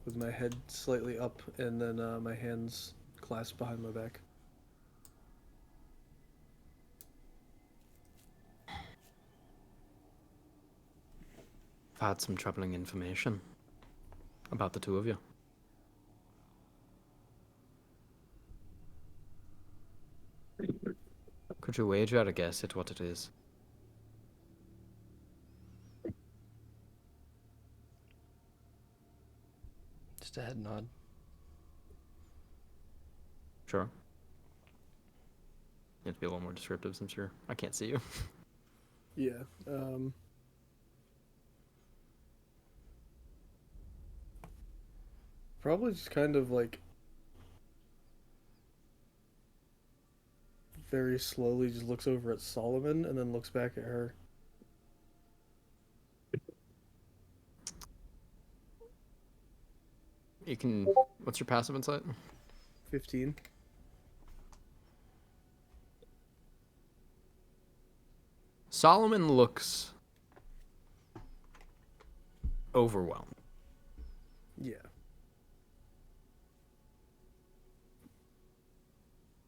with my head slightly up and then my hands clasped behind my back. I've had some troubling information about the two of you. Could you wager a guess at what it is? Just a head nod. Sure. You have to be a little more descriptive since I can't see you. Yeah. Probably just kind of like very slowly just looks over at Solomon and then looks back at her. You can. What's your passive insight? 15. Solomon looks overwhelmed. Yeah.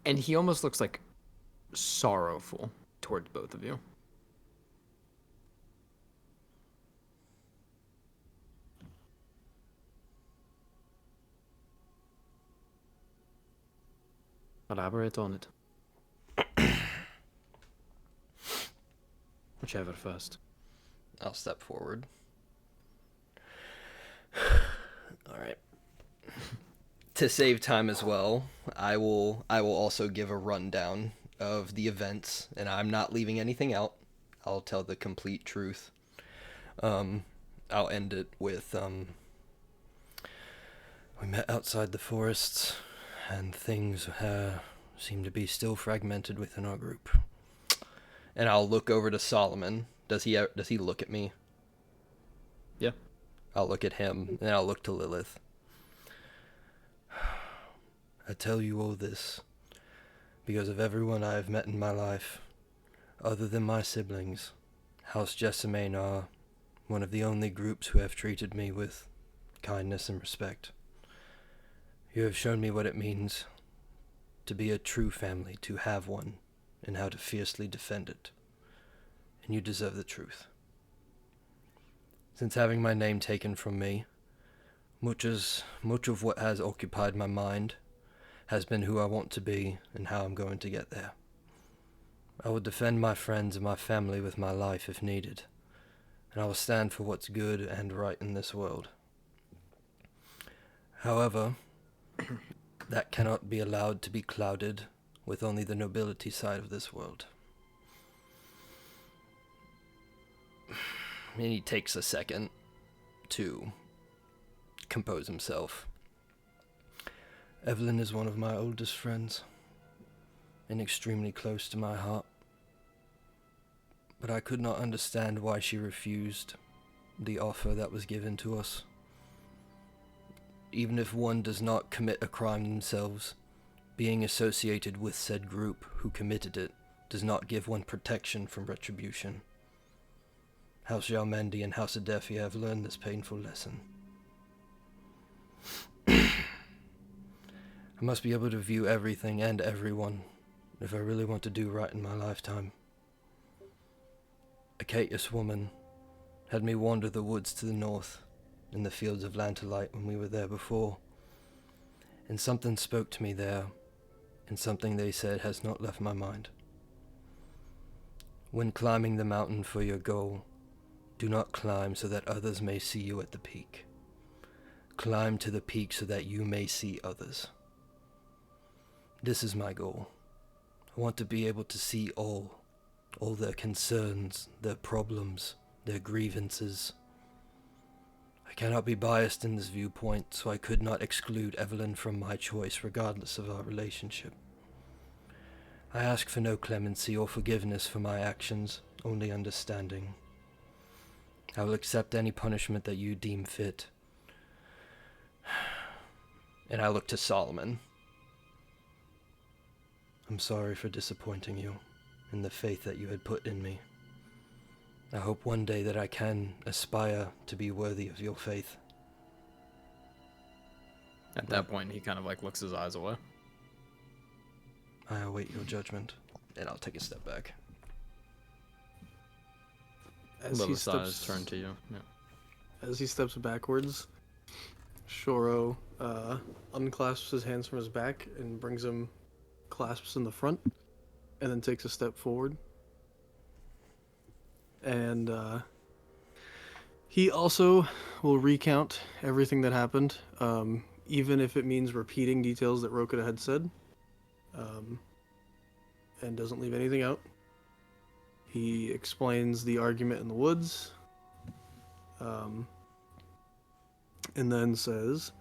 And he almost looks like sorrowful towards both of you. Elaborate on it. Whichever first. I'll step forward. All right. to save time as well, I will also give a rundown of the events, and I'm not leaving anything out. I'll tell the complete truth. I'll end it with we met outside the forests, and things seem to be still fragmented within our group. And I'll look over to Solomon. Does he look at me? Yeah. I'll look at him, and I'll look to Lilith. I tell you all this because of everyone I have met in my life, other than my siblings. House Jessamine are one of the only groups who have treated me with kindness and respect. You have shown me what it means to be a true family, to have one, and how to fiercely defend it. And you deserve the truth. Since having my name taken from me, much of what has occupied my mind has been who I want to be and how I'm going to get there. I will defend my friends and my family with my life if needed, and I will stand for what's good and right in this world. However, that cannot be allowed to be clouded with only the nobility side of this world. And he takes a second to compose himself. Evelyn is one of my oldest friends, and extremely close to my heart. But I could not understand why she refused the offer that was given to us. Even if one does not commit a crime themselves, being associated with said group who committed it does not give one protection from retribution. House Yalmendi and House Adefi have learned this painful lesson. I must be able to view everything and everyone if I really want to do right in my lifetime. A Catus woman had me wander the woods to the north, in the fields of Lantalite when we were there before, and something spoke to me there, and something they said has not left my mind. When climbing the mountain for your goal, do not climb so that others may see you at the peak. Climb to the peak so that you may see others. This is my goal. I want to be able to see all their concerns, their problems, their grievances. I cannot be biased in this viewpoint, so I could not exclude Evelyn from my choice regardless of our relationship. I ask for no clemency or forgiveness for my actions, only understanding. I will accept any punishment that you deem fit. And I look to Solomon. I'm sorry for disappointing you in the faith that you had put in me. I hope one day that I can aspire to be worthy of your faith. At that point, he kind of like looks his eyes away. I await your judgment, and I'll take a step back. As he Lilith's eyes steps, turn to you. Yeah. as he steps backwards, Shoro unclasps his hands from his back and brings him clasps in the front, and then takes a step forward. And he also will recount everything that happened, even if it means repeating details that Rokuda had said, and doesn't leave anything out. He explains the argument in the woods, and then says,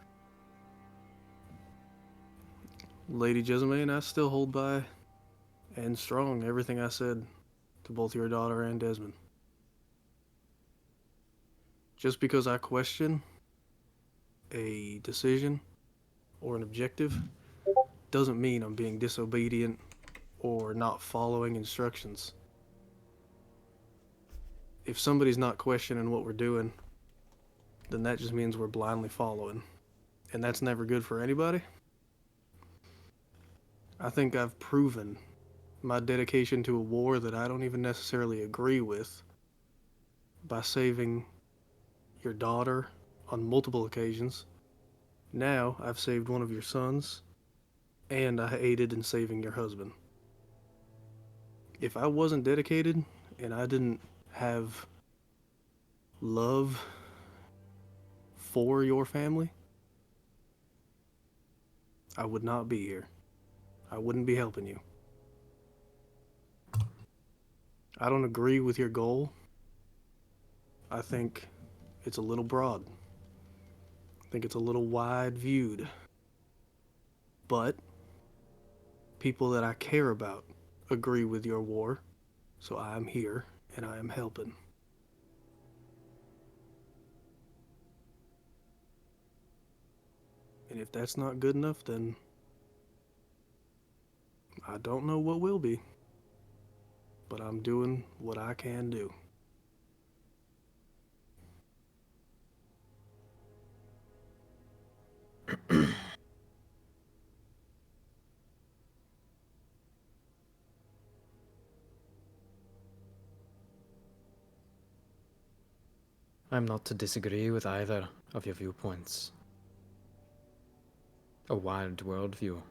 Lady Jessamine, I still hold by and strong everything I said to both your daughter and Desmond. Just because I question a decision or an objective doesn't mean I'm being disobedient or not following instructions. If somebody's not questioning what we're doing, then that just means we're blindly following. And that's never good for anybody. I think I've proven my dedication to a war that I don't even necessarily agree with by saving your daughter on multiple occasions. Now I've saved one of your sons, and I aided in saving your husband. If I wasn't dedicated and I didn't have love for your family, I would not be here. I wouldn't be helping you. I don't agree with your goal. I think it's a little broad. I think it's a little wide viewed. But people that I care about agree with your war, so I am here and I am helping. And if that's not good enough, then I don't know what will be. But I'm doing what I can do. I'm not to disagree with either of your viewpoints. A wide worldview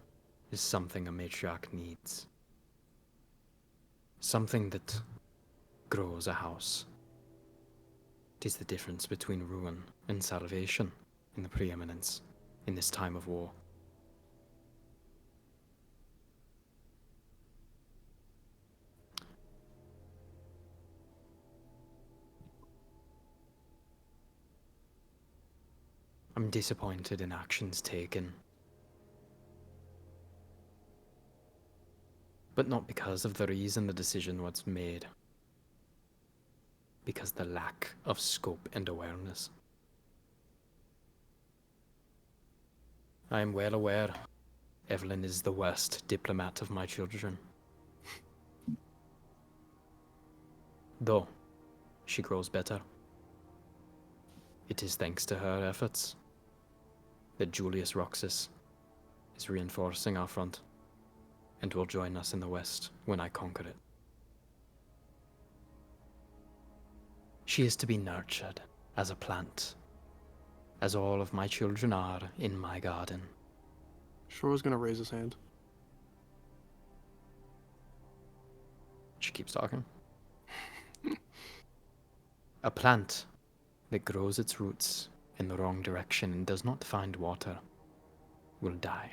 is something a matriarch needs. Something that grows a house. It is the difference between ruin and salvation in the preeminence in this time of war. I'm disappointed in actions taken. But not because of the reason the decision was made. Because the lack of scope and awareness. I am well aware Evelyn is the worst diplomat of my children. Though, she grows better. It is thanks to her efforts that Julius Roxas is reinforcing our front and will join us in the west when I conquer it. She is to be nurtured as a plant, as all of my children are in my garden. Shor's gonna raise his hand. She keeps talking. A plant that grows its roots in the wrong direction and does not find water will die.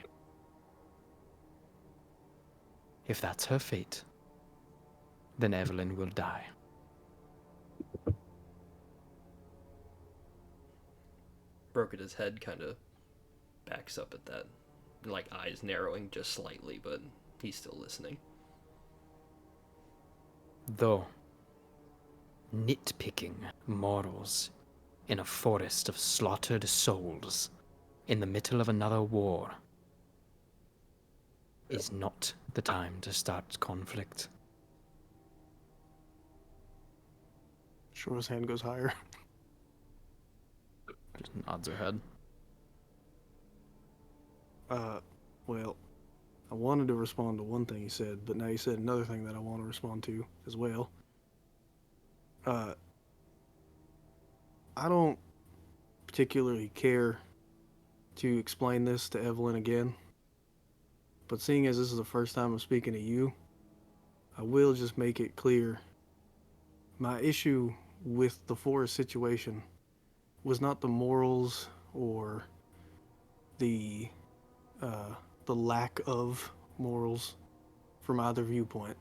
If that's her fate, then Evelyn will die. Broca's head kind of backs up at that, like eyes narrowing just slightly, but he's still listening. Though, nitpicking morals in a forest of slaughtered souls in the middle of another war is not the time to start conflict. Shor's hand goes higher. Just nods her head. Well, I wanted to respond to one thing he said, but now you said another thing that I want to respond to as well. I don't particularly care to explain this to Evelyn again, but seeing as this is the first time I'm speaking to you, I will just make it clear. My issue with the forest situation was not the morals or the lack of morals from either viewpoint.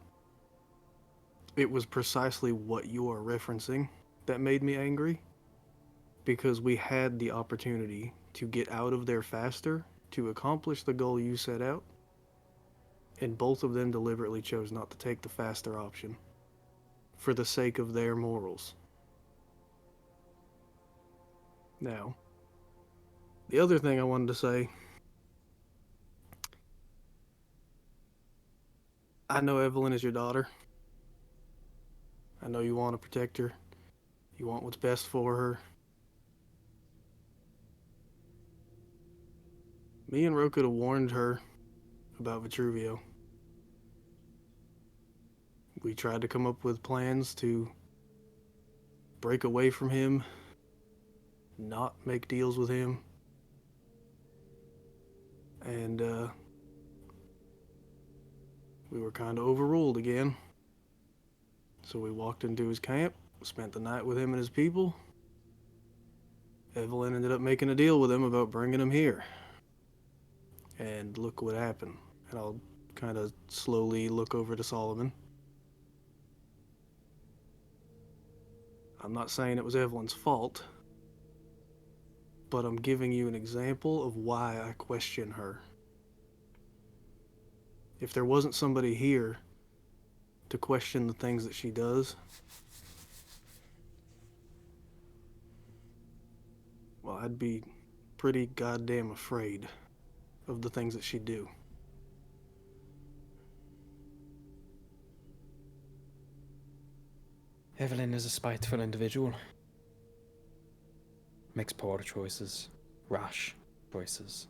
It was precisely what you are referencing that made me angry, because we had the opportunity to get out of there faster to accomplish the goal you set out, and both of them deliberately chose not to take the faster option for the sake of their morals. Now, the other thing I wanted to say, I know Evelyn is your daughter. I know you want to protect her. You want what's best for her. Me and Ro could have warned her about Vitruvio. We tried to come up with plans to break away from him, not make deals with him. And we were kind of overruled again. So we walked into his camp, spent the night with him and his people. Evelyn ended up making a deal with him about bringing him here. and look what happened. And I'll kind of slowly look over to Solomon. I'm not saying it was Evelyn's fault, but I'm giving you an example of why I question her. If there wasn't somebody here to question the things that she does, well, I'd be pretty goddamn afraid of the things that she'd do. Evelyn is a spiteful individual. Makes poor choices, rash choices.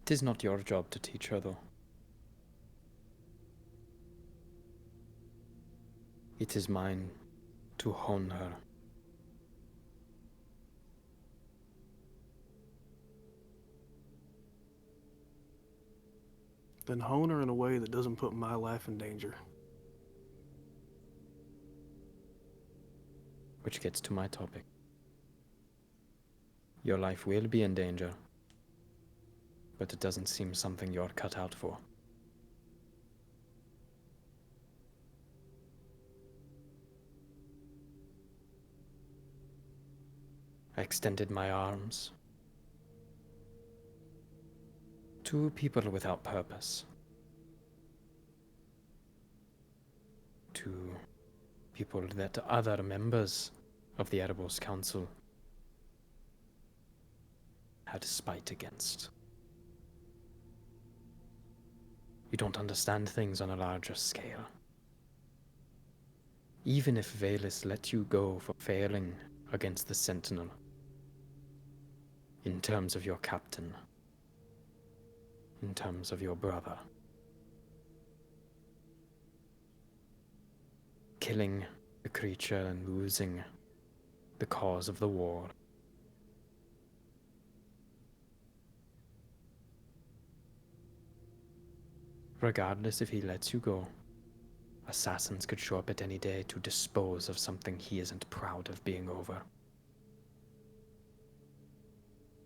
It is not your job to teach her, though. It is mine to hone her. Then hone her in a way that doesn't put my life in danger. Which gets to my topic. Your life will be in danger, but it doesn't seem something you're cut out for. I extended my arms to people without purpose. To people that other members of the Erebos Council had spite against. You don't understand things on a larger scale. Even if Valis let you go for failing against the Sentinel, in terms of your captain, in terms of your brother, killing the creature and losing the cause of the war, regardless if he lets you go, assassins could show up at any day to dispose of something he isn't proud of being over.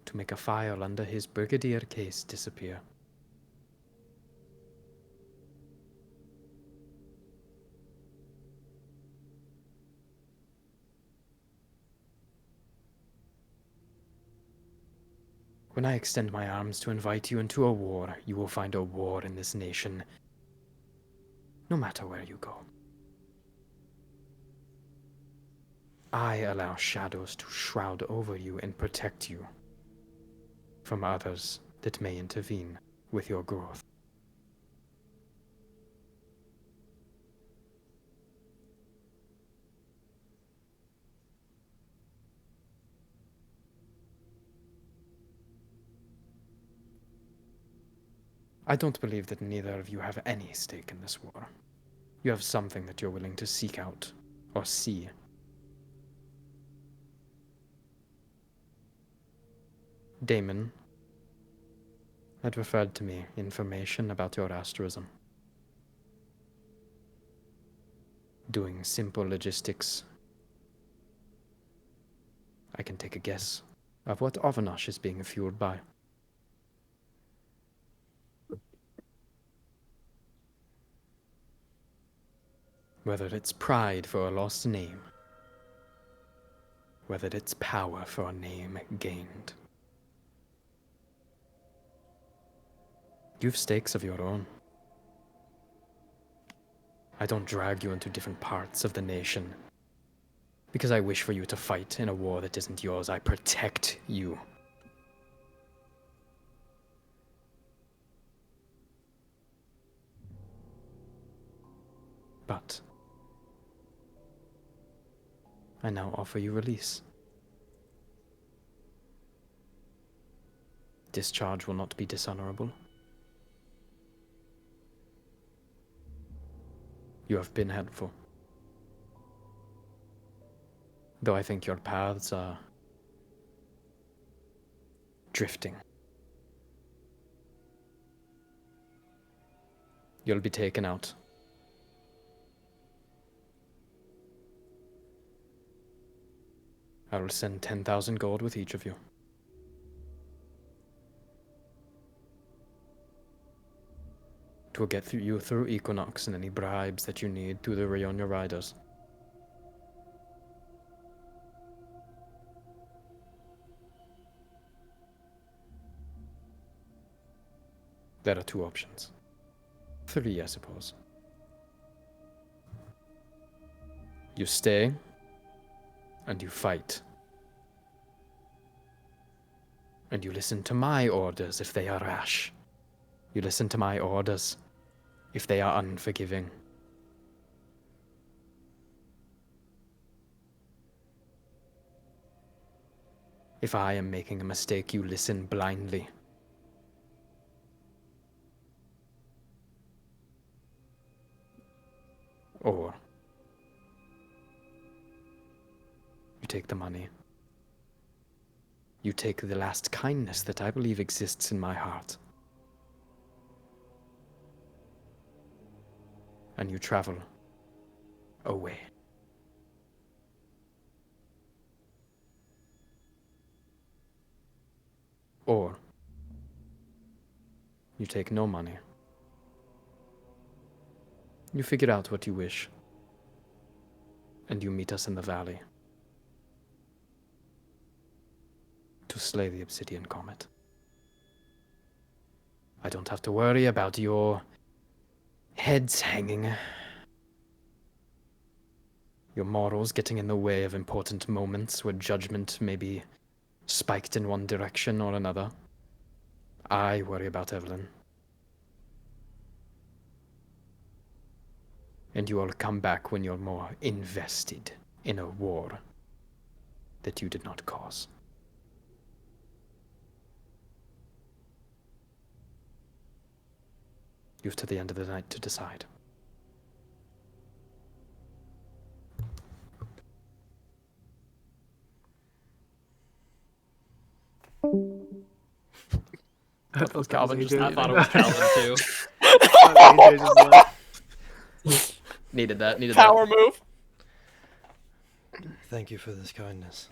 To make a file under his brigadier case disappear. When I extend my arms to invite you into a war, you will find a war in this nation, no matter where you go. I allow shadows to shroud over you and protect you from others that may intervene with your growth. I don't believe that neither of you have any stake in this war. You have something that you're willing to seek out or see. Damon had referred to me information about your asterism. Doing simple logistics, I can take a guess of what Avanash is being fueled by. Whether it's pride for a lost name, whether it's power for a name gained. You've stakes of your own. I don't drag you into different parts of the nation because I wish for you to fight in a war that isn't yours. I protect you. But I now offer you release. Discharge will not be dishonorable. You have been helpful. Though I think your paths are drifting. You'll be taken out. I will send 10,000 gold with each of you. To get you through Equinox and any bribes that you need through the Rionia Riders. There are 2 options. 3, I suppose. You stay, and you fight. And you listen to my orders if they are rash. You listen to my orders if they are unforgiving. If I am making a mistake, you listen blindly. Or you take the money. You take the last kindness that I believe exists in my heart. And you travel away. Or you take no money. You figure out what you wish. And you meet us in the valley. To slay the obsidian comet. I don't have to worry about your heads hanging. Your morals getting in the way of important moments where judgment may be spiked in one direction or another. I worry about Evelyn. And you all come back when you're more invested in a war that you did not cause. You've to the end of the night to decide. I thought Calvin just- I thought it was Calvin too. AJ just left. Needed that. Power move. Thank you for this kindness.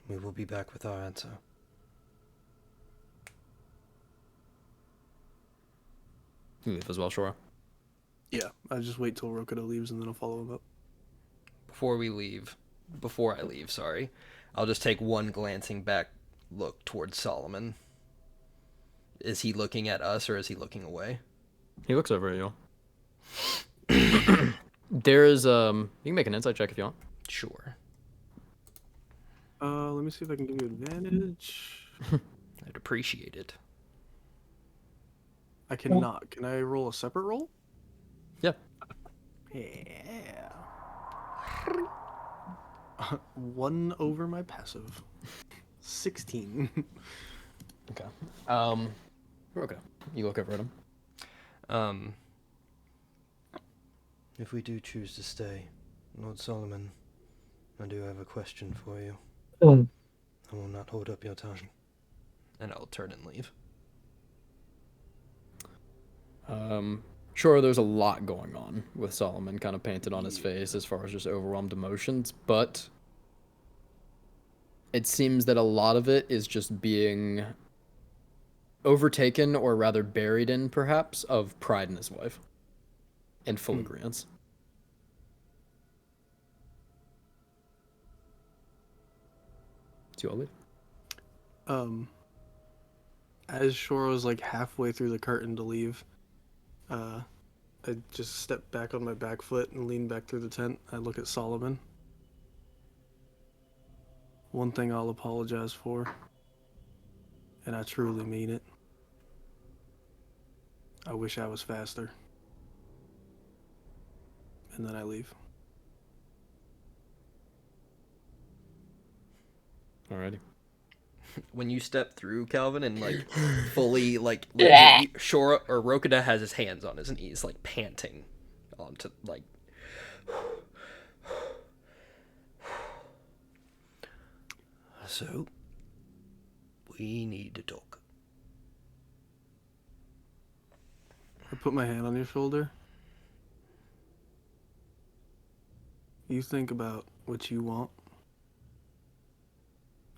We will be back with our answer. You leave as well, Shora. Yeah, I'll just wait till Rokuda leaves and then I'll follow him up. Before I leave, sorry, I'll just take one glancing back look towards Solomon. Is he looking at us or is he looking away? He looks over at you. There's you can make an insight check if you want. Sure. Let me see if I can give you advantage. I'd appreciate it. I cannot. Can I roll a separate roll? Yeah. Yeah. 1 over my passive. 16. Okay. Okay. You look over at him. If we do choose to stay, Lord Solomon, I do have a question for you. I will not hold up your time. And I'll turn and leave. Sure, there's a lot going on with Solomon kind of painted on his face as far as just overwhelmed emotions, but it seems that a lot of it is just being overtaken, or rather buried in, perhaps, of pride in his wife. In full agreement. Do you all leave? As Shoro's like halfway through the curtain to leave, I just step back on my back foot and lean back through the tent. I look at Solomon. One thing I'll apologize for, and I truly mean it. I wish I was faster. And then I leave. Alrighty. When you step through, Calvin, and like fully like Shora or Rokuda has his hands on his knees, like panting onto like. So, we need to talk. I put my hand on your shoulder. You think about what you want,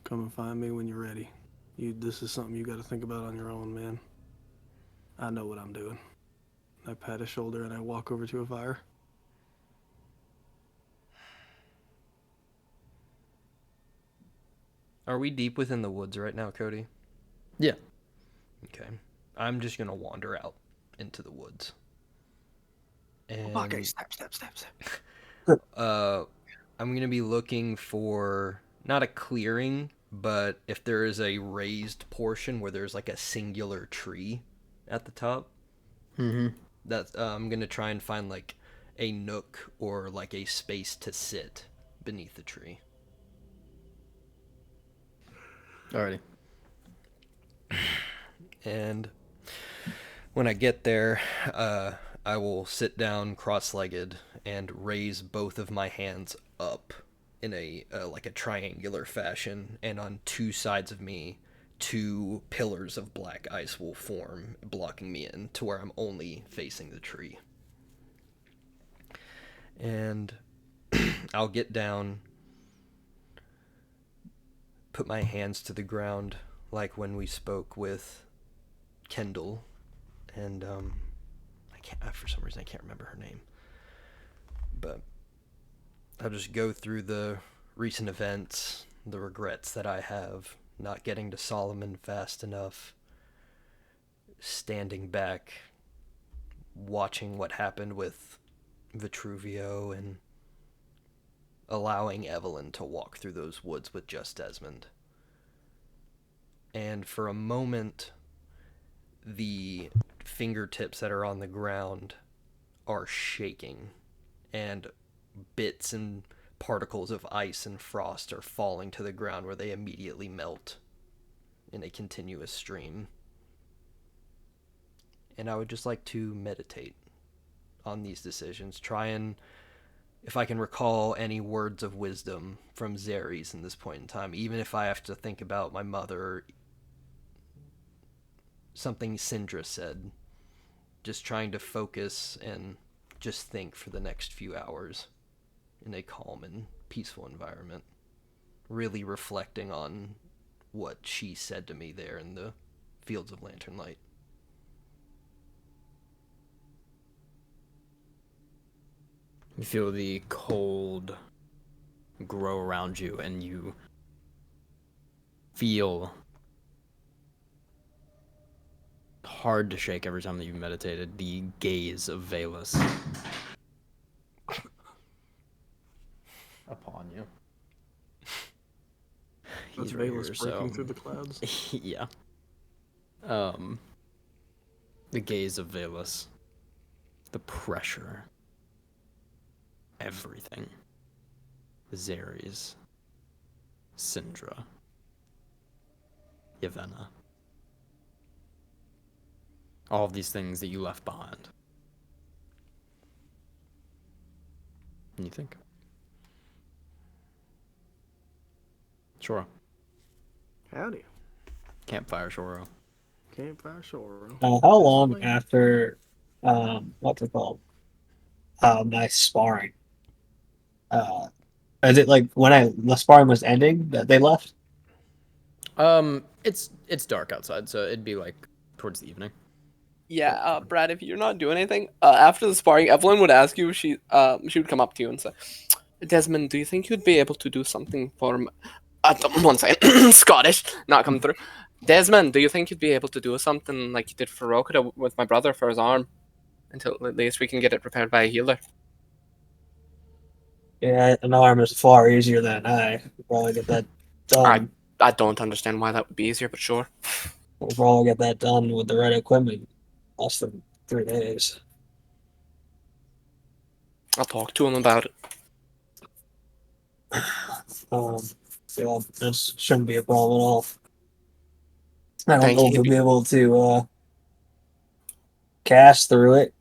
Come and find me when you're ready. This is something you got to think about on your own, man. I know what I'm doing. I pat his shoulder and I walk over to a fire. Are we deep within the woods right now, Cody? Yeah. Okay. I'm just gonna wander out into the woods. And Okay, step. I'm gonna be looking for not a clearing, but if there is a raised portion where there's like a singular tree at the top, that I'm gonna try and find like a nook or like a space to sit beneath the tree. Alrighty. And when I get there, I will sit down cross-legged and raise both of my hands up in a like a triangular fashion, and on two sides of me, two pillars of black ice will form, blocking me in to where I'm only facing the tree. And I'll get down, put my hands to the ground, like when we spoke with Kendall, and I can't, for some reason I can't remember her name, but I'll just go through the recent events, the regrets that I have, not getting to Solomon fast enough, standing back, watching what happened with Vitruvio, and allowing Evelyn to walk through those woods with just Desmond. And for a moment, the fingertips that are on the ground are shaking, and bits and particles of ice and frost are falling to the ground where they immediately melt in a continuous stream. And I would just like to meditate on these decisions, try and, if I can recall any words of wisdom from Zeres in this point in time, even if I have to think about my mother, something Syndra said, just trying to focus and just think for the next few hours in a calm and peaceful environment, really reflecting on what she said to me there in the fields of Lantern Light. You feel the cold grow around you, and you feel hard to shake every time that you've meditated the gaze of Valus upon you. That's He's right Valus here, breaking so through the clouds. yeah. The gaze of Valus, the pressure, everything. Zeres, Syndra, Yavena. All of these things that you left behind. And you think? Shoro. Howdy. Campfire Shoro. Campfire shore. How long after what's it called? My sparring. Is it like when the sparring was ending that they left? It's dark outside, so it'd be like towards the evening. Yeah, Brad, if you're not doing anything, after the sparring, Evelyn would ask you, she would come up to you and say, Desmond, do you think you'd be able to do something for me? 1 second. Scottish, not coming through. Desmond, do you think you'd be able to do something like you did for Rokita with my brother for his arm? Until at least we can get it repaired by a healer. Yeah, an arm is far easier than I could probably get that done. I don't understand why that would be easier, but sure. We'll probably get that done with the right equipment. Less than 3 days. I'll talk to him about it. Yeah, this shouldn't be a problem at all. I don't Thank know you. if we'll be able to cast through it.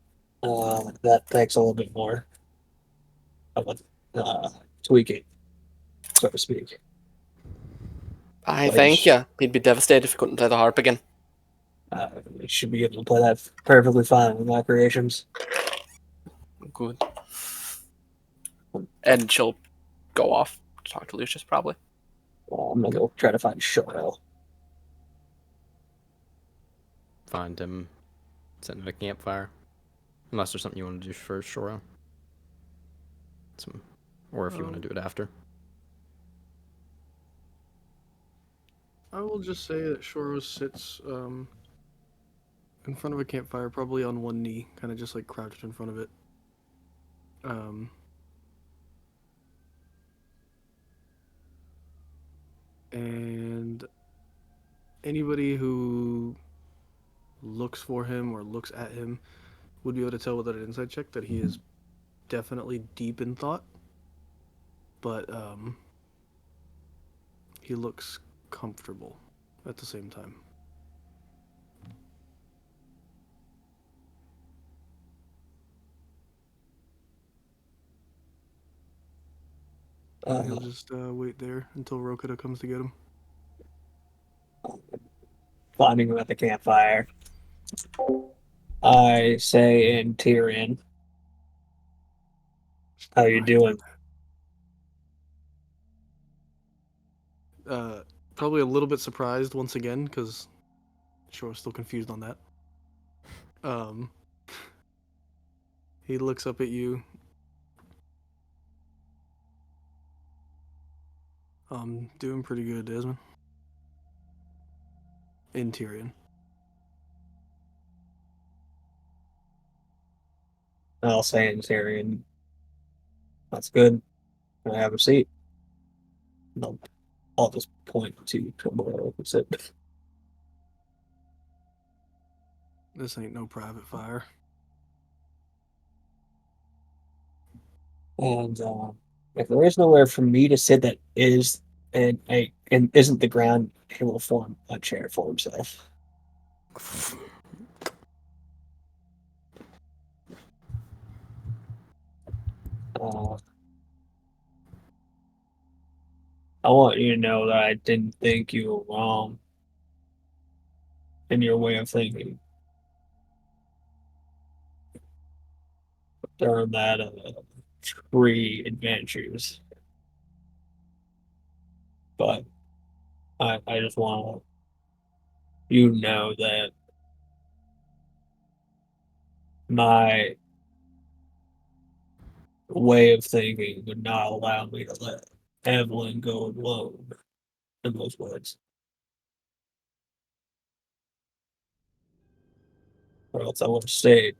That takes a little bit more of a tweaking, so to speak. I But thank you. He'd be devastated if he couldn't play the harp again. We should be able to play that perfectly fine with my creations. Good. And she'll go off to talk to Lucius, probably. Well, I'm gonna go try to find Shoro. Find him, sitting at a campfire. Unless there's something you want to do first, Shoro. Or if you want to do it after. I will just say that Shoro sits in front of a campfire, probably on one knee, kind of just like crouched in front of it. Um, and anybody who looks for him or looks at him would be able to tell without an insight check that he is definitely deep in thought. But he looks comfortable at the same time. He'll just wait there until Rokita comes to get him. Finding him at the campfire. I say in Tyrion, how you doing? Probably a little bit surprised once again because Shoro's still confused on that. He looks up at you. Doing pretty good, Desmond. In Tyrion. I'll say in Tyrion. That's good. Can I have a seat? No, I'll just point to tomorrow. Sit. This ain't no private fire. And if there is nowhere for me to sit that is and isn't the ground, he will form a chair for himself. Uh, I want you to know that I didn't think you were wrong in your way of thinking during that tree adventures. But I just want you to know that my way of thinking would not allow me to let Evelyn go alone in those woods, or else I would have stayed.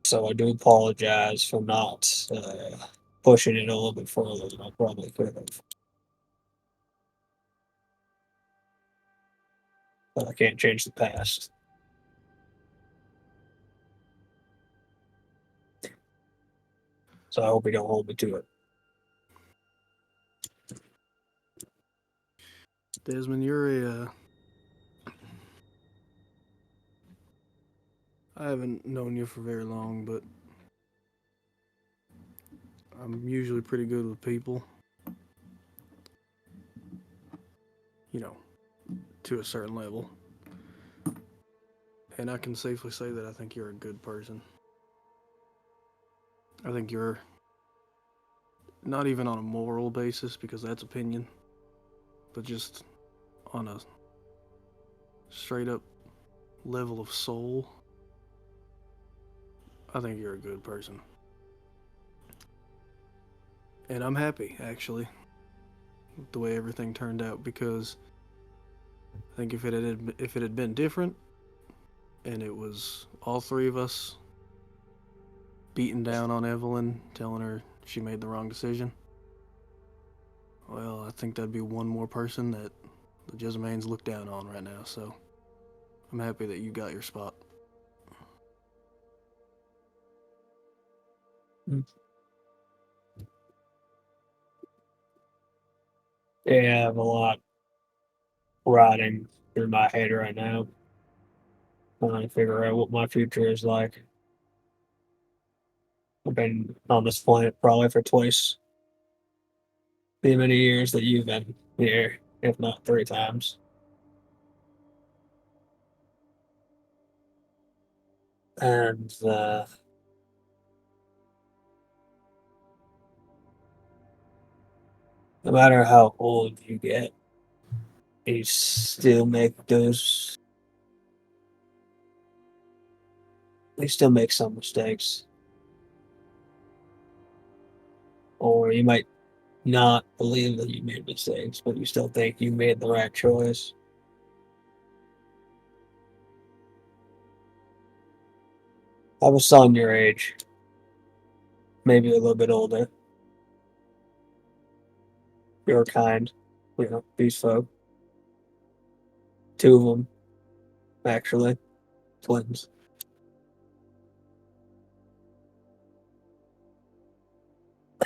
So I do apologize for not pushing it a little bit further than I probably could have. But I can't change the past. So I hope you don't hold me to it. Desmond, you're a. I haven't known you for very long, but I'm usually pretty good with people. You know, to a certain level. And I can safely say that I think you're a good person. I think you're not even on a moral basis, because that's opinion, but just on a straight up level of soul, I think you're a good person. And I'm happy, actually, with the way everything turned out, because I think if it had been different, and it was all three of us beating down on Evelyn, telling her she made the wrong decision, well, I think that'd be one more person that the Jesmaines look down on right now, so I'm happy that you got your spot. Yeah, I have a lot riding through my head right now. Trying to figure out what my future is like. I've been on this planet probably for twice the many years that you've been here, if not 3 times. And no matter how old you get, you still make those. You still make some mistakes, or you might not believe that you made mistakes, but you still think you made the right choice. I have a son your age, maybe a little bit older. Your kind, these folk. Two of them, actually, twins.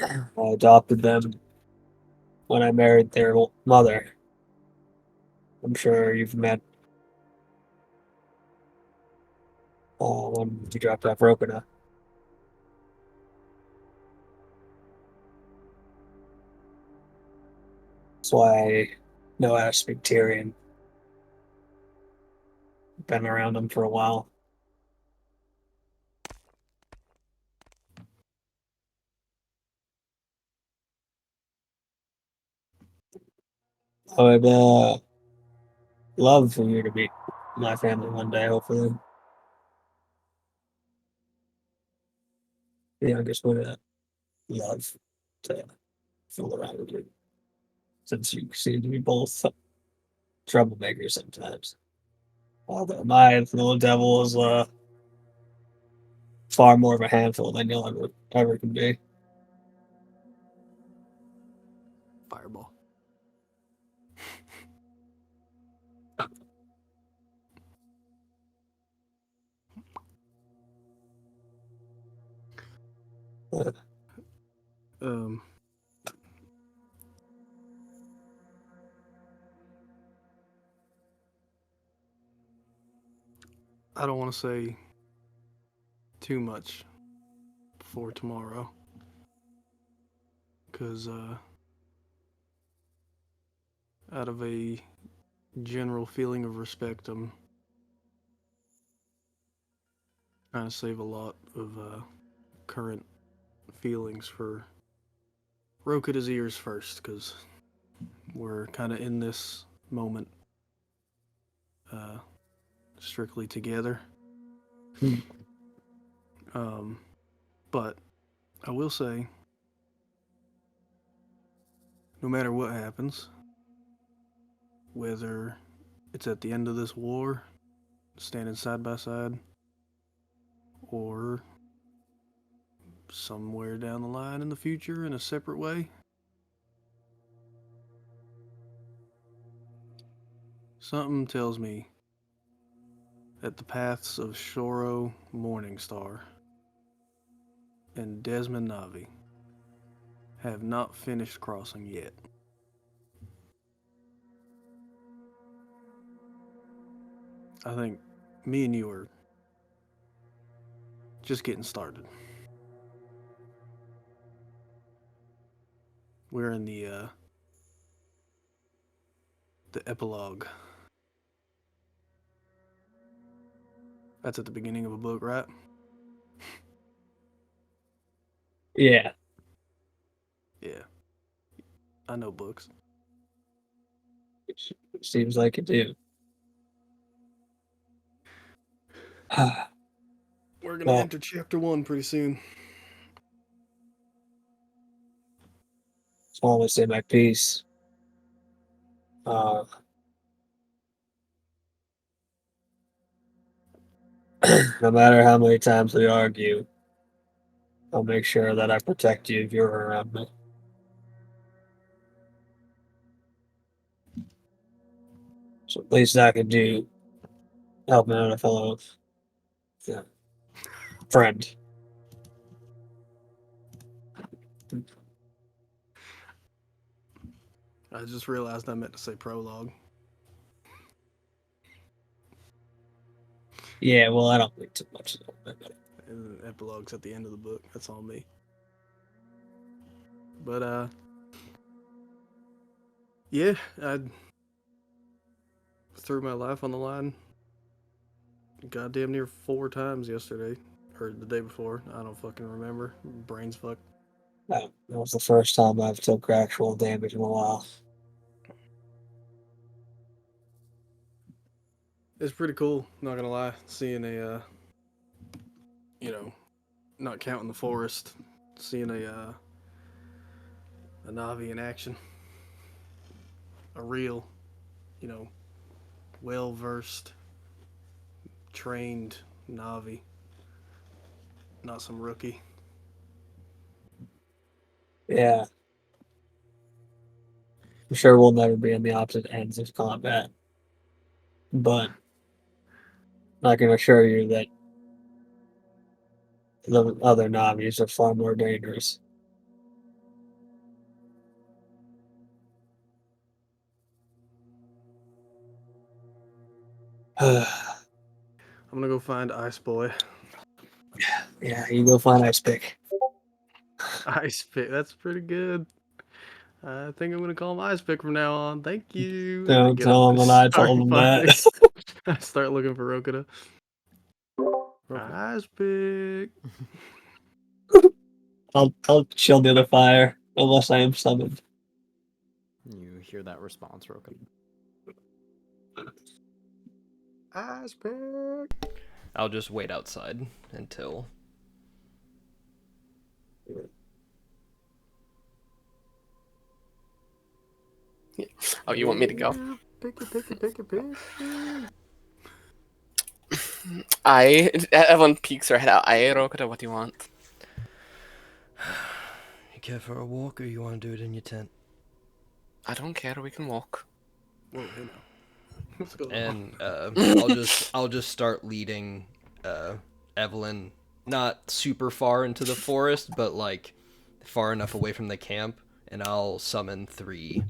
I adopted them when I married their mother. I'm sure you've met when you dropped off Rokana. That's why I know how to speak Tyrian. Been around them for a while. I would love for you to meet my family one day, hopefully. The youngest would love to fool around with you, since you seem to be both troublemakers sometimes. Although my little devil is far more of a handful than you'll ever can be. Fireball. Um, I don't want to say too much before tomorrow, because out of a general feeling of respect, I'm trying to save a lot of current feelings for Rokita's ears first, because we're kind of in this moment uh, strictly together. But I will say, no matter what happens, whether it's at the end of this war, standing side by side, or somewhere down the line in the future in a separate way, something tells me that the paths of Shoro Morningstar and Desmond Navi have not finished crossing yet. I think me and you are just getting started. We're in the epilogue. That's at the beginning of a book, right? Yeah. Yeah. I know books. It seems like it do. We're gonna Well, enter chapter 1 pretty soon. just want to say my piece. No matter how many times we argue, I'll make sure that I protect you if you're around me. So at least I can do helping out a fellow yeah, friend. I just realized I meant to say prologue. Yeah, well, I don't think too much of that. And the epilogue's at the end of the book. That's all me. But yeah, I threw my life on the line goddamn near 4 times yesterday. Or the day before. I don't fucking remember. Brain's fucked. That was the first time I've took actual damage in a while. It's pretty cool, not gonna lie, seeing a, not counting the forest, seeing a Navi in action. A real, you know, well-versed, trained Navi. Not some rookie. Yeah. I'm sure we'll never be on the opposite ends of combat. But I can assure you that the other Navis are far more dangerous. I'm gonna go find Ice Boy. Yeah, you go find Ice Pick. Ice Pick, that's pretty good. I think I'm gonna call him Ice Pick from now on. Thank you. And I Don't get tell up him and when I start told him finding- that. I start looking for Rokuda. Ice Pick. I'll chill near the fire unless I am summoned. You hear that response, Roka. Ice Pick. I'll just wait outside until. Oh, you want me to go? Pick it. Everyone peeks their head out. Rokuda, what do you want? You care for a walk, or you want to do it in your tent? I don't care. We can walk. Whoa, hey now. What's going on? And I'll just start leading Evelyn not super far into the forest, but like far enough away from the camp, and I'll summon 3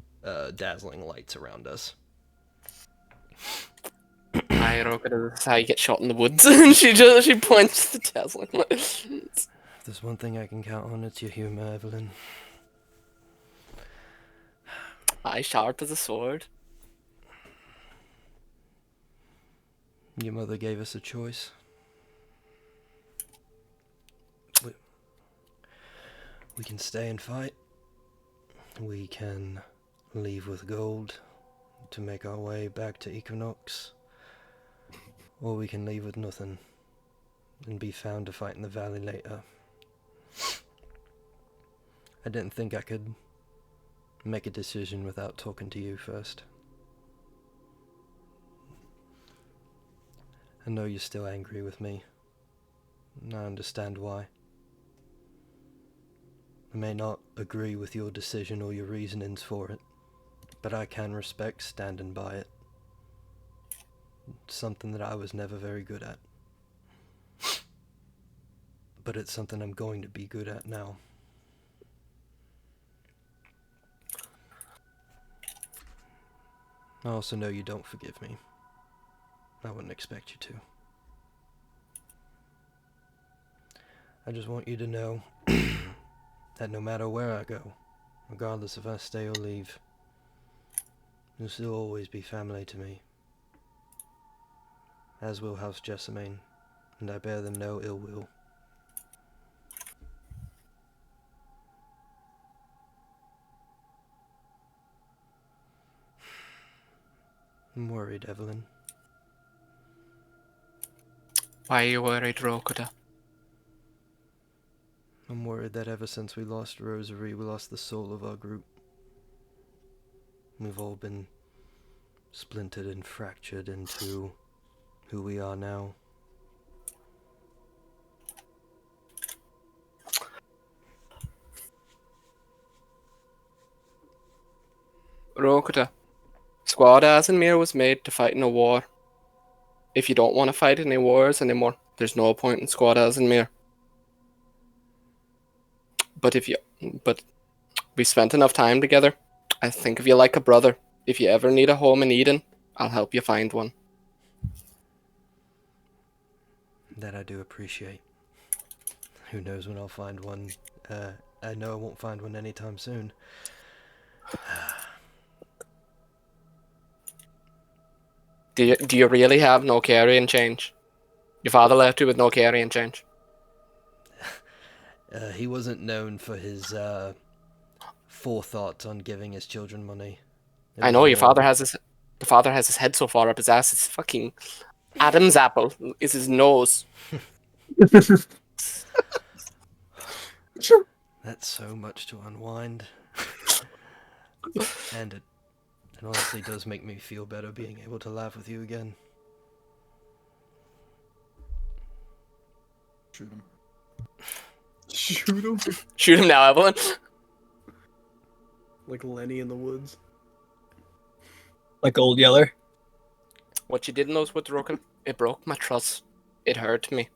dazzling lights around us. Rokuda, this is how you get shot in the woods. And she points to the dazzling lights. If there's one thing I can count on, it's your humor, Evelyn. Sharp as a sword. Your mother gave us a choice. We can stay and fight. We can leave with gold to make our way back to Equinox. Or we can leave with nothing and be found to fight in the valley later. I didn't think I could make a decision without talking to you first. I know you're still angry with me, and I understand why. I may not agree with your decision or your reasonings for it, but I can respect standing by it. It's something that I was never very good at. But it's something I'm going to be good at now. I also know you don't forgive me. I wouldn't expect you to. I just want you to know that no matter where I go, regardless if I stay or leave, you'll still always be family to me. As will House Jessamine, and I bear them no ill will. I'm worried, Evelyn. Why are you worried, Rokuda? I'm worried that ever since we lost Rosary, we lost the soul of our group. We've all been splintered and fractured into who we are now. Rokuda, Squad Asimir was made to fight in a war. If you don't want to fight any wars anymore, there's no point in Squad Asimir. But we spent enough time together. I think of you like a brother. If you ever need a home in Eden, I'll help you find one. That I do appreciate. Who knows when I'll find one. I know I won't find one anytime soon. Do you really have no carrying change? Your father left you with no carrying change. He wasn't known for his forethought on giving his children money. It I was know your more- father has his head so far up his ass. It's fucking Adam's apple is his nose. That's so much to unwind. And it honestly does make me feel better being able to laugh with you again. Shoot him. Shoot him Shoot him now, Evelyn. like Lenny in the woods. Like Old Yeller. What you didn't know is what broke it broke my trust. It hurt me.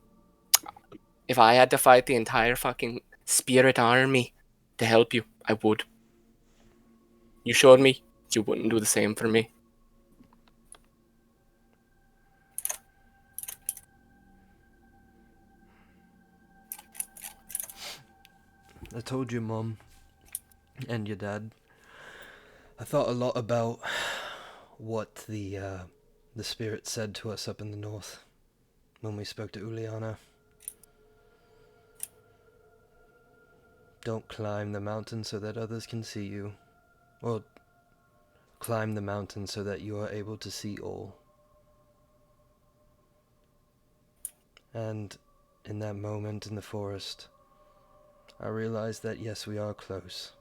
If I had to fight the entire fucking spirit army to help you, I would. You showed me you wouldn't do the same for me. I told your mom and your dad. I thought a lot about what the spirit said to us up in the north when we spoke to Uliana. Don't climb the mountain so that others can see you. Or climb the mountain so that you are able to see all. And in that moment in the forest, I realized that yes, we are close.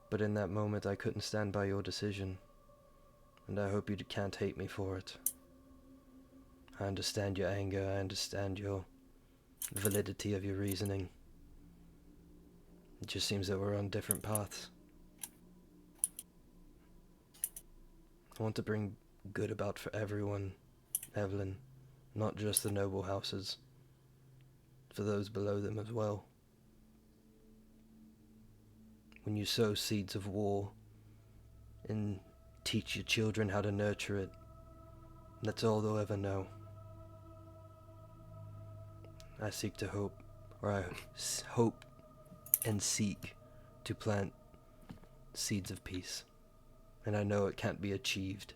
But in that moment I couldn't stand by your decision. And I hope you can't hate me for it. I understand your anger, I understand your validity of your reasoning. It just seems that we're on different paths. I want to bring good about for everyone, Evelyn, not just the noble houses, for those below them as well. When you sow seeds of war and teach your children how to nurture it, that's all they'll ever know. I seek to hope, or I hope and seek to plant seeds of peace. And I know it can't be achieved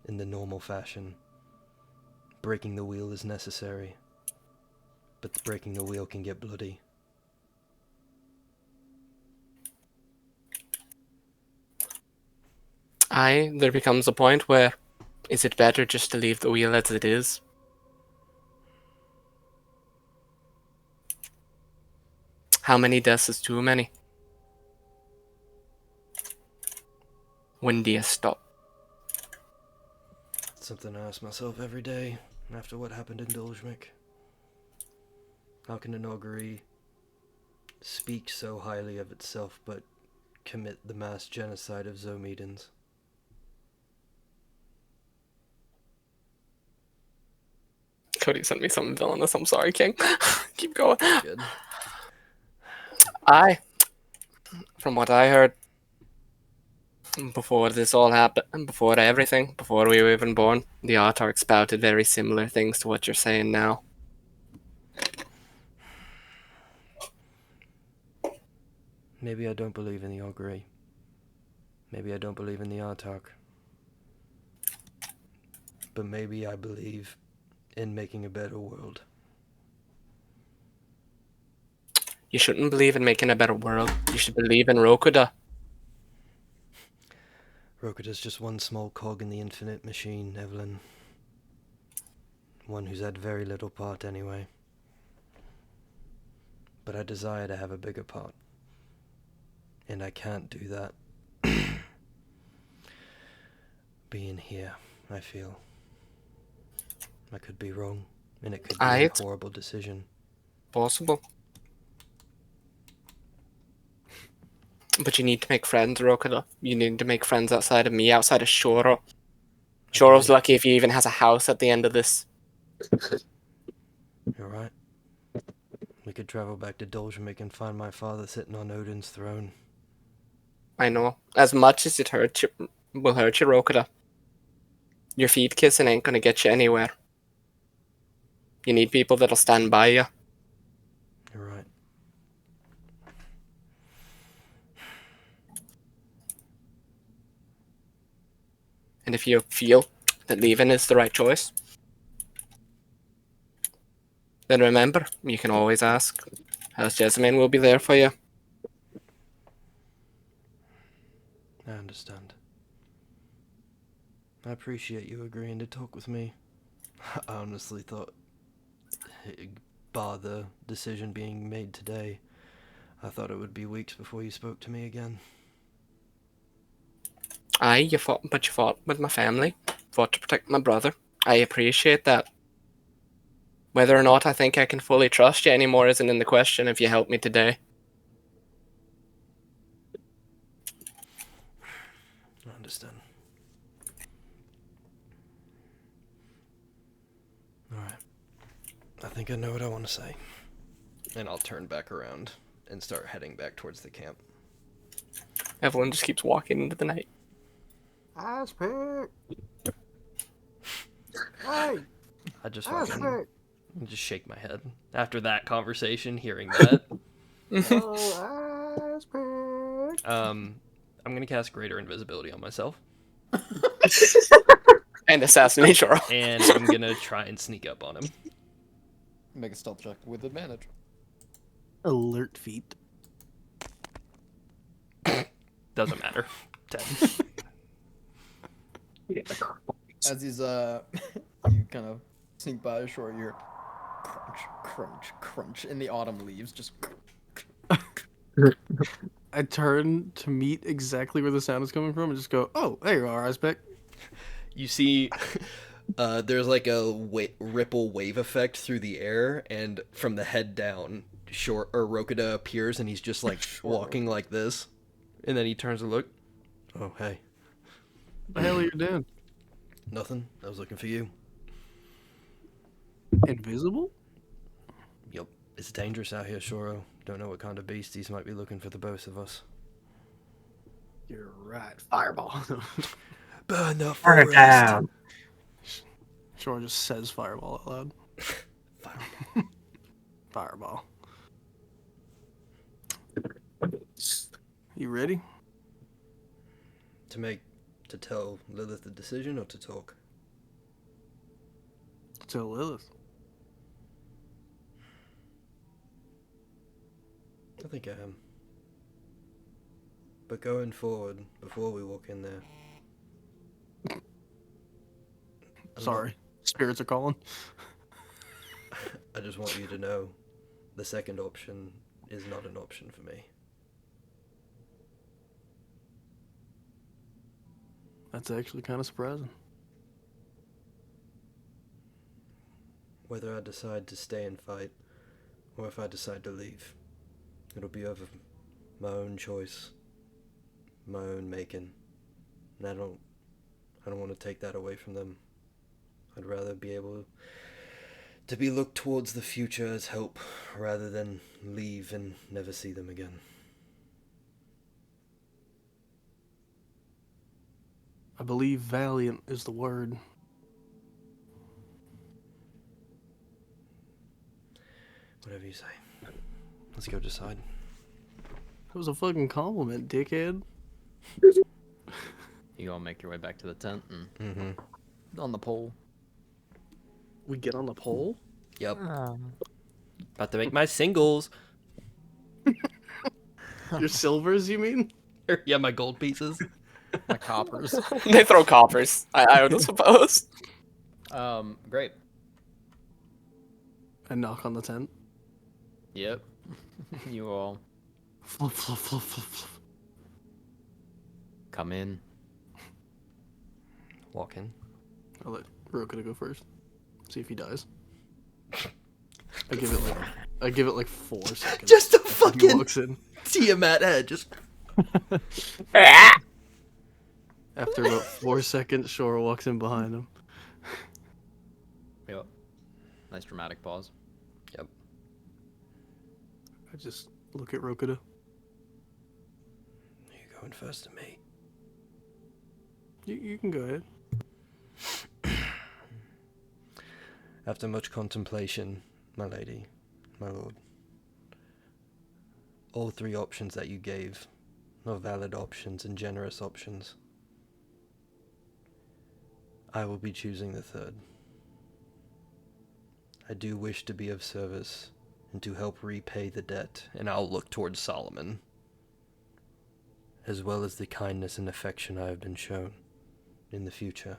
in the normal fashion. Breaking the wheel is necessary, but breaking the wheel can get bloody. There becomes a point where is it better just to leave the wheel as it is? How many deaths is too many? When do you stop? It's something I ask myself every day after what happened in Dolzhmik. How can an augury speak so highly of itself but commit the mass genocide of Zomedans? Cody sent me something villainous. I'm sorry, King. Keep going. Good. From what I heard, before this all happened, before everything, before we were even born, the Autarch spouted very similar things to what you're saying now. Maybe I don't believe in the augury. Maybe I don't believe in the Autarch. But maybe I believe in making a better world. You shouldn't believe in making a better world. You should believe in Rokuda. Rokuda's just one small cog in the infinite machine, Evelyn. One who's had very little part anyway. But I desire to have a bigger part. And I can't do that. Being here, I feel. I could be wrong, and it could be a It's horrible decision. possible. But you need to make friends, Rokuda. You need to make friends outside of me, outside of Shoro. Shoro's lucky if he even has a house at the end of this. You're right. We could travel back to Dolzhmik and find my father sitting on Odin's throne. I know. As much as it will hurt you, Rokuda. Your feet kissing ain't gonna get you anywhere. You need people that'll stand by you. You're right. And if you feel that leaving is the right choice, Then remember, you can always ask. House Jessamine will be there for you. I understand. I appreciate you agreeing to talk with me. I honestly thought, bar the decision being made today, I thought it would be weeks before you spoke to me again. Aye, you fought with my family. Fought to protect my brother. I appreciate that. Whether or not I think I can fully trust you anymore isn't in the question if you help me today. I understand. Alright. I think I know what I want to say. And I'll turn back around and start heading back towards the camp. Evelyn just keeps walking into the night. Ice pick. Hey, I just ice fucking pick. just shake my head. After that conversation, hearing that, Oh, ice pick. I'm gonna cast Greater Invisibility on myself. And assassinate Choro. And I'm gonna try and sneak up on him. Make a stealth check with advantage. Alert feet. Doesn't matter. 10. As he's you kind of sneak by Shore, you're crunch, crunch, crunch, and the autumn leaves just. I turn to meet exactly where the sound is coming from and just go, "Oh, there you are, ice pick." You see, there's like a ripple wave effect through the air, and from the head down, Rokuda appears, and he's just like walking like this, and then he turns to look. Oh, hey. What the hell are you doing? Nothing. I was looking for you. Invisible? Yup. It's dangerous out here, Shoro. Don't know what kind of beasties might be looking for the both of us. You're right. Fireball. Burn the Burn it forest! down. Shore just says fireball out loud. Fireball. Fireball. You ready? To tell Lilith the decision or to talk? Tell Lilith. I think I am. But going forward, before we walk in there... Sorry. Spirits are calling. I just want you to know the second option is not an option for me. That's actually kind of surprising. Whether I decide to stay and fight, or if I decide to leave, it'll be over my own choice, my own making, and I don't want to take that away from them. I'd rather be able to be looked towards the future as hope, rather than leave and never see them again. I believe valiant is the word. Whatever you say. Let's go decide. That was a fucking compliment, dickhead. You all make your way back to the tent and Mm-hmm. on the pole. We get on the pole? Yep. About to make my singles. Your silvers, you mean? Yeah, my gold pieces. My coppers. They throw coppers, I would suppose. Great. I knock on the tent. Yep. You all Fluff, fluff, fluff, fluff, fluff. come in. Walk in. I'll let Roka go first. See if he dies. I give it like 4 seconds. Just a He fucking walks in. Tiamat head. Just After about 4 seconds, Shora walks in behind him. Yep. Nice dramatic pause. Yep. I just look at Rokuda. You going first to me? You can go ahead. After much contemplation, my lady, my lord, all 3 options that you gave are valid options and generous options. I will be choosing the third. I do wish to be of service and to help repay the debt, and I'll look towards Solomon, as well as the kindness and affection I have been shown in the future.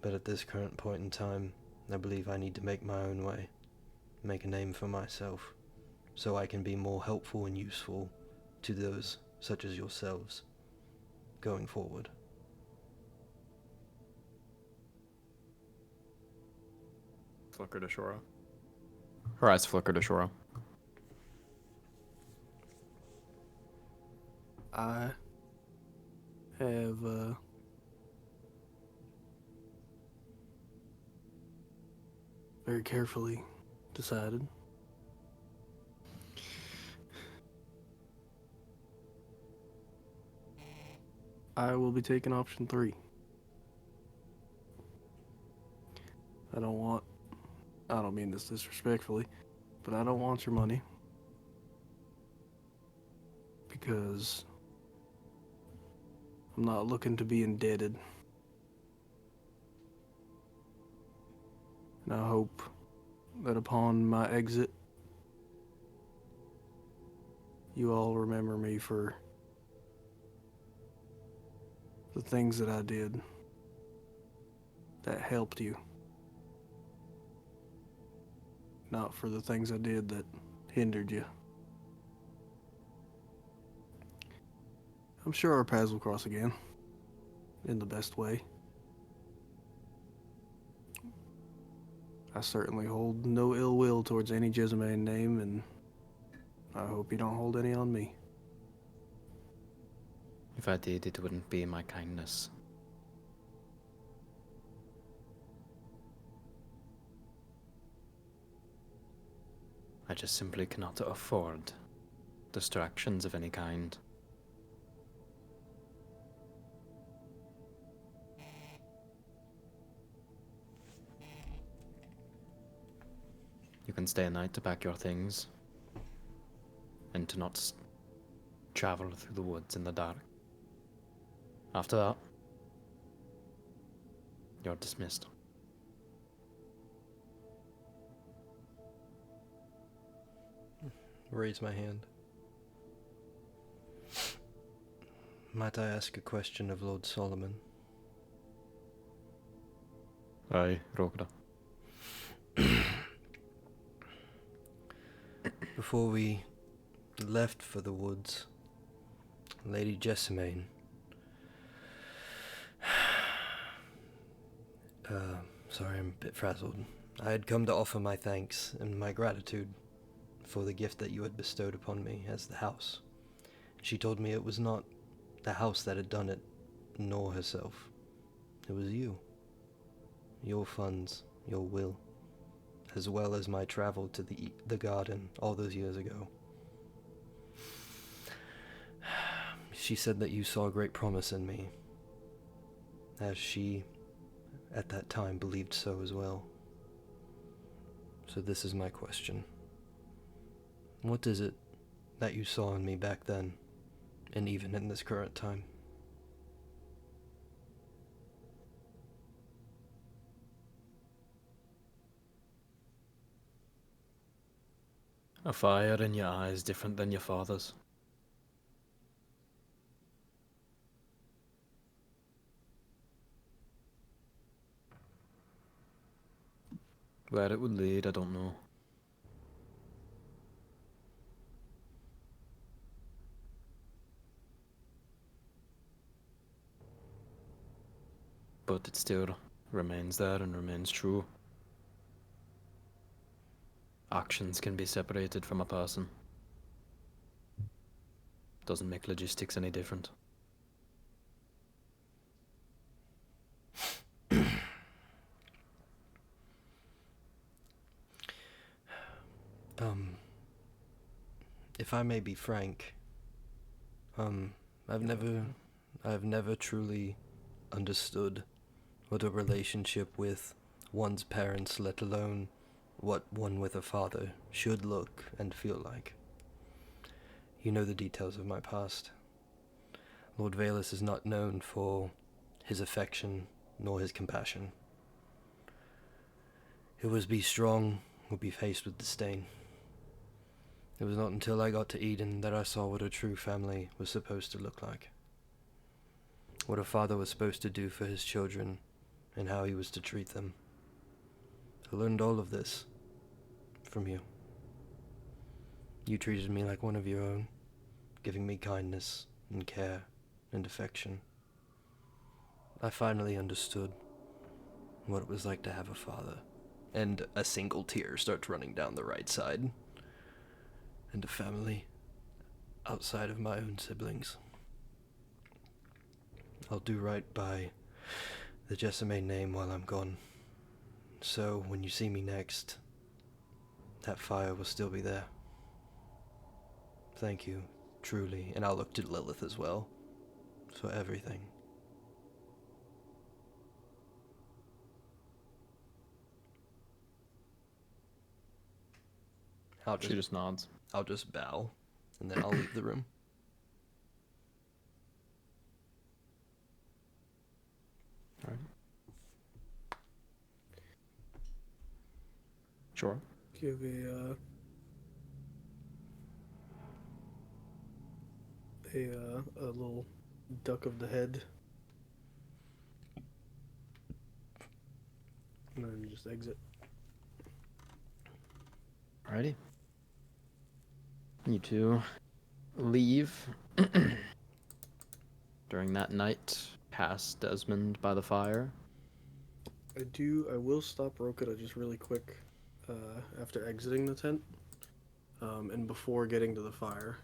But at this current point in time, I believe I need to make my own way, make a name for myself, so I can be more helpful and useful to those such as yourselves going forward. Flicker to Shoro. Her eyes flicker to Shoro. I have very carefully decided I will be taking option 3. I don't mean this disrespectfully, but I don't want your money. Because I'm not looking to be indebted. And I hope that upon my exit, you all remember me for the things that I did that helped you. Not for the things I did that hindered you. I'm sure our paths will cross again. In the best way. I certainly hold no ill will towards any Jessamine name, and I hope you don't hold any on me. If I did, it wouldn't be my kindness. I just simply cannot afford distractions of any kind. You can stay a night to pack your things, and to not travel through the woods in the dark. After that, you're dismissed. Raise my hand. Might I ask a question of Lord Solomon? Aye, Rogda. Before we left for the woods, Lady Jessamine, sorry, I'm a bit frazzled. I had come to offer my thanks and my gratitude for the gift that you had bestowed upon me as the house. She told me it was not the house that had done it, nor herself. It was you. Your funds, your will, as well as my travel to the garden all those years ago. She said that you saw great promise in me, as she, at that time, believed so as well. So this is my question. What is it that you saw in me back then, and even in this current time? A fire in your eyes different than your father's. Where it would lead, I don't know. But it still remains there and remains true. Actions can be separated from a person. Doesn't make logistics any different. If I may be frank, I've never truly understood what a relationship with one's parents, let alone what one with a father, should look and feel like. You know the details of my past. Lord Valus is not known for his affection nor his compassion. It was be strong or be faced with disdain. It was not until I got to Eden that I saw what a true family was supposed to look like. What a father was supposed to do for his children, and how he was to treat them. I learned all of this from you. You treated me like one of your own, giving me kindness and care and affection. I finally understood what it was like to have a father. And a single tear starts running down the right side. And a family outside of my own siblings. I'll do right by the Jessamine name while I'm gone. So when you see me next, that fire will still be there. Thank you, truly, and I'll look to Lilith as well, for everything. She just nods. I'll just bow, and then I'll leave the room. All right. Sure. Give a little duck of the head, and then just exit. Alrighty. You two leave during that night, past Desmond by the fire. I will stop Rokita just really quick after exiting the tent and before getting to the fire.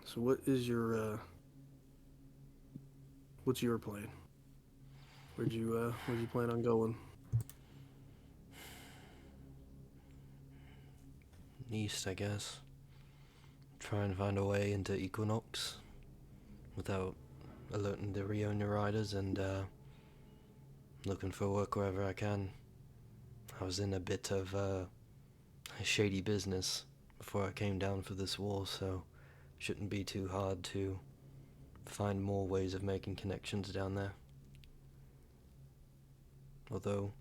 So what is your what's your plan? Where'd you plan on going? East, I guess. Try and find a way into Equinox without alerting the Reonia riders, and looking for work wherever I can. I was in a bit of a shady business before I came down for this war, so shouldn't be too hard to find more ways of making connections down there. Although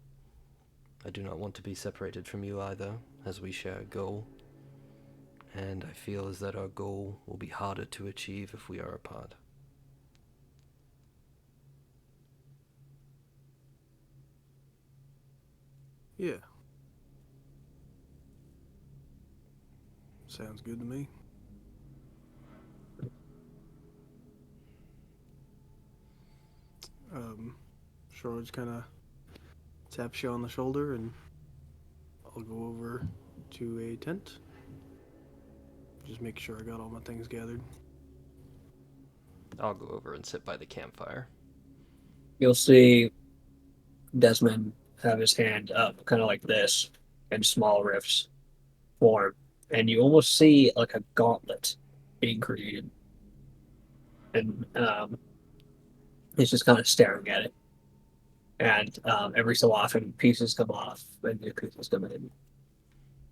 I do not want to be separated from you either, as we share a goal, and I feel as that our goal will be harder to achieve if we are apart. Yeah. Sounds good to me. Sure, just kind of taps you on the shoulder, and I'll go over to a tent. Just make sure I got all my things gathered. I'll go over and sit by the campfire. You'll see Desmond have his hand up, kind of like this, and small rifts form, and you almost see like a gauntlet being created, and he's just kind of staring at it. And every so often, pieces come off, and new pieces come in,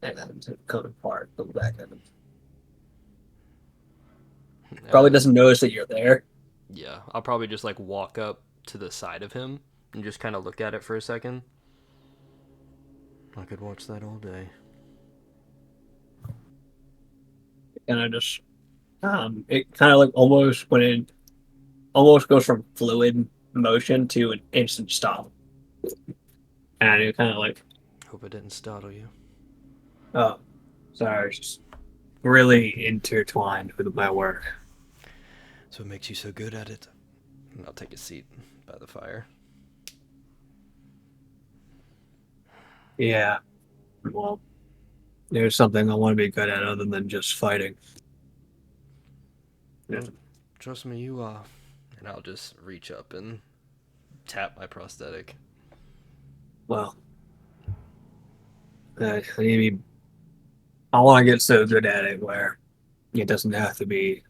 and then come apart, come back at him. Probably doesn't notice that you're there. Yeah, I'll probably just like walk up to the side of him and just kind of look at it for a second. I could watch that all day. And I just, it kind of like almost when it almost goes from fluid motion to an instant stop. And it kind of like, Hope it didn't startle you. oh, sorry, it's just really intertwined with my work. So what makes you so good at it? And I'll take a seat by the fire. Yeah, well, there's something I want to be good at other than just fighting. Yeah. Trust me, you are. And I'll just reach up and tap my prosthetic. Well, I need to be, I want to get so good at it where it doesn't have to be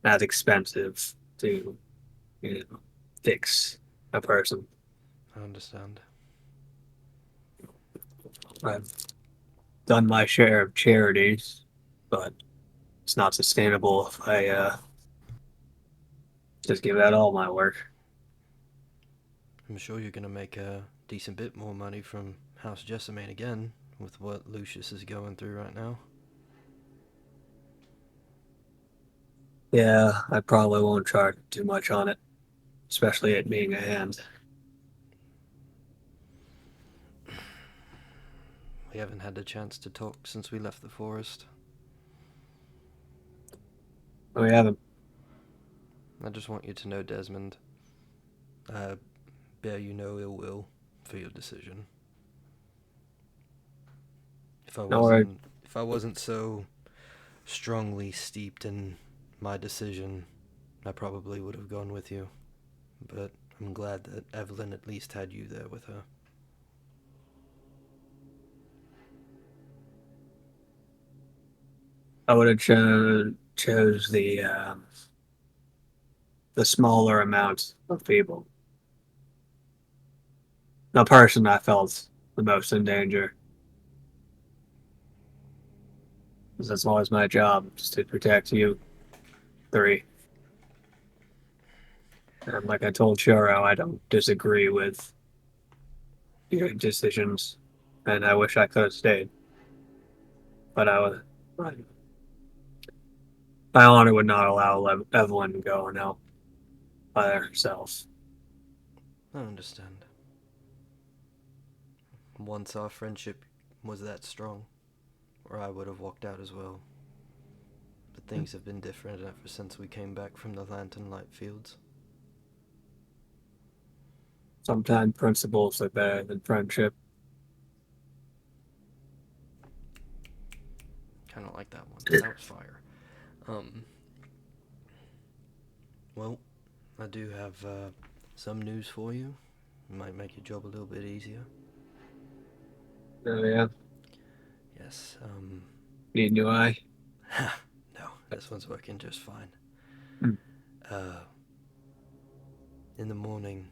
as expensive to, fix a person. I understand. I've done my share of charities, but it's not sustainable if I just give out all my work. I'm sure you're gonna make a decent bit more money from House Jessamine again, with what Lucius is going through right now. Yeah, I probably won't charge too much on it, especially it being a hand. We haven't had a chance to talk since we left the forest. We haven't. I just want you to know, Desmond, I bear you no ill will for your decision. If I Alright. wasn't so strongly steeped in my decision, I probably would have gone with you. But I'm glad that Evelyn at least had you there with her. I would have chose the smaller amount of people. The person I felt the most in danger. Because that's always my job, just to protect you three. And like I told Shiro, I don't disagree with your decisions, and I wish I could have stayed. But my honor would not allow Evelyn to go now by herself. I understand. Once our friendship was that strong, or I would have walked out as well. But things have been different ever since we came back from the Lantern Light Fields. Sometimes principles are better than friendship. Kind of like that one. That was fire. Well, I do have some news for you. Might make your job a little bit easier. Oh yeah, Yes, need a new eye. no, this one's working just fine. Hmm. In the morning,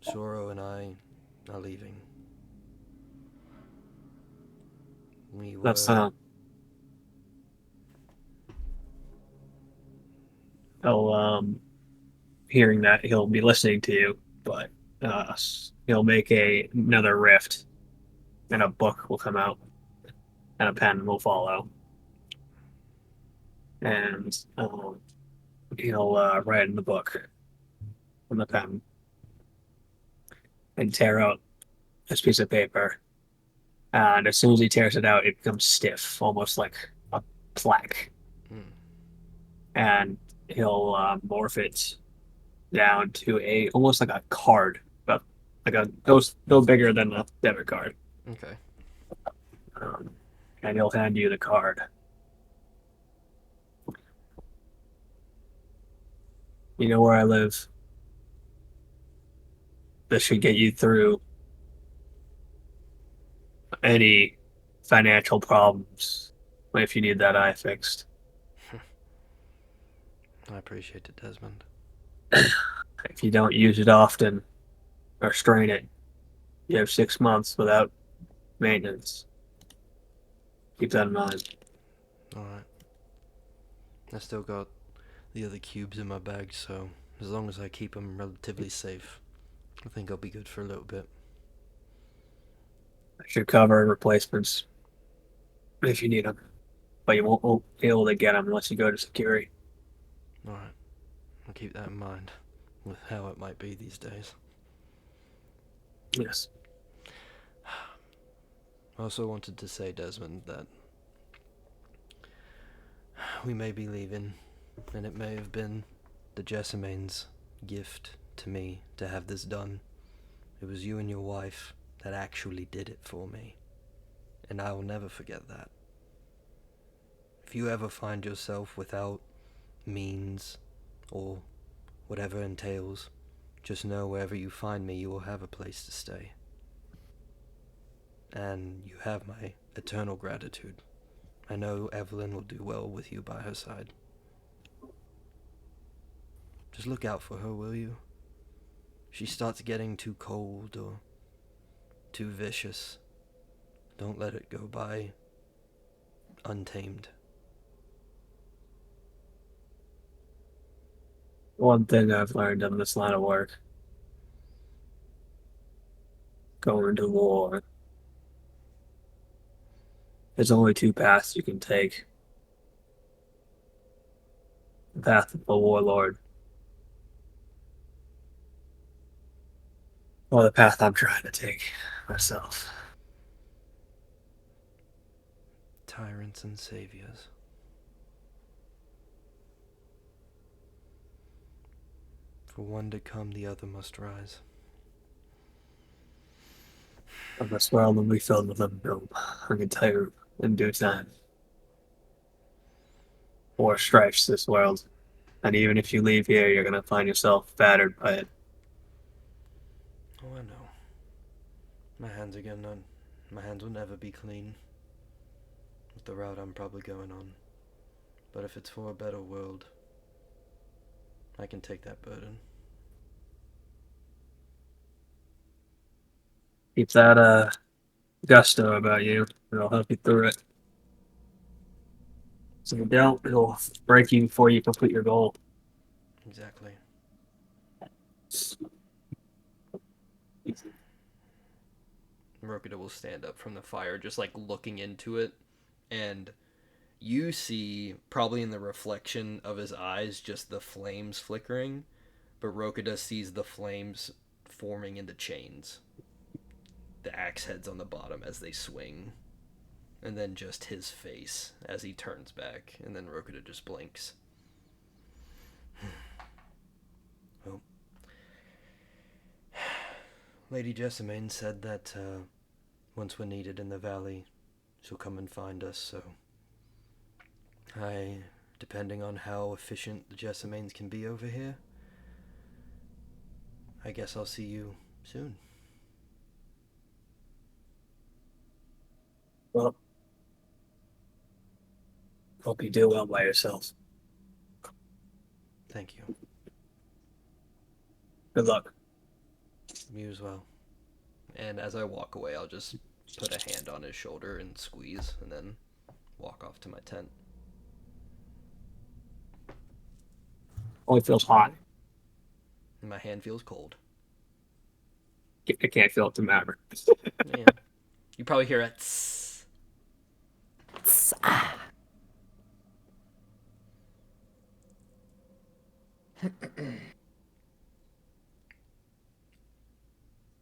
Soro and I are leaving. We were... That's he'll hearing that he'll be listening to you, but uh, he'll make another rift, and a book will come out, and a pen will follow, and he'll write in the book from the pen and tear out this piece of paper. And as soon as he tears it out, it becomes stiff, almost like a plaque. Hmm. And he'll morph it down to a almost like a card, but like a no bigger than a debit card. Okay. Um, and he'll hand you the card. You know where I live. This should get you through any financial problems if you need that eye fixed. I appreciate it, Desmond. If you don't use it often or strain it, you have 6 months without maintenance. Keep that in mind. Alright. I still got the other cubes in my bag, so as long as I keep them relatively safe, I think I'll be good for a little bit. I should cover replacements if you need them, but you won't be able to get them unless you go to security. Alright. I'll keep that in mind, with how it might be these days. Yes. I also wanted to say, Desmond, that we may be leaving, and it may have been the Jessamine's gift to me to have this done. It was you and your wife that actually did it for me, and I will never forget that. If you ever find yourself without means or whatever entails, just know wherever you find me, you will have a place to stay. And you have my eternal gratitude. I know Evelyn will do well with you by her side. Just look out for her, will you? If she starts getting too cold or too vicious, don't let it go by untamed. One thing I've learned in this line of work going to war. There's only two paths you can take. The path of the warlord, or the path I'm trying to take myself. Tyrants and saviors. For one to come, the other must rise. And this world will be filled with them. No, I can tell you in due time. War strikes this world, and even if you leave here, you're gonna find yourself battered by it. Oh, I know. My hands are getting on. My hands will never be clean with the route I'm probably going on. But if it's for a better world, I can take that burden. Keep that gusto about you, and I'll help you through it. So you don't, it'll break you before you complete your goal. Exactly. Rokita will stand up from the fire, just like looking into it, and you see, probably in the reflection of his eyes, just the flames flickering, but Rokita sees the flames forming into chains. The axe heads on the bottom as they swing, and then just his face as he turns back, and then Rokita just blinks. Well, Lady Jessamine said that once we're needed in the valley, she'll come and find us, so depending on how efficient the Jessamines can be over here, I guess I'll see you soon. Well, hope you do well by yourself. Thank you. Good luck. You as well. And as I walk away, I'll just put a hand on his shoulder and squeeze, and then walk off to my tent. Only feels hot. And my hand feels cold. I can't feel it to matter. Yeah. You probably hear a tss.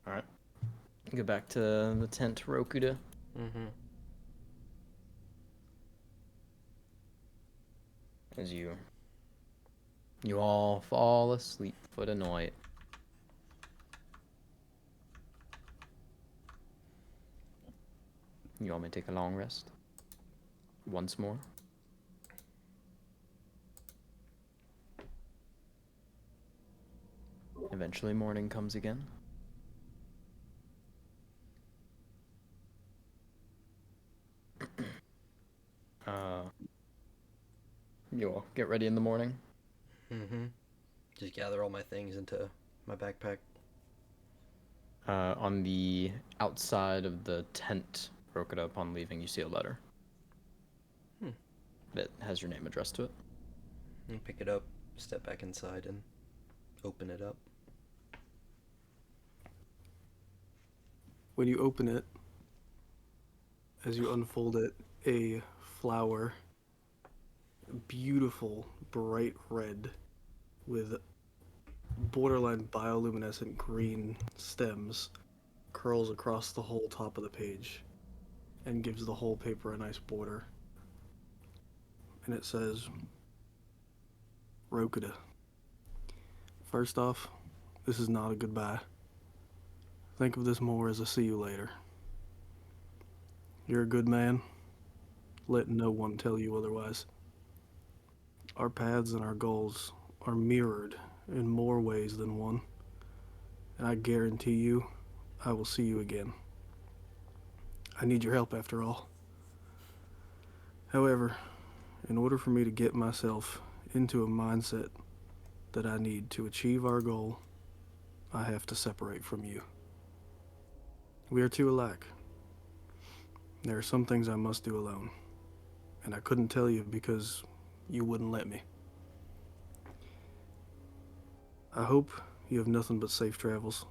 All right. Go back to the tent, Rokuda. Mm-hmm. As you all fall asleep for the night. You want me to take a long rest? Once more? Eventually morning comes again. You all get ready in the morning. Mm-hmm. Just gather all my things into my backpack. On the outside of the tent, Rokita, upon leaving, you see a letter. That has your name addressed to it. And pick it up, step back inside, and open it up. When you open it, as you unfold it, a flower, beautiful, bright red, with borderline bioluminescent green stems, curls across the whole top of the page and gives the whole paper a nice border. And it says, Rokita. First off, this is not a goodbye. Think of this more as a see you later. You're a good man. Let no one tell you otherwise. Our paths and our goals are mirrored in more ways than one, and I guarantee you, I will see you again. I need your help after all. However, in order for me to get myself into a mindset that I need to achieve our goal, I have to separate from you. We are too alike. There are some things I must do alone, and I couldn't tell you because you wouldn't let me. I hope you have nothing but safe travels.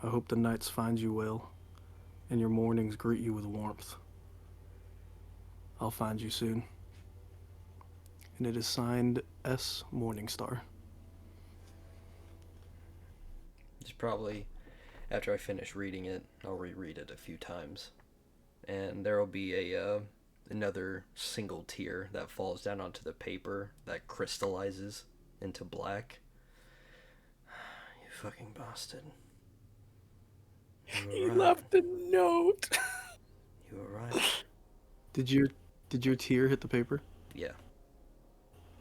I hope the nights find you well, and your mornings greet you with warmth. I'll find you soon. And it is signed S. Morningstar. It's probably, after I finish reading it, I'll reread it a few times. And there'll be another single tear that falls down onto the paper that crystallizes into black. You fucking bastard. He left a note. You were right. Did your tear hit the paper? Yeah.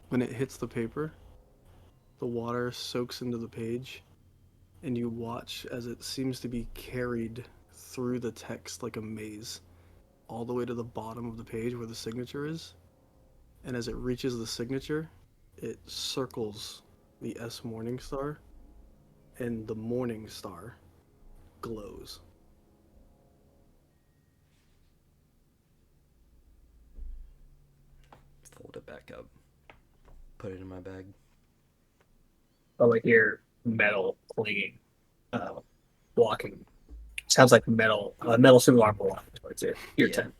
When it hits the paper, the water soaks into the page, and you watch as it seems to be carried through the text like a maze, all the way to the bottom of the page where the signature is. And as it reaches the signature, it circles the S Morningstar, and the Morning Star glows. Fold it back up. Put it in my bag. Oh, I hear metal clinging, walking. Sounds like metal suit armor walking towards it. You're Yeah. 10.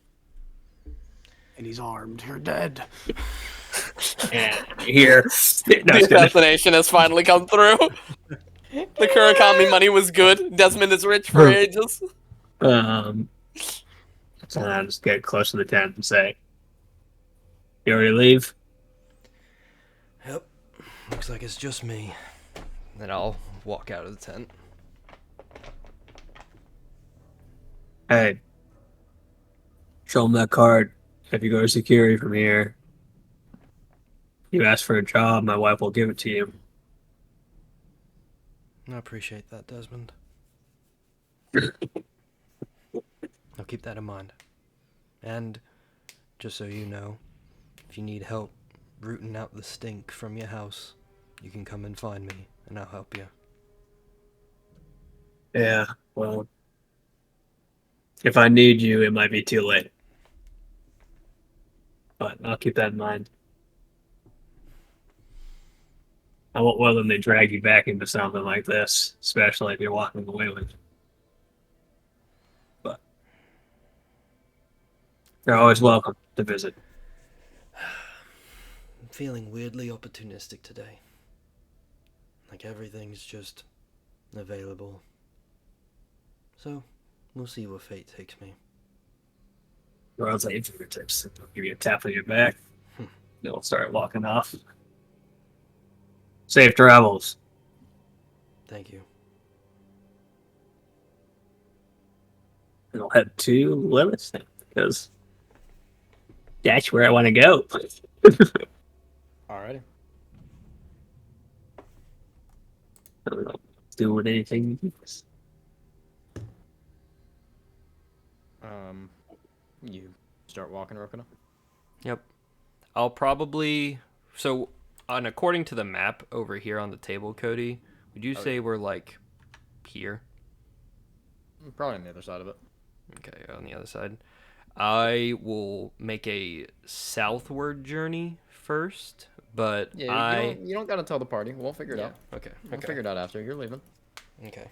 And he's armed. You're dead. And you hear no, The it's good. assassination has finally come through. The Kurakami money was good. Desmond is rich for ages. So I'll just get close to the tent and say, "You ready to leave?" Yep. Looks like it's just me. Then I'll walk out of the tent. Hey, show him that card. If you go to security from here, you ask for a job, my wife will give it to you. I appreciate that, Desmond. I'll keep that in mind. And, just so you know, if you need help rooting out the stink from your house, you can come and find me, and I'll help you. Yeah, well, if I need you, it might be too late. But I'll keep that in mind. I won't willingly drag you back into something like this, especially if you're walking away with it. But you're always welcome to visit. I'm feeling weirdly opportunistic today. Like everything's just available. So, we'll see where fate takes me. World's at your fingertips. I'll give you a tap on your back. They'll start walking off. Safe travels. Thank you. And I'll head to Lilith now, because that's where I want to go. Alrighty. I'm not doing anything. You start walking, Rokuna? Yep. I'll probably... So, according to the map over here on the table, Cody, would you say we're, like, here? Probably on the other side of it. Okay, on the other side. I will make a southward journey first, but Yeah, you don't gotta tell the party. We'll figure it out. Okay, We'll figure it out after. You're leaving. Okay.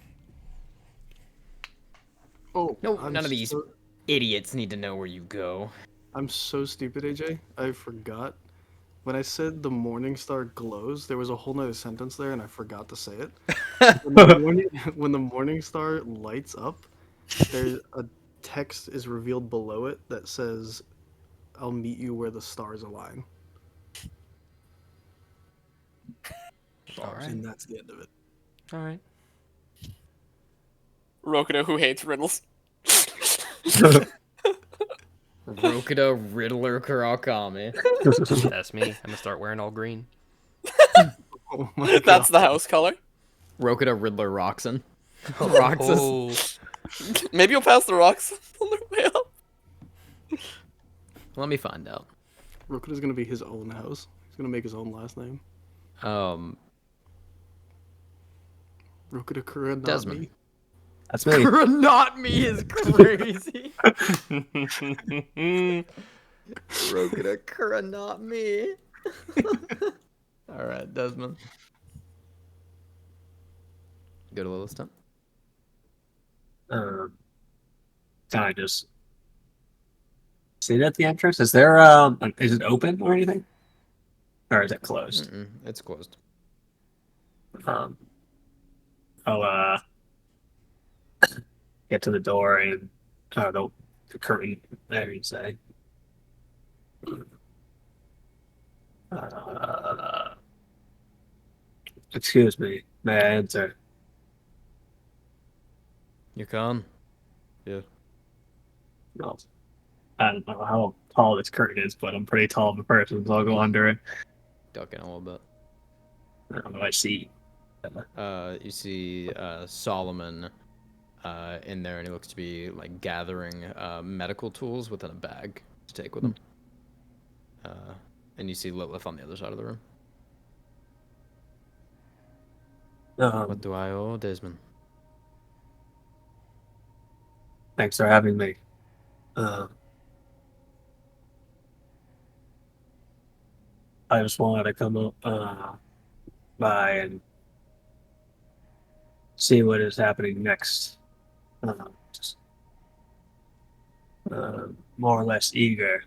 Oh, No, I'm none of these so- idiots need to know where you go. I'm so stupid, AJ. I forgot. When I said the morning star glows, there was a whole nother sentence there, and I forgot to say it. When the morning star lights up, there's a text is revealed below it that says, "I'll meet you where the stars align," Alright. and that's the end of it. All right. Rokudo, who hates riddles. Rokuda, Riddler, Kurakami. That's me. I'm gonna start wearing all green. Oh my god. That's the house color. Rokuda, Riddler, Roxon. Roxas. Oh, Maybe you'll pass the rocks on their way up. Let me find out. Rokuda's gonna be his own house. He's gonna make his own last name. Rokuda Kura, not Desmond. me. That's me. Not me is crazy. Rokuda, Kura, not me. Alright, Desmond. Go to Lilith's tent. Can I just sit at the entrance? Is it open or anything? Or is it closed? It's closed. Um, I'll get to the door and the curtain there you say. Uh, Excuse me, may I enter? You can. Yeah. No, I don't know how tall this curtain is, but I'm pretty tall of a person, so I'll go under it. Duck in a little bit. I don't know. I see. You see Solomon in there, and he looks to be like gathering medical tools within a bag to take with him. And you see Lilith on the other side of the room. What do I owe, Desmond? Thanks for having me. Uh, I just wanted to come up by and see what is happening next. Just more or less eager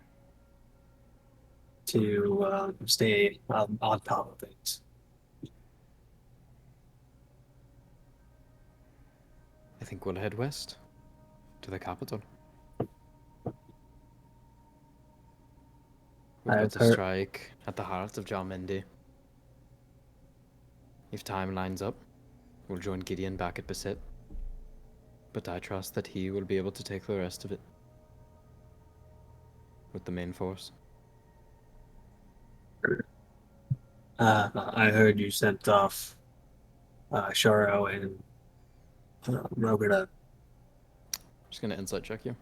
to stay on top of things. I think we'll head west to the capital. We've got I've to heard. strike at the heart of Jalmendi. If time lines up, we'll join Gideon back at Besit. But I trust that he will be able to take the rest of it with the main force. I heard you sent off Shoro and Rogata. Just gonna insight check you.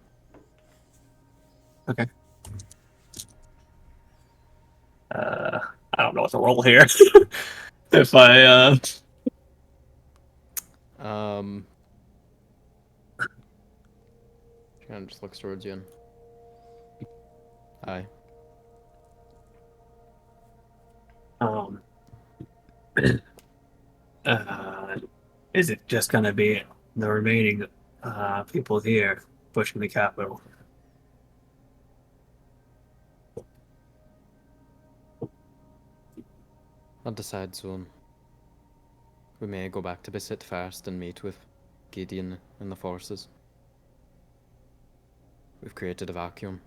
Okay. I don't know what to roll here. If I Kind of just looks towards you and aye. um uh is it just gonna be the remaining people here pushing the capital? I'll decide soon. We may go back to Besit first and meet with Gideon and the forces. We've created a vacuum.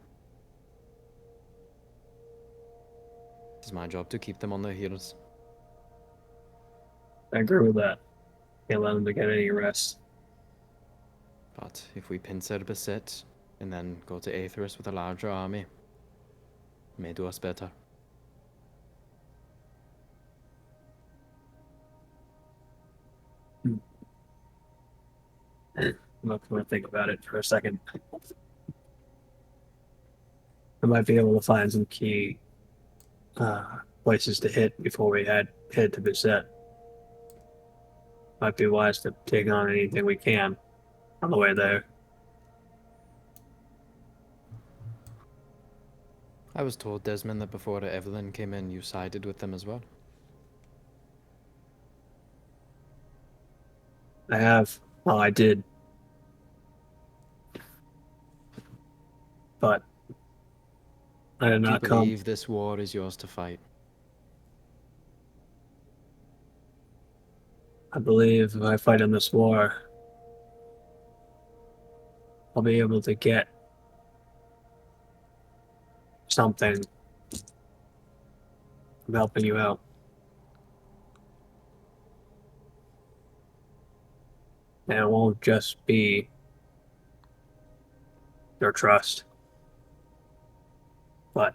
It is my job to keep them on their heels. I agree with that. Can't let them to get any rest. But if we pincer Besit and then go to Aetherius with a larger army, it may do us better. I'm not going to think about it for a second. I might be able to find some key places to hit before we head to Beset. Might be wise to take on anything we can on the way there. I was told, Desmond, that before Evelyn came in, you sided with them as well. I have. Well, I did. But I did Do you not come. believe this war is yours to fight? I believe if I fight in this war, I'll be able to get something from helping you out. And it won't just be your trust, but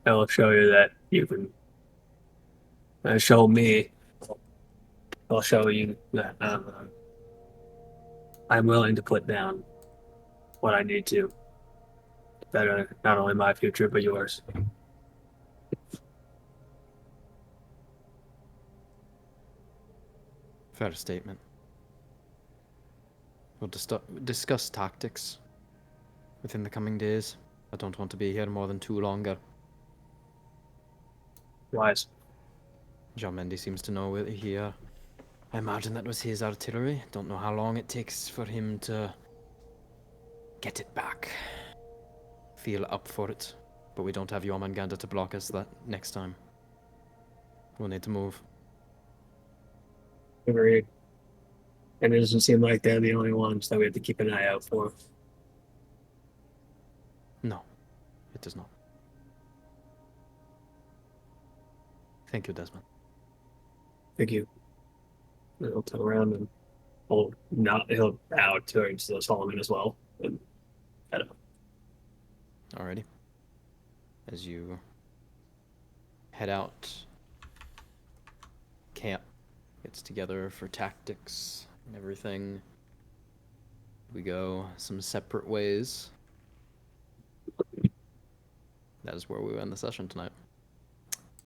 it'll show you that you can show me. I'll show you that I'm willing to put down what I need to better not only my future but yours. Fair statement. We'll discuss tactics within the coming days. I don't want to be here more than too longer. Wise. Jalmendi seems to know we're here. I imagine that was his artillery. Don't know how long it takes for him to get it back. Feel up for it. But we don't have Jormungandr to block us that next time. We'll need to move. Agreed. And it doesn't seem like they're the only ones that we have to keep an eye out for. No, it does not. Thank you, Desmond. Thank you. And he'll turn around and he'll bow towards the Solomon as well. And head up. Alrighty. As you head out, camp gets together for tactics and everything. We go some separate ways. That is where we end the session tonight.